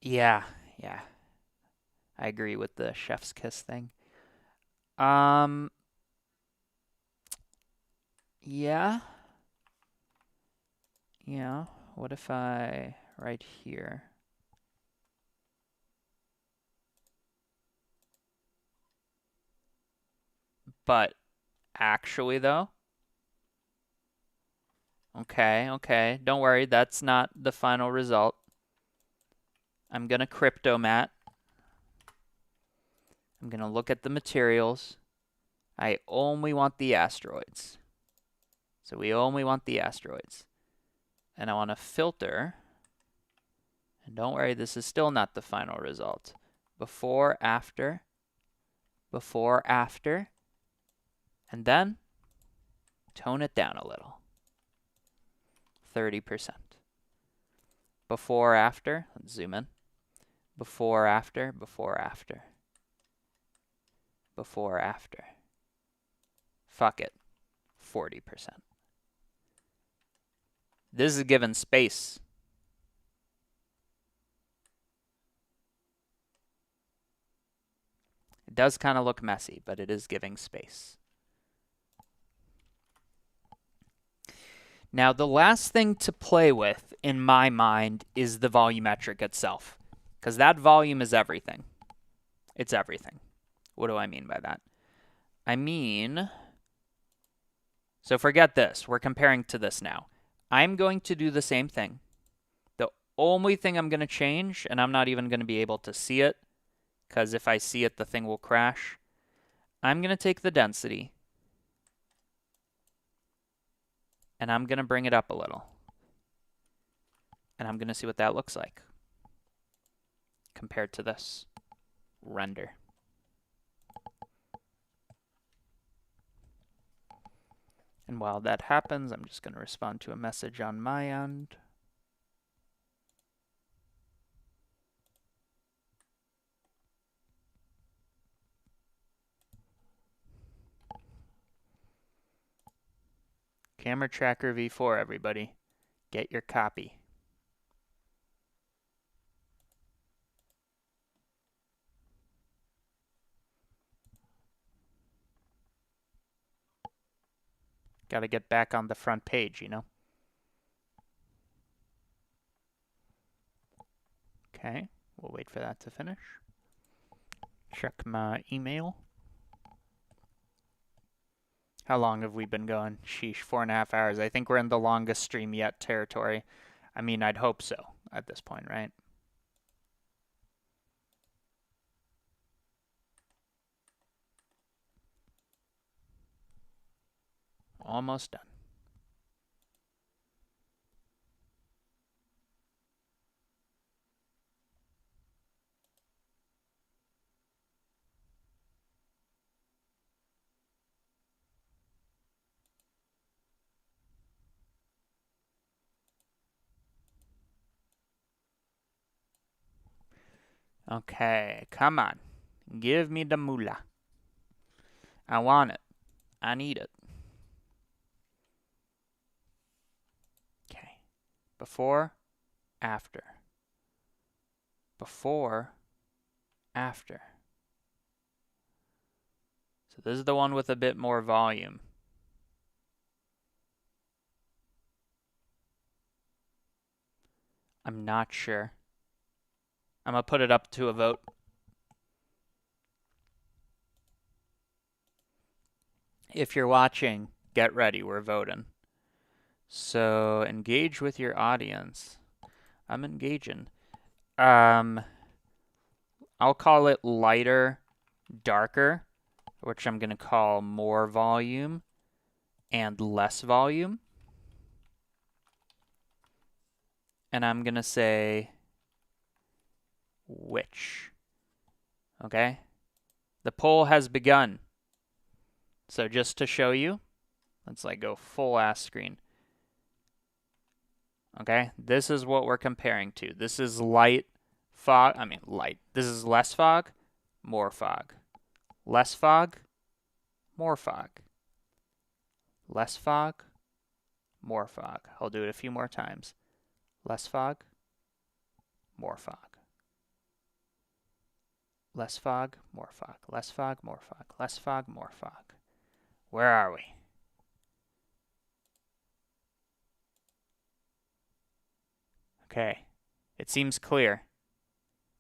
Yeah. I agree with the chef's kiss thing. Yeah. What if I right here? But actually, though. Okay. Don't worry, that's not the final result. I'm going to crypto mat. I'm going to look at the materials. I only want the asteroids. So we only want the asteroids. And I want to filter. And don't worry, this is still not the final result. Before, after. Before, after. And then tone it down a little. 30%. Before, after. Let's zoom in. Before, after, before, after. Before, after. Fuck it. 40%. This is given space. It does kind of look messy, but it is giving space. Now, the last thing to play with, in my mind, is the volumetric itself. Because that volume is everything. It's everything. What do I mean by that? I mean... So forget this. We're comparing to this now. I'm going to do the same thing. The only thing I'm going to change, and I'm not even going to be able to see it, because if I see it, the thing will crash. I'm going to take the density, and I'm going to bring it up a little. And I'm going to see what that looks like compared to this. Render. And while that happens, I'm just going to respond to a message on my end. Camera Tracker V4, everybody. Get your copy. Got to get back on the front page, you know? Okay, we'll wait for that to finish. Check my email. How long have we been going? Sheesh, 4.5 hours. I think we're in the longest stream yet territory. I mean, I'd hope so at this point, right? Almost done. Okay, come on. Give me the moolah. I want it. I need it. Okay. Before, after. Before, after. So this is the one with a bit more volume. I'm not sure. I'm going to put it up to a vote. If you're watching, get ready. We're voting. So engage with your audience. I'm engaging. I'll call it lighter, darker, which I'm going to call more volume and less volume. And I'm going to say which. Okay? The poll has begun. So just to show you, let's like go full ass screen. Okay? This is what we're comparing to. This is light fog. I mean light. This is less fog, more fog. Less fog, more fog. Less fog, more fog. I'll do it a few more times. Less fog, more fog. Less fog, more fog. Less fog, more fog. Less fog, more fog. Where are we? Okay. It seems clear.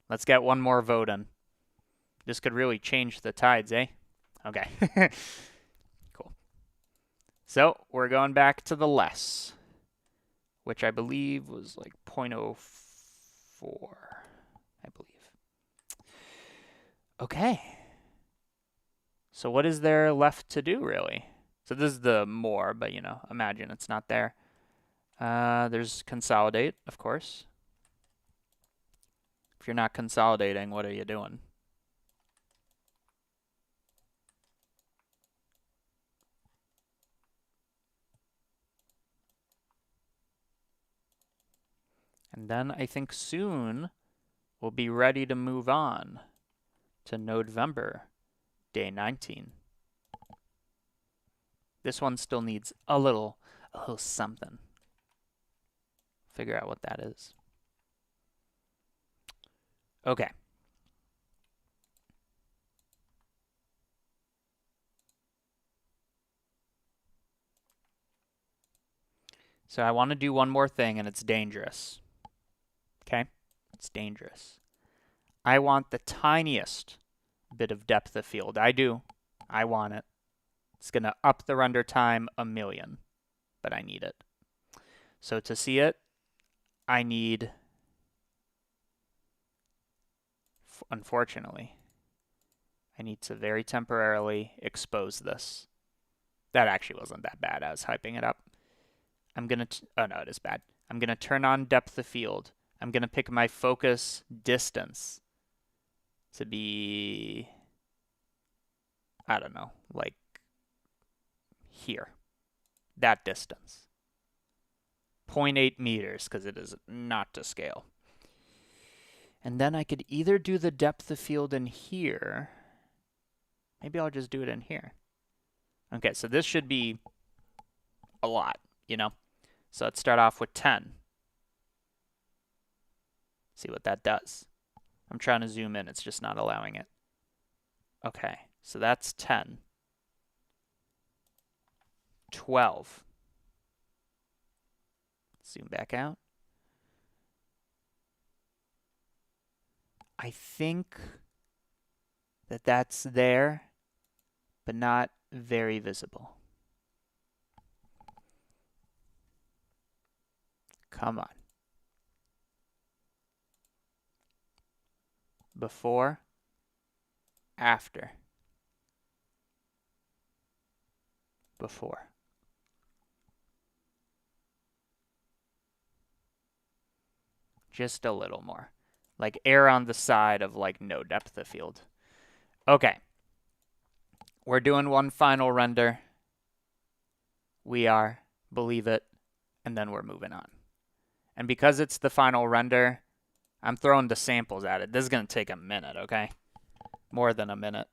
Let's get one more vote in. This could really change the tides, eh? Okay. Cool. So, we're going back to the less, which I believe was like 0.04, I believe. Okay. So what is there left to do, really? So this is the more, but, you know, imagine it's not there. There's consolidate, of course. If you're not consolidating, what are you doing? And then I think soon we'll be ready to move on to Nodevember, day 19. This one still needs a little something. Figure out what that is. Okay. So I want to do one more thing, and it's dangerous. Okay? It's dangerous. I want the tiniest bit of depth of field. I do. I want it. It's going to up the render time a million, but I need it. So to see it, I need, unfortunately, I need to very temporarily expose this. That actually wasn't that bad. I was hyping it up. I'm going to, oh no, it is bad. I'm going to turn on depth of field. I'm going to pick my focus distance to be, I don't know, like here. That distance. 0.8 meters, because it is not to scale. And then I could either do the depth of field in here. Maybe I'll just do it in here. Okay, so this should be a lot, you know? So let's start off with 10. See what that does. I'm trying to zoom in. It's just not allowing it. Okay, so that's 10. 12. Zoom back out. I think that that's there, but not very visible. Come on. Before, after. Before. Just a little more. Like err on the side of like no depth of field. Okay. We're doing one final render. We are, believe it, and then we're moving on. And because it's the final render, I'm throwing the samples at it. This is going to take a minute, okay? More than a minute.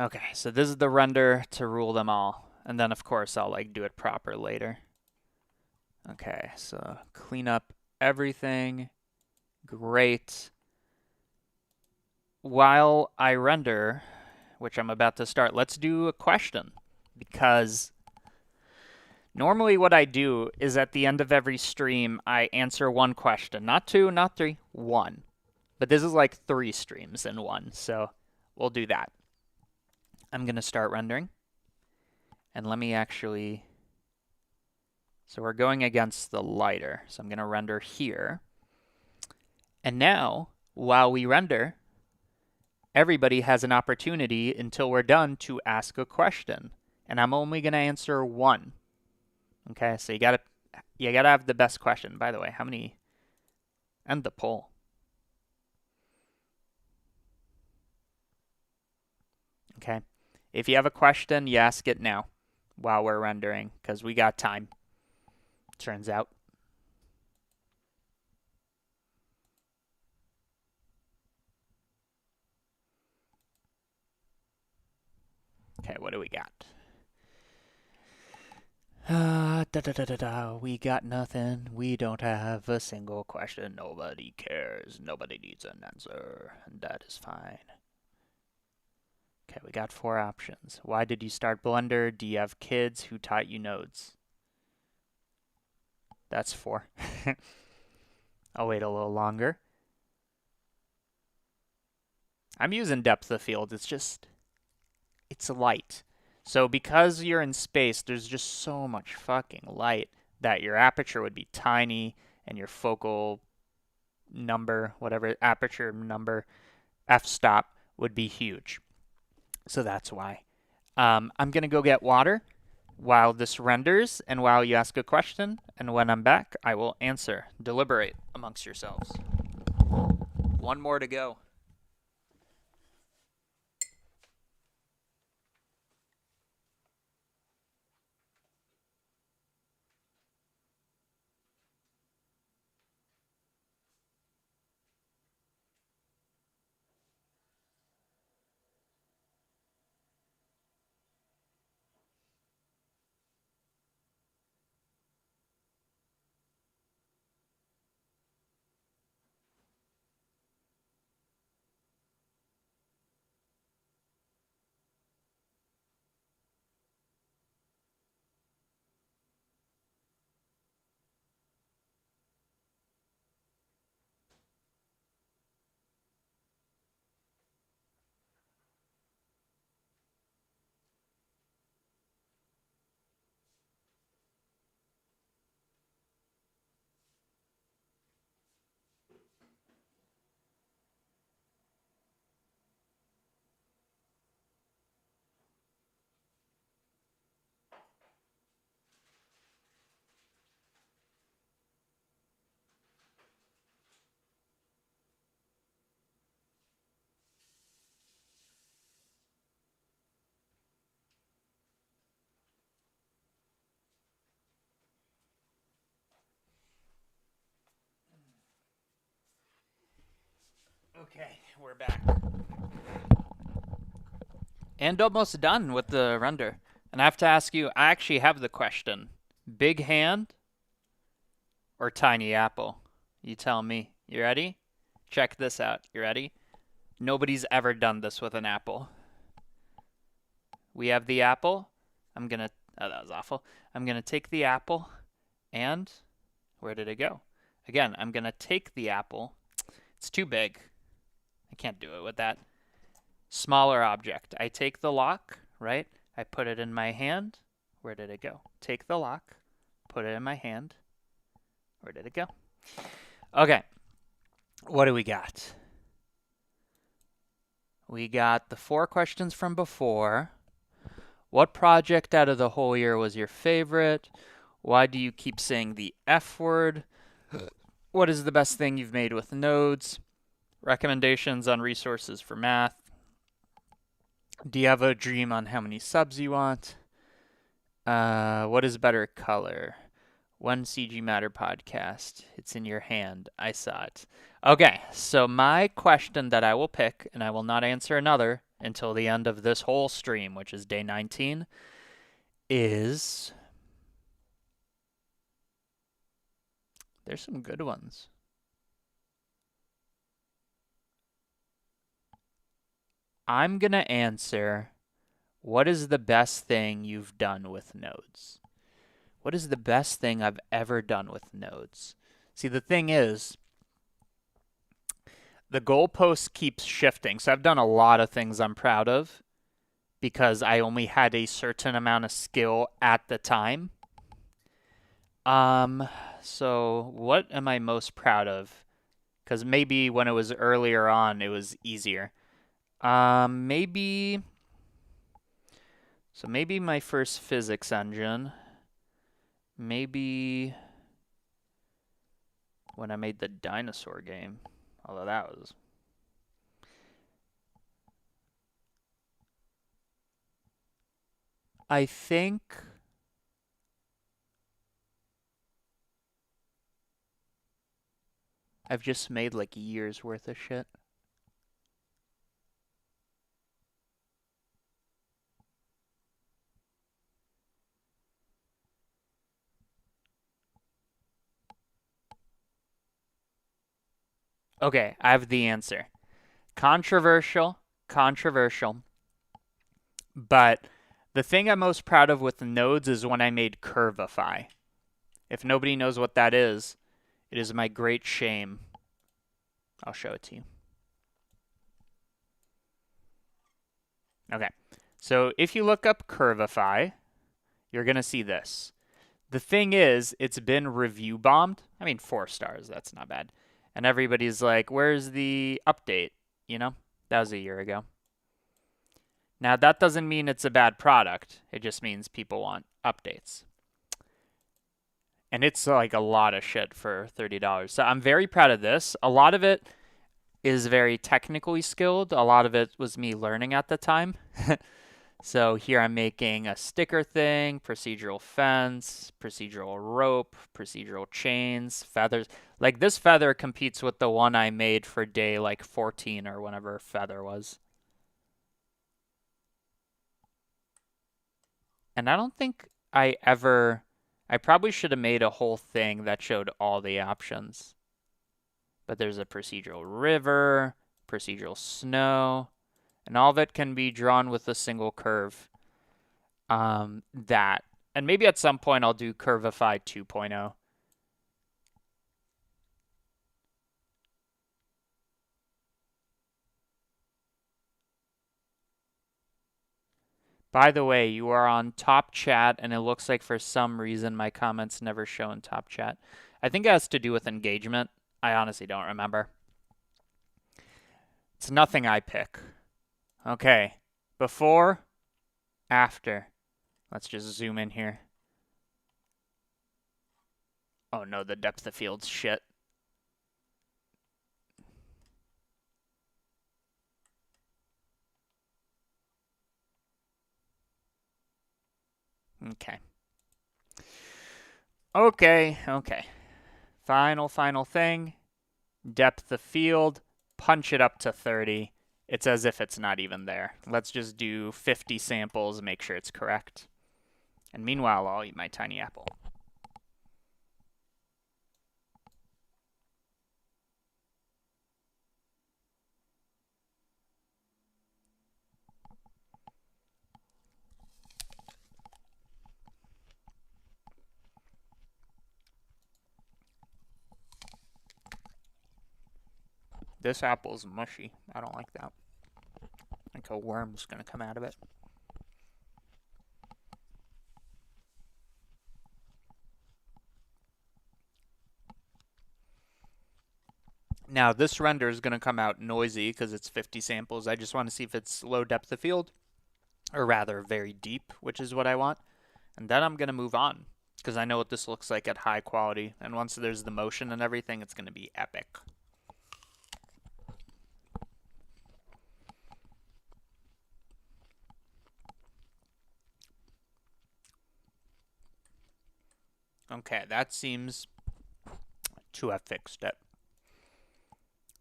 Okay, so this is the render to rule them all. And then, of course, I'll like do it proper later. Okay, so clean up everything. Great. While I render, which I'm about to start, let's do a question. Because normally what I do is at the end of every stream, I answer one question. Not two, not three, one. But this is like 3 streams in one, so we'll do that. I'm going to start rendering. And let me actually... So we're going against the lighter. So I'm going to render here. And now, while we render, everybody has an opportunity until we're done to ask a question. And I'm only going to answer one. Okay, so you gotta have the best question. By the way, how many? End the poll. Okay, if you have a question, you ask it now while we're rendering, because we got time. Turns out. Okay, what do we got? We got nothing. We don't have a single question. Nobody cares. Nobody needs an answer. And that is fine. Okay, we got 4 options. Why did you start Blender? Do you have kids? Who taught you nodes? That's 4. I'll wait a little longer. I'm using depth of field. It's light. So because you're in space, there's just so much fucking light that your aperture would be tiny and your focal number, whatever aperture number, f-stop, would be huge. So that's why. I'm going to go get water while this renders and while you ask a question. And when I'm back, I will answer. Deliberate amongst yourselves. 1 more to go. Okay, we're back. And almost done with the render. And I have to ask you, I actually have the question. Big hand or tiny apple? You tell me. You ready? Check this out. You ready? Nobody's ever done this with an apple. We have the apple. Oh, that was awful. I'm gonna take the apple and where did it go? Again, I'm gonna take the apple. It's too big. I can't do it with that. Smaller object. I take the lock, right? I put it in my hand. Where did it go? Take the lock, put it in my hand. Where did it go? Okay. What do we got? We got the 4 questions from before. What project out of the whole year was your favorite? Why do you keep saying the F word? What is the best thing you've made with nodes? Recommendations on resources for math. Do you have a dream on how many subs you want? What is better color? One CG Matter podcast. It's in your hand. I saw it. Okay, so my question that I will pick, and I will not answer another until the end of this whole stream, which is day 19, is... There's some good ones. I'm going to answer, what is the best thing you've done with nodes? What is the best thing I've ever done with nodes? See, the thing is, the goalpost keeps shifting. So I've done a lot of things I'm proud of because I only had a certain amount of skill at the time. So what am I most proud of? Because maybe when it was earlier on, it was easier. Maybe my first physics engine. Maybe when I made the dinosaur game, although that was... I think I've just made like a year's worth of shit. Okay, I have the answer. Controversial. But the thing I'm most proud of with nodes is when I made Curvify. If nobody knows what that is, it is my great shame. I'll show it to you. Okay, so if you look up Curvify, you're going to see this. The thing is, it's been review bombed. I mean, 4 stars, that's not bad. And everybody's like, where's the update? You know, that was a year ago. Now, that doesn't mean it's a bad product. It just means people want updates. And it's like a lot of shit for $30. So I'm very proud of this. A lot of it is very technically skilled. A lot of it was me learning at the time. So here I'm making a sticker thing, procedural fence, procedural rope, procedural chains, feathers. Like this feather competes with the one I made for day like 14 or whenever feather was. And I don't think I probably should have made a whole thing that showed all the options. But there's a procedural river, procedural snow, and all of it can be drawn with a single curve. And maybe at some point I'll do Curvify 2.0. By the way, you are on top chat, and it looks like for some reason my comments never show in top chat. I think it has to do with engagement. I honestly don't remember. It's nothing I pick. Okay, before, after. Let's just zoom in here. Oh no, the depth of field's shit. Okay. Okay. Final thing. Depth of field. Punch it up to 30. It's as if it's not even there. Let's just do 50 samples and make sure it's correct. And meanwhile, I'll eat my tiny apple. This apple's mushy. I don't like that. I think a worm's gonna come out of it. Now, this render is going to come out noisy because it's 50 samples. I just want to see if it's low depth of field, or rather very deep, which is what I want. And then I'm going to move on because I know what this looks like at high quality. And once there's the motion and everything, it's going to be epic. Okay, that seems to have fixed it.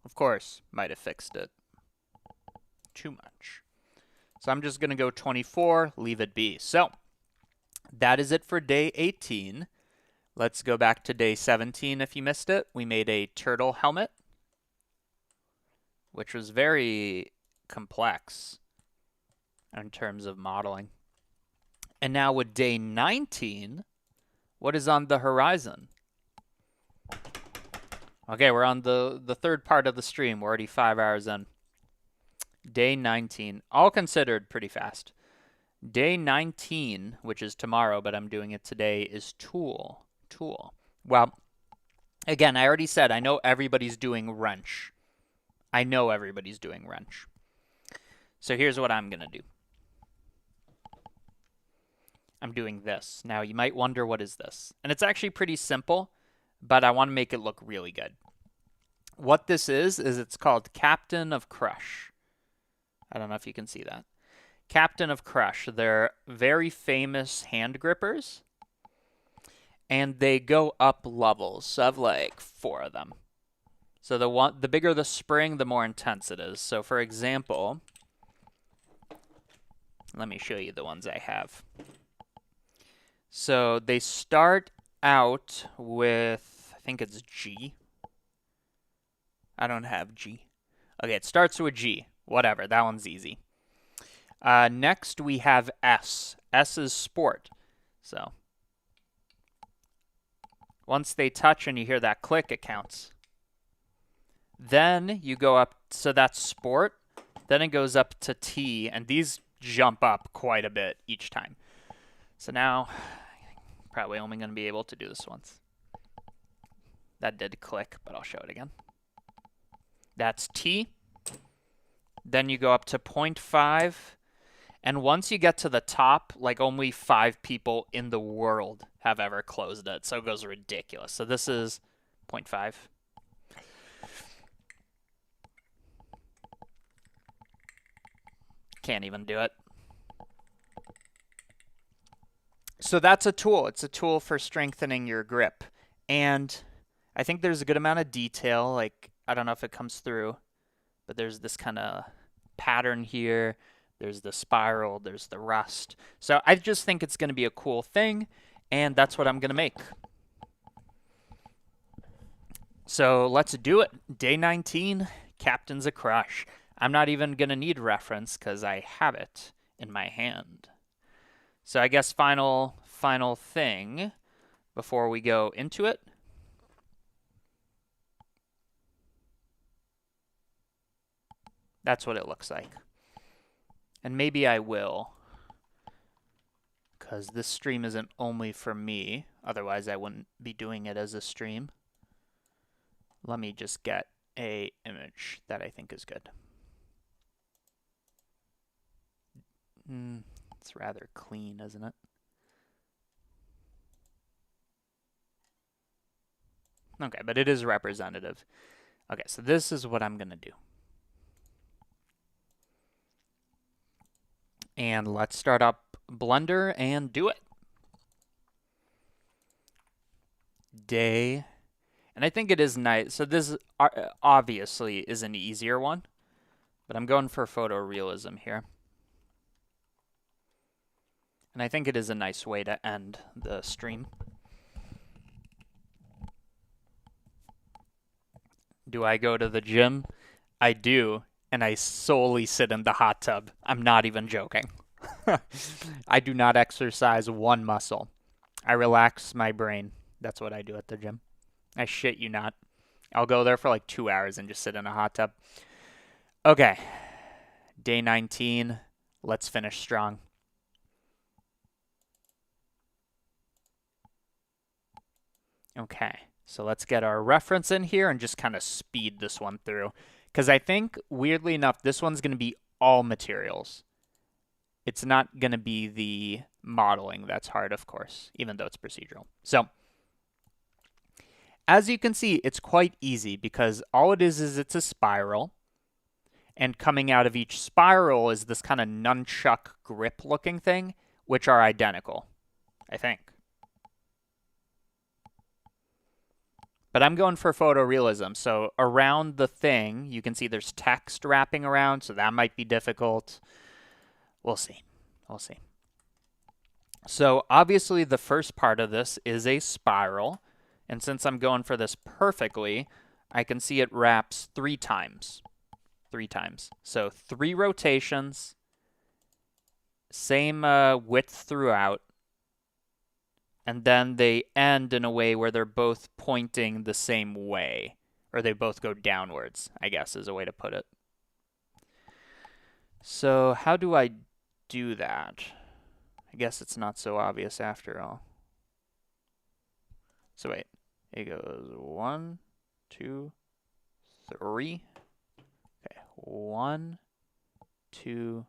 Of course, might have fixed it too much. So I'm just going to go 24, leave it be. So that is it for day 18. Let's go back to day 17 if you missed it. We made a turtle helmet, which was very complex in terms of modeling. And now with day 19, what is on the horizon? Okay, we're on the third part of the stream. We're already 5 hours in. Day 19, all considered pretty fast. Day 19, which is tomorrow, but I'm doing it today, is tool. Well, again, I already said I know everybody's doing wrench. So here's what I'm going to do. I'm doing this. Now, you might wonder, what is this? And it's actually pretty simple, but I want to make it look really good. What this is it's called Captain of Crush. I don't know if you can see that. Captain of Crush. They're very famous hand grippers, and they go up levels. So I have like 4 of them. So the bigger the spring, the more intense it is. So for example, let me show you the ones I have. So they start out with, I think it's G. I don't have G. Okay, it starts with G. Whatever, that one's easy. Next we have S. S is sport. So once they touch and you hear that click, it counts. Then you go up, so that's sport. Then it goes up to T, and these jump up quite a bit each time. So now, probably only going to be able to do this once. That did click, but I'll show it again. That's T. Then you go up to 0.5. And once you get to the top, like only 5 people in the world have ever closed it. So it goes ridiculous. So this is 0.5. Can't even do it. So that's a tool. It's a tool for strengthening your grip. And I think there's a good amount of detail. Like, I don't know if it comes through, but there's this kind of pattern here. There's the spiral. There's the rust. So I just think it's going to be a cool thing, and that's what I'm going to make. So let's do it. Day 19, Captain's a Crush. I'm not even going to need reference because I have it in my hand. So I guess final thing before we go into it. That's what it looks like. And maybe I will, because this stream isn't only for me. Otherwise, I wouldn't be doing it as a stream. Let me just get a image that I think is good. It's rather clean, isn't it? Okay, but it is representative. Okay, so this is what I'm going to do. And let's start up Blender and do it. Day. And I think it is nice. So this obviously is an easier one. But I'm going for photorealism here. And I think it is a nice way to end the stream. Do I go to the gym? I do, and I solely sit in the hot tub. I'm not even joking. I do not exercise one muscle. I relax my brain. That's what I do at the gym. I shit you not. I'll go there for like 2 hours and just sit in a hot tub. Okay. Day 19. Let's finish strong. Okay. So let's get our reference in here and just kind of speed this one through. Because I think, weirdly enough, this one's going to be all materials. It's not going to be the modeling that's hard, of course, even though it's procedural. So, as you can see, it's quite easy because all it is it's a spiral. And coming out of each spiral is this kind of nunchuck grip looking thing, which are identical, I think. But I'm going for photorealism. So around the thing, you can see there's text wrapping around, so that might be difficult. We'll see. We'll see. So obviously the first part of this is a spiral. And since I'm going for this perfectly, I can see it wraps 3 times. 3 times. So 3 rotations, same width throughout. And then they end in a way where they're both pointing the same way. Or they both go downwards, I guess is a way to put it. So how do I do that? I guess it's not so obvious after all. So wait. It goes 1, 2, 3. Okay. 1, 2,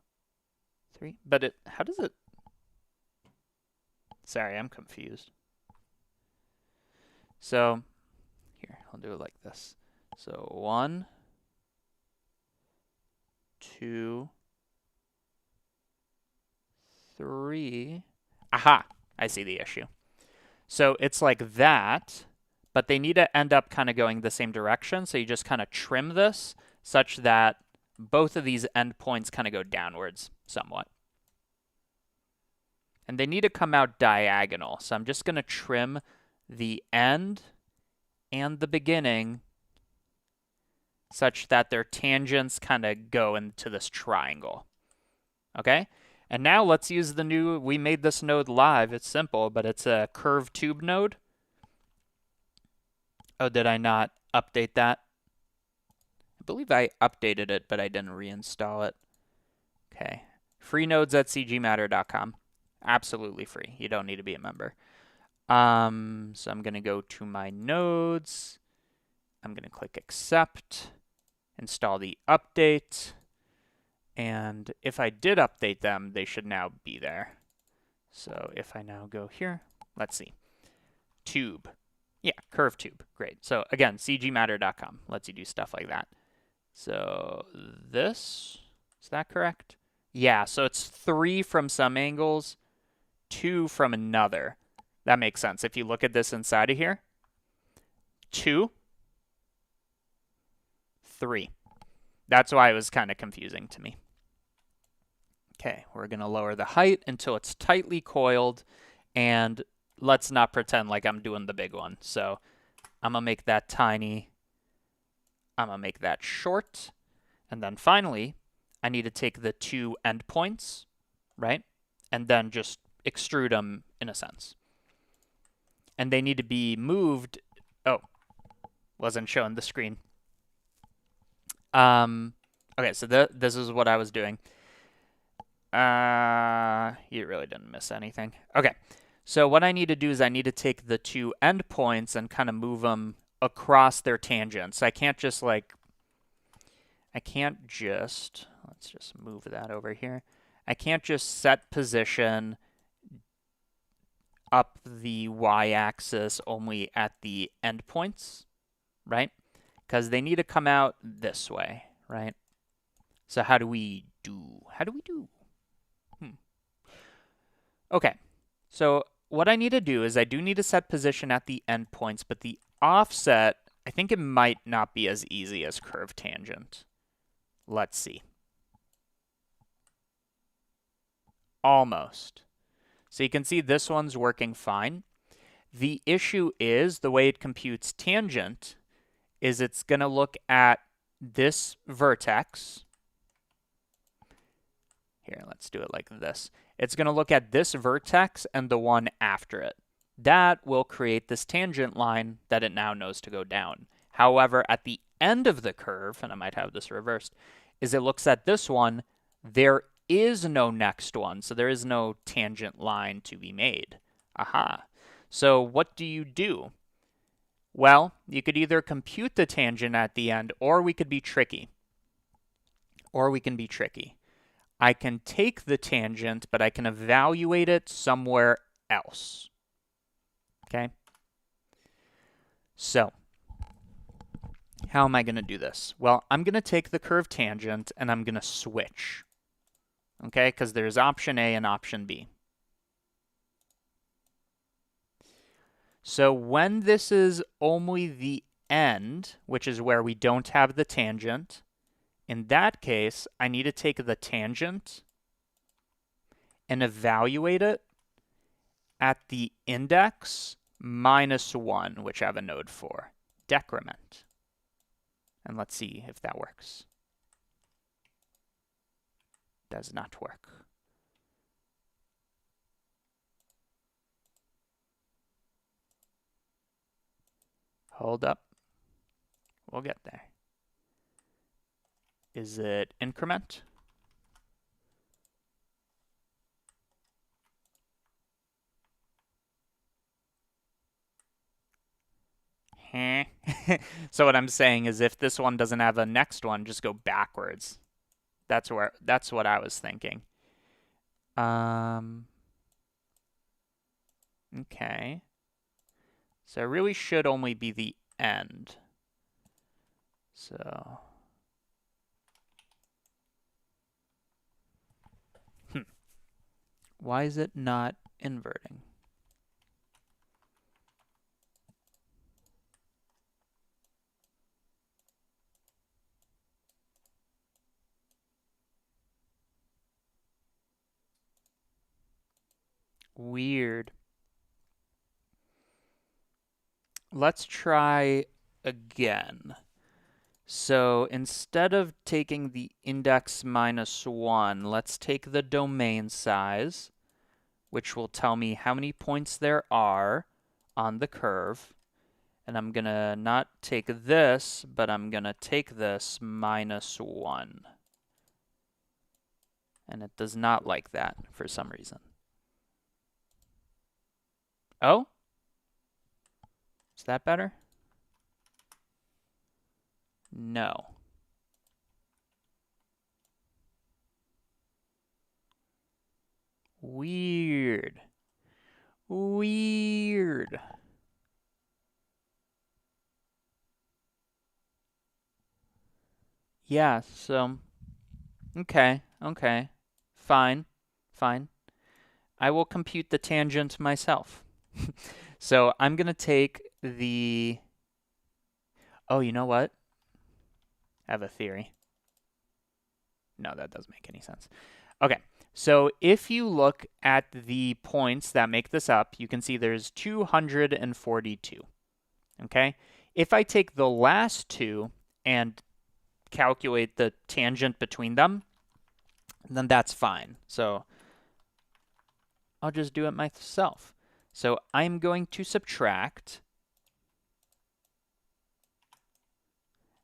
3. But it, how does it? Sorry, I'm confused. So, here, I'll do it like this. So, 1, 2, 3. Aha! I see the issue. So, it's like that, but they need to end up kind of going the same direction. So, you just kind of trim this such that both of these endpoints kind of go downwards somewhat. And they need to come out diagonal. So I'm just going to trim the end and the beginning such that their tangents kind of go into this triangle. Okay? And now let's use the new, we made this node live. It's simple, but it's a curved tube node. Oh, did I not update that? I believe I updated it, but I didn't reinstall it. Okay. Free nodes at cgmatter.com. Absolutely free. You don't need to be a member. So I'm going to go to my nodes. I'm going to click accept, install the update. And if I did update them, they should now be there. So if I now go here, let's see. Tube. Yeah, curve tube. Great. So again, cgmatter.com lets you do stuff like that. So this, is that correct? Yeah, so it's 3 from some angles, 2 from another. That makes sense. If you look at this inside of here, 2, 3. That's why it was kind of confusing to me. Okay, we're going to lower the height until it's tightly coiled, and let's not pretend like I'm doing the big one. So I'm going to make that tiny. I'm going to make that short. And then finally, I need to take the 2 endpoints, right? And then just extrude them in a sense. And they need to be moved. Oh, wasn't showing the screen. Okay, so this is what I was doing. You really didn't miss anything. Okay, so what I need to do is I need to take the 2 endpoints and kind of move them across their tangents. I can't just like, let's just move that over here. I can't just set position up the y-axis only at the endpoints, right? Because they need to come out this way, right? So how do we do? Okay, so what I need to do is I do need to set position at the endpoints, but the offset, I think it might not be as easy as curve tangent. Let's see. Almost. So you can see this one's working fine. The issue is the way it computes tangent is it's going to look at this vertex. Here, let's do it like this. It's going to look at this vertex and the one after it. That will create this tangent line that it now knows to go down. However, at the end of the curve, and I might have this reversed, is it looks at this one, there is no next one, so there is no tangent line to be made. Aha. So what do you do? Well, you could either compute the tangent at the end, or we could be tricky. I can take the tangent, but I can evaluate it somewhere else. Okay? So, how am I going to do this? Well, I'm going to take the curve tangent, and I'm going to switch. Okay? Because there's option A and option B. So when this is only the end, which is where we don't have the tangent, in that case, I need to take the tangent and evaluate it at the index -1, which I have a node for, decrement. And let's see if that works. Does not work. Hold up. We'll get there. Is it increment? So what I'm saying is if this one doesn't have a next one, just go backwards. That's what I was thinking. Okay. So it really should only be the end. So why is it not inverting? Weird. Let's try again. So instead of taking the index -1, let's take the domain size, which will tell me how many points there are on the curve. And I'm going to not take this, but I'm going to take this -1. And it does not like that for some reason. Oh? Is that better? No. Weird. Weird. Yeah, so, okay. Fine. I will compute the tangent myself. So I'm going to take the... Oh, you know what? I have a theory. No, that doesn't make any sense. Okay, so if you look at the points that make this up, you can see there's 242. Okay? If I take the last two and calculate the tangent between them, then that's fine. So I'll just do it myself. So I'm going to subtract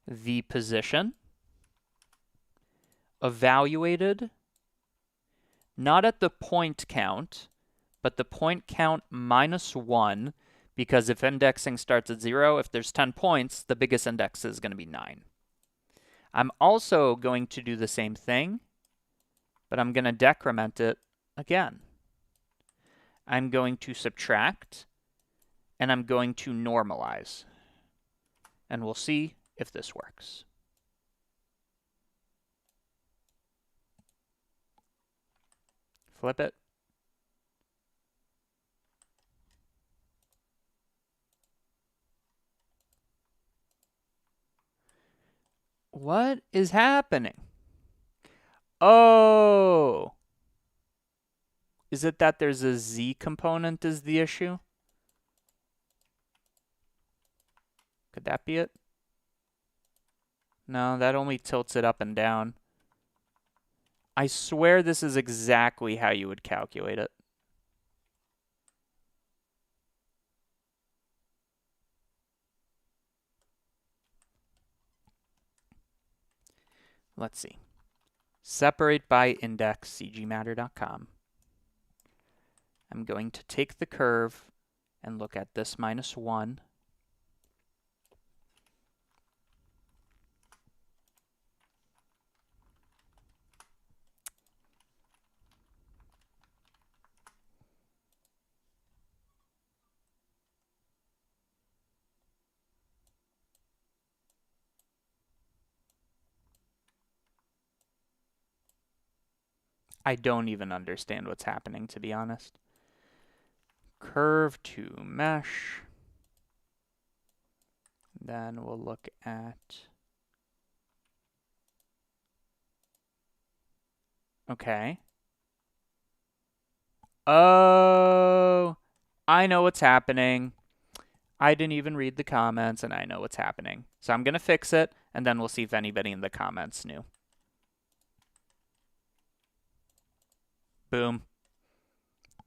the position evaluated not at the point count, but the point count -1, because if indexing starts at 0, if there's 10 points, the biggest index is going to be 9. I'm also going to do the same thing, but I'm going to decrement it again. I'm going to subtract, and I'm going to normalize. And we'll see if this works. Flip it. What is happening? Oh! Is it that there's a Z component is the issue? Could that be it? No, that only tilts it up and down. I swear this is exactly how you would calculate it. Let's see. Separate by index cgmatter.com. I'm going to take the curve and look at this minus 1. I don't even understand what's happening, to be honest. Curve to mesh. Then we'll look at... Okay. Oh, I know what's happening. I didn't even read the comments, and I know what's happening. So I'm going to fix it, and then we'll see if anybody in the comments knew. Boom.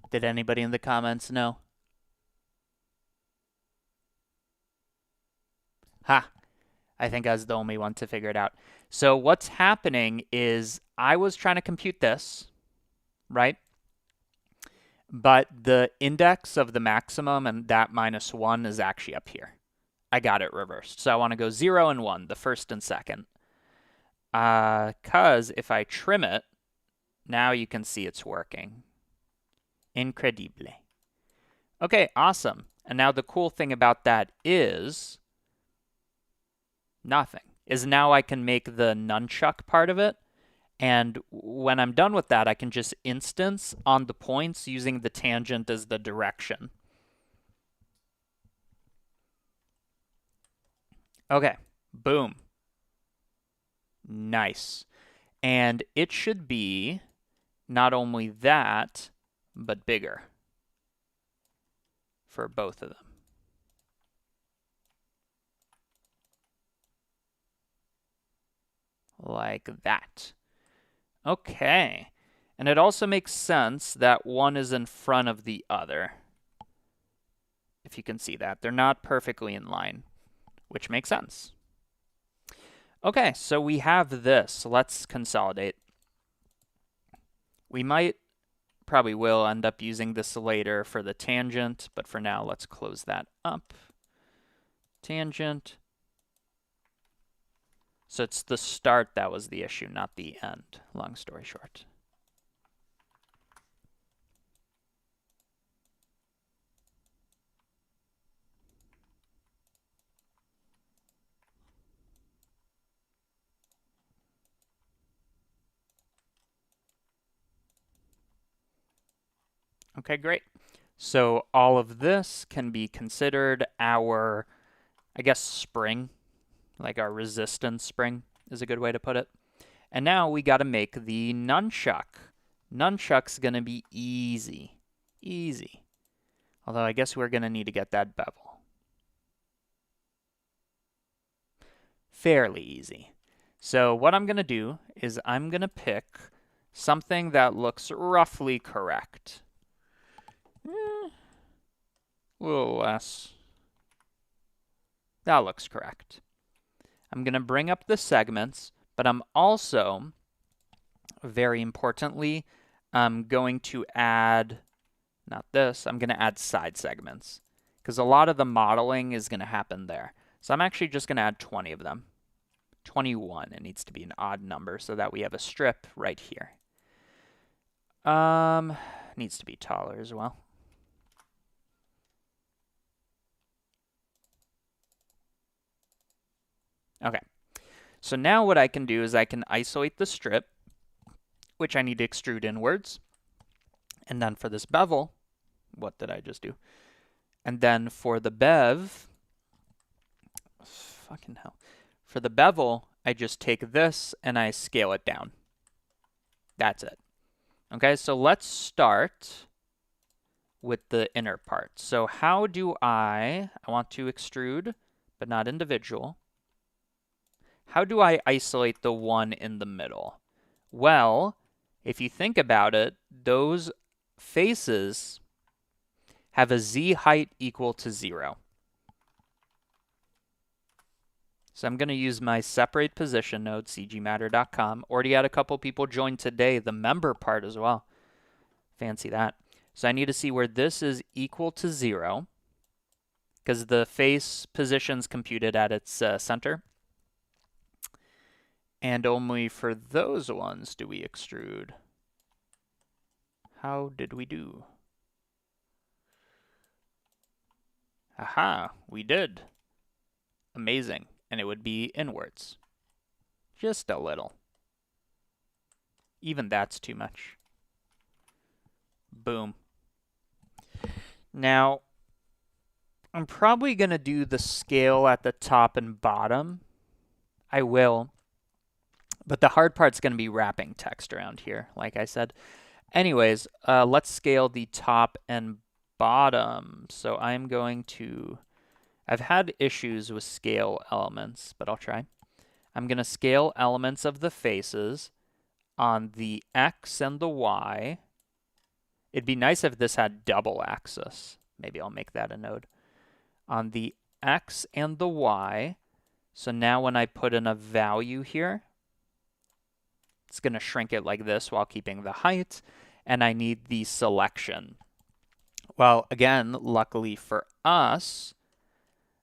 Did anybody in the comments know? Ha! I think I was the only one to figure it out. So what's happening is I was trying to compute this, right? But the index of the maximum and that minus 1 is actually up here. I got it reversed. So I want to go 0 and 1, the first and second. Because if I trim it, now you can see it's working. Incredible. Okay, awesome. And now the cool thing about that is nothing. Is now I can make the nunchuck part of it. And when I'm done with that, I can just instance on the points using the tangent as the direction. Okay, boom. Nice. And it should be not only that, but bigger for both of them. Like that. Okay. And it also makes sense that one is in front of the other. If you can see that. They're not perfectly in line, which makes sense. Okay, so we have this. Let's consolidate. We probably will end up using this later for the tangent, but for now, let's close that up. Tangent. So it's the start that was the issue, not the end, long story short. Okay, great. So all of this can be considered our, I guess, spring, like our resistance spring is a good way to put it. And now we got to make the nunchuck. Nunchuck's going to be easy. Easy. Although I guess we're going to need to get that bevel. Fairly easy. So what I'm going to do is I'm going to pick something that looks roughly correct. A little less. That looks correct. I'm going to bring up the segments, but I'm also, very importantly, I'm going to add, not this, I'm going to add side segments, because a lot of the modeling is going to happen there. So I'm actually just going to add 20 of them. 21, it needs to be an odd number so that we have a strip right here. Needs to be taller as well. Okay, so now what I can do is I can isolate the strip, which I need to extrude inwards. And then for this bevel, what did I just do? And then for the bev, fucking hell. For the bevel, I just take this and I scale it down. That's it. Okay, so let's start with the inner part. So how do I want to extrude, but not individual. How do I isolate the one in the middle? Well, if you think about it, those faces have a z height equal to 0. So I'm going to use my separate position node, cgmatter.com. Already had a couple people join today, the member part as well. Fancy that. So I need to see where this is equal to 0, because the face position's computed at its center. And only for those ones do we extrude. How did we do? Aha, we did. Amazing. And it would be inwards. Just a little. Even that's too much. Boom. Now, I'm probably going to do the scale at the top and bottom. I will. But the hard part's going to be wrapping text around here, like I said. Anyways, let's scale the top and bottom. So I'm going to... I've had issues with scale elements, but I'll try. I'm going to scale elements of the faces on the X and the Y. It'd be nice if this had double axis. Maybe I'll make that a node. On the X and the Y. So now when I put in a value here, it's going to shrink it like this while keeping the height. And I need the selection. Well, again, luckily for us,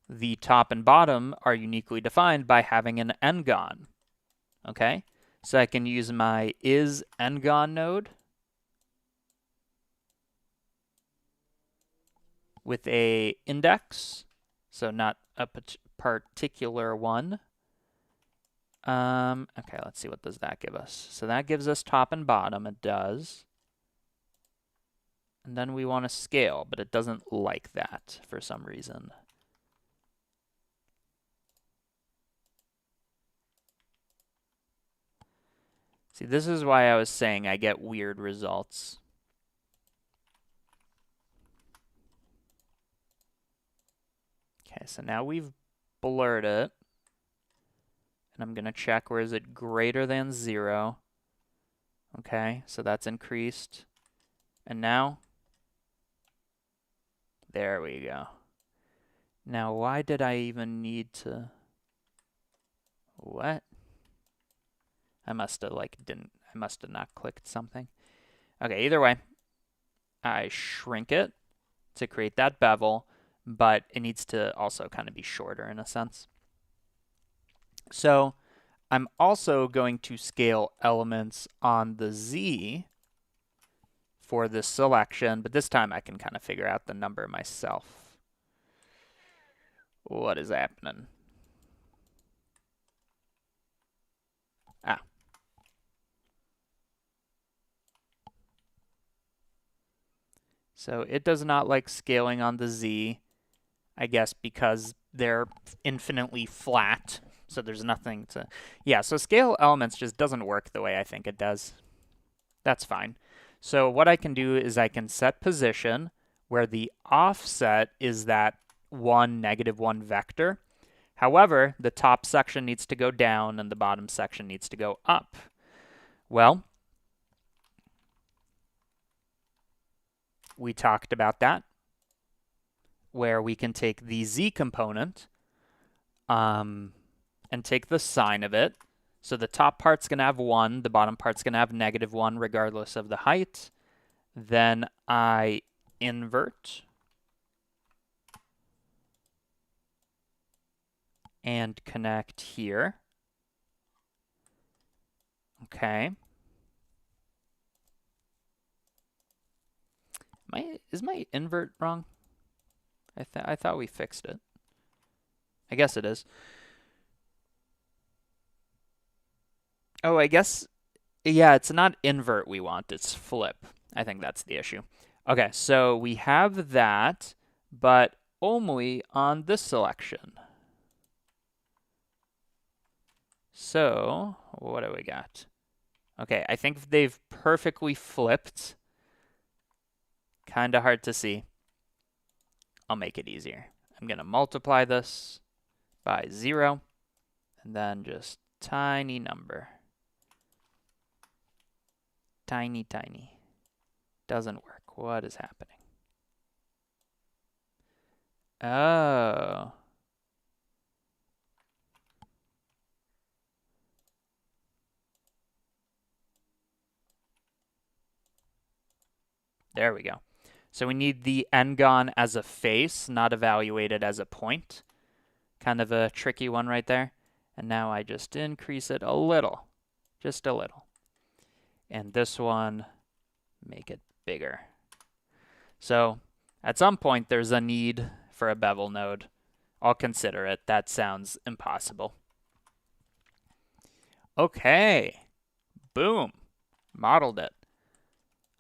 the top and bottom are uniquely defined by having an n-gon. Okay? So I can use my is_n-gon node with a index, so not a particular one. Okay, let's see, what does that give us? So that gives us top and bottom, it does. And then we want to scale, but it doesn't like that for some reason. See, this is why I was saying I get weird results. Okay, so now we've blurred it. And I'm going to check where is it greater than 0. Okay, so that's increased. And now, there we go. Now, why did I even need to... What? I must have not clicked something. Okay, either way, I shrink it to create that bevel, but it needs to also kind of be shorter in a sense. So I'm also going to scale elements on the Z for this selection, but this time I can kind of figure out the number myself. What is happening? Ah. So it does not like scaling on the Z, I guess because they're infinitely flat. So there's nothing to... Yeah, so scale elements just doesn't work the way I think it does. That's fine. So what I can do is I can set position where the offset is that -1 vector. However, the top section needs to go down and the bottom section needs to go up. Well, we talked about that, where we can take the Z component and take the sign of it. So the top part's going to have 1, the bottom part's going to have -1 regardless of the height. Then I invert and connect here. Okay. Is my invert wrong? I thought we fixed it. I guess it is. Oh, I guess, yeah, it's not invert we want, it's flip. I think that's the issue. Okay, so we have that, but only on this selection. So, what do we got? Okay, I think they've perfectly flipped. Kind of hard to see. I'll make it easier. I'm going to multiply this by 0, and then just tiny number. Tiny, tiny. Doesn't work. What is happening? Oh. There we go. So we need the n-gon as a face, not evaluated as a point. Kind of a tricky one right there. And now I just increase it a little. Just a little. And this one, make it bigger. So at some point, there's a need for a bevel node. I'll consider it. That sounds impossible. Okay. Boom. Modeled it.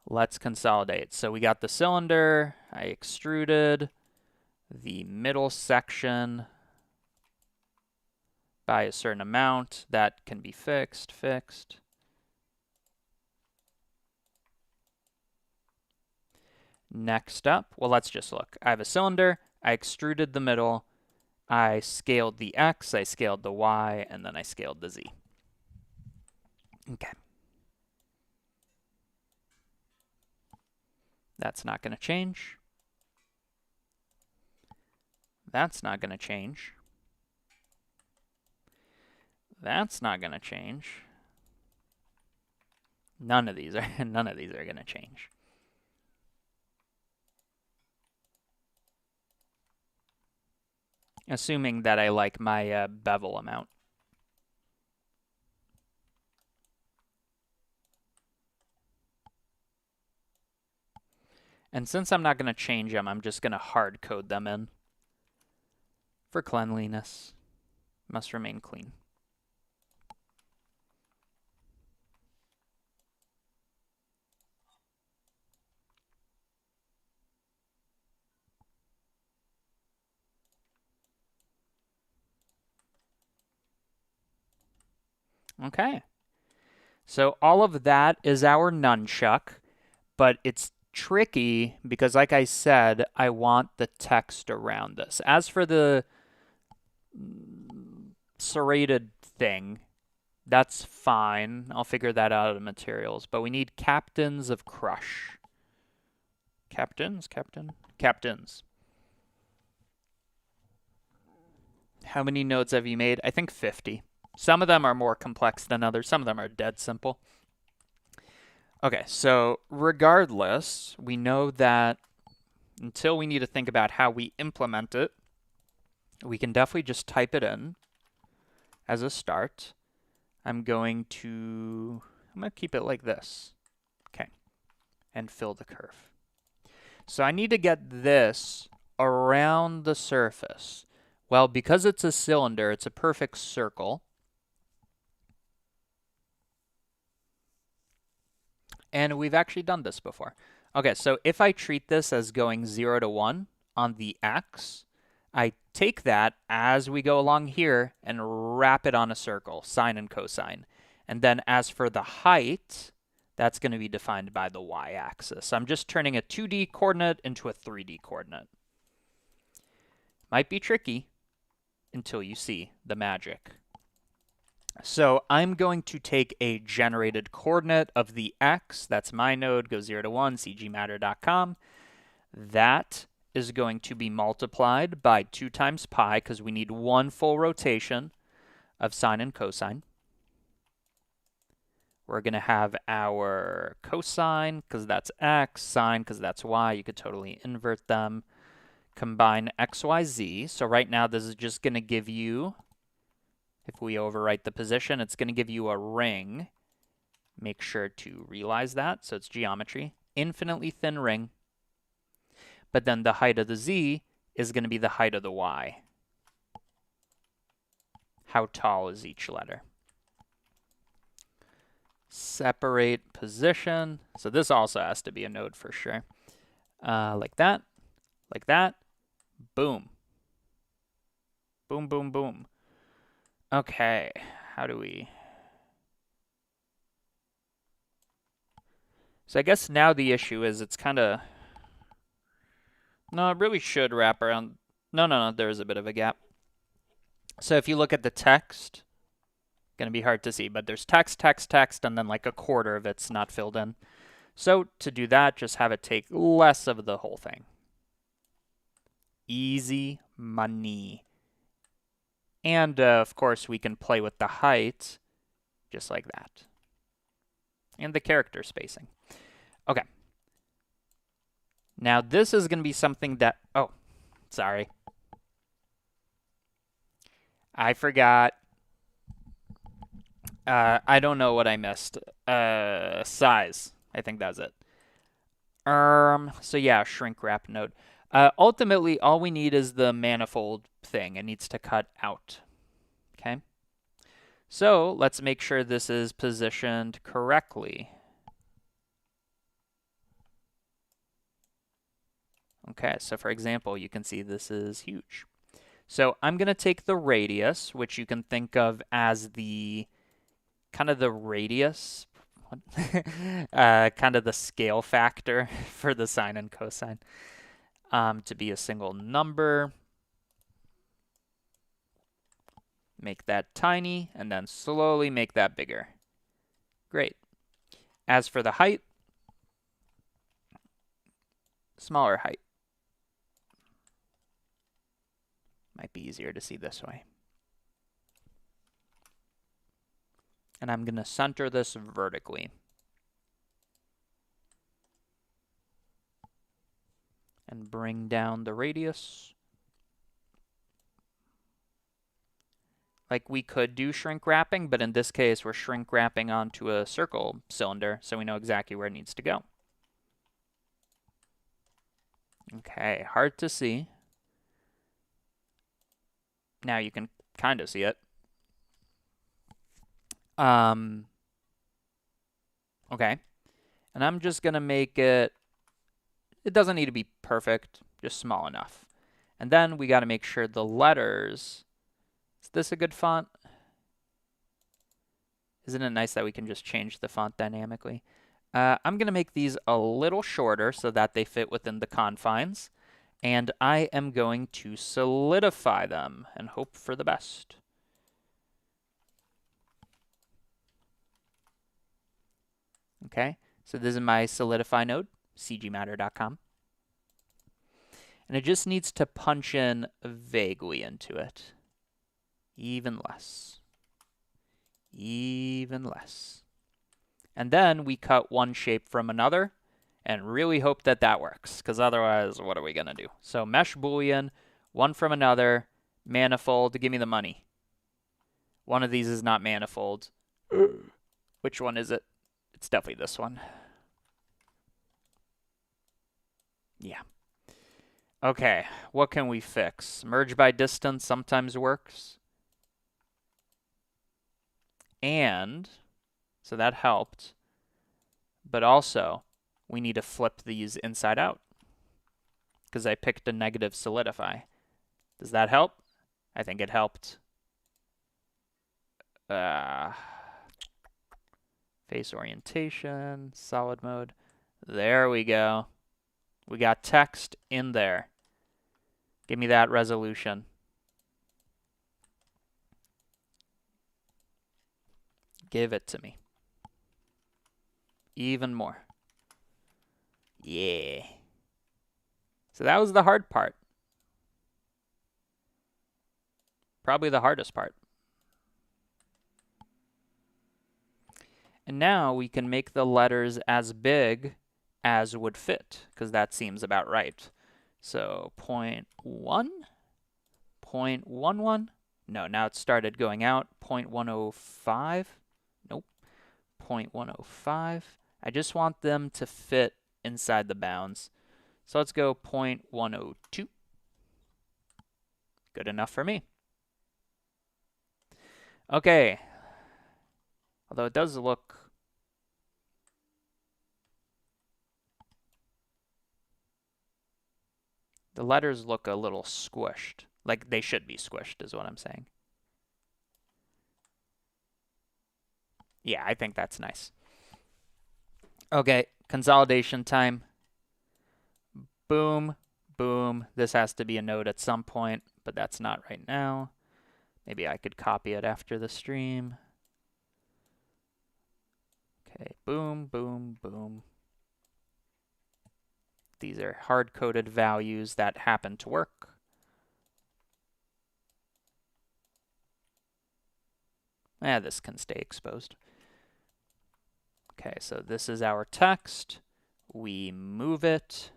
Let's consolidate. So we got the cylinder. I extruded the middle section by a certain amount. That can be fixed. Next up, well, let's just look. I have a cylinder. I extruded the middle. I scaled the X. I scaled the Y. And then I scaled the Z. Okay. That's not going to change. That's not going to change. That's not going to change. None of these are going to change. Assuming that I like my bevel amount. And since I'm not going to change them, I'm just going to hard code them in. For cleanliness. Must remain clean. Okay. So all of that is our nunchuck, but it's tricky because, like I said, I want the text around this. As for the serrated thing, that's fine. I'll figure that out of the materials. But we need captains of crush. Captains? How many nodes have you made? I think 50. Some of them are more complex than others. Some of them are dead simple. Okay, so regardless, we know that until we need to think about how we implement it, we can definitely just type it in as a start. I'm going to keep it like this. Okay, and fill the curve. So I need to get this around the surface. Well, because it's a cylinder, it's a perfect circle. And we've actually done this before. Okay, so if I treat this as going 0 to 1 on the x, I take that as we go along here and wrap it on a circle, sine and cosine. And then as for the height, that's going to be defined by the y-axis. So I'm just turning a 2D coordinate into a 3D coordinate. Might be tricky until you see the magic. So I'm going to take a generated coordinate of the x. That's my node, goes 0 to 1, cgmatter.com. That is going to be multiplied by 2 times pi, because we need 1 full rotation of sine and cosine. We're going to have our cosine, because that's x, sine, because that's y. You could totally invert them. Combine x, y, z. So right now, this is just going to give you, if we overwrite the position, it's going to give you a ring. Make sure to realize that. So it's geometry. Infinitely thin ring. But then the height of the z is going to be the height of the y. How tall is each letter? Separate position. So this also has to be a node for sure. Like that. Like that. Boom. Boom, boom, boom. Okay, how do we... So I guess now the issue is it's kind of... No, it really should wrap around... No, there is a bit of a gap. So if you look at the text, going to be hard to see, but there's text, text, text, and then like a quarter of it's not filled in. So to do that, just have it take less of the whole thing. Easy money. And of course, we can play with the height just like that. And the character spacing. Okay. Now this is going to be something that... Oh, sorry. I forgot. I don't know what I missed. Size. I think that's it. So yeah, shrink wrap node. Ultimately, all we need is the manifold thing. It needs to cut out. Okay. So let's make sure this is positioned correctly. Okay, so for example, you can see this is huge. So I'm going to take the radius, which you can think of as the kind of the radius, kind of the scale factor for the sine and cosine, to be a single number. Make that tiny, and then slowly make that bigger. Great. As for the height, smaller height. Might be easier to see this way. And I'm going to center this vertically. And bring down the radius. Like we could do shrink wrapping, but in this case, we're shrink wrapping onto a circle cylinder, so we know exactly where it needs to go. Okay, hard to see. Now you can kind of see it. Okay. And I'm just going to make it, it doesn't need to be perfect, just small enough. And then we got to make sure the letters, is this a good font? Isn't it nice that we can just change the font dynamically? I'm going to make these a little shorter so that they fit within the confines. And I am going to solidify them and hope for the best. Okay, so this is my solidify node, cgmatter.com. And it just needs to punch in vaguely into it. Even less. Even less. And then we cut one shape from another and really hope that that works, because otherwise, what are we going to do? So mesh boolean, one from another, manifold, give me the money. One of these is not manifold. Which one is it? It's definitely this one. Yeah. Okay, what can we fix? Merge by distance sometimes works. And, so that helped. But also, we need to flip these inside out, because I picked a negative solidify. Does that help? I think it helped. Face orientation, solid mode. There we go. We got text in there. Give me that resolution. Give it to me. Even more. Yeah. So that was the hard part. Probably the hardest part. And now we can make the letters as big as would fit, because that seems about right. So 0.1, 0.11. No, now it started going out. 0.105. Nope. 0.105. I just want them to fit inside the bounds. So let's go 0.102. Good enough for me. Okay. Although it does look... The letters look a little squished. Like they should be squished is what I'm saying. Yeah, I think that's nice. Okay, consolidation time. Boom, boom. This has to be a node at some point, but that's not right now. Maybe I could copy it after the stream. Okay, boom, boom, boom. These are hard-coded values that happen to work. This can stay exposed. Okay, so this is our text. We move it.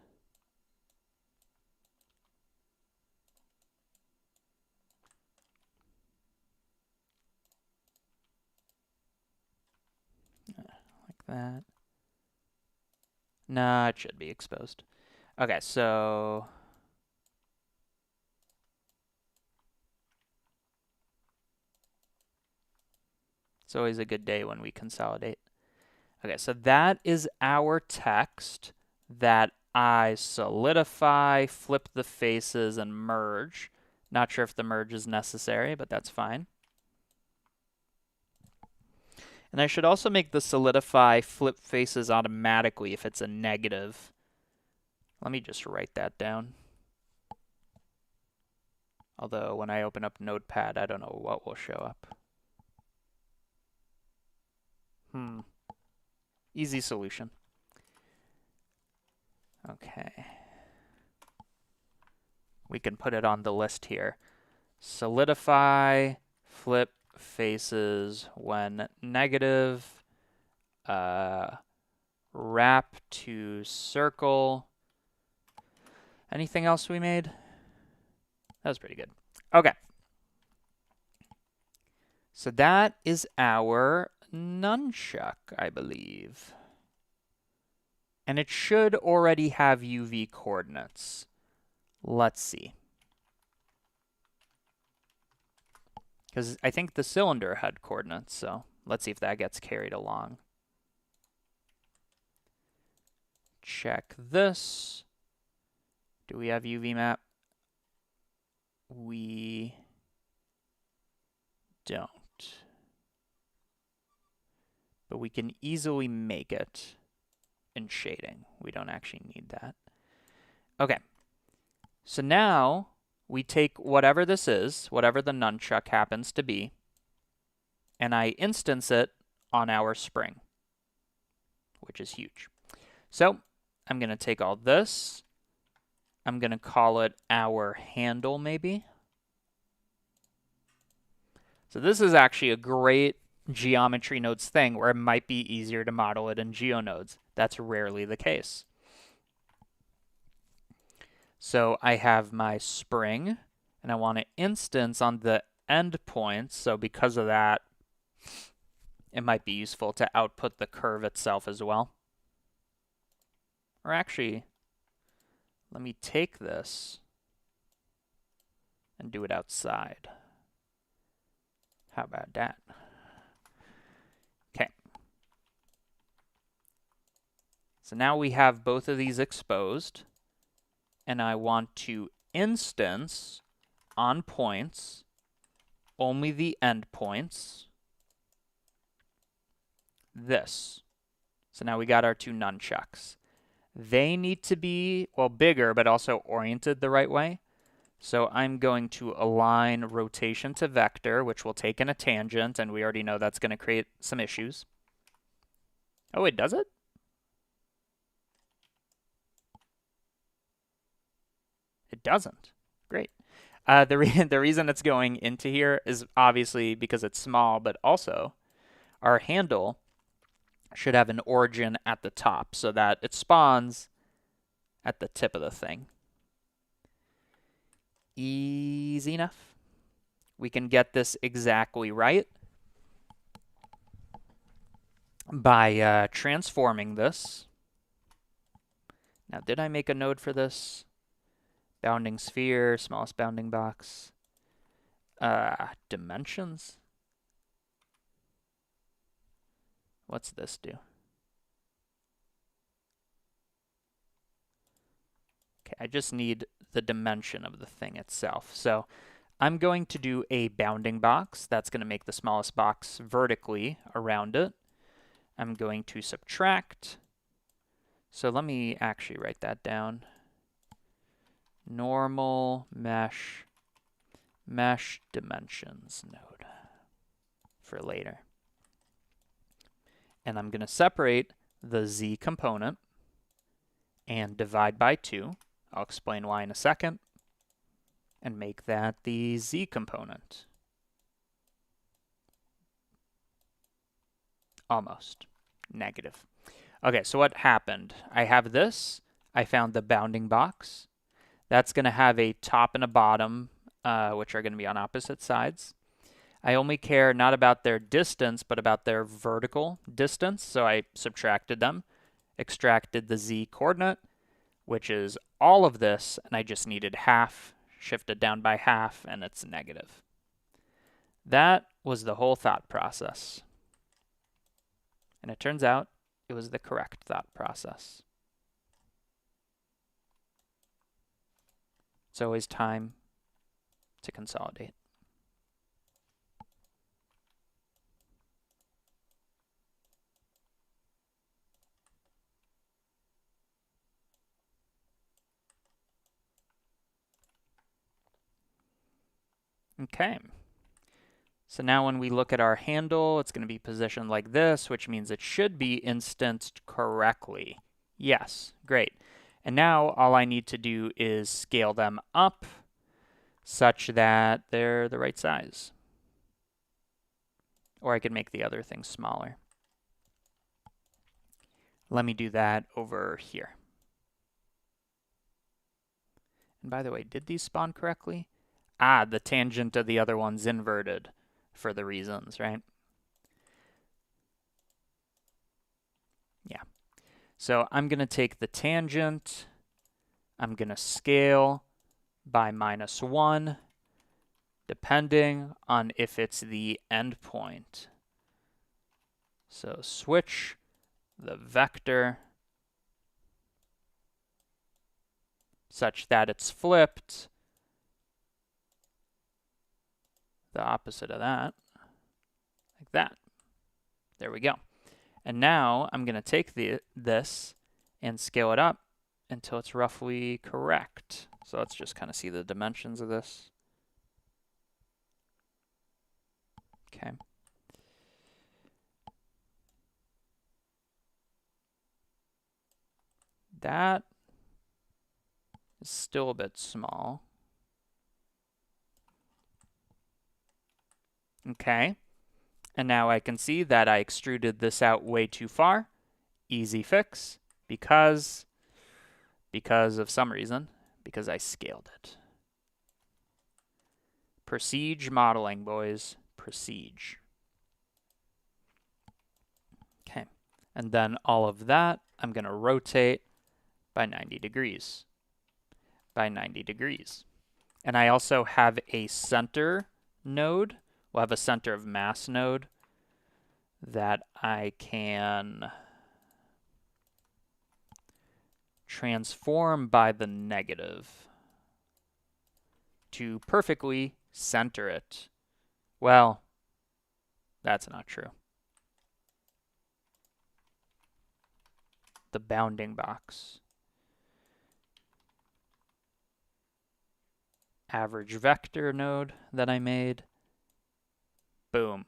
Like that. Nah, it should be exposed. Okay, so it's always a good day when we consolidate. Okay, so that is our text that I solidify, flip the faces, and merge. Not sure if the merge is necessary, but that's fine. And I should also make the solidify flip faces automatically if it's a negative. Let me just write that down. Although when I open up Notepad, I don't know what will show up. Easy solution. Okay. We can put it on the list here. Solidify, flip faces when negative, wrap to circle. Anything else we made? That was pretty good. Okay. So that is our nunchuck, I believe. And it should already have UV coordinates. Let's see. Because I think the cylinder had coordinates, so let's see if that gets carried along. Check this. Do we have UV map? We don't. But we can easily make it in shading. We don't actually need that. Okay. So now we take whatever this is, whatever the nunchuck happens to be, and I instance it on our spring, which is huge. So I'm going to take all this. I'm going to call it our handle, maybe. So this is actually a great geometry nodes thing where it might be easier to model it in geonodes. That's rarely the case. So I have my spring, and I want to instance on the endpoints. So because of that, it might be useful to output the curve itself as well. Or actually, let me take this and do it outside. How about that? Okay. So now we have both of these exposed, and I want to instance on points only the endpoints. This. So now we got our two nunchucks. They need to be, well, bigger, but also oriented the right way. So I'm going to align rotation to vector, which will take in a tangent, and we already know that's going to create some issues. Oh, wait, does it? It doesn't. Great. The reason it's going into here is obviously because it's small, but also our handle should have an origin at the top so that it spawns at the tip of the thing. Easy enough. We can get this exactly right by transforming this. Now, did I make a node for this? Bounding sphere, smallest bounding box. Dimensions? What's this do? Okay, I just need the dimension of the thing itself. So I'm going to do a bounding box. That's going to make the smallest box vertically around it. I'm going to subtract So let me actually write that down. Normal mesh dimensions node for later. And I'm going to separate the z component and divide by 2. I'll explain why in a second. And make that the z component. Almost. Negative. Okay, so what happened? I have this. I found the bounding box. That's going to have a top and a bottom, which are going to be on opposite sides. I only care not about their distance, but about their vertical distance. So I subtracted them, extracted the z coordinate, which is all of this, and I just needed half, shifted down by half, and it's negative. That was the whole thought process. And it turns out it was the correct thought process. It's always time to consolidate. Okay. So now when we look at our handle, it's going to be positioned like this, which means it should be instanced correctly. Yes, great. And now all I need to do is scale them up such that they're the right size. Or I could make the other thing smaller. Let me do that over here. And by the way, did these spawn correctly? Ah, the tangent of the other one's inverted for the reasons, right? Yeah. So I'm going to take the tangent. I'm going to scale by -1, depending on if it's the endpoint. So switch the vector such that it's flipped the opposite of that, like that. There we go. And now I'm going to take this and scale it up until it's roughly correct. So let's just kind of see the dimensions of this. Okay. That is still a bit small. Okay. And now I can see that I extruded this out way too far. Easy fix because of some reason, because I scaled it. Prestige modeling, boys. Prestige. Okay. And then all of that, I'm going to rotate by 90 degrees. By 90 degrees. And I also have a center node. We'll have a center of mass node that I can transform by the negative to perfectly center it. Well, that's not true. The bounding box. Average vector node that I made. Boom.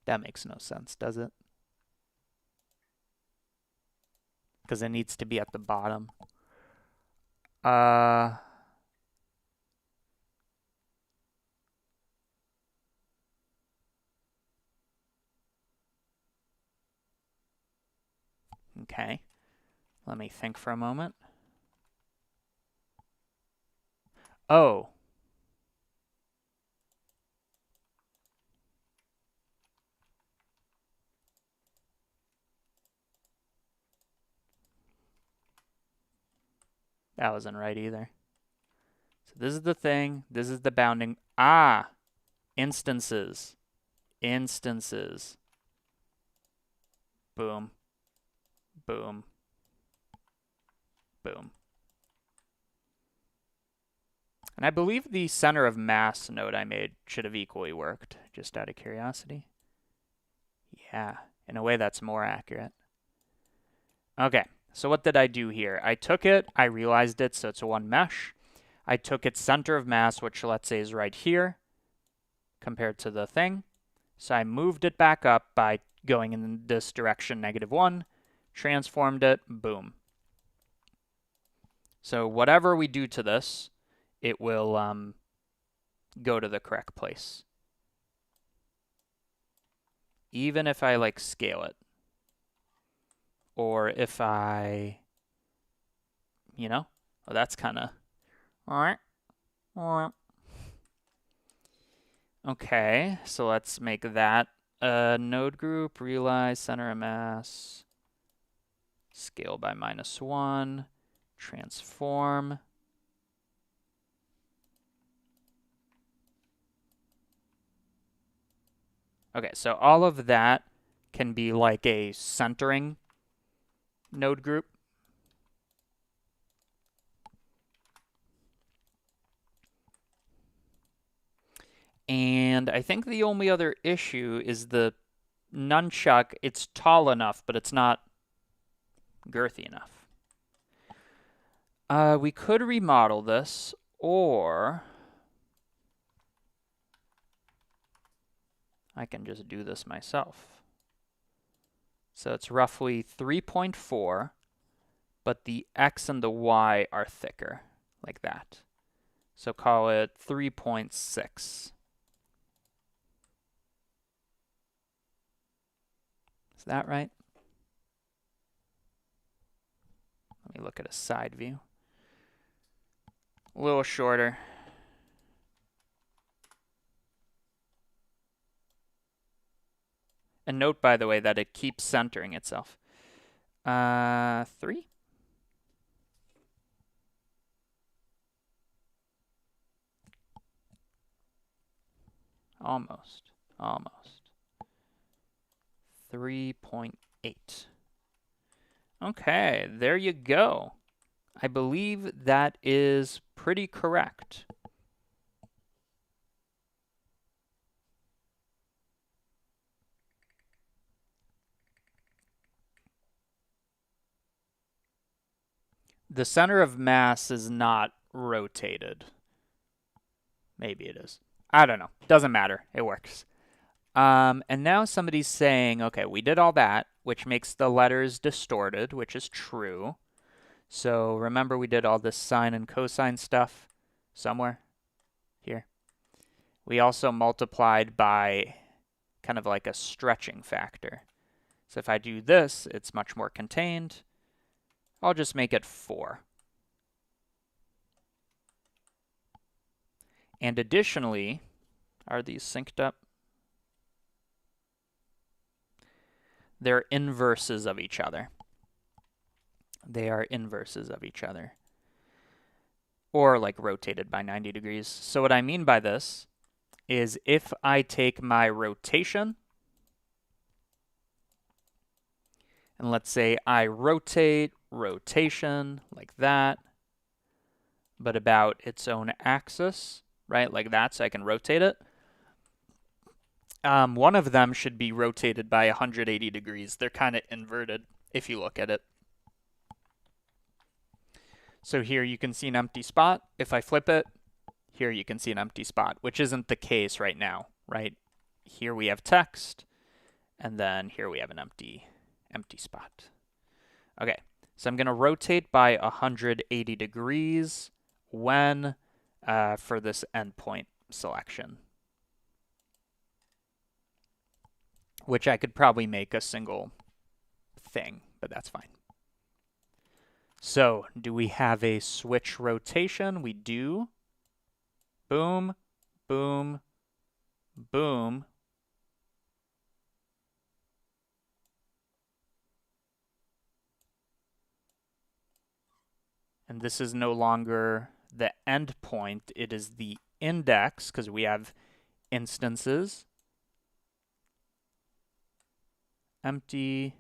That makes no sense, does it? Because it needs to be at the bottom. Okay. Let me think for a moment. Oh. That wasn't right either. So this is the thing. This is the bounding. Ah! Instances. Instances. Boom. Boom. Boom. And I believe the center of mass node I made should have equally worked, just out of curiosity. Yeah, in a way that's more accurate. Okay, so what did I do here? I took it, I realized it, so it's a one mesh. I took its center of mass, which let's say is right here, compared to the thing. So I moved it back up by going in this direction, -1, transformed it, boom. So whatever we do to this, it will go to the correct place. Even if I like scale it. Or if I, you know, well, that's kind of, okay, so let's make that a node group, realize center of mass, scale by -1, transform. Okay, so all of that can be like a centering node group. And I think the only other issue is the nunchuck. It's tall enough, but it's not girthy enough. We could remodel this, or I can just do this myself. So it's roughly 3.4, but the X and the Y are thicker, like that. So call it 3.6. Is that right? Let me look at a side view. A little shorter. And note, by the way, that it keeps centering itself. 3? Almost. 3.8. Okay, there you go. I believe that is pretty correct. The center of mass is not rotated. Maybe it is. I don't know. Doesn't matter. It works. And now somebody's saying, okay, we did all that, which makes the letters distorted, which is true. So remember we did all this sine and cosine stuff somewhere here. We also multiplied by kind of like a stretching factor. So if I do this, it's much more contained. I'll just make it 4. And additionally, are these synced up? They're inverses of each other. They are inverses of each other. Or like rotated by 90 degrees. So what I mean by this is if I take my rotation, and let's say I rotate, rotation, like that, but about its own axis, right, like that, so I can rotate it. One of them should be rotated by 180 degrees. They're kind of inverted if you look at it. So here you can see an empty spot. If I flip it, here you can see an empty spot, which isn't the case right now, right? Here we have text, and then here we have an empty spot. Okay, so I'm going to rotate by 180 degrees when for this endpoint selection, which I could probably make a single thing, but that's fine. So do we have a switch rotation? We do. Boom, boom, boom. And this is no longer the endpoint, it is the index, because we have instances. Empty,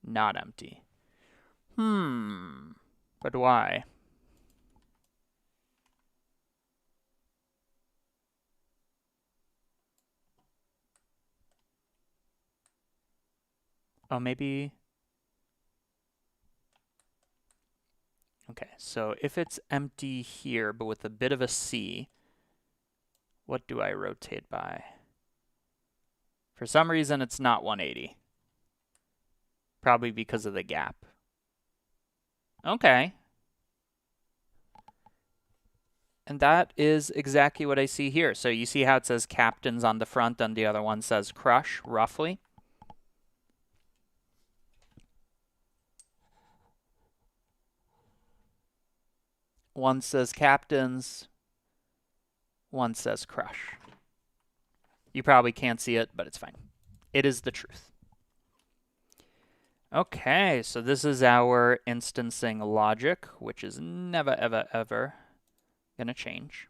not empty. But why? Oh, maybe. Okay, so if it's empty here, but with a bit of a C, what do I rotate by? For some reason, it's not 180. Probably because of the gap. Okay. And that is exactly what I see here. So you see how it says captains on the front and the other one says crush, roughly? One says captains, one says crush. You probably can't see it, but it's fine. It is the truth. Okay, so this is our instancing logic, which is never, ever, ever going to change.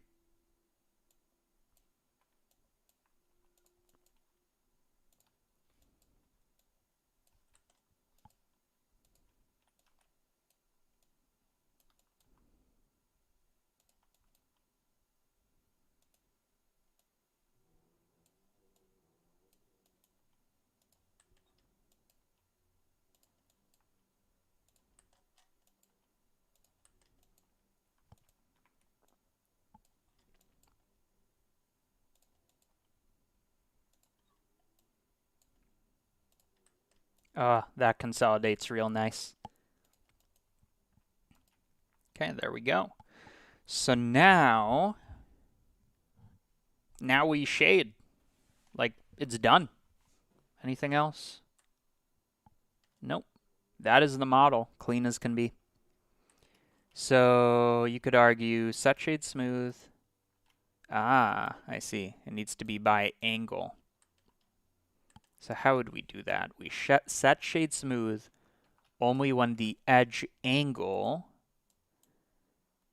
That consolidates real nice. Okay, there we go. So now we shade. Like, it's done. Anything else? Nope. That is the model, clean as can be. So you could argue set shade smooth. Ah, I see. It needs to be by angle. So how would we do that? We set shade smooth only when the edge angle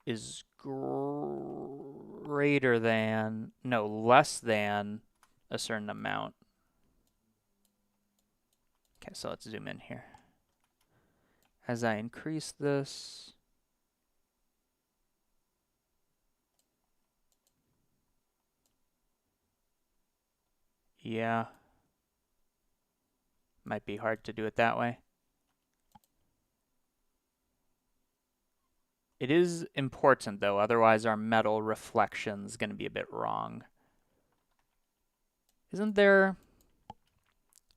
is greater than, no, less than a certain amount. Okay, so let's zoom in here. As I increase this, yeah, might be hard to do it that way. It is important though, otherwise our metal reflection is going to be a bit wrong. Isn't there?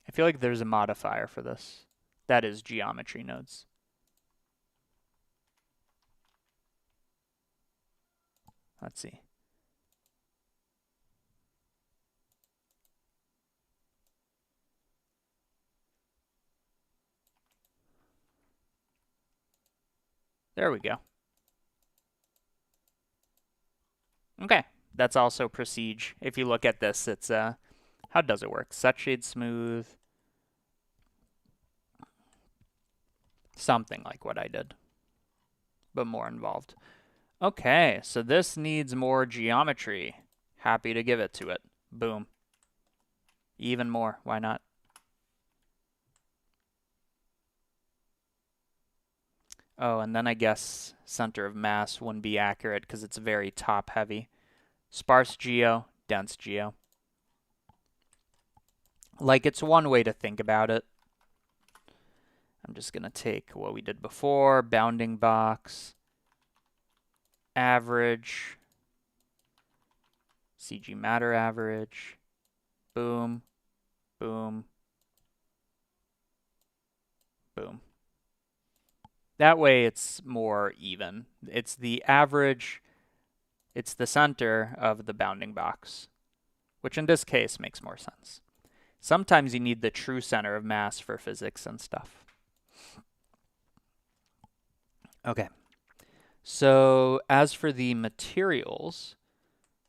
I feel like there's a modifier for this. That is geometry nodes. Let's see. There we go. Okay, that's also prestige. If you look at this, it's how does it work? Set shade smooth. Something like what I did, but more involved. Okay, so this needs more geometry. Happy to give it to it. Boom. Even more, why not? Oh, and then I guess center of mass wouldn't be accurate because it's very top heavy. Sparse geo, dense geo. Like, it's one way to think about it. I'm just going to take what we did before, bounding box, average, CG matter average, boom, boom, boom. That way it's more even. It's the average, it's the center of the bounding box, which in this case makes more sense. Sometimes you need the true center of mass for physics and stuff. Okay, so as for the materials,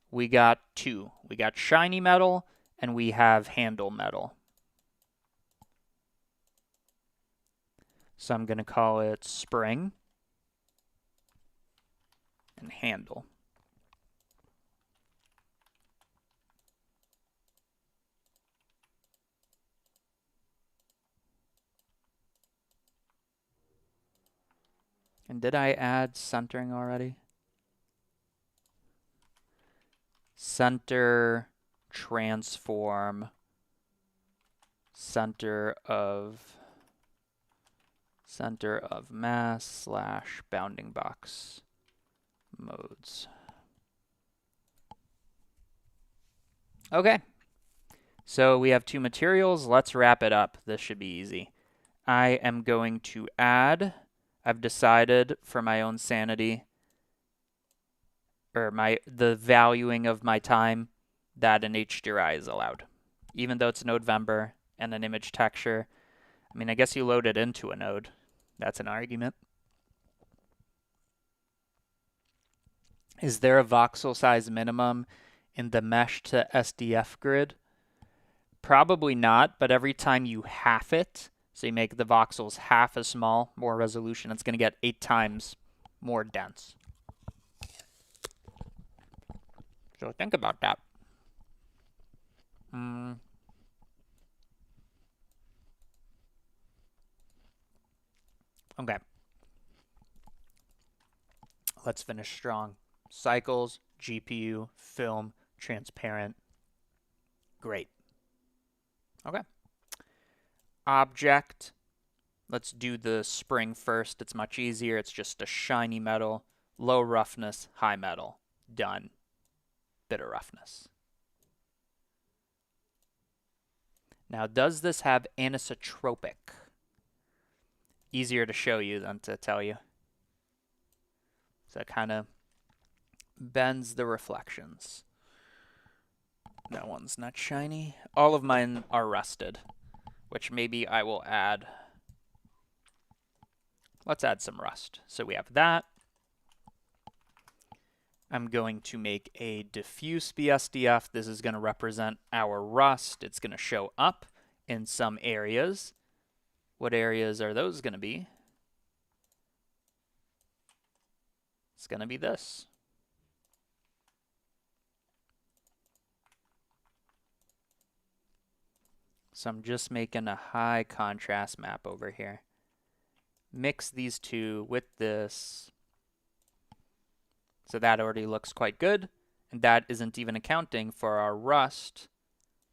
we got two. We got shiny metal and we have handle metal. So I'm going to call it spring and handle. And did I add centering already? Center, transform, center of Center of mass / bounding box modes. Okay. So we have 2 materials. Let's wrap it up. This should be easy. I am going to add, I've decided for my own sanity, or the valuing of my time, that an HDRI is allowed. Even though it's Nodevember and an image texture. I mean, I guess you load it into a node. That's an argument. Is there a voxel size minimum in the mesh to SDF grid? Probably not, but every time you half it, so you make the voxels half as small, more resolution, it's going to get 8 times more dense. So think about that. Okay. Let's finish strong. Cycles, GPU, film, transparent. Great. Okay. Object. Let's do the spring first. It's much easier. It's just a shiny metal, low roughness, high metal. Done. Bit of roughness. Now, does this have anisotropic? Easier to show you than to tell you. So that kind of bends the reflections. That one's not shiny. All of mine are rusted, which maybe I will add. Let's add some rust. So we have that. I'm going to make a diffuse BSDF. This is going to represent our rust. It's going to show up in some areas. What areas are those going to be? It's going to be this. So I'm just making a high contrast map over here. Mix these two with this. So that already looks quite good. And that isn't even accounting for our rust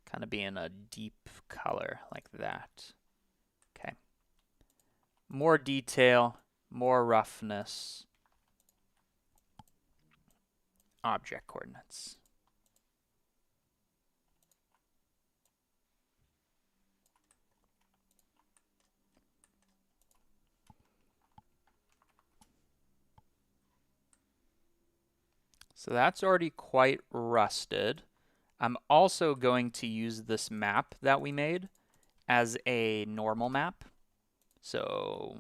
kind of being a deep color like that. Okay. More detail, more roughness. Object coordinates. So that's already quite rusted. I'm also going to use this map that we made as a normal map. So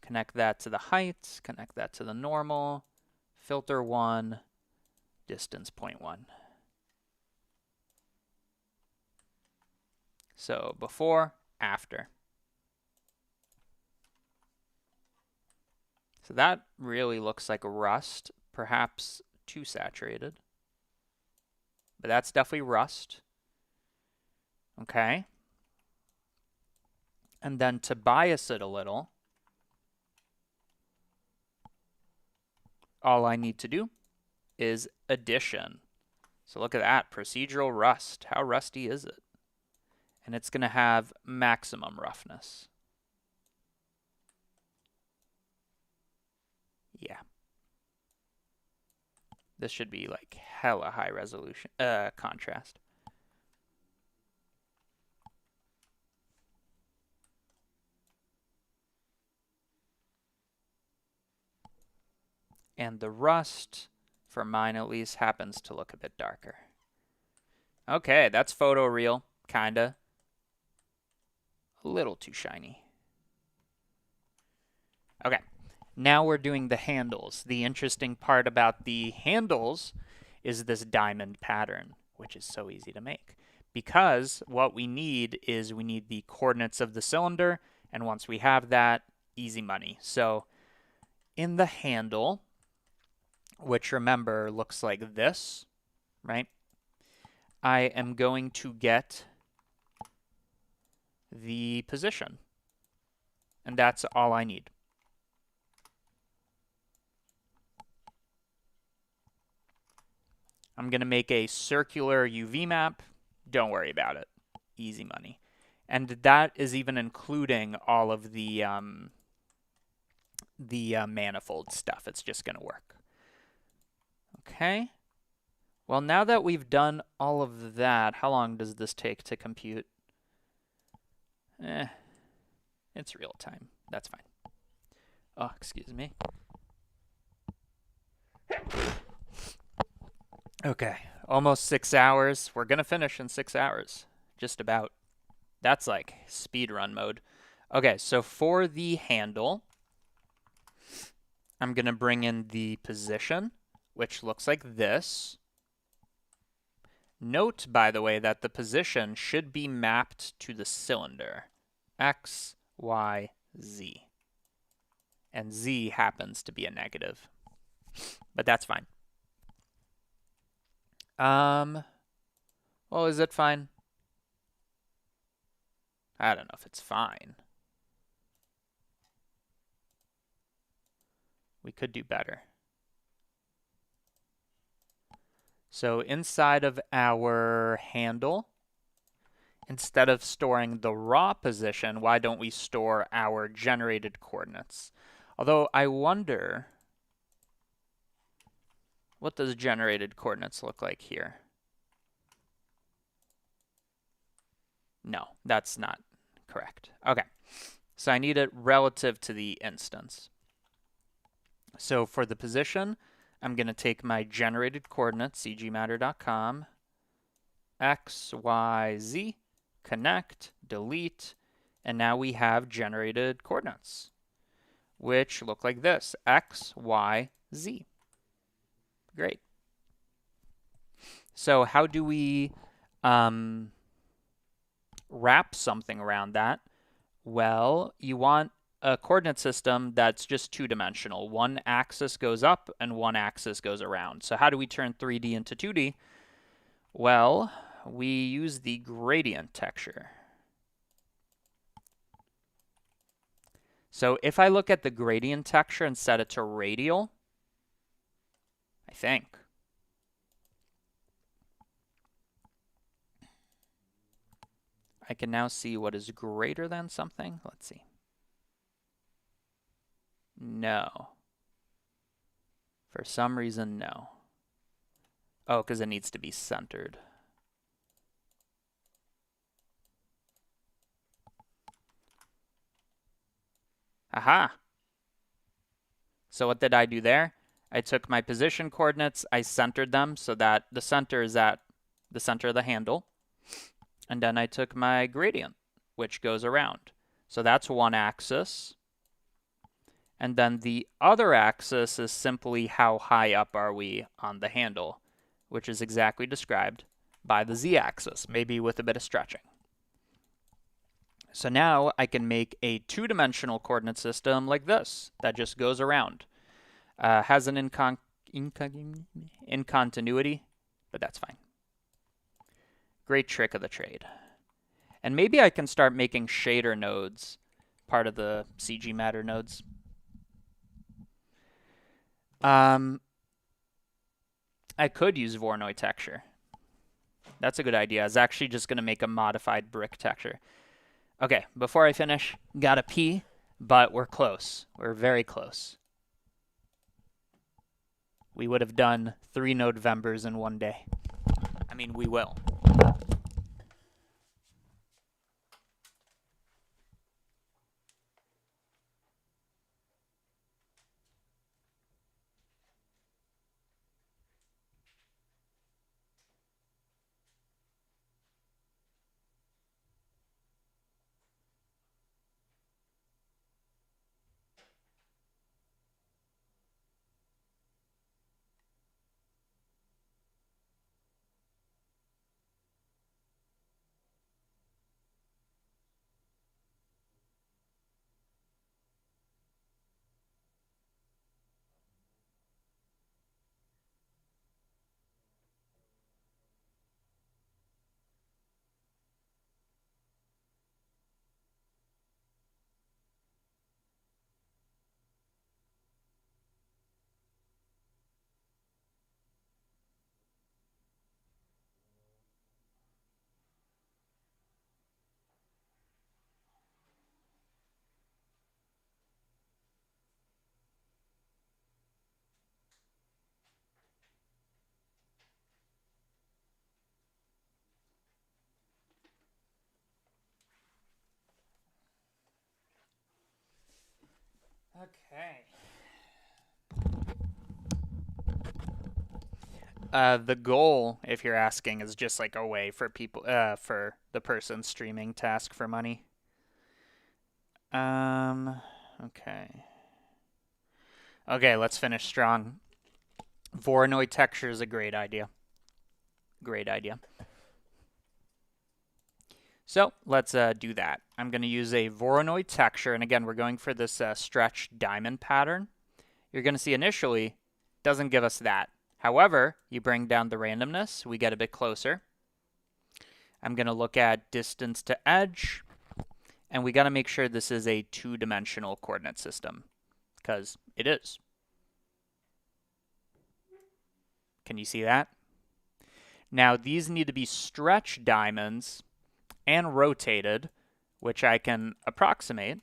connect that to the height, connect that to the normal, filter 1, distance 0.1. So before, after. So that really looks like rust, perhaps too saturated. But that's definitely rust. Okay. And then to bias it a little, all I need to do is addition. So look at that, procedural rust. How rusty is it? And it's going to have maximum roughness. Yeah. This should be like hella high resolution, contrast. And the rust, for mine at least, happens to look a bit darker. Okay, that's photoreal, kinda. A little too shiny. Okay. Now we're doing the handles. The interesting part about the handles is this diamond pattern, which is so easy to make. Because what we need is we need the coordinates of the cylinder, and once we have that, easy money. So in the handle, which remember looks like this, right? I am going to get the position. And that's all I need. I'm going to make a circular UV map. Don't worry about it. Easy money. And that is even including all of the manifold stuff. It's just going to work. Okay. Well, now that we've done all of that, how long does this take to compute? It's real time. That's fine. Oh, excuse me. Okay, almost 6 hours. We're going to finish in 6 hours. Just about. That's like speed run mode. Okay, so for the handle, I'm going to bring in the position, which looks like this. Note, by the way, that the position should be mapped to the cylinder. X, Y, Z. And Z happens to be a negative. But that's fine. Well, is it fine? I don't know if it's fine. We could do better. So inside of our handle, instead of storing the raw position, why don't we store our generated coordinates? Although I wonder, what does generated coordinates look like here? No, that's not correct. Okay, so I need it relative to the instance. So for the position, I'm going to take my generated coordinates, cgmatter.com, x, y, z, connect, delete, and now we have generated coordinates, which look like this, x, y, z. Great. So how do we wrap something around that? Well, you want a coordinate system that's just two-dimensional. One axis goes up and one axis goes around. So how do we turn 3D into 2D? Well, we use the gradient texture. So if I look at the gradient texture and set it to radial, I think, I can now see what is greater than something. Let's see. No. For some reason, no. Oh, because it needs to be centered. Aha! So what did I do there? I took my position coordinates, I centered them so that the center is at the center of the handle. And then I took my gradient, which goes around. So that's one axis. And then the other axis is simply how high up are we on the handle, which is exactly described by the z-axis, maybe with a bit of stretching. So now I can make a two-dimensional coordinate system like this that just goes around. Has an incontinuity, but that's fine. Great trick of the trade. And maybe I can start making shader nodes part of the CG Matter nodes. I could use Voronoi texture. That's a good idea. I was actually just going to make a modified brick texture. Okay, before I finish, gotta pee, but we're close. We're very close. We would have done 3 Nodevembers in one day. I mean, we will. Okay. The goal, if you're asking, is just like a way for people, for the person streaming to ask for money. Okay. Okay, let's finish strong. Voronoi texture is a great idea. Great idea. So let's do that. I'm going to use a Voronoi texture, and again, we're going for this stretch diamond pattern. You're going to see initially doesn't give us that. However, you bring down the randomness, we get a bit closer. I'm going to look at distance to edge, and we got to make sure this is a two-dimensional coordinate system, because it is. Can you see that? Now, these need to be stretch diamonds and rotated, which I can approximate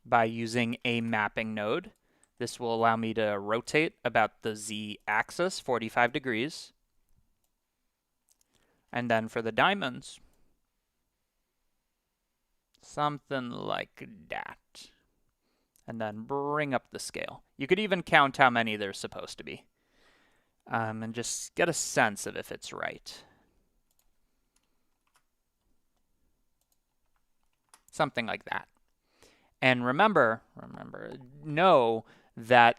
by using a mapping node. This will allow me to rotate about the z-axis, 45 degrees. And then for the diamonds, something like that. And then bring up the scale. You could even count how many there's supposed to be. And just get a sense of if it's right. Something like that. And remember, know that,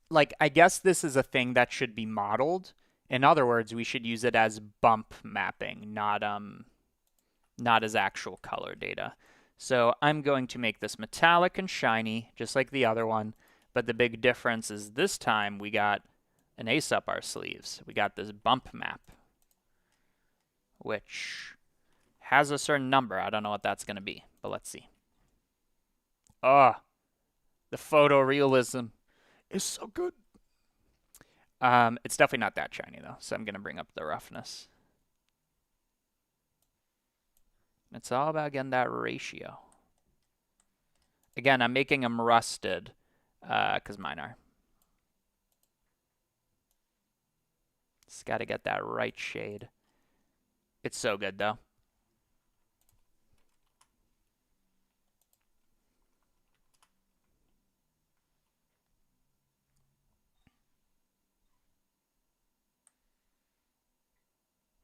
like, I guess this is a thing that should be modeled. In other words, we should use it as bump mapping, not as actual color data. So I'm going to make this metallic and shiny, just like the other one. But the big difference is this time we got an ace up our sleeves. We got this bump map, which has a certain number. I don't know what that's going to be, but let's see. Oh, the photorealism is so good. It's definitely not that shiny, though, so I'm going to bring up the roughness. It's all about getting that ratio. Again, I'm making them rusted, because mine are. Just got to get that right shade. It's so good, though.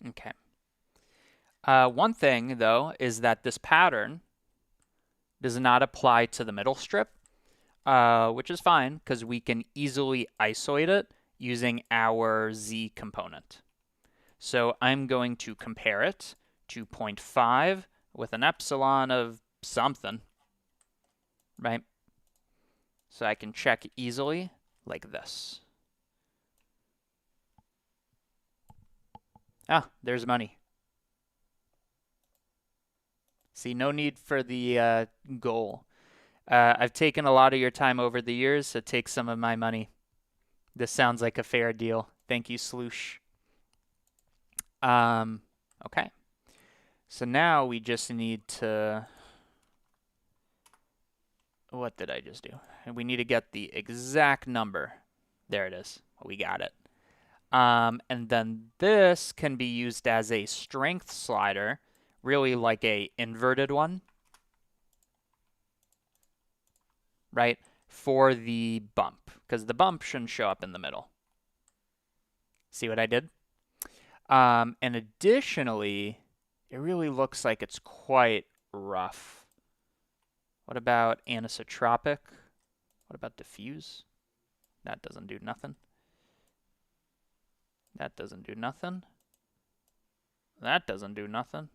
Okay. One thing, though, is that this pattern does not apply to the middle strip, which is fine because we can easily isolate it using our Z component. So I'm going to compare it to 0.5 with an epsilon of something, right? So I can check easily like this. Ah, there's money. See, no need for the goal. I've taken a lot of your time over the years, so take some of my money. This sounds like a fair deal. Thank you, Sloosh. Okay. So now we just need to... What did I just do? We need to get the exact number. There it is. We got it. And then this can be used as a strength slider, really like a inverted one, right, for the bump, because the bump shouldn't show up in the middle. See what I did? And additionally, it really looks like it's quite rough. What about anisotropic? What about diffuse? That doesn't do nothing. That doesn't do nothing. That doesn't do nothing.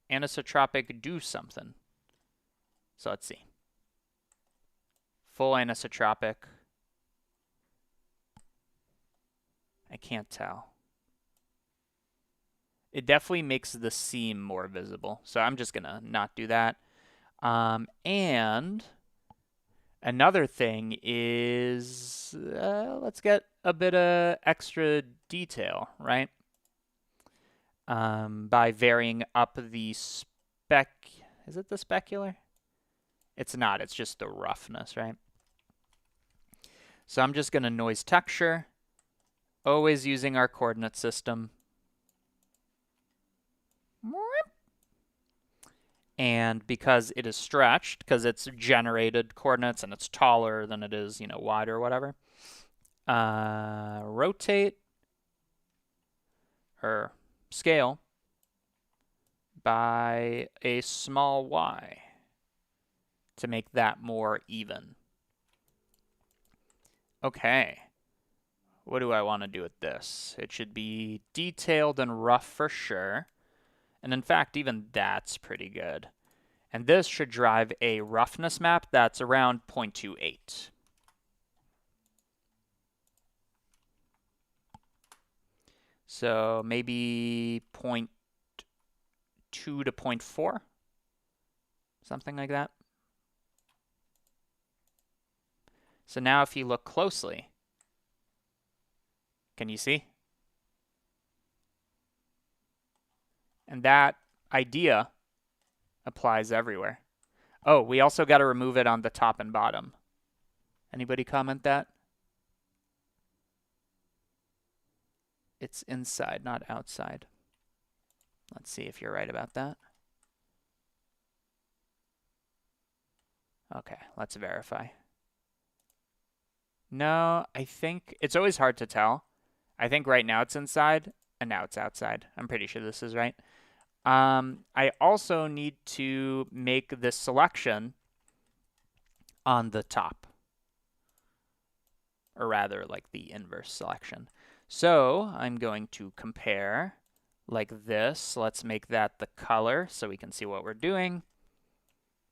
Anisotropic do something. So let's see. Full anisotropic. I can't tell. It definitely makes the seam more visible. So I'm just going to not do that. And another thing is, let's get a bit of extra detail, right? By varying up the spec. Is it the specular? It's not. It's just the roughness, right? So I'm just going to noise texture, always using our coordinate system. And because it is stretched, because it's generated coordinates and it's taller than it is, wide or whatever, rotate or scale by a small y to make that more even. Okay. What do I want to do with this? It should be detailed and rough for sure. And in fact, even that's pretty good. And this should drive a roughness map that's around 0.28. So maybe 0.2 to 0.4, something like that. So now if you look closely, can you see? And that idea applies everywhere. Oh, we also got to remove it on the top and bottom. Anybody comment that? It's inside, not outside. Let's see if you're right about that. Okay, let's verify. No, I think it's always hard to tell. I think right now it's inside, and now it's outside. I'm pretty sure this is right. I also need to make this selection on the top, or rather like the inverse selection. So I'm going to compare like this. Let's make that the color so we can see what we're doing.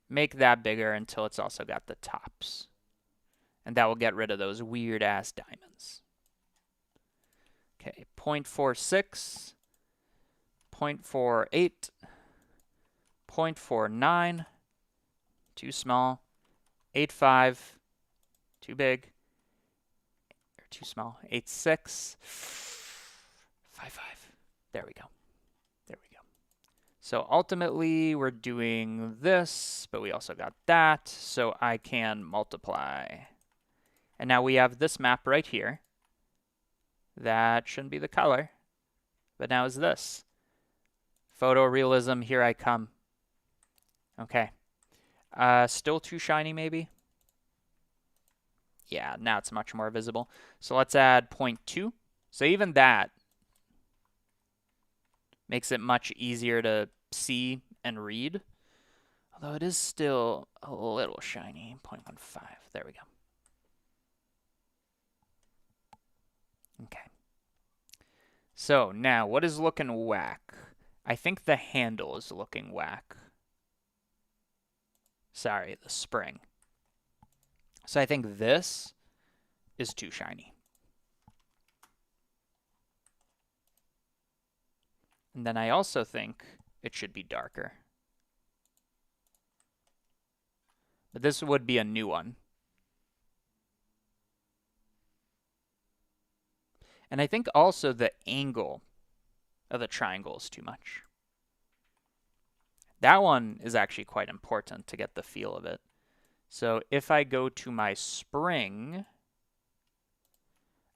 Make that bigger until it's also got the tops. And that will get rid of those weird ass diamonds. Okay, 0.46, 0.48, 0.49, too small, 8.5, too big, or too small, 8.6, 5.5. There we go. There we go. So ultimately, we're doing this, but we also got that, so I can multiply. And now we have this map right here. That shouldn't be the color, but now is this. Photorealism, here I come. Okay. Still too shiny, maybe? Yeah, now it's much more visible. So let's add 0.2. So even that makes it much easier to see and read. Although it is still a little shiny. 0.15. There we go. Okay. So now, what is looking whack? I think the handle is looking whack. Sorry, the spring. So I think this is too shiny. And then I also think it should be darker. But this would be a new one. And I think also the angle of the triangle is too much. That one is actually quite important to get the feel of it. So if I go to my spring,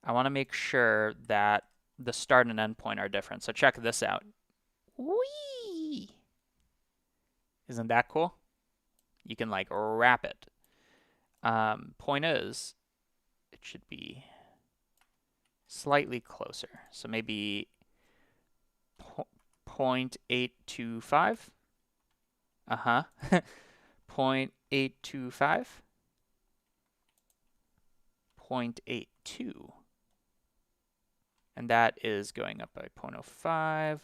I want to make sure that the start and end point are different. So check this out. Whee! Isn't that cool? You can like wrap it. Point is, it should be slightly closer. So maybe 0.825. Uh-huh. 0.825. 0.82. And that is going up by 0.05.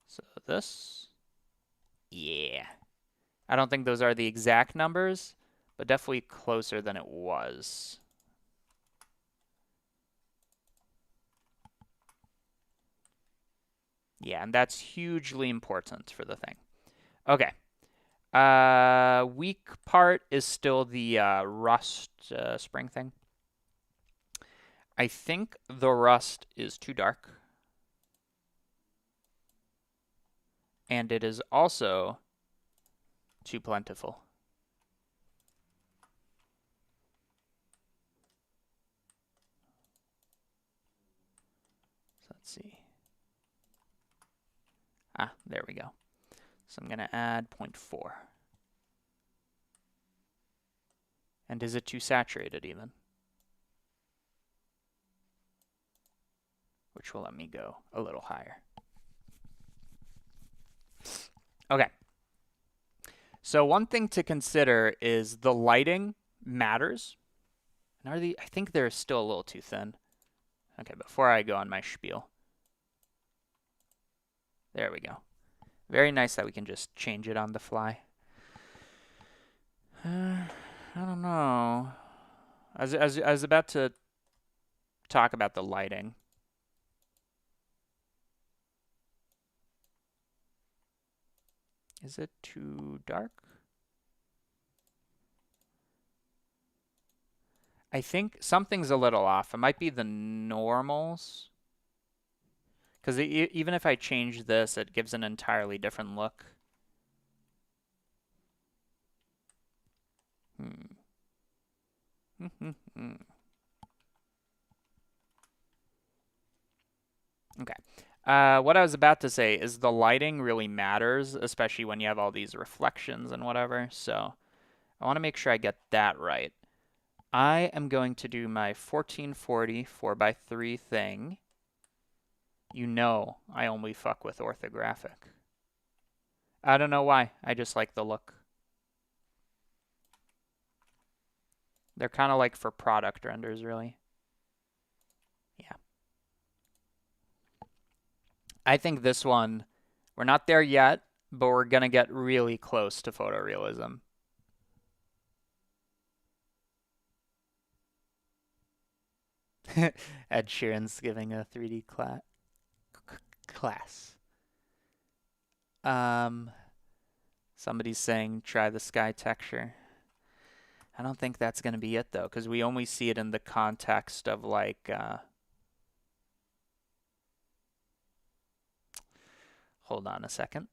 So this. Yeah. I don't think those are the exact numbers, but definitely closer than it was. Yeah, and that's hugely important for the thing. Okay. Weak part is still the rust spring thing. I think the rust is too dark. And it is also too plentiful. So let's see. Ah, there we go. So I'm going to add 0.4. And is it too saturated even? Which will let me go a little higher. Okay. So one thing to consider is the lighting matters. And I think they're still a little too thin. Okay, before I go on my spiel. There we go. Very nice that we can just change it on the fly. I don't know. I was about to talk about the lighting. Is it too dark? I think something's a little off. It might be the normals. Because even if I change this, it gives an entirely different look. Okay. What I was about to say is the lighting really matters, especially when you have all these reflections and whatever. So I want to make sure I get that right. I am going to do my 1440 4x3 thing. You know I only fuck with orthographic. I don't know why. I just like the look. They're kind of like for product renders, really. Yeah. I think this one, we're not there yet, but we're going to get really close to photorealism. Ed Sheeran's giving a 3D class. Somebody's saying try the sky texture. I don't think that's going to be it, though, because we only see it in the context of, like, hold on a second.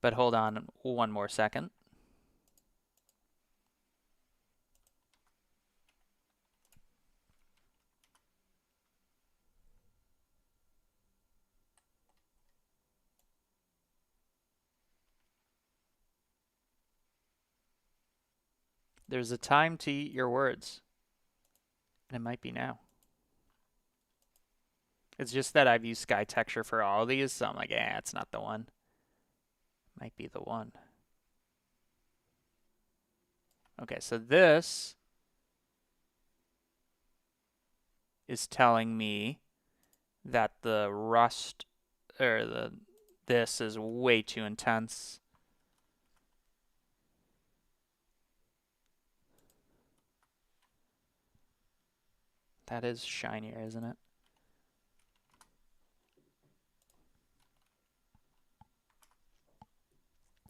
But hold on one more second. There's a time to eat your words. And it might be now. It's just that I've used sky texture for all of these, so I'm like, it's not the one. Might be the one. Okay, so this is telling me that the rust, or this is way too intense. That is shinier, isn't it?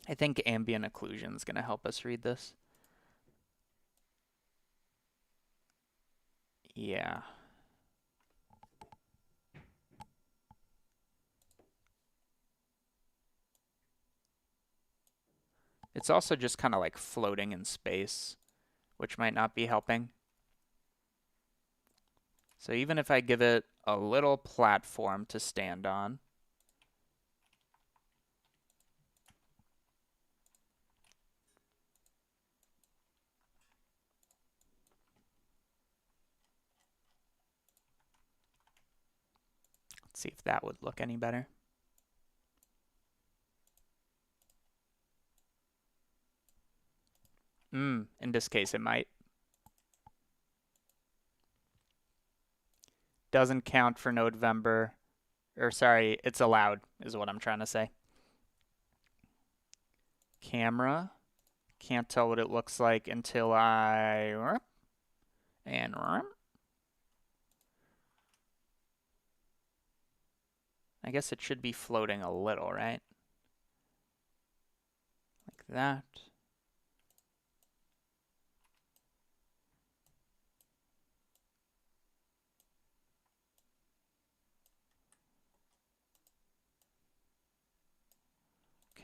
I think ambient occlusion is going to help us read this. Yeah. It's also just kind of like floating in space, which might not be helping. So even if I give it a little platform to stand on, let's see if that would look any better. In this case, it might. Doesn't count for Nodevember. Or sorry, it's allowed, is what I'm trying to say. Camera. Can't tell what it looks like until I... And... I guess it should be floating a little, right? Like that.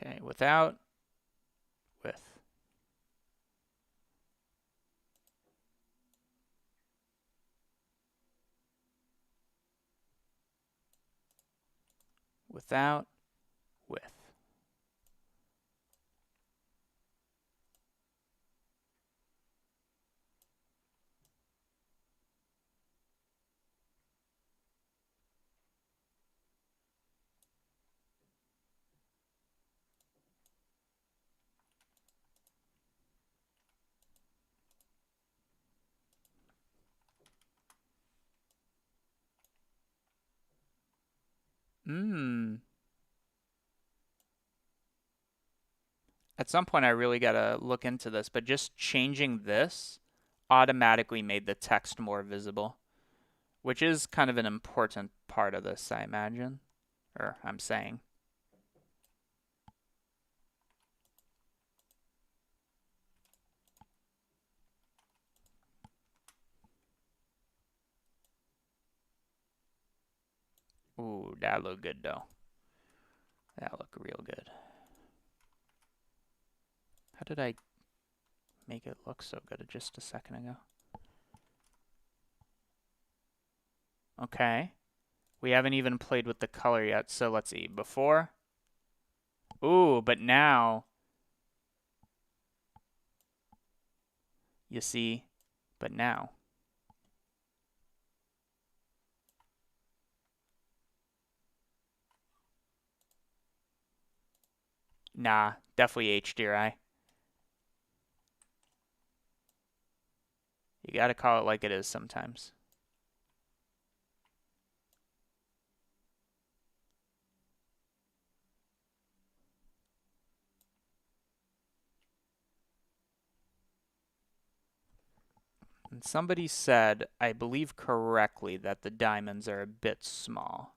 Okay, without, with. without, with. At some point I really gotta look into this, but just changing this automatically made the text more visible, which is kind of an important part of this, I imagine, or I'm saying. Ooh, that looked good though. That looked real good. How did I make it look so good just a second ago? Okay. We haven't even played with the color yet, so let's see. Before. Ooh, but now. You see, but now. Nah, definitely HDRI. You gotta call it like it is sometimes. And somebody said, I believe correctly, that the diamonds are a bit small.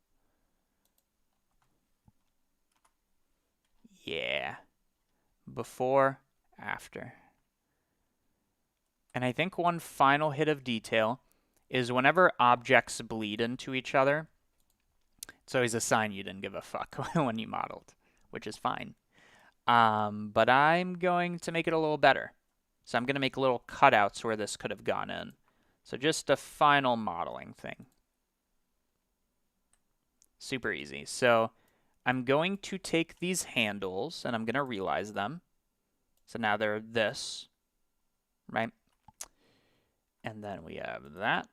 Yeah. Before, after. And I think one final hit of detail is whenever objects bleed into each other, it's always a sign you didn't give a fuck when you modeled, which is fine. But I'm going to make it a little better. So I'm going to make little cutouts where this could have gone in. So just a final modeling thing. Super easy. So I'm going to take these handles and I'm going to realize them. So now they're this, right? And then we have that.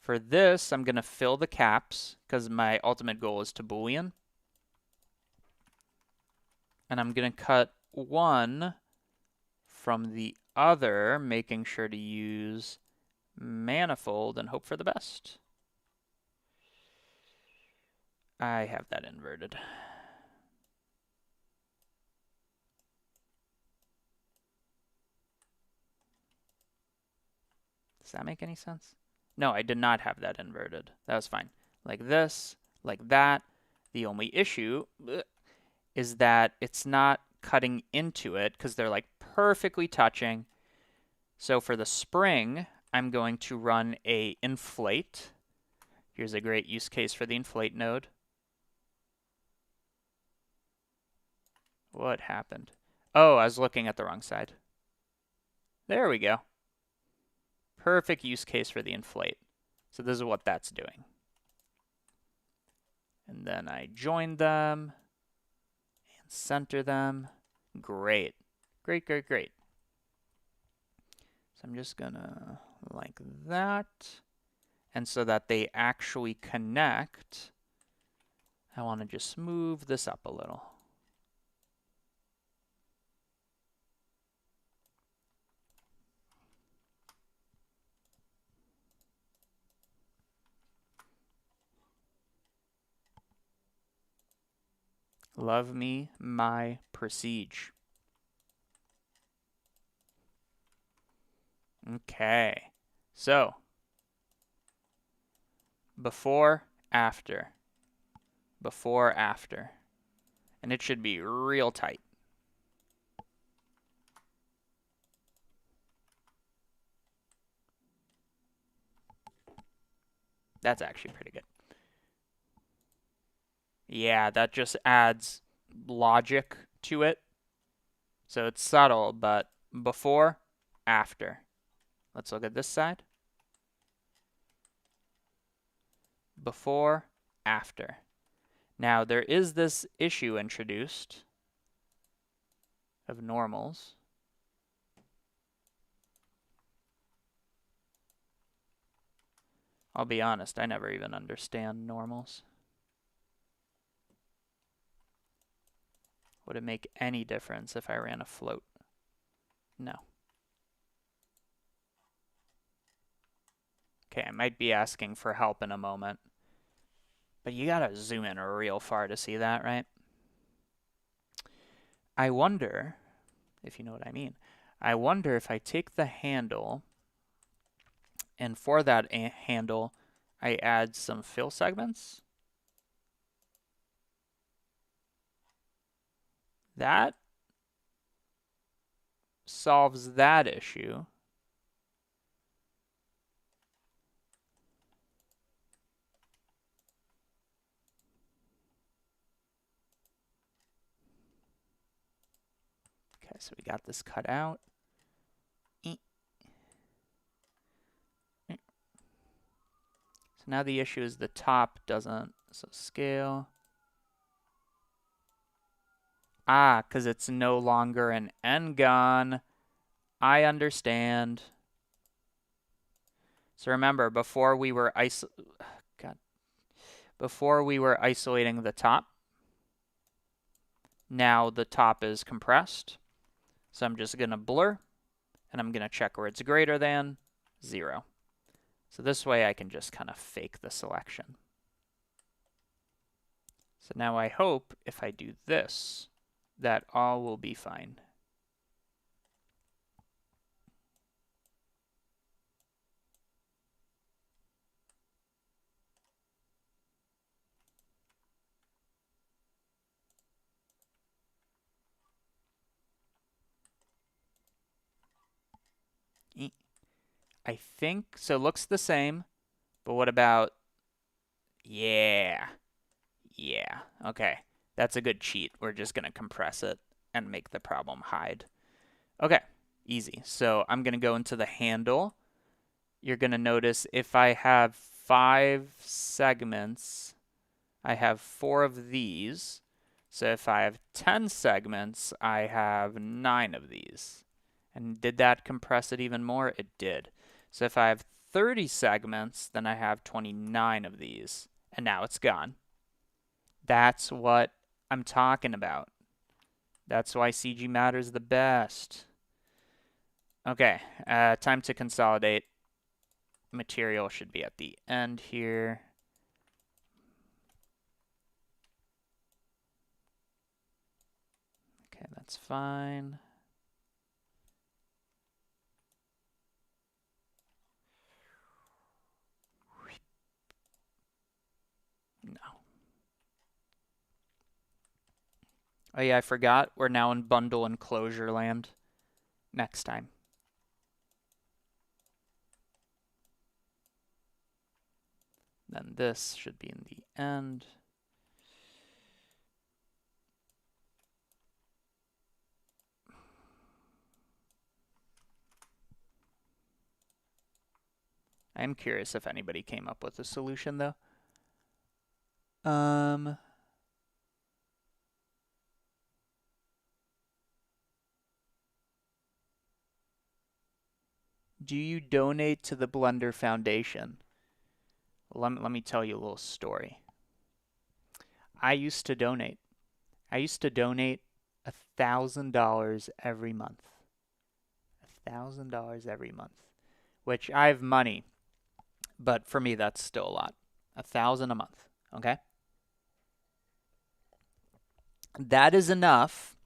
For this, I'm going to fill the caps because my ultimate goal is to Boolean. And I'm going to cut one from the other, making sure to use manifold and hope for the best. I have that inverted. Does that make any sense? No, I did not have that inverted. That was fine. Like this, like that. The only issue is that it's not cutting into it because they're like perfectly touching. So for the spring, I'm going to run a inflate. Here's a great use case for the inflate node. What happened? Oh, I was looking at the wrong side. There we go. Perfect use case for the inflate. So this is what that's doing. And then I join them and center them. Great. Great, great, great. So I'm just gonna like that. And so that they actually connect, I want to just move this up a little. Love me my prestige. Okay. So, before, after. Before, after. And it should be real tight. That's actually pretty good. Yeah, that just adds logic to it. So it's subtle, but before, after. Let's look at this side. Before, after. Now, there is this issue introduced of normals. I'll be honest, I never even understand normals. Would it make any difference if I ran a float? No. Okay, I might be asking for help in a moment. But you gotta zoom in real far to see that, right? I wonder, if you know what I mean, I wonder if I take the handle, and for that handle, I add some fill segments. That solves that issue. Okay, so we got this cut out. So now the issue is the top doesn't, so scale. Ah, because it's no longer an n-gon. I understand. So remember, before we were isolating the top, now the top is compressed. So I'm just going to blur, and I'm going to check where it's greater than 0. So this way I can just kind of fake the selection. So now I hope if I do this, that all will be fine. I think, so it looks the same, but what about, yeah, okay. That's a good cheat. We're just going to compress it and make the problem hide. Okay, easy. So I'm going to go into the handle. You're going to notice if I have 5 segments, I have 4 of these. So if I have 10 segments, I have 9 of these. And did that compress it even more? It did. So if I have 30 segments, then I have 29 of these. And now it's gone. That's what I'm talking about. That's why CG Matter's the best. Okay, time to consolidate. Material should be at the end here. Okay, that's fine. No. Oh yeah, I forgot. We're now in bundle and closure land. Next time. Then this should be in the end. I'm curious if anybody came up with a solution though. Do you donate to the Blender Foundation? Well, let me tell you a little story. I used to donate. I used to donate $1,000 every month. $1,000 every month. Which I have money, but for me that's still a lot. $1,000 a month, okay? That is enough,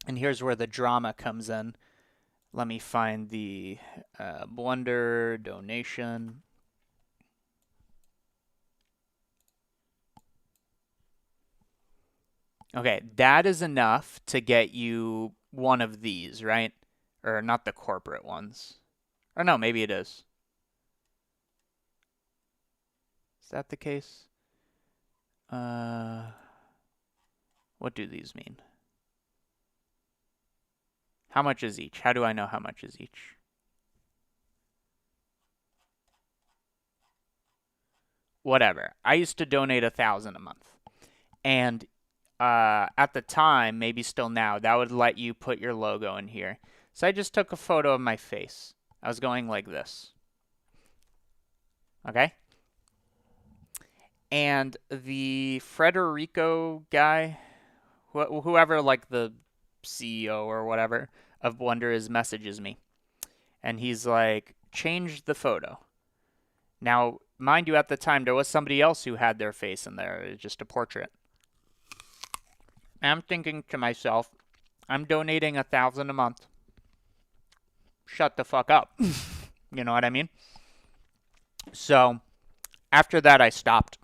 and here's where the drama comes in. Let me find the Blender donation. Okay, that is enough to get you one of these, right? Or not the corporate ones. Or no, maybe it is. Is that the case? What do these mean? How much is each? How do I know how much is each? Whatever. I used to donate $1,000 a month. And at the time, maybe still now, that would let you put your logo in here. So I just took a photo of my face. I was going like this. Okay? And the Frederico guy, whoever, like the CEO or whatever of Blender is, messages me. And he's like, change the photo. Now, mind you, at the time, there was somebody else who had their face in there, just a portrait. And I'm thinking to myself, I'm donating $1,000 a month. Shut the fuck up. You know what I mean? So, after that, I stopped.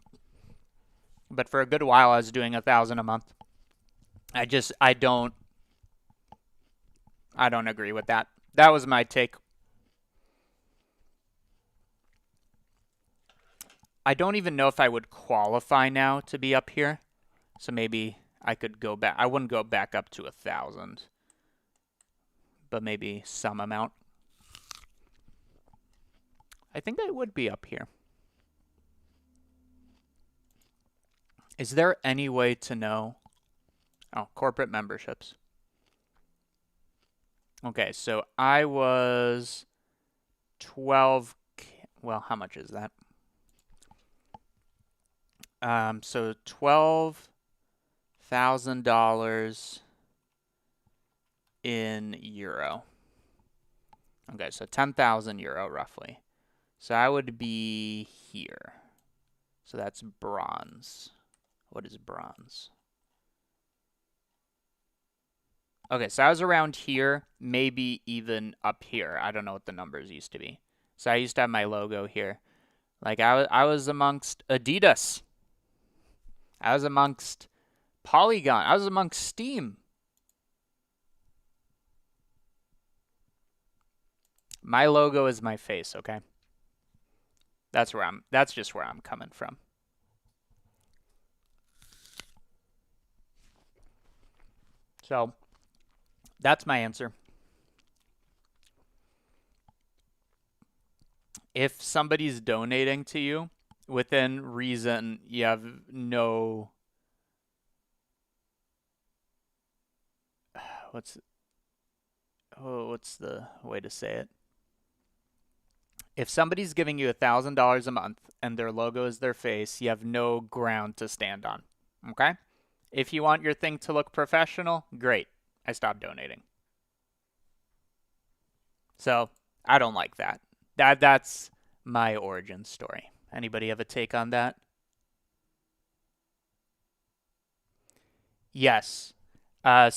But for a good while, I was doing $1,000 a month. I don't agree with that. That was my take. I don't even know if I would qualify now to be up here. So maybe I could go back. I wouldn't go back up to 1,000. But maybe some amount. I think I would be up here. Is there any way to know? Oh, corporate memberships. Okay, so I was 12. Well, how much is that? So $12,000 in euro. Okay, so 10,000 euro roughly. So I would be here. So that's bronze. What is bronze? Okay, so I was around here, maybe even up here. I don't know what the numbers used to be. So I used to have my logo here. Like I was amongst Adidas. I was amongst Polygon. I was amongst Steam. My logo is my face, okay? That's just where I'm coming from. So, that's my answer. If somebody's donating to you, within reason, you have no... What's the way to say it? If somebody's giving you $1,000 a month and their logo is their face, you have no ground to stand on. Okay? If you want your thing to look professional, great. I stopped donating. So, I don't like that. That's my origin story. Anybody have a take on that? Yes. I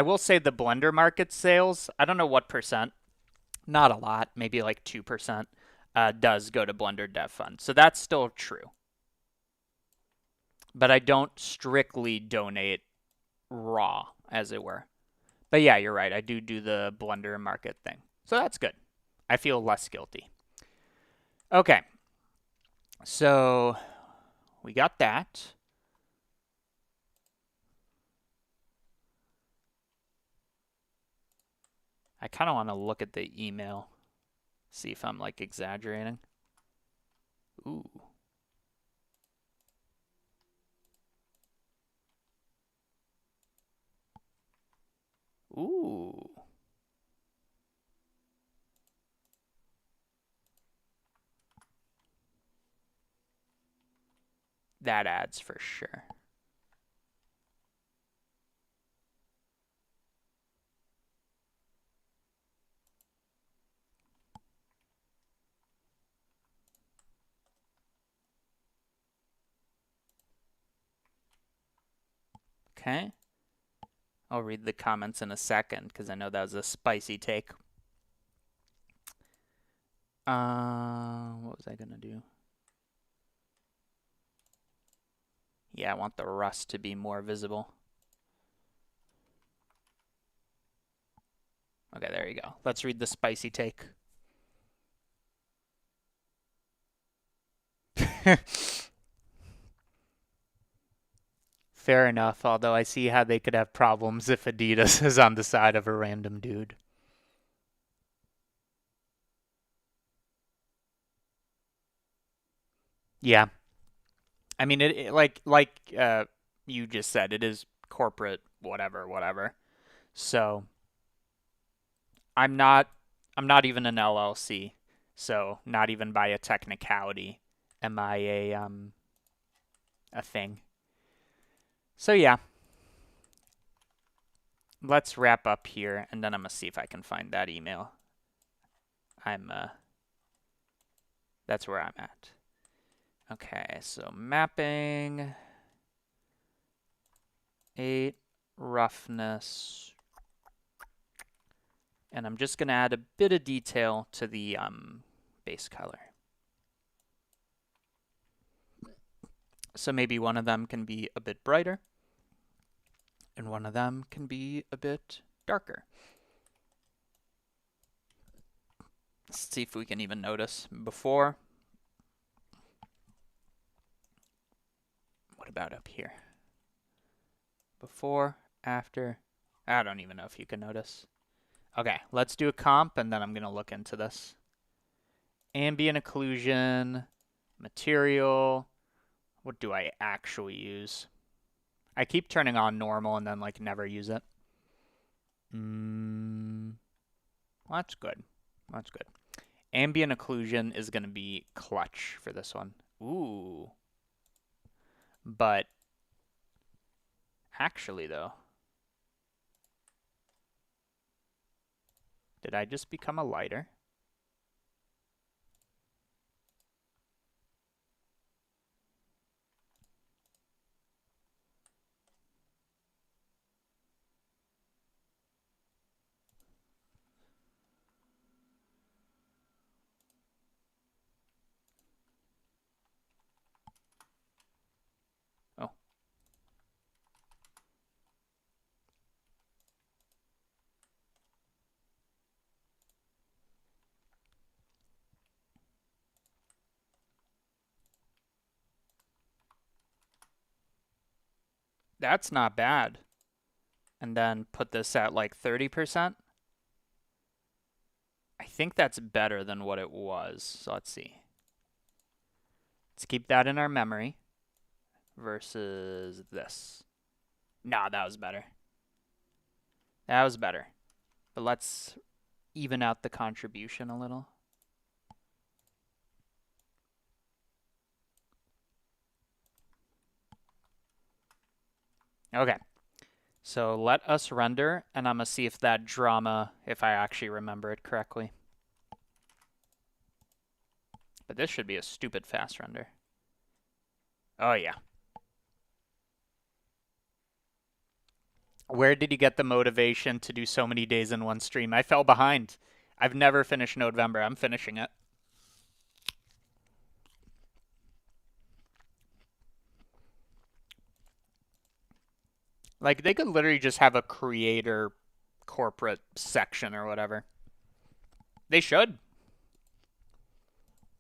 will say the Blender market sales, I don't know what percent, not a lot, maybe like 2%, does go to Blender Dev Fund. So that's still true. But I don't strictly donate raw, as it were. But yeah, you're right. I do the Blender market thing. So that's good. I feel less guilty. Okay. So we got that. I kind of want to look at the email, see if I'm like exaggerating. Ooh. Ooh. That adds for sure. Okay. I'll read the comments in a second because I know that was a spicy take. What was I gonna do? Yeah, I want the rust to be more visible. Okay, there you go. Let's read the spicy take. Fair enough, although I see how they could have problems if Adidas is on the side of a random dude. Yeah. I mean, you just said, it is corporate, whatever, whatever. So I'm not I'm not even an LLC. So not even by a technicality am I a thing. So yeah, let's wrap up here, and then I'm gonna see if I can find that email. That's where I'm at. Okay, so mapping 8 roughness, and I'm just gonna add a bit of detail to the base color. So maybe one of them can be a bit brighter, and one of them can be a bit darker. Let's see if we can even notice before. What about up here? Before, after. I don't even know if you can notice. Okay, let's do a comp, and then I'm going to look into this. Ambient occlusion, material. What do I actually use? I keep turning on normal and then like never use it. Well, that's good. That's good. Ambient occlusion is going to be clutch for this one. Ooh. But actually, though, did I just become a lighter? Oh. That's not bad. And then put this at like 30%. I think that's better than what it was. So let's see. Let's keep that in our memory versus this. Nah, that was better. That was better. But let's even out the contribution a little. Okay. So let us render, and I'm going to see if that drama, if I actually remember it correctly. But this should be a stupid fast render. Oh, yeah. Where did you get the motivation to do so many days in one stream? I fell behind. I've never finished Nodevember. I'm finishing it. Like, they could literally just have a creator corporate section or whatever. They should.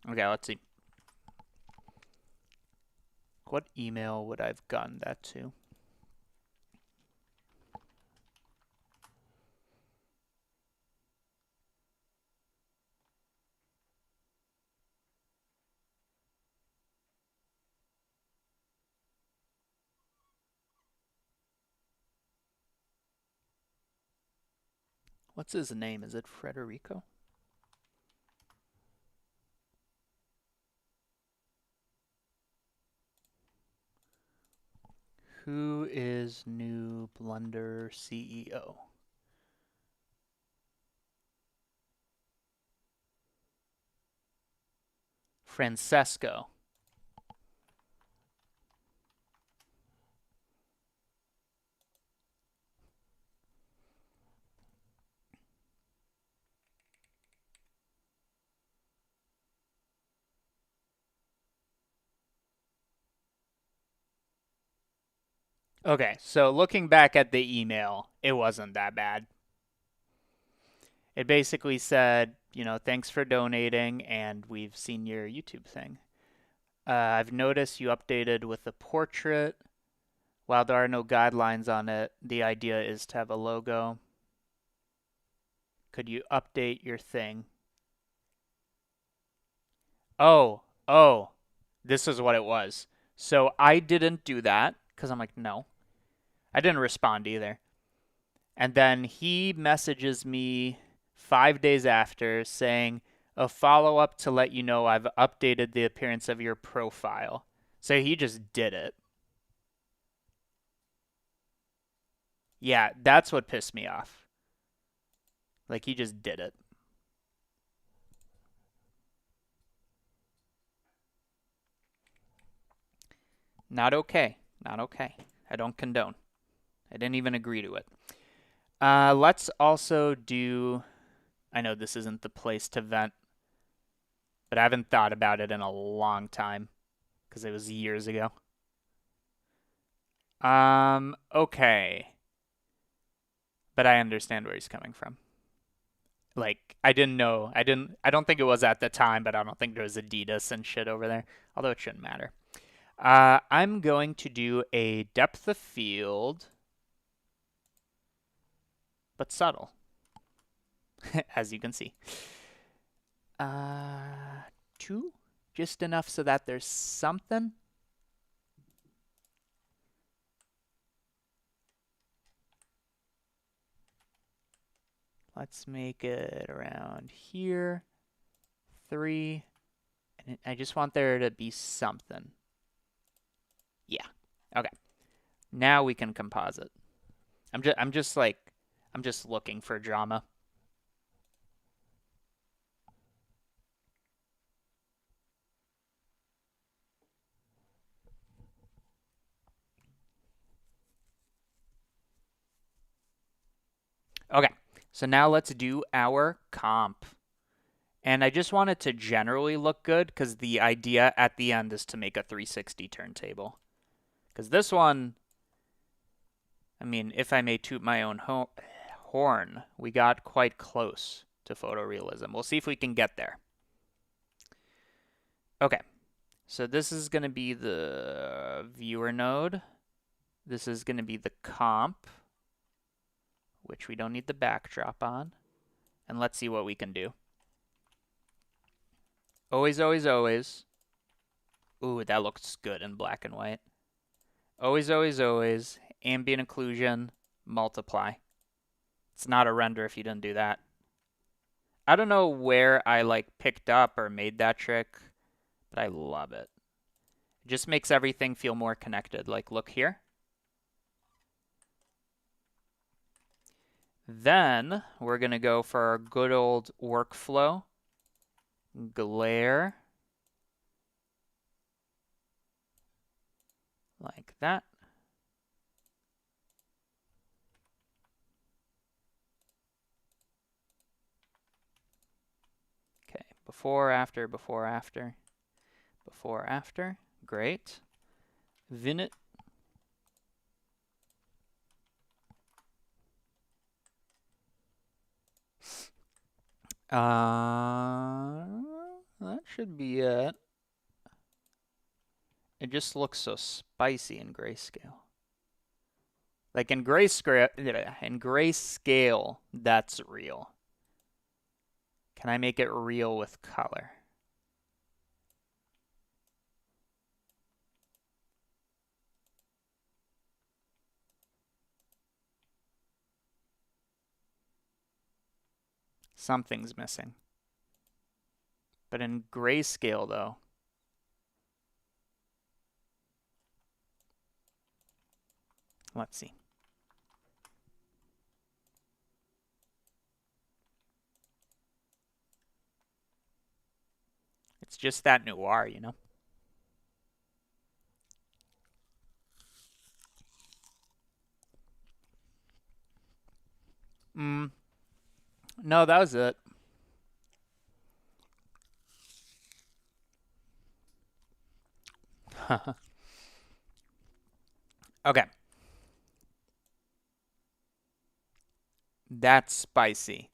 Okay, let's see. What email would I have gotten that to? What's his name? Is it Frederico? Who is new Blender CEO? Francesco. Okay, so looking back at the email, it wasn't that bad. It basically said, you know, thanks for donating, and we've seen your YouTube thing. I've noticed you updated with the portrait. While there are no guidelines on it, the idea is to have a logo. Could you update your thing? Oh, this is what it was. So I didn't do that because I'm like, no. I didn't respond either. And then he messages me 5 days after saying, a follow up to let you know I've updated the appearance of your profile. So he just did it. Yeah, that's what pissed me off. Like, he just did it. Not okay. Not okay. I don't condone. I didn't even agree to it. Let's also do... I know this isn't the place to vent, but I haven't thought about it in a long time because it was years ago. Okay. But I understand where he's coming from. Like, I didn't know. I don't think it was at the time, but I don't think there was Adidas and shit over there. Although it shouldn't matter. I'm going to do a depth of field, but subtle, as you can see. 2, just enough so that there's something. Let's make it around here. 3, and I just want there to be something. Yeah. Okay. Now we can composite. I'm just looking for drama. Okay. So now let's do our comp. And I just want it to generally look good because the idea at the end is to make a 360 turntable. Because this one, I mean, if I may toot my own horn, we got quite close to photorealism. We'll see if we can get there. Okay, so this is going to be the viewer node. This is going to be the comp, which we don't need the backdrop on. And let's see what we can do. Always, always, always. Ooh, that looks good in black and white. Always, always, always. Ambient occlusion, multiply. It's not a render if you didn't do that. I don't know where I like picked up or made that trick, but I love it. It just makes everything feel more connected. Like, look here. Then we're going to go for our good old workflow. Glare. Like that. Okay, before, after, before, after, before, after. Great. Vignette. That should be it. It just looks so spicy in grayscale. Like in grayscale, that's real. Can I make it real with color? Something's missing. But in grayscale, though, let's see. It's just that noir, you know? No, that was it. Okay. That's spicy.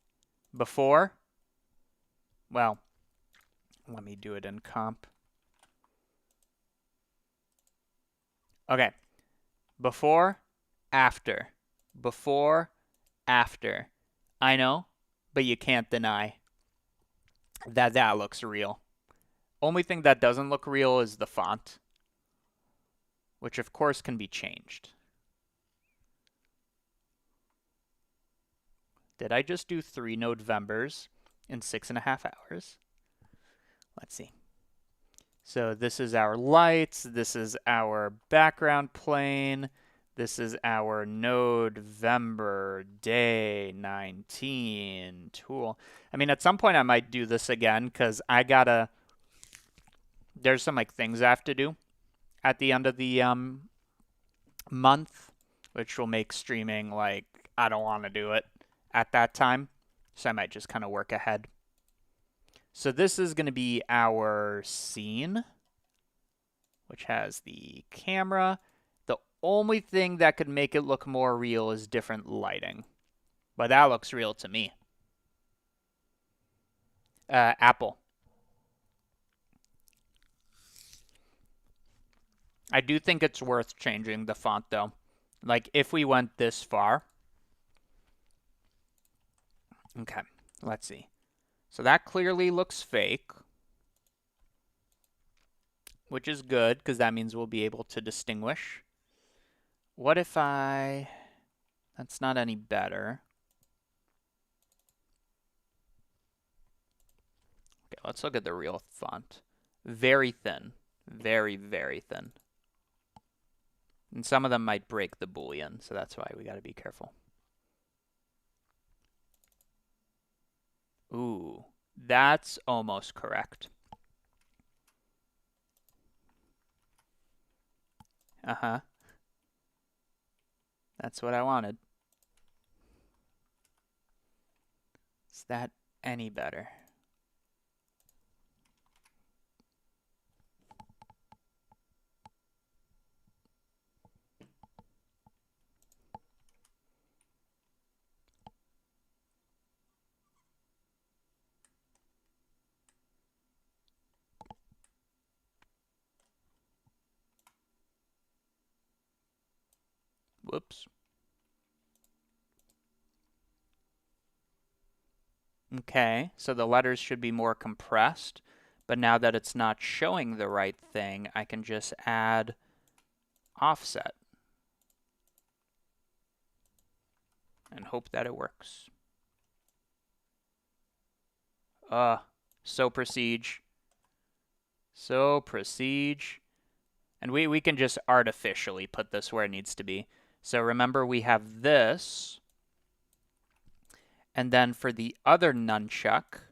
Before? Well, let me do it in comp. Okay. Before, after. Before, after. I know, but you can't deny that that looks real. Only thing that doesn't look real is the font. which of course can be changed. Did I just do 3 Nodevembers in 6.5 hours? Let's see. So this is our lights, this is our background plane, this is our Nodevember day 19 tool. I mean, at some point I might do this again because there's some like things I have to do at the end of the month, which will make streaming like I don't want to do it at that time. So I might just kind of work ahead. So this is going to be our scene, which has the camera. The only thing that could make it look more real is different lighting. But that looks real to me. Apple. I do think it's worth changing the font, though. Like, if we went this far. Okay, let's see. So that clearly looks fake, which is good because that means we'll be able to distinguish. What if that's not any better. Okay, let's look at the real font. Very thin. Very, very thin. And some of them might break the Boolean, so that's why we got to be careful. Ooh, that's almost correct. Uh-huh. That's what I wanted. Is that any better? Whoops. Okay, so the letters should be more compressed, but now that it's not showing the right thing, I can just add offset and hope that it works. So prestige. So prestige. And we can just artificially put this where it needs to be. So remember we have this. And then for the other nunchuck,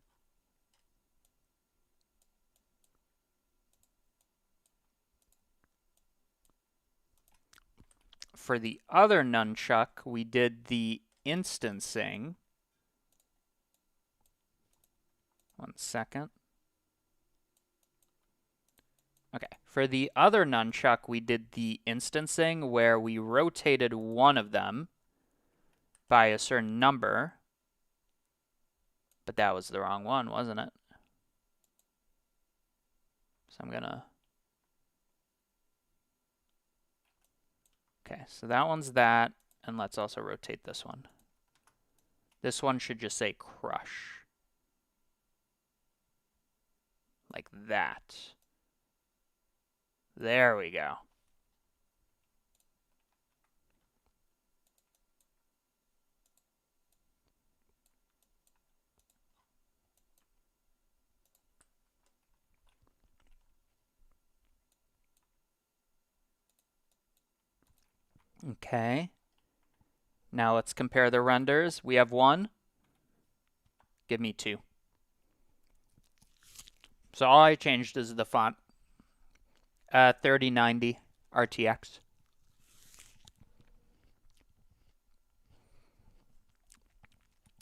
we did the instancing. One second. Okay, for the other nunchuck, we did the instancing where we rotated one of them by a certain number. But that was the wrong one, wasn't it? So I'm gonna... Okay, so that one's that, and let's also rotate this one. This one should just say crush. Like that. There we go. Okay. Now let's compare the renders. We have 1. Give me 2. So all I changed is the font. 3090 RTX.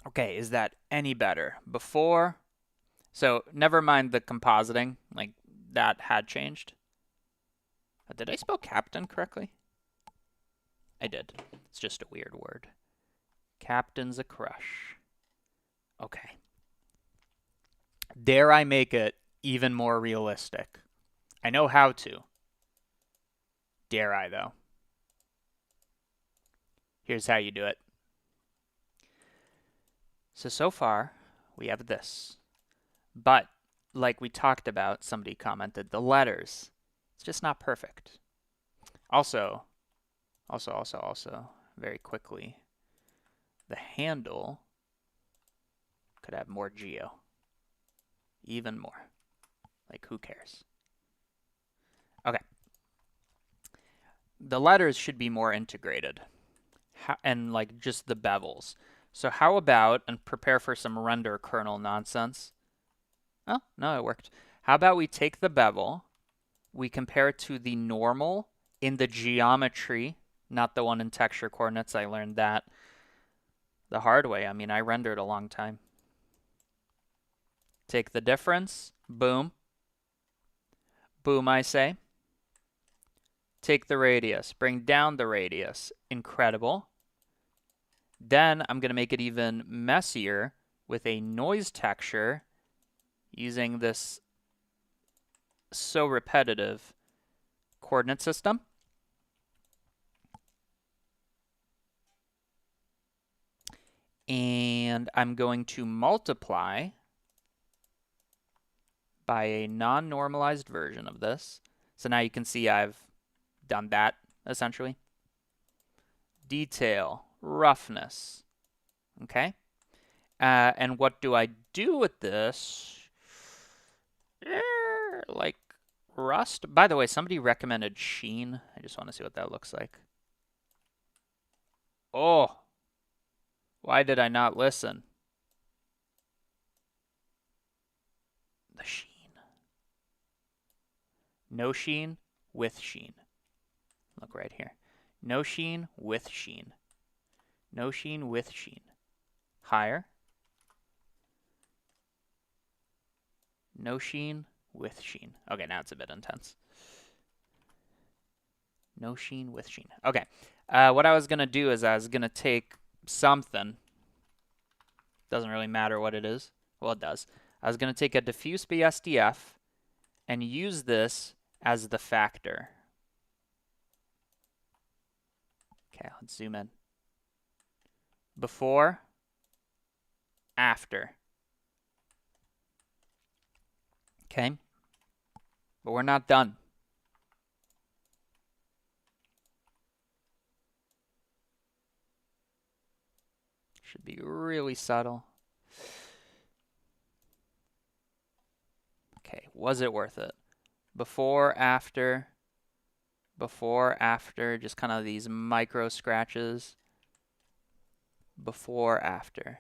Okay, is that any better? Before, so never mind the compositing, like that had changed. Did I spell captain correctly? I did. It's just a weird word. Captain's a crush. Okay. Dare I make it even more realistic? I know how to. Dare I, though? Here's how you do it. So far, we have this. But, like we talked about, somebody commented, the letters. It's just not perfect. Also, very quickly, the handle could have more geo. Even more. Like, who cares? Okay. The letters should be more integrated. And, like, just the bevels. So how about, and prepare for some render kernel nonsense. Oh, no, it worked. How about we take the bevel, we compare it to the normal in the geometry, not the one in texture coordinates. I learned that the hard way. I mean, I rendered a long time. Take the difference, boom. Boom, I say. Take the radius, bring down the radius. Incredible. Then I'm going to make it even messier with a noise texture using this so repetitive coordinate system. And I'm going to multiply by a non-normalized version of this. So now you can see I've done that, essentially. Detail, roughness, okay? And what do I do with this? Like rust? By the way, somebody recommended sheen. I just want to see what that looks like. Oh, why did I not listen? The sheen. No sheen, with sheen. Look right here. No sheen, with sheen. No sheen, with sheen. Higher. No sheen, with sheen. Okay, now it's a bit intense. No sheen, with sheen. Okay. What I was going to do is I was going to take something. Doesn't really matter what it is. Well, it does. I was going to take a diffuse BSDF and use this as the factor. Okay, let's zoom in. Before, after. Okay, but we're not done. Should be really subtle. Okay, was it worth it? Before, after, just kind of these micro scratches. Before, after.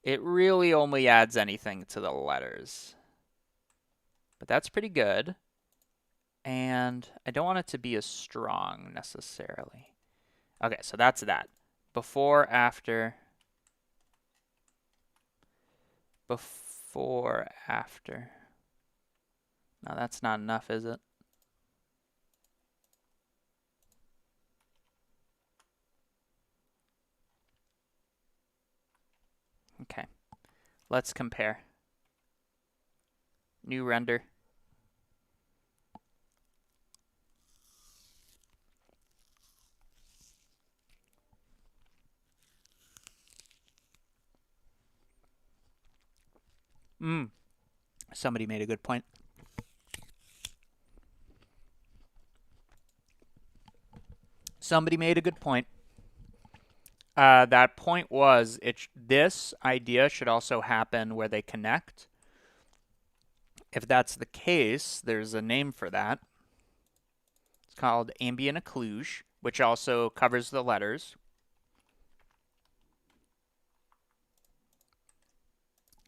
It really only adds anything to the letters. But that's pretty good. And I don't want it to be as strong necessarily. Okay, so that's that. Before, after. Before, after. Now that's not enough, is it? Okay, let's compare. New render. Somebody made a good point. Somebody made a good point. That point was this idea should also happen where they connect. If that's the case, there's a name for that. It's called ambient occlusion, which also covers the letters.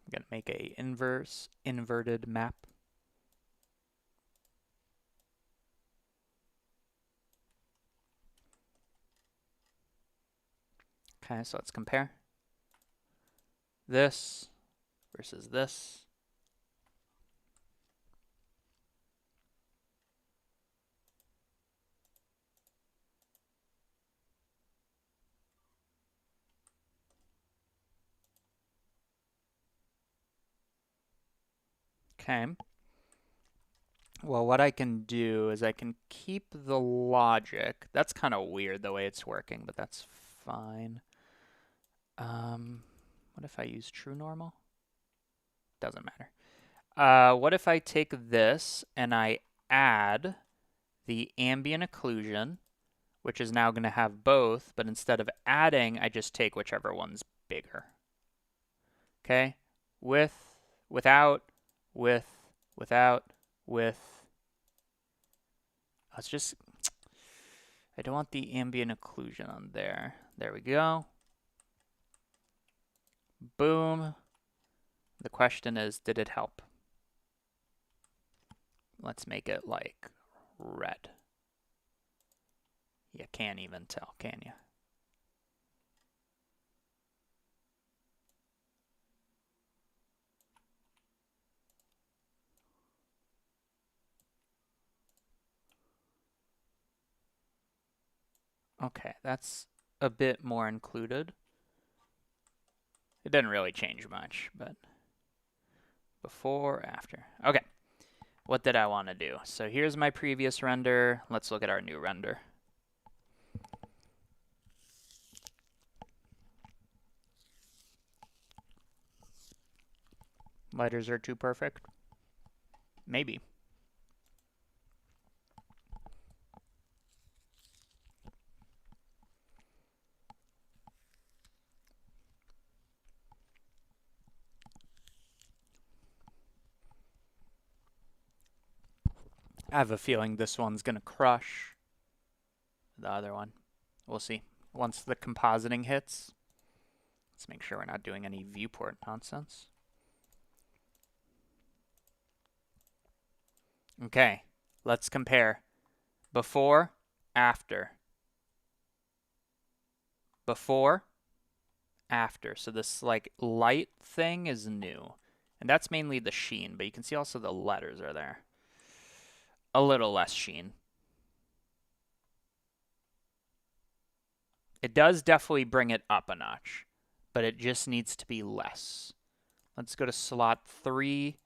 I'm going to make a inverted map. Okay, so let's compare. This versus this. Okay. Well, what I can do is I can keep the logic. That's kind of weird the way it's working, but that's fine. What if I use true normal? Doesn't matter. What if I take this and I add the ambient occlusion, which is now going to have both, but instead of adding, I just take whichever one's bigger. Okay? With, without, with, without, with. Let's just, I don't want the ambient occlusion on there. There we go. Boom. The question is, did it help? Let's make it like red. You can't even tell, can you? Okay, that's a bit more included. It didn't really change much, but before, after. Okay, what did I want to do? So here's my previous render. Let's look at our new render. Lighters are too perfect? Maybe. I have a feeling this one's going to crush the other one. We'll see. Once the compositing hits, let's make sure we're not doing any viewport nonsense. Okay, let's compare. Before, after. Before, after. So this like light thing is new. And that's mainly the sheen, but you can see also the letters are there. A little less sheen. It does definitely bring it up a notch, but it just needs to be less. Let's go to slot 3.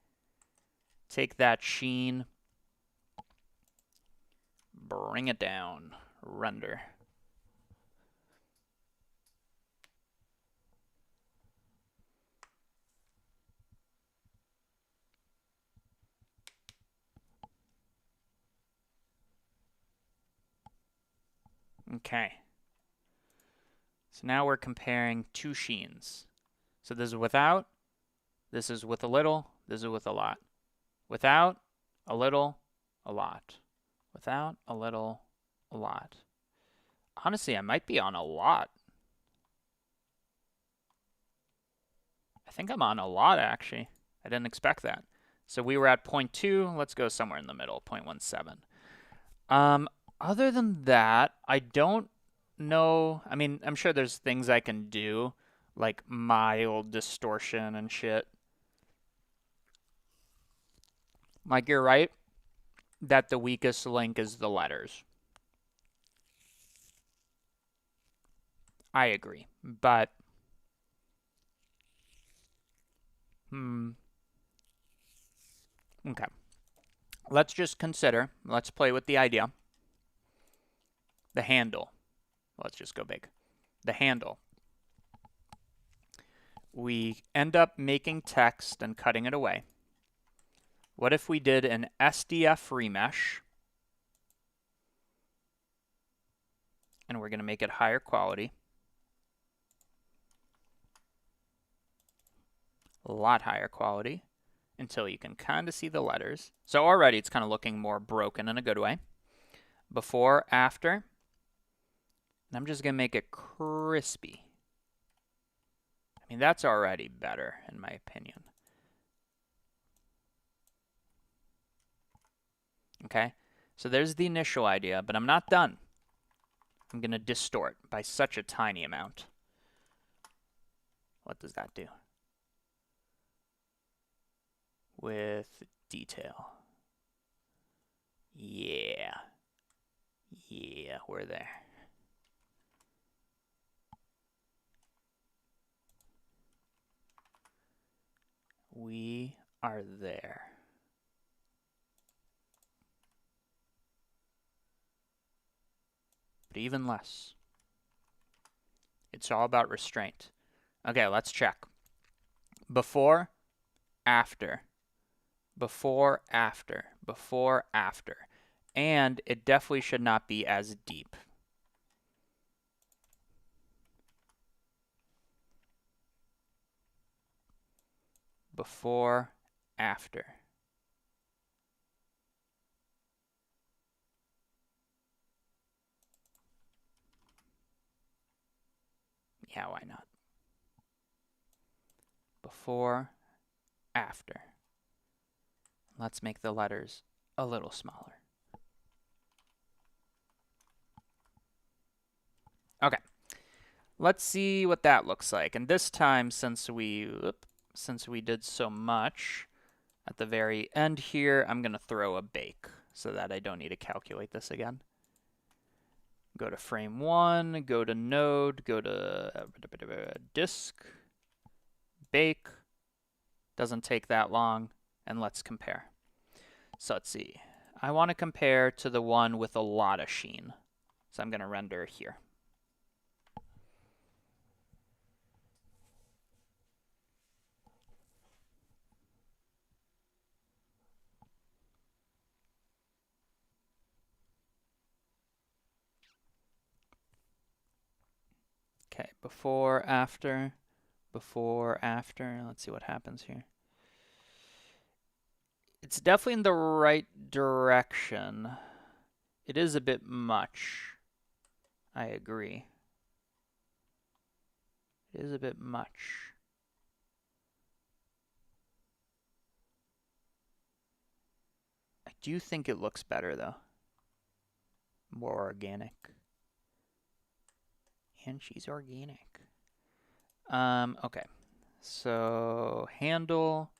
Take that sheen. Bring it down. Render. Okay. So now we're comparing two sheens. So this is without, this is with a little, this is with a lot. Without, a little, a lot. Without, a little, a lot. Honestly, I might be on a lot. I think I'm on a lot, actually. I didn't expect that. So we were at 0.2. Let's go somewhere in the middle, 0.17. Other than that, I don't know. I mean, I'm sure there's things I can do, like mild distortion and shit. Like, you're right that the weakest link is the letters. I agree, but okay. Let's just consider, let's play with the idea. The handle. Let's just go big. The handle. We end up making text and cutting it away. What if we did an SDF remesh? And we're going to make it higher quality. A lot higher quality until you can kind of see the letters. So already it's kind of looking more broken in a good way. Before, after. And I'm just going to make it crispy. I mean, that's already better in my opinion. Okay, so there's the initial idea, but I'm not done. I'm going to distort by such a tiny amount. What does that do? With detail. Yeah. Yeah, we're there. We are there. But even less. It's all about restraint. Okay, let's check. Before, after. Before, after. Before, after. And it definitely should not be as deep. Before, after. Yeah, why not? Before, after. Let's make the letters a little smaller. Okay. Let's see what that looks like. And this time, since we did so much at the very end here, I'm going to throw a bake so that I don't need to calculate this again. Go to frame 1, go to node, go to disk, bake. Doesn't take that long, and let's compare. So let's see. I want to compare to the one with a lot of sheen. So I'm going to render here. Okay, before, after, before, after. Let's see what happens here. It's definitely in the right direction. It is a bit much. I agree. It is a bit much. I do think it looks better, though. More organic. And she's organic. Okay. So, handle.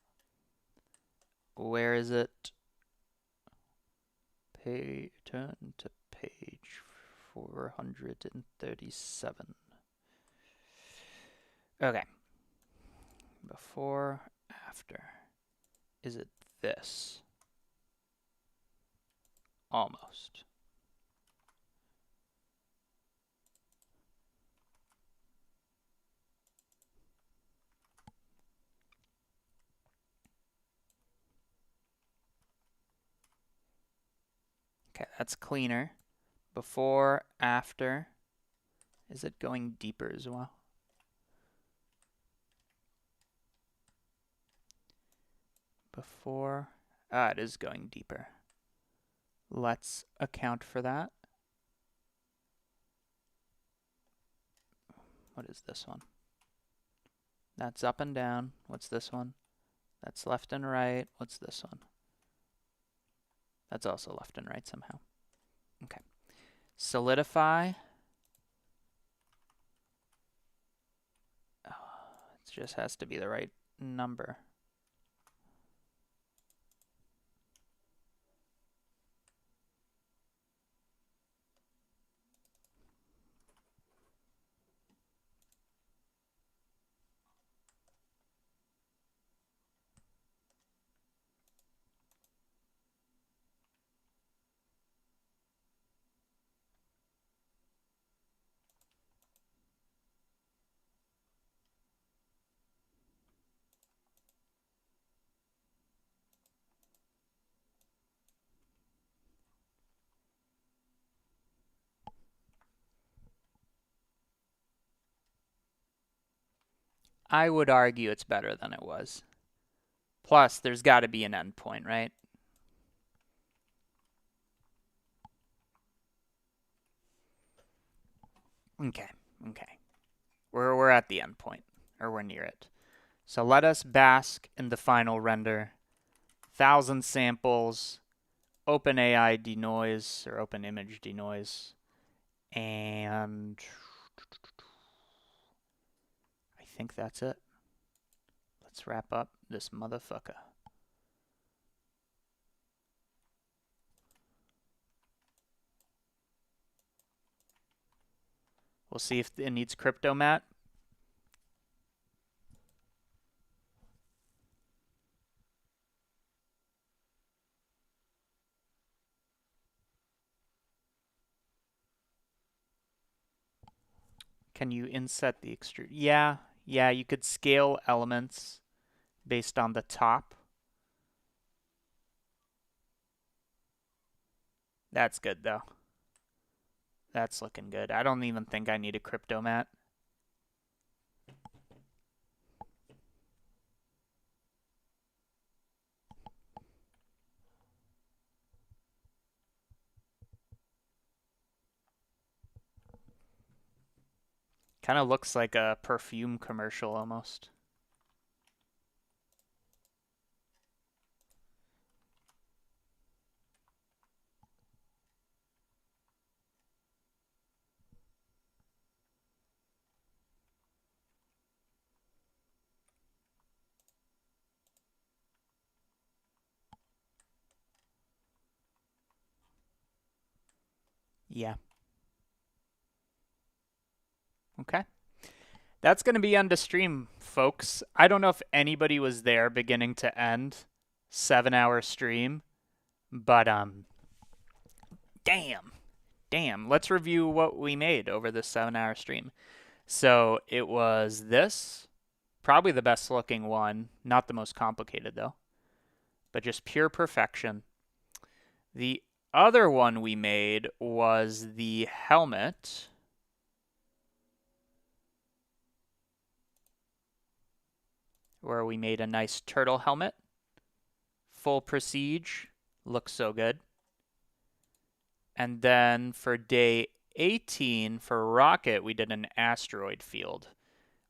Where is it? Turn to page 437. Okay. Before, after. Is it this? Almost. Okay, that's cleaner. Before, after. Is it going deeper as well? Before, it is going deeper. Let's account for that. What is this one? That's up and down. What's this one? That's left and right. What's this one? That's also left and right somehow. Okay. Solidify. Oh, it just has to be the right number. I would argue it's better than it was. Plus, there's got to be an endpoint, right? Okay. We're at the endpoint, or we're near it. So let us bask in the final render. 1,000 samples, OpenAI denoise, or OpenImage denoise, and I think that's it. Let's wrap up this motherfucker. We'll see if it needs crypto mat. Can you inset the extrude? Yeah, you could scale elements based on the top. That's good, though. That's looking good. I don't even think I need a crypto mat. Kind of looks like a perfume commercial almost. Yeah. Okay. That's going to be on the stream, folks. I don't know if anybody was there beginning to end. 7-hour stream. But, damn. Let's review what we made over this 7-hour stream. So it was this. Probably the best looking one. Not the most complicated, though. But just pure perfection. The other one we made was the helmet. Where we made a nice turtle helmet. Full prestige. Looks so good. And then for day 18 for rocket, we did an asteroid field,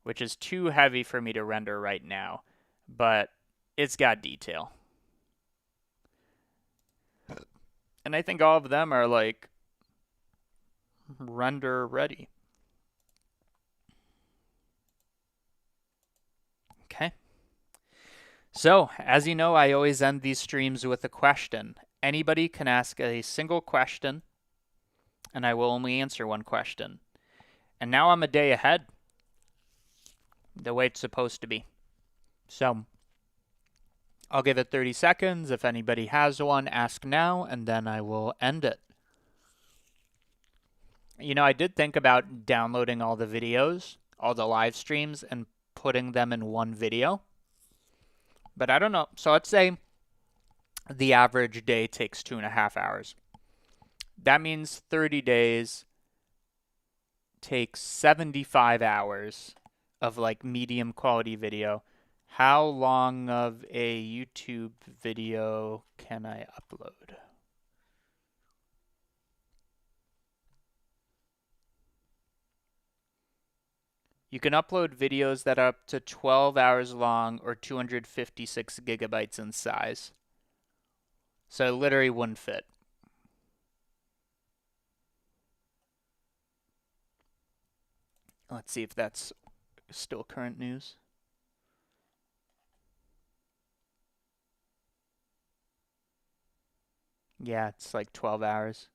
which is too heavy for me to render right now, but it's got detail. And I think all of them are like render ready. Okay. So, as you know, I always end these streams with a question. Anybody can ask a single question, and I will only answer one question. And now I'm a day ahead, the way it's supposed to be. So, I'll give it 30 seconds. If anybody has one, ask now, and then I will end it. You know, I did think about downloading all the videos, all the live streams, and putting them in one video. But I don't know. So let's say the average day takes 2.5 hours. That means 30 days takes 75 hours of like medium quality video. How long of a YouTube video can I upload? You can upload videos that are up to 12 hours long or 256 gigabytes in size. So it literally wouldn't fit. Let's see if that's still current news. Yeah, it's like 12 hours.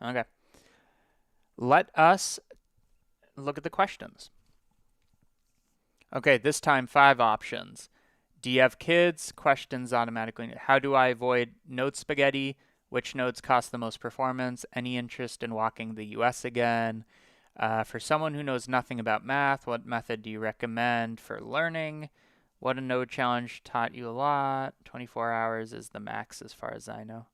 Okay. Let us look at the questions. Okay, this time 5 options. Do you have kids? Questions automatically. How do I avoid node spaghetti? Which nodes cost the most performance? Any interest in walking the US again? For someone who knows nothing about math, what method do you recommend for learning? What a node challenge taught you a lot? 24 hours is the max as far as I know.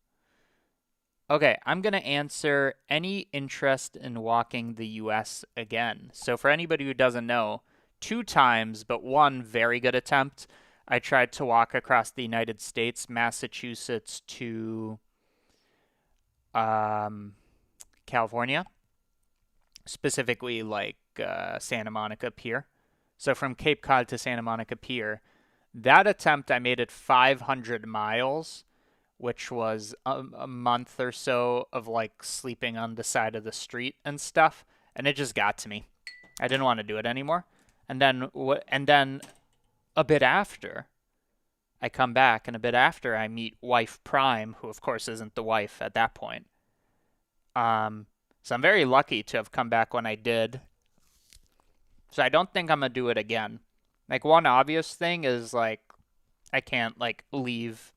Okay, I'm going to answer any interest in walking the US again. So for anybody who doesn't know, 2 times, but 1 very good attempt, I tried to walk across the United States, Massachusetts to California, specifically like Santa Monica Pier. So from Cape Cod to Santa Monica Pier, that attempt I made it 500 miles, which was a month or so of like sleeping on the side of the street and stuff, and it just got to me. I didn't want to do it anymore. And then a bit after, I come back, and a bit after I meet wife Prime, who of course isn't the wife at that point. So I'm very lucky to have come back when I did. So I don't think I'm gonna do it again. Like, one obvious thing is like I can't like leave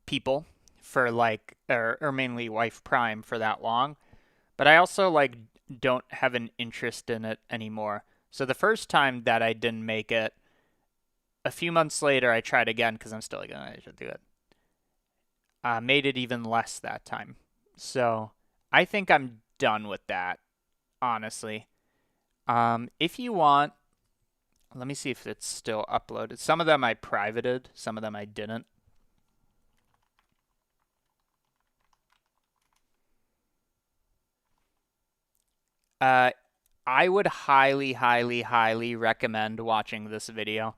people for like or mainly wife Prime for that long. But I also like don't have an interest in it anymore. So the first time that I didn't make it, a few months later I tried again because I'm still like, oh, I should do it. made it even less that time. So I think I'm done with that, honestly. If you want, let me see if it's still uploaded. Some of them I privated, some of them I didn't. I would highly, highly, highly recommend watching this video.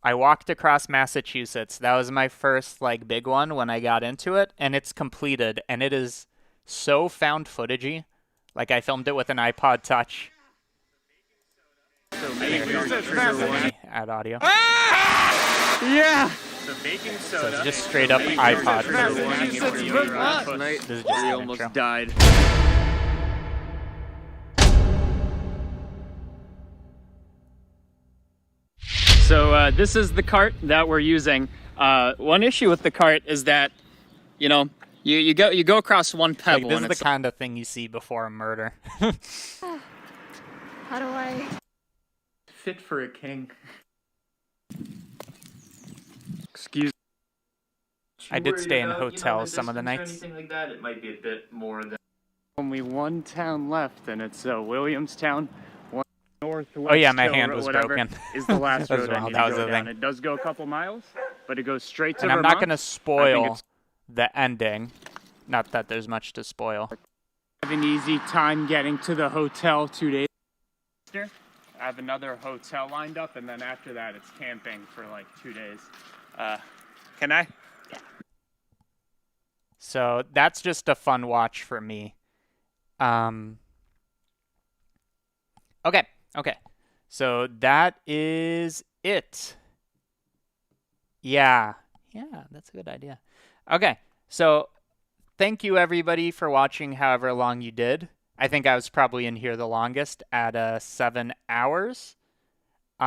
I walked across Massachusetts. That was my first like big one when I got into it, and it's completed, and it is so found footagey. Like I filmed it with an iPod Touch. Add audio. Yeah. So it's just straight up iPod. This is just an almost intro. died. So this is the cart that we're using. One issue with the cart is that, you know, you go across one pebble. Like, this and is the kind of thing you see before a murder. How do I? Fit for a king. Excuse. I did stay in hotels some of the nights. Anything like that, it might be a bit more than. Only one town left, and it's Williamstown. One northwest. Oh yeah, my hill hand or was whatever broken. Is the last As road well, I need that to was go the down. thing. It does go a couple miles, but it goes straight to And I'm Vermont. not going to spoil the ending. Not that there's much to spoil. I have an easy time getting to the hotel 2 days after. I have another hotel lined up, and then after that, it's camping for like 2 days. Can I? So that's just a fun watch for me. Okay. So that is it. Yeah, that's a good idea. Okay, so thank you everybody for watching however long you did. I think I was probably in here the longest at 7 hours. Okay,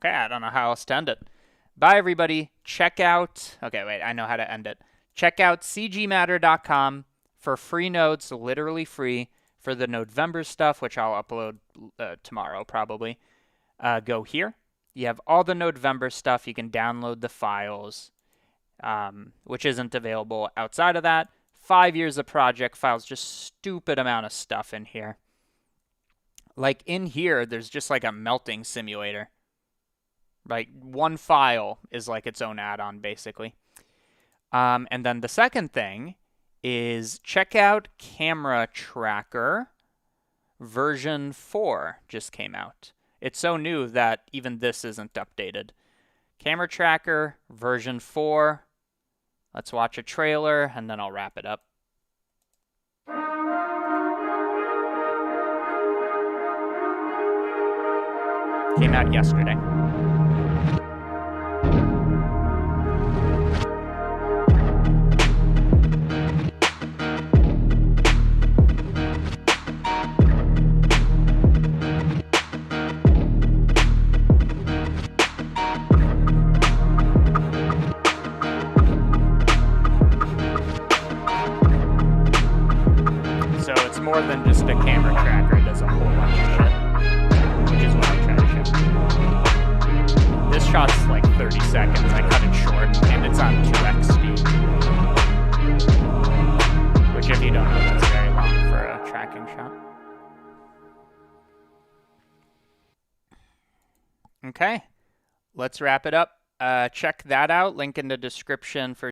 I don't know how else to end it. Bye, everybody. Check out... Okay, wait, I know how to end it. Check out cgmatter.com for free notes, literally free, for the Nodevember stuff, which I'll upload tomorrow, probably. Go here. You have all the Nodevember stuff. You can download the files, which isn't available outside of that. 5 years of project files, just stupid amount of stuff in here. Like in here, there's just like a melting simulator. Like one file is like its own add-on, basically. And then the second thing is check out Camera Tracker version 4 just came out. It's so new that even this isn't updated. Camera Tracker version 4. Let's watch a trailer and then I'll wrap it up. Came out yesterday. So it's more than just a camera tracker, it does a whole bunch of shit, which is what I try to show. This shot's like 30 seconds, I cut it short, and it's on 2x speed. Which if you don't know, that's very long for a tracking shot. Okay, let's wrap it up. Check that out, link in the description for